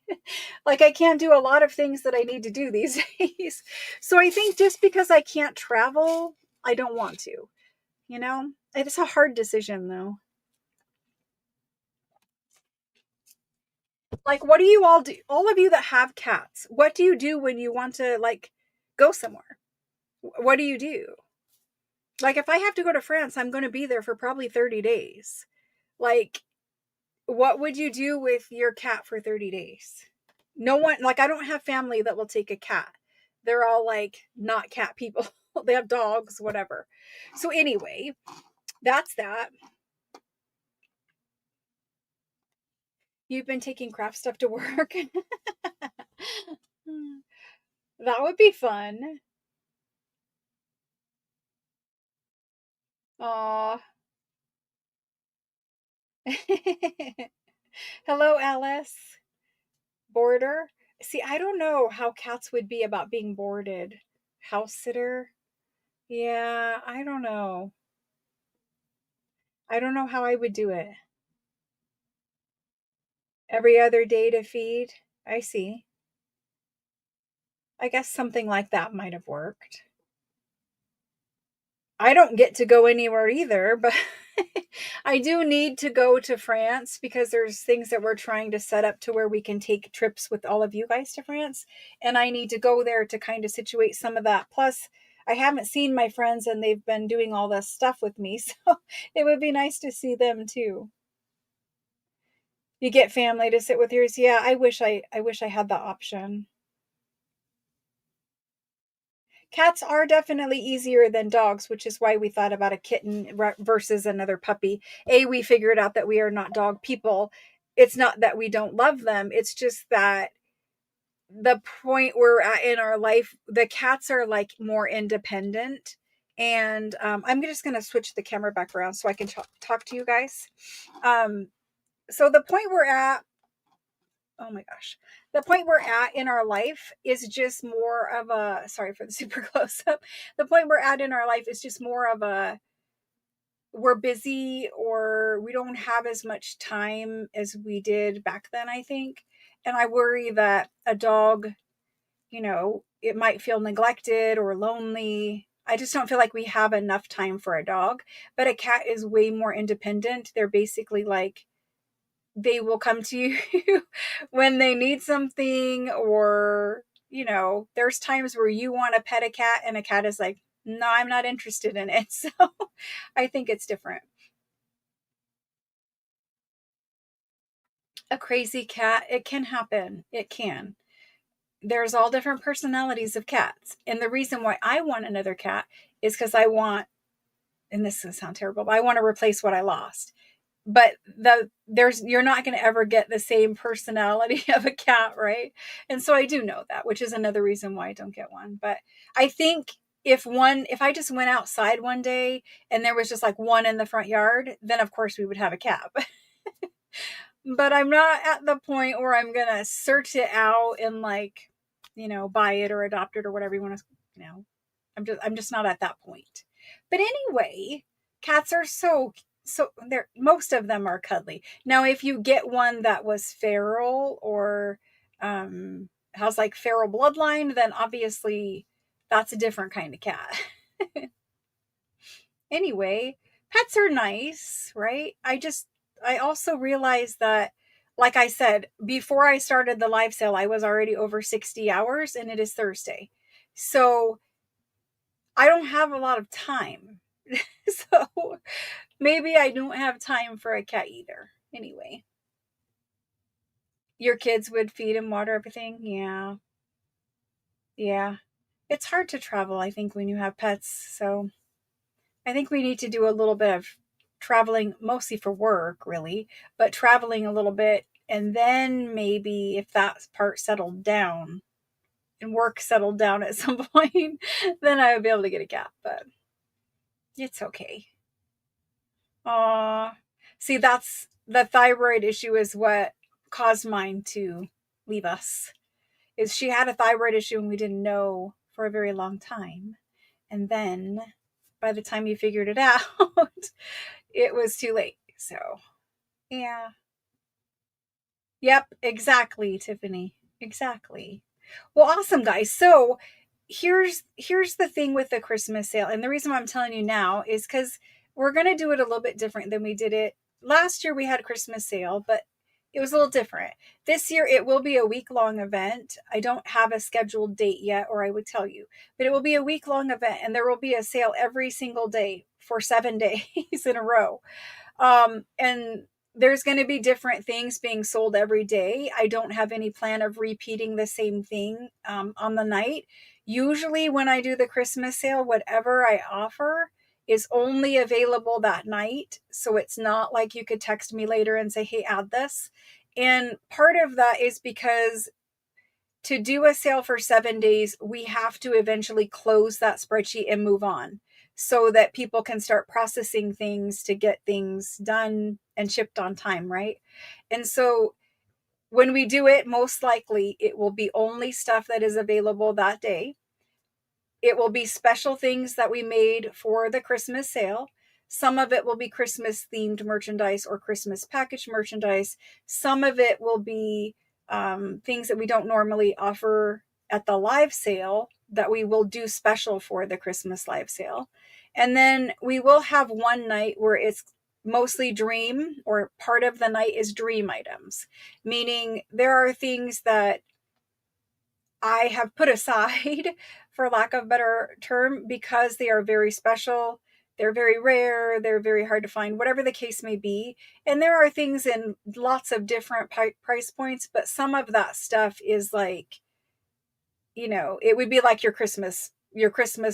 do a lot of things that I need to do these days. So I think just because I can't travel, I don't want to, you know? It's a hard decision though. Like, what do you all do? All of you that have cats, what do you do when you want to like go somewhere? What do you do? Like, if I have to go to France, I'm going to be there for probably 30 days. Like, what would you do with your cat for 30 days? No one, like, I don't have family that will take a cat. They're all like not cat people. They have dogs, whatever. So, anyway, that's that. You've been taking craft stuff to work. That would be fun. Aw. Hello, Alice. Boarder. See, I don't know how cats would be about being boarded. House sitter. Yeah, I don't know. I don't know how I would do it. Every other day to feed. I see. I guess something like that might have worked. I don't get to go anywhere either, but I do need to go to France because there's things that we're trying to set up to where we can take trips with all of you guys to France. And I need to go there to kind of situate some of that. Plus, I haven't seen my friends and they've been doing all this stuff with me. So it would be nice to see them too. You get family to sit with yours. Yeah, I wish I had the option. Cats are definitely easier than dogs, which is why we thought about a kitten versus another puppy. We figured out that we are not dog people. It's not that we don't love them, it's just that the point we're at in our life, the cats are like more independent. And I'm just going to switch the camera back around so I can talk to you guys. Um, so the point we're at, oh my gosh, the point we're at in our life is just more of a, sorry for the super close up, the point we're at in our life is just more of a, we're busy or we don't have as much time as we did back then, I think. And I worry that a dog, it might feel neglected or lonely. I just don't feel like we have enough time for a dog. But a cat is way more independent. They're basically like, they will come to you when they need something, or there's times where you want to pet a cat and a cat is like, no, I'm not interested in it. So I think it's different. A crazy cat, it can happen. It can. There's all different personalities of cats, and the reason why I want another cat is because I want, and this is going to sound terrible, but I want to replace what I lost. But you're not going to ever get the same personality of a cat, right? And so I do know that, which is another reason why I don't get one. But I think if I just went outside one day and there was just like one in the front yard, then of course we would have a cat. But I'm not at the point where I'm going to search it out and like, buy it or adopt it or whatever you want to, I'm just not at that point. But anyway, cats are so they're, most of them are cuddly. Now, if you get one that was feral or has like feral bloodline, then obviously that's a different kind of cat. Anyway, pets are nice, right? I also realized that, like I said, before I started the live sale, I was already over 60 hours and it is Thursday. So I don't have a lot of time. So maybe I don't have time for a cat either. Anyway, your kids would feed and water everything. Yeah. Yeah. It's hard to travel, I think, when you have pets. So I think we need to do a little bit of traveling, mostly for work, really, but traveling a little bit. And then maybe if that part settled down and work settled down at some point, then I would be able to get a cat. But it's okay. Aw. See, that's the thyroid issue is what caused mine to leave us. Is she had a thyroid issue and we didn't know for a very long time. And then by the time you figured it out, it was too late. So, yeah. Yep, exactly, Tiffany. Exactly. Well, awesome, guys. So, here's the thing with the Christmas sale, and the reason why I'm telling you now is because we're going to do it a little bit different than we did it last year. We had a Christmas sale, but it was a little different. This year it will be a week-long event. I don't have a scheduled date yet, or I would tell you, but it will be a week-long event, and there will be a sale every single day for 7 days in a row. And there's going to be different things being sold every day. I don't have any plan of repeating the same thing on the night. Usually, when I do the Christmas sale, whatever I offer is only available that night. So it's not like you could text me later and say, hey, add this. And part of that is because to do a sale for 7 days, we have to eventually close that spreadsheet and move on so that people can start processing things to get things done and shipped on time, right? And so when we do it, most likely it will be only stuff that is available that day. It will be special things that we made for the Christmas sale. Some of it will be Christmas themed merchandise or Christmas package merchandise. Some of it will be things that we don't normally offer at the live sale that we will do special for the Christmas live sale. And then we will have one night where it's mostly dream, or part of the night is dream items, meaning there are things that I have put aside, for lack of a better term, because they are very special. They're very rare. They're very hard to find, whatever the case may be. And there are things in lots of different price points, but some of that stuff is like, it would be like your Christmas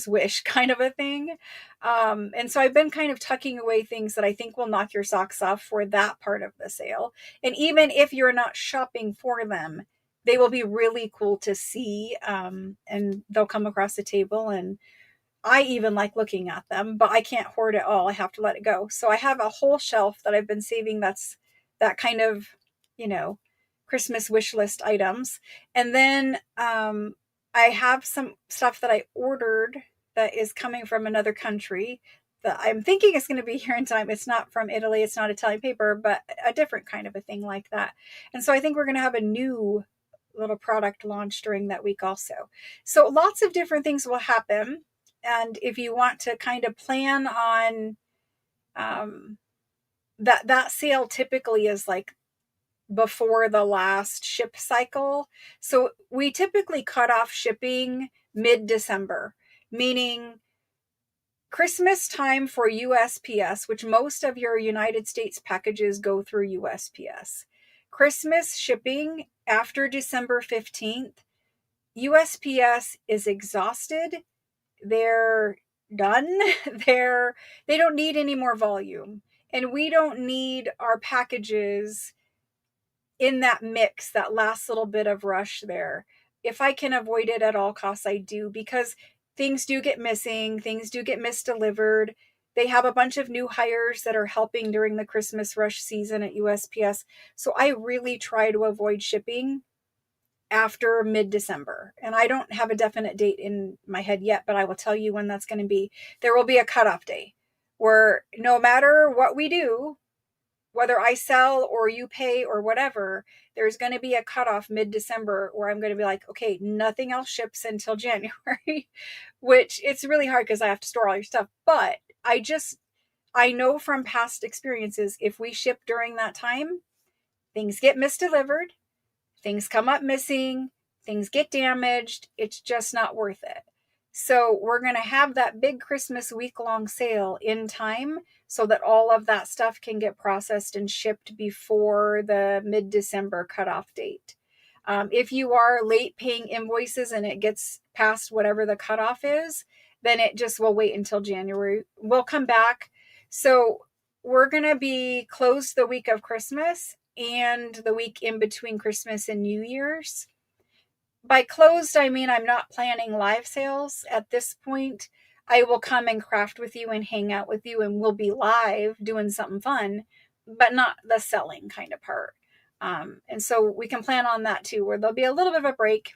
wish kind of a thing. And so I've been kind of tucking away things that I think will knock your socks off for that part of the sale. And even if you're not shopping for them, they will be really cool to see. And they'll come across the table, and I even like looking at them, but I can't hoard it all. I have to let it go. So I have a whole shelf that I've been saving that's that kind of, Christmas wish list items. And then I have some stuff that I ordered that is coming from another country that I'm thinking is going to be here in time. It's not from Italy, it's not Italian paper, but a different kind of a thing like that. And so I think we're going to have a new little product launch during that week also. So lots of different things will happen. And if you want to kind of plan on that sale typically is like before the last ship cycle. So we typically cut off shipping mid-December, meaning Christmas time for USPS, which most of your United States packages go through USPS. Christmas shipping after December 15th, USPS is exhausted. They're done. They don't need any more volume. And we don't need our packages in that mix, that last little bit of rush there. If I can avoid it at all costs, I do, because things do get missing, things do get misdelivered. They have a bunch of new hires that are helping during the Christmas rush season at USPS. So I really try to avoid shipping after mid-December. And I don't have a definite date in my head yet, but I will tell you when that's going to be. There will be a cutoff day where no matter what we do, whether I sell or you pay or whatever, there's going to be a cutoff mid-December where I'm going to be like, okay, nothing else ships until January, which it's really hard because I have to store all your stuff. But I know from past experiences, if we ship during that time, things get misdelivered, things come up missing, things get damaged. It's just not worth it. So we're going to have that big Christmas week-long sale in time so that all of that stuff can get processed and shipped before the mid-December cutoff date. If you are late paying invoices and it gets past whatever the cutoff is, then it just will wait until January. We'll come back. So we're going to be closed the week of Christmas and the week in between Christmas and New Year's. By closed, I mean I'm not planning live sales at this point. I will come and craft with you and hang out with you, and we'll be live doing something fun, but not the selling kind of part. And so we can plan on that too, where there'll be a little bit of a break.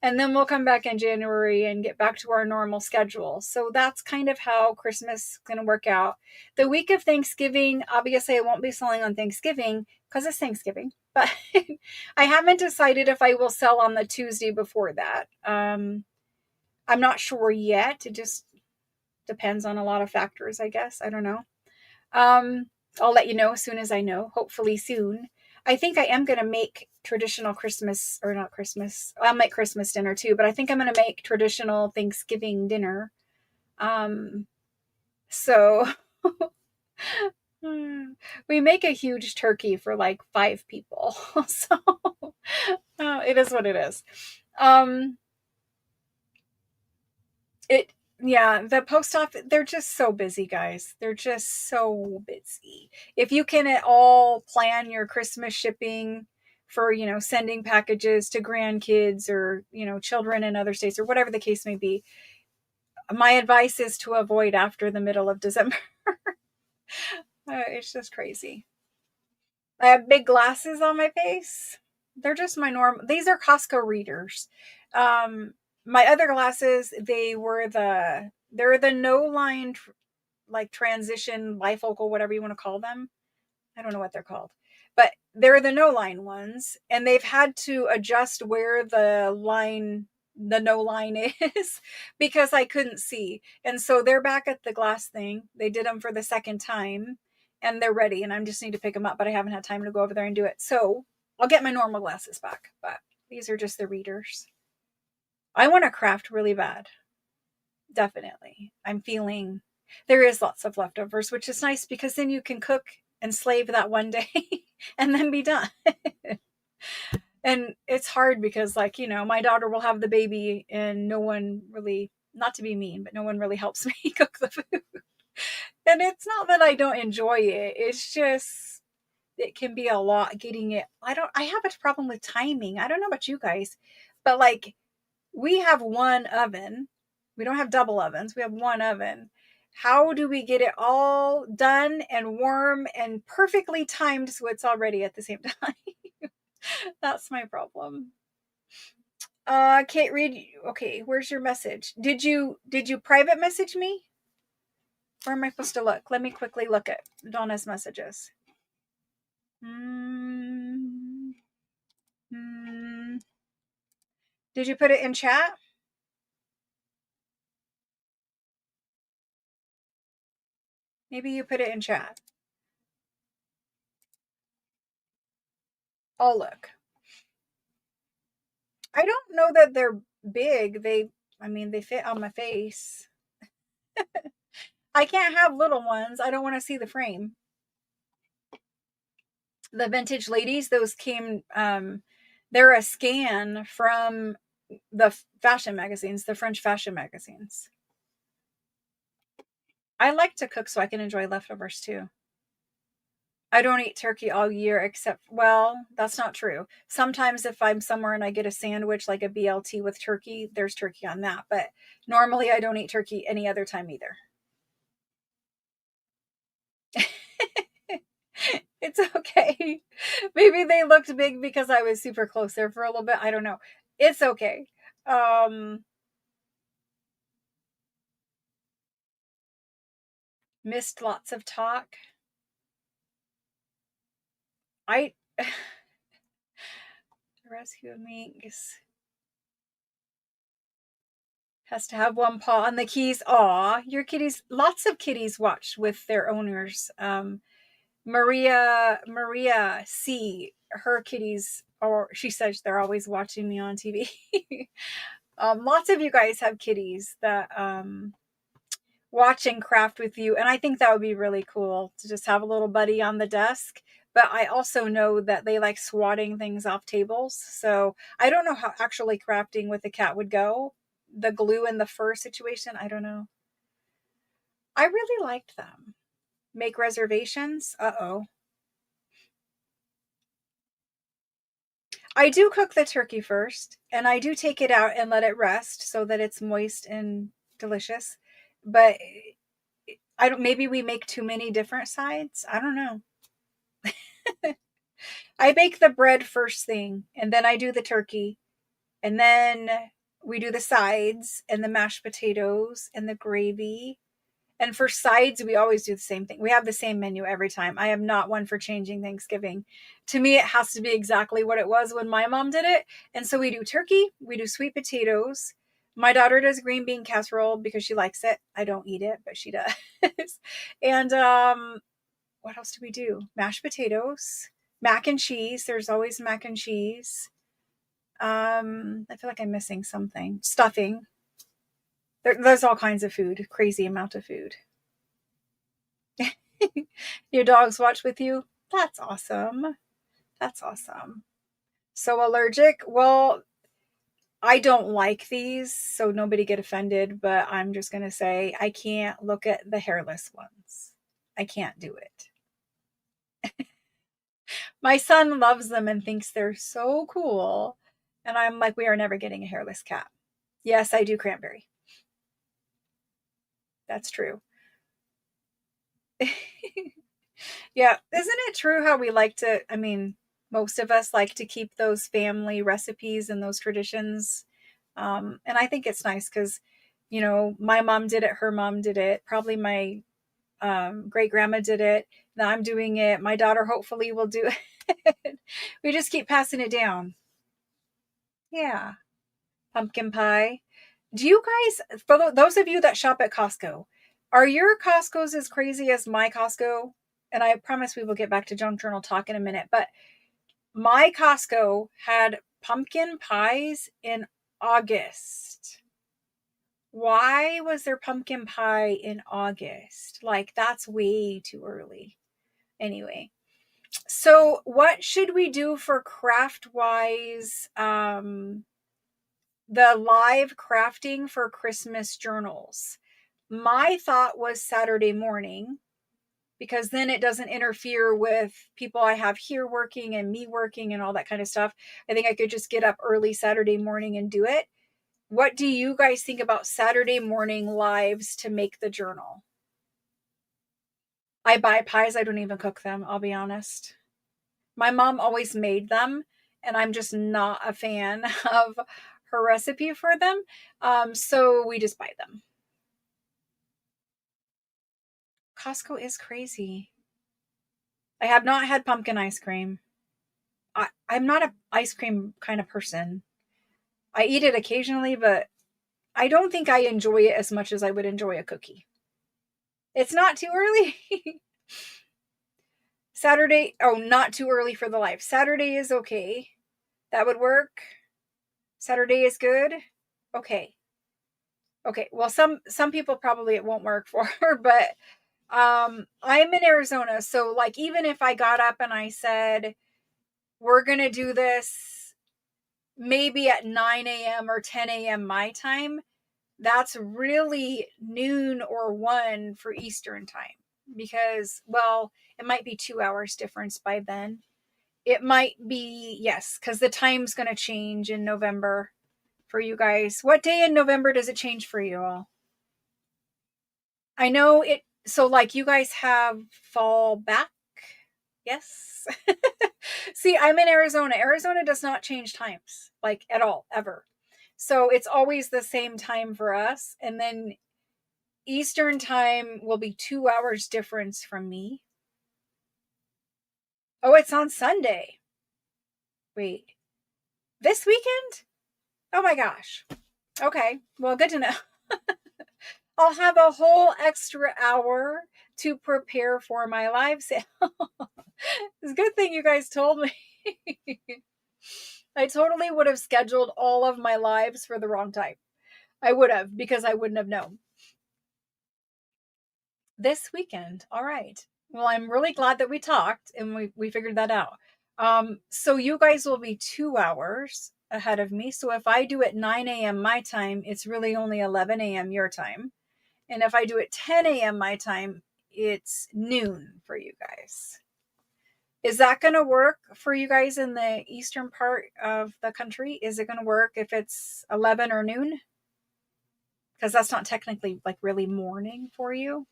And then we'll come back in January and get back to our normal schedule. So that's kind of how Christmas is going to work out. The week of Thanksgiving, obviously I won't be selling on Thanksgiving because it's Thanksgiving, but I haven't decided if I will sell on the Tuesday before that. I'm not sure yet. It just depends on a lot of factors, I guess. I don't know. Um, I'll let you know as soon as I know, hopefully soon. I think I am going to make traditional Christmas, or not Christmas. I'll make Christmas dinner too, but I think I'm going to make traditional Thanksgiving dinner. So we make a huge turkey for like 5 people. So it is what it is. Um, it Yeah, the post office, they're just so busy, guys. They're just so busy. If you can at all plan your Christmas shipping for, sending packages to grandkids or, children in other states or whatever the case may be, my advice is to avoid after the middle of December. It's just crazy. I have big glasses on my face. They're just my norm. These are Costco readers. My other glasses, they're the no line, like transition bifocal, whatever you want to call them. I don't know what they're called, but they're the no line ones, and they've had to adjust where the no line is because I couldn't see. And so they're back at the glass thing. They did them for the second time and they're ready. And I just need to pick them up, but I haven't had time to go over there and do it. So I'll get my normal glasses back, but these are just the readers. I want to craft really bad. Definitely. I'm feeling there is lots of leftovers, which is nice because then you can cook and slave that one day and then be done. And it's hard because, like, my daughter will have the baby and no one really, not to be mean, but no one really helps me cook the food. And it's not that I don't enjoy it. It's just, it can be a lot getting it. I have a problem with timing. I don't know about you guys, but like, we have one oven. We don't have double ovens. We have one oven. How do we get it all done and warm and perfectly timed so it's all ready at the same time? That's my problem. Kate Reed, okay, where's your message? Did you private message me? Where am I supposed to look? Let me quickly look at Donna's messages. Mm, mm. Did you put it in chat? Maybe you put it in chat. I'll look. I don't know that they're big. They fit on my face. I can't have little ones. I don't want to see the frame. The vintage ladies, those came, they're a scan from the fashion magazines, the French fashion magazines. I like to cook so I can enjoy leftovers too. I don't eat turkey all year except, well, that's not true. Sometimes if I'm somewhere and I get a sandwich like a BLT with turkey, there's turkey on that. But normally I don't eat turkey any other time either. It's okay. Maybe they looked big because I was super close there for a little bit. I don't know. It's okay. Um, Missed lots of talk. I rescue minks has to have one paw on the keys. Aw, your kitties. Lots of kitties watch with their owners. Maria C. Her kitties, or she says they're always watching me on TV. Lots of you guys have kitties that watch and craft with you, and I think that would be really cool to just have a little buddy on the desk. But I also know that they like swatting things off tables, so I don't know how actually crafting with a cat would go. The glue and the fur situation, I don't know. I really liked them. Make reservations. Uh-oh. I do cook the turkey first, and I do take it out and let it rest so that it's moist and delicious. But I don't, maybe we make too many different sides. I don't know. I bake the bread first thing, and then I do the turkey, and then we do the sides and the mashed potatoes and the gravy. And for sides, we always do the same thing. We have the same menu every time. I am not one for changing Thanksgiving. To me, it has to be exactly what it was when my mom did it. And so we do turkey, we do sweet potatoes, My daughter does green bean casserole because she likes it. I don't eat it, but she does. And what else do we do? Mashed potatoes, mac and cheese. There's always mac and cheese. I feel like I'm missing something. Stuffing. There's all kinds of food. Crazy amount of food. Your dogs watch with you? That's awesome. That's awesome. So allergic? Well, I don't like these, so nobody get offended, but I'm just going to say I can't look at the hairless ones. I can't do it. My son loves them and thinks they're so cool. And I'm like, we are never getting a hairless cat. Yes, I do cranberry. That's true. Yeah. Isn't it true how we like to, I mean, most of us like to keep those family recipes and those traditions. And I think it's nice because, you know, my mom did it, her mom did it, probably my great grandma did it. Now I'm doing it. My daughter hopefully will do it. We just keep passing it down. Yeah. Pumpkin pie. Do you guys, for those of you that shop at Costco, are your Costco's as crazy as my Costco? And I promise we will get back to junk journal talk in a minute, but my Costco had pumpkin pies in August. Why was there pumpkin pie in August? Like, that's way too early. Anyway, so what should we do for craft wise? The live crafting for Christmas journals. My thought was Saturday morning because then it doesn't interfere with people I have here working and me working and all that kind of stuff. I think I could just get up early Saturday morning and do it. What do you guys think about Saturday morning lives to make the journal? I buy pies, I don't even cook them, I'll be honest. My mom always made them, and I'm just not a fan of her recipe for them. So we just buy them. Costco is crazy. I have not had pumpkin ice cream. I'm not a ice cream kind of person. I eat it occasionally, but I don't think I enjoy it as much as I would enjoy a cookie. It's not too early. Saturday, oh, not too early for the live. Saturday is okay. That would work. Saturday is good. Okay. Okay. Well, some people probably it won't work for, but I'm in Arizona, so like even if I got up and I said we're going to do this maybe at 9 a.m. or 10 a.m. my time, that's really noon or 1 for Eastern time because, well, it might be 2 hours difference by then. It might be, yes, because the time's going to change in November for you guys. What day in November does it change for you all? I know it, so like you guys have fall back. Yes. See, I'm in Arizona. Arizona does not change times like at all, ever. So it's always the same time for us. And then Eastern time will be 2 hours difference from me. Oh, it's on Sunday. Wait, this weekend? Oh my gosh. Okay. Well, good to know. I'll have a whole extra hour to prepare for my live sale. It's a good thing you guys told me. I totally would have scheduled all of my lives for the wrong time. I would have because I wouldn't have known. This weekend. All right. Well, I'm really glad that we talked and we figured that out. So you guys will be 2 hours ahead of me. So if I do it 9 a.m. my time, it's really only 11 a.m. your time. And if I do it 10 a.m. my time, it's noon for you guys. Is that going to work for you guys in the eastern part of the country? Is it going to work if it's 11 or noon? Because that's not technically like really morning for you.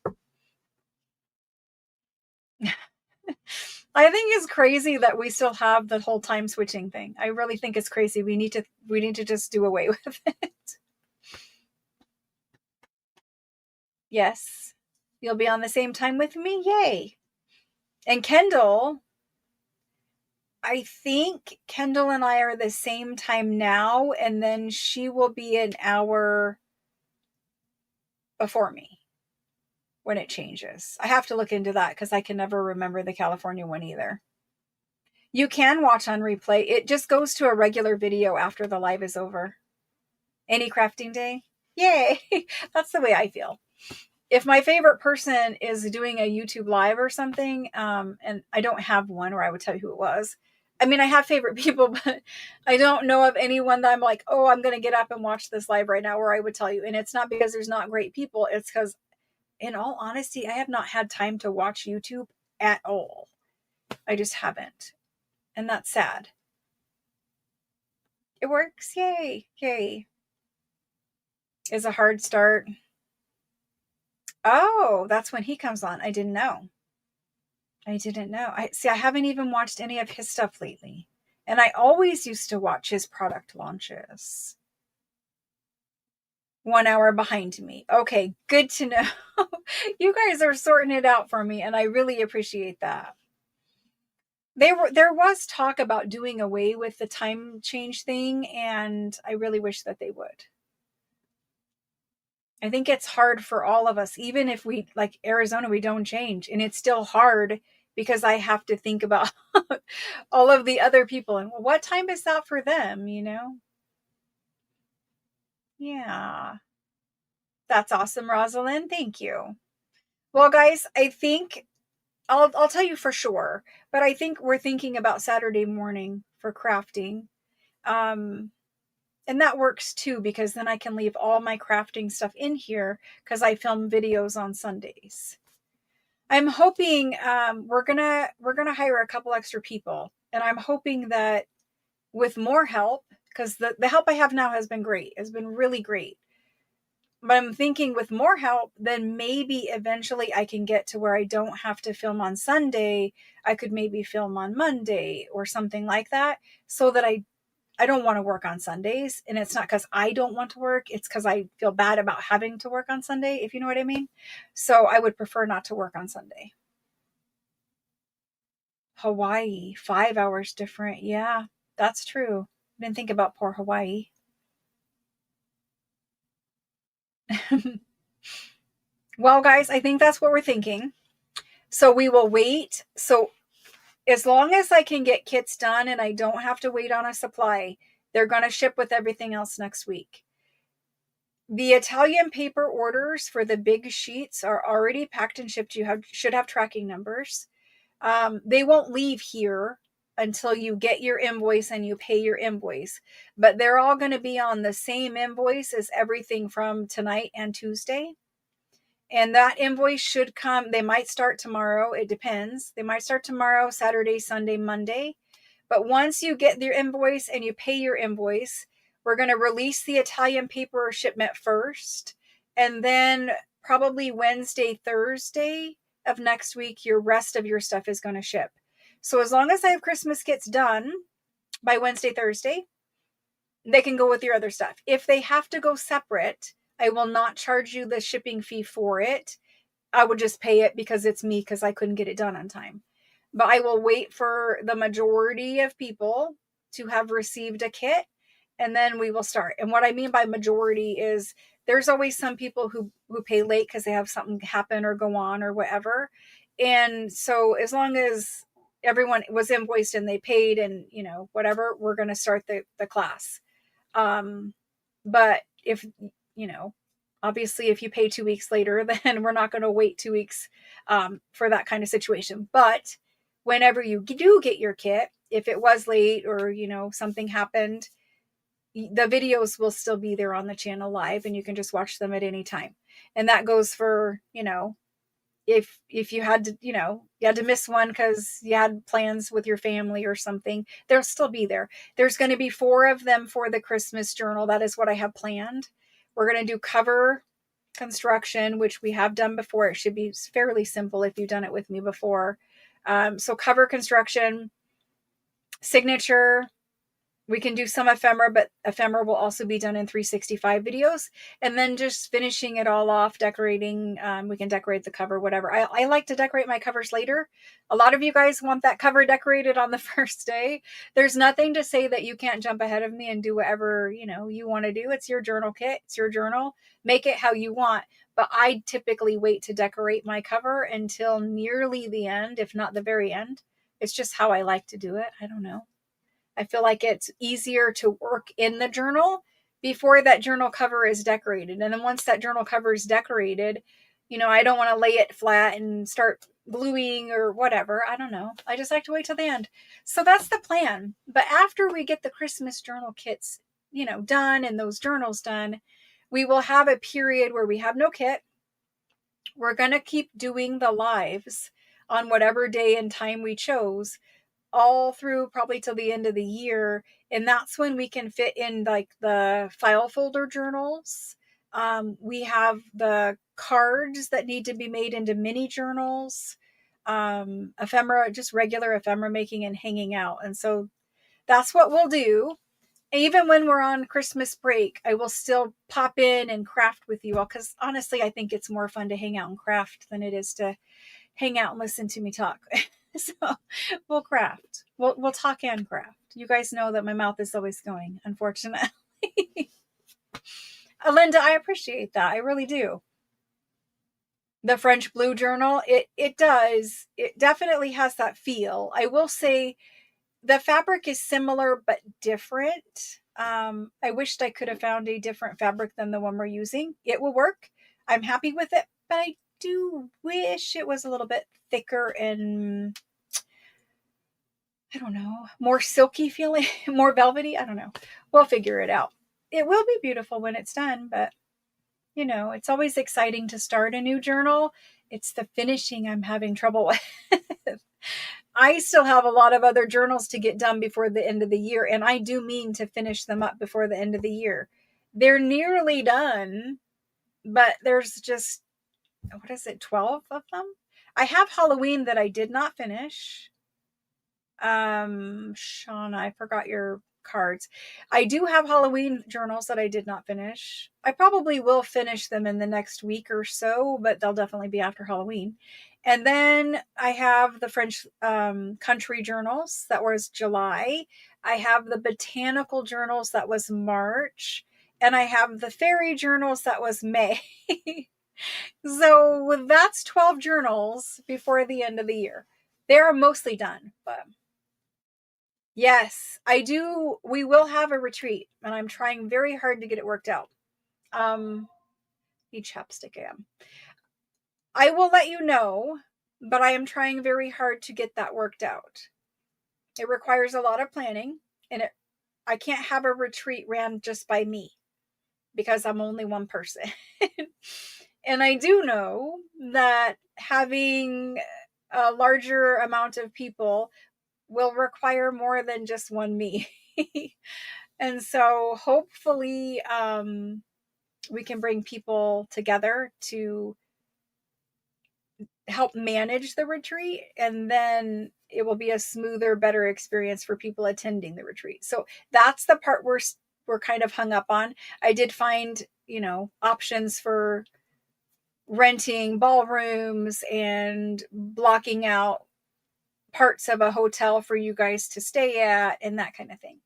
I think it's crazy that we still have the whole time switching thing. I really think it's crazy. We need to just do away with it. Yes. You'll be on the same time with me. Yay. And Kendall, I think Kendall and I are the same time now, and then she will be an hour before me when it changes. I have to look into that because I can never remember the California one either. You can watch on replay. It just goes to a regular video after the live is over. Any crafting day? Yay! That's the way I feel. If my favorite person is doing a YouTube live or something, and I don't have one where I would tell you who it was. I mean, I have favorite people, but I don't know of anyone that I'm like, oh, I'm going to get up and watch this live right now, where I would tell you. And it's not because there's not great people. It's because, in all honesty, I have not had time to watch YouTube at all. I just haven't. And that's sad. It works. Yay. Yay. Is a hard start. Oh, that's when he comes on. I didn't know. I haven't even watched any of his stuff lately. And I always used to watch his product launches. 1 hour behind me. Okay, good to know. You guys are sorting it out for me, and I really appreciate that. There was talk about doing away with the time change thing, and I really wish that they would. I think it's hard for all of us, even if we, like Arizona, we don't change. And it's still hard because I have to think about all of the other people and, well, what time is that for them, you know? Yeah. That's awesome, Rosalind. Thank you. Well, guys, I think I'll tell you for sure, but I think we're thinking about Saturday morning for crafting. And that works too, because then I can leave all my crafting stuff in here because I film videos on Sundays. I'm hoping we're gonna hire a couple extra people, and I'm hoping that with more help, because the help I have now has been great, has been really great. But I'm thinking with more help, then maybe eventually I can get to where I don't have to film on Sunday. I could maybe film on Monday or something like that, so that I don't want to work on Sundays. And it's not because I don't want to work. It's because I feel bad about having to work on Sunday, if you know what I mean. So I would prefer not to work on Sunday. Hawaii, 5 hours different. Yeah, that's true. I didn't think about poor Hawaii. Well, guys, I think that's what we're thinking. So we will wait. So as long as I can get kits done and I don't have to wait on a supply, they're going to ship with everything else next week. The Italian paper orders for the big sheets are already packed and shipped. You should have tracking numbers. They won't leave here until you get your invoice and you pay your invoice. But they're all going to be on the same invoice as everything from tonight and Tuesday. And that invoice should come. They might start tomorrow. It depends. They might start tomorrow, Saturday, Sunday, Monday. But once you get your invoice and you pay your invoice, we're going to release the Italian paper shipment first. And then probably Wednesday, Thursday of next week, your rest of your stuff is going to ship. So as long as I have Christmas kits done by Wednesday, Thursday, they can go with your other stuff. If they have to go separate, I will not charge you the shipping fee for it. I would just pay it because it's me, because I couldn't get it done on time. But I will wait for the majority of people to have received a kit, and then we will start. And what I mean by majority is there's always some people who pay late because they have something happen or go on or whatever. And so as long as everyone was invoiced and they paid and, you know, whatever, we're going to start the class. But if, you know, obviously if you pay 2 weeks later, then we're not going to wait 2 weeks for that kind of situation. But whenever you do get your kit, if it was late or, you know, something happened, the videos will still be there on the channel live and you can just watch them at any time. And that goes for, you know, if you had to, you know, you had to miss one because you had plans with your family or something, they'll still be there. There's going to be 4 of them for the Christmas journal. That is what I have planned. We're going to do cover construction, which we have done before. It should be fairly simple if you've done it with me before. So cover construction, signature, We can do some ephemera, but ephemera will also be done in 365 videos. And then just finishing it all off, decorating. We can decorate the cover, whatever. I like to decorate my covers later. A lot of you guys want that cover decorated on the first day. There's nothing to say that you can't jump ahead of me and do whatever, you want to do. It's your journal kit. It's your journal. Make it how you want. But I typically wait to decorate my cover until nearly the end, if not the very end. It's just how I like to do it. I don't know. I feel like it's easier to work in the journal before that journal cover is decorated. And then once that journal cover is decorated, I don't want to lay it flat and start gluing or whatever. I don't know. I just like to wait till the end. So that's the plan. But after we get the Christmas journal kits, done and those journals done, we will have a period where we have no kit. We're going to keep doing the lives on whatever day and time we chose, all through probably till the end of the year. And that's when we can fit in like the file folder journals. We have the cards that need to be made into mini journals, ephemera, just regular ephemera making and hanging out. And so that's what we'll do. Even when we're on Christmas break, I will still pop in and craft with you all, because honestly, I think it's more fun to hang out and craft than it is to hang out and listen to me talk. So we'll craft. We'll talk and craft. You guys know that my mouth is always going, unfortunately. Linda, I appreciate that. I really do. The French blue journal, it does. It definitely has that feel. I will say the fabric is similar but different. I wished I could have found a different fabric than the one we're using. It will work. I'm happy with it, but I do wish it was a little bit thicker and, I don't know, more silky feeling, more velvety. I don't know. We'll figure it out. It will be beautiful when it's done, but it's always exciting to start a new journal. It's the finishing I'm having trouble with. I still have a lot of other journals to get done before the end of the year, and I do mean to finish them up before the end of the year. They're nearly done, but there's just, 12 of them? I have Halloween that I did not finish. Shauna, I forgot your cards. I do have Halloween journals that I did not finish. I probably will finish them in the next week or so, but they'll definitely be after Halloween. And then I have the French country journals. That was July. I have the botanical journals. That was March. And I have the fairy journals. That was May. So that's 12 journals before the end of the year. They're mostly done, but yes, I do. We will have a retreat, and I'm trying very hard to get it worked out. Need chapstick I am. I will let you know, but I am trying very hard to get that worked out. It requires a lot of planning, and I can't have a retreat ran just by me because I'm only one person. And I do know that having a larger amount of people will require more than just one me. And so hopefully we can bring people together to help manage the retreat, and then it will be a smoother, better experience for people attending the retreat. So that's the part we're kind of hung up on. I did find, options for renting ballrooms and blocking out parts of a hotel for you guys to stay at and that kind of thing.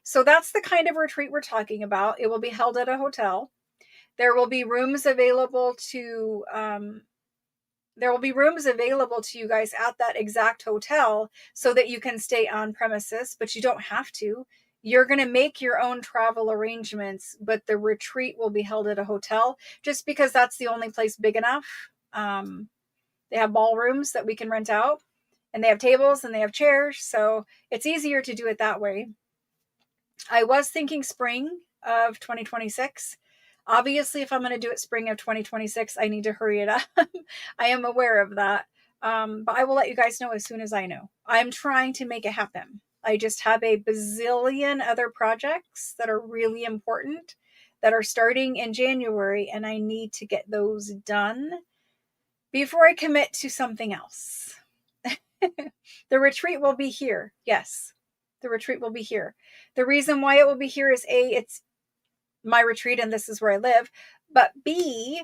So that's the kind of retreat we're talking about. It will be held at a hotel. There will be rooms available to you guys at that exact hotel so that you can stay on premises, but you don't have to. You're going to make your own travel arrangements, but the retreat will be held at a hotel just because that's the only place big enough. They have ballrooms that we can rent out, and they have tables and they have chairs. So it's easier to do it that way. I was thinking spring of 2026. Obviously, if I'm going to do it spring of 2026, I need to hurry it up. I am aware of that. But I will let you guys know as soon as I know. I'm trying to make it happen. I just have a bazillion other projects that are really important that are starting in January, and I need to get those done before I commit to something else. The retreat will be here. Yes. The retreat will be here. The reason why it will be here is A, it's my retreat and this is where I live. But B,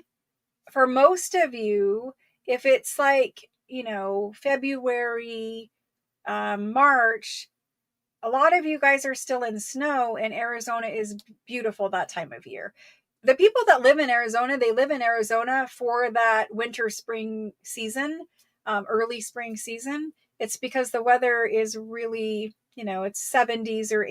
for most of you, if it's like, February, March, a lot of you guys are still in snow, and Arizona is beautiful that time of year. The people that live in Arizona, they live in Arizona for that winter spring season, early spring season. It's because the weather is really, it's 70s or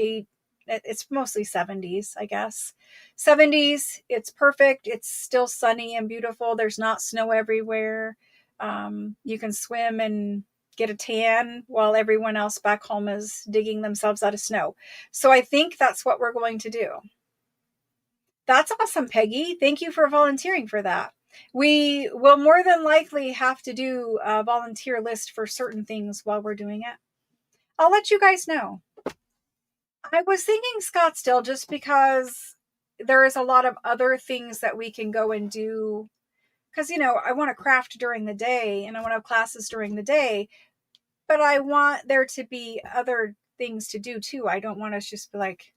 it's mostly 70s, I guess. 70s, it's perfect. It's still sunny and beautiful. There's not snow everywhere. You can swim and get a tan while everyone else back home is digging themselves out of snow. So I think that's what we're going to do. That's awesome, Peggy. Thank you for volunteering for that. We will more than likely have to do a volunteer list for certain things while we're doing it. I'll let you guys know. I was thinking Scottsdale just because there is a lot of other things that we can go and do. Because, I want to craft during the day and I want to have classes during the day, but I want there to be other things to do too. I don't want us just be like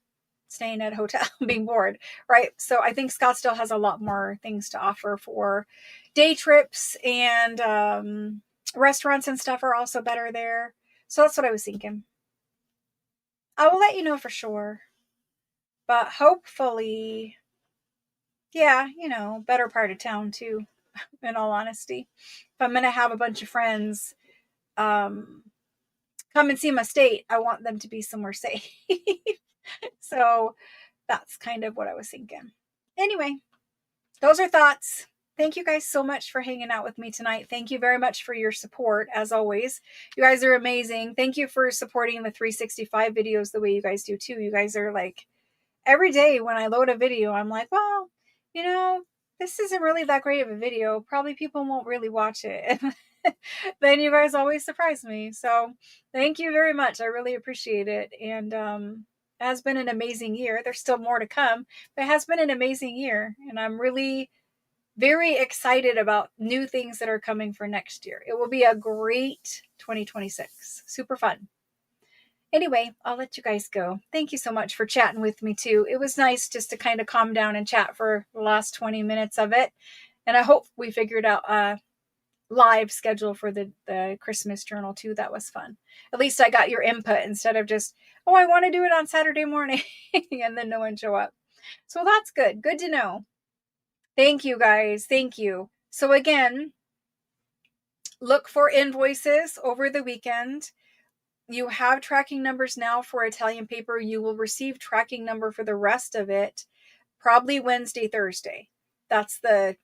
staying at a hotel being bored, right? So I think Scottsdale has a lot more things to offer for day trips, and restaurants and stuff are also better there. So that's what I was thinking. I will let you know for sure. But hopefully, yeah, better part of town too, in all honesty. If I'm going to have a bunch of friends come and see my state, I want them to be somewhere safe. So that's kind of what I was thinking. Anyway, those are thoughts. Thank you guys so much for hanging out with me tonight. Thank you very much for your support, as always. You guys are amazing. Thank you for supporting the 365 videos the way you guys do too. You guys are like, every day when I load a video, I'm like, well, this isn't really that great of a video. Probably people won't really watch it. Then you guys always surprise me. So thank you very much. I really appreciate it. And it has been an amazing year. There's still more to come, but it has been an amazing year. And I'm really very excited about new things that are coming for next year. It will be a great 2026. Super fun. Anyway, I'll let you guys go. Thank you so much for chatting with me too. It was nice just to kind of calm down and chat for the last 20 minutes of it. And I hope we figured out a live schedule for the Christmas journal too. That was fun. At least I got your input instead of just, oh, I want to do it on Saturday morning and then no one show up. So that's good. Good to know. Thank you guys. Thank you. So again, look for invoices over the weekend. You have tracking numbers now for Italian paper. You will receive tracking number for the rest of it probably Wednesday, Thursday. That's the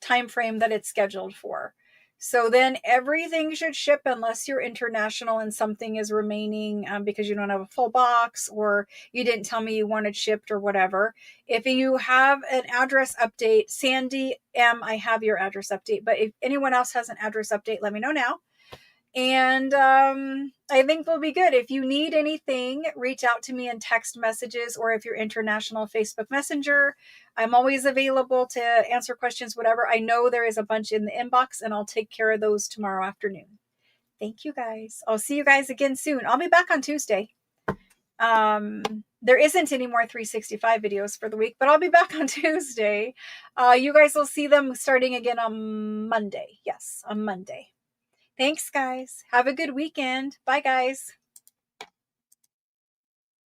time frame that it's scheduled for. So then everything should ship unless you're international and something is remaining because you don't have a full box or you didn't tell me you wanted shipped or whatever. If you have an address update, Sandy M, I have your address update. But if anyone else has an address update, let me know now. And I think we'll be good. If you need anything, reach out to me in text messages, or if you're international, Facebook Messenger. I'm always available to answer questions, whatever. I know there is a bunch in the inbox, and I'll take care of those tomorrow afternoon. Thank you guys. I'll see you guys again soon. I'll be back on Tuesday. There isn't any more 365 videos for the week, but I'll be back on Tuesday. You guys will see them starting again on Monday. Yes, on Monday. Thanks, guys. Have a good weekend. Bye, guys.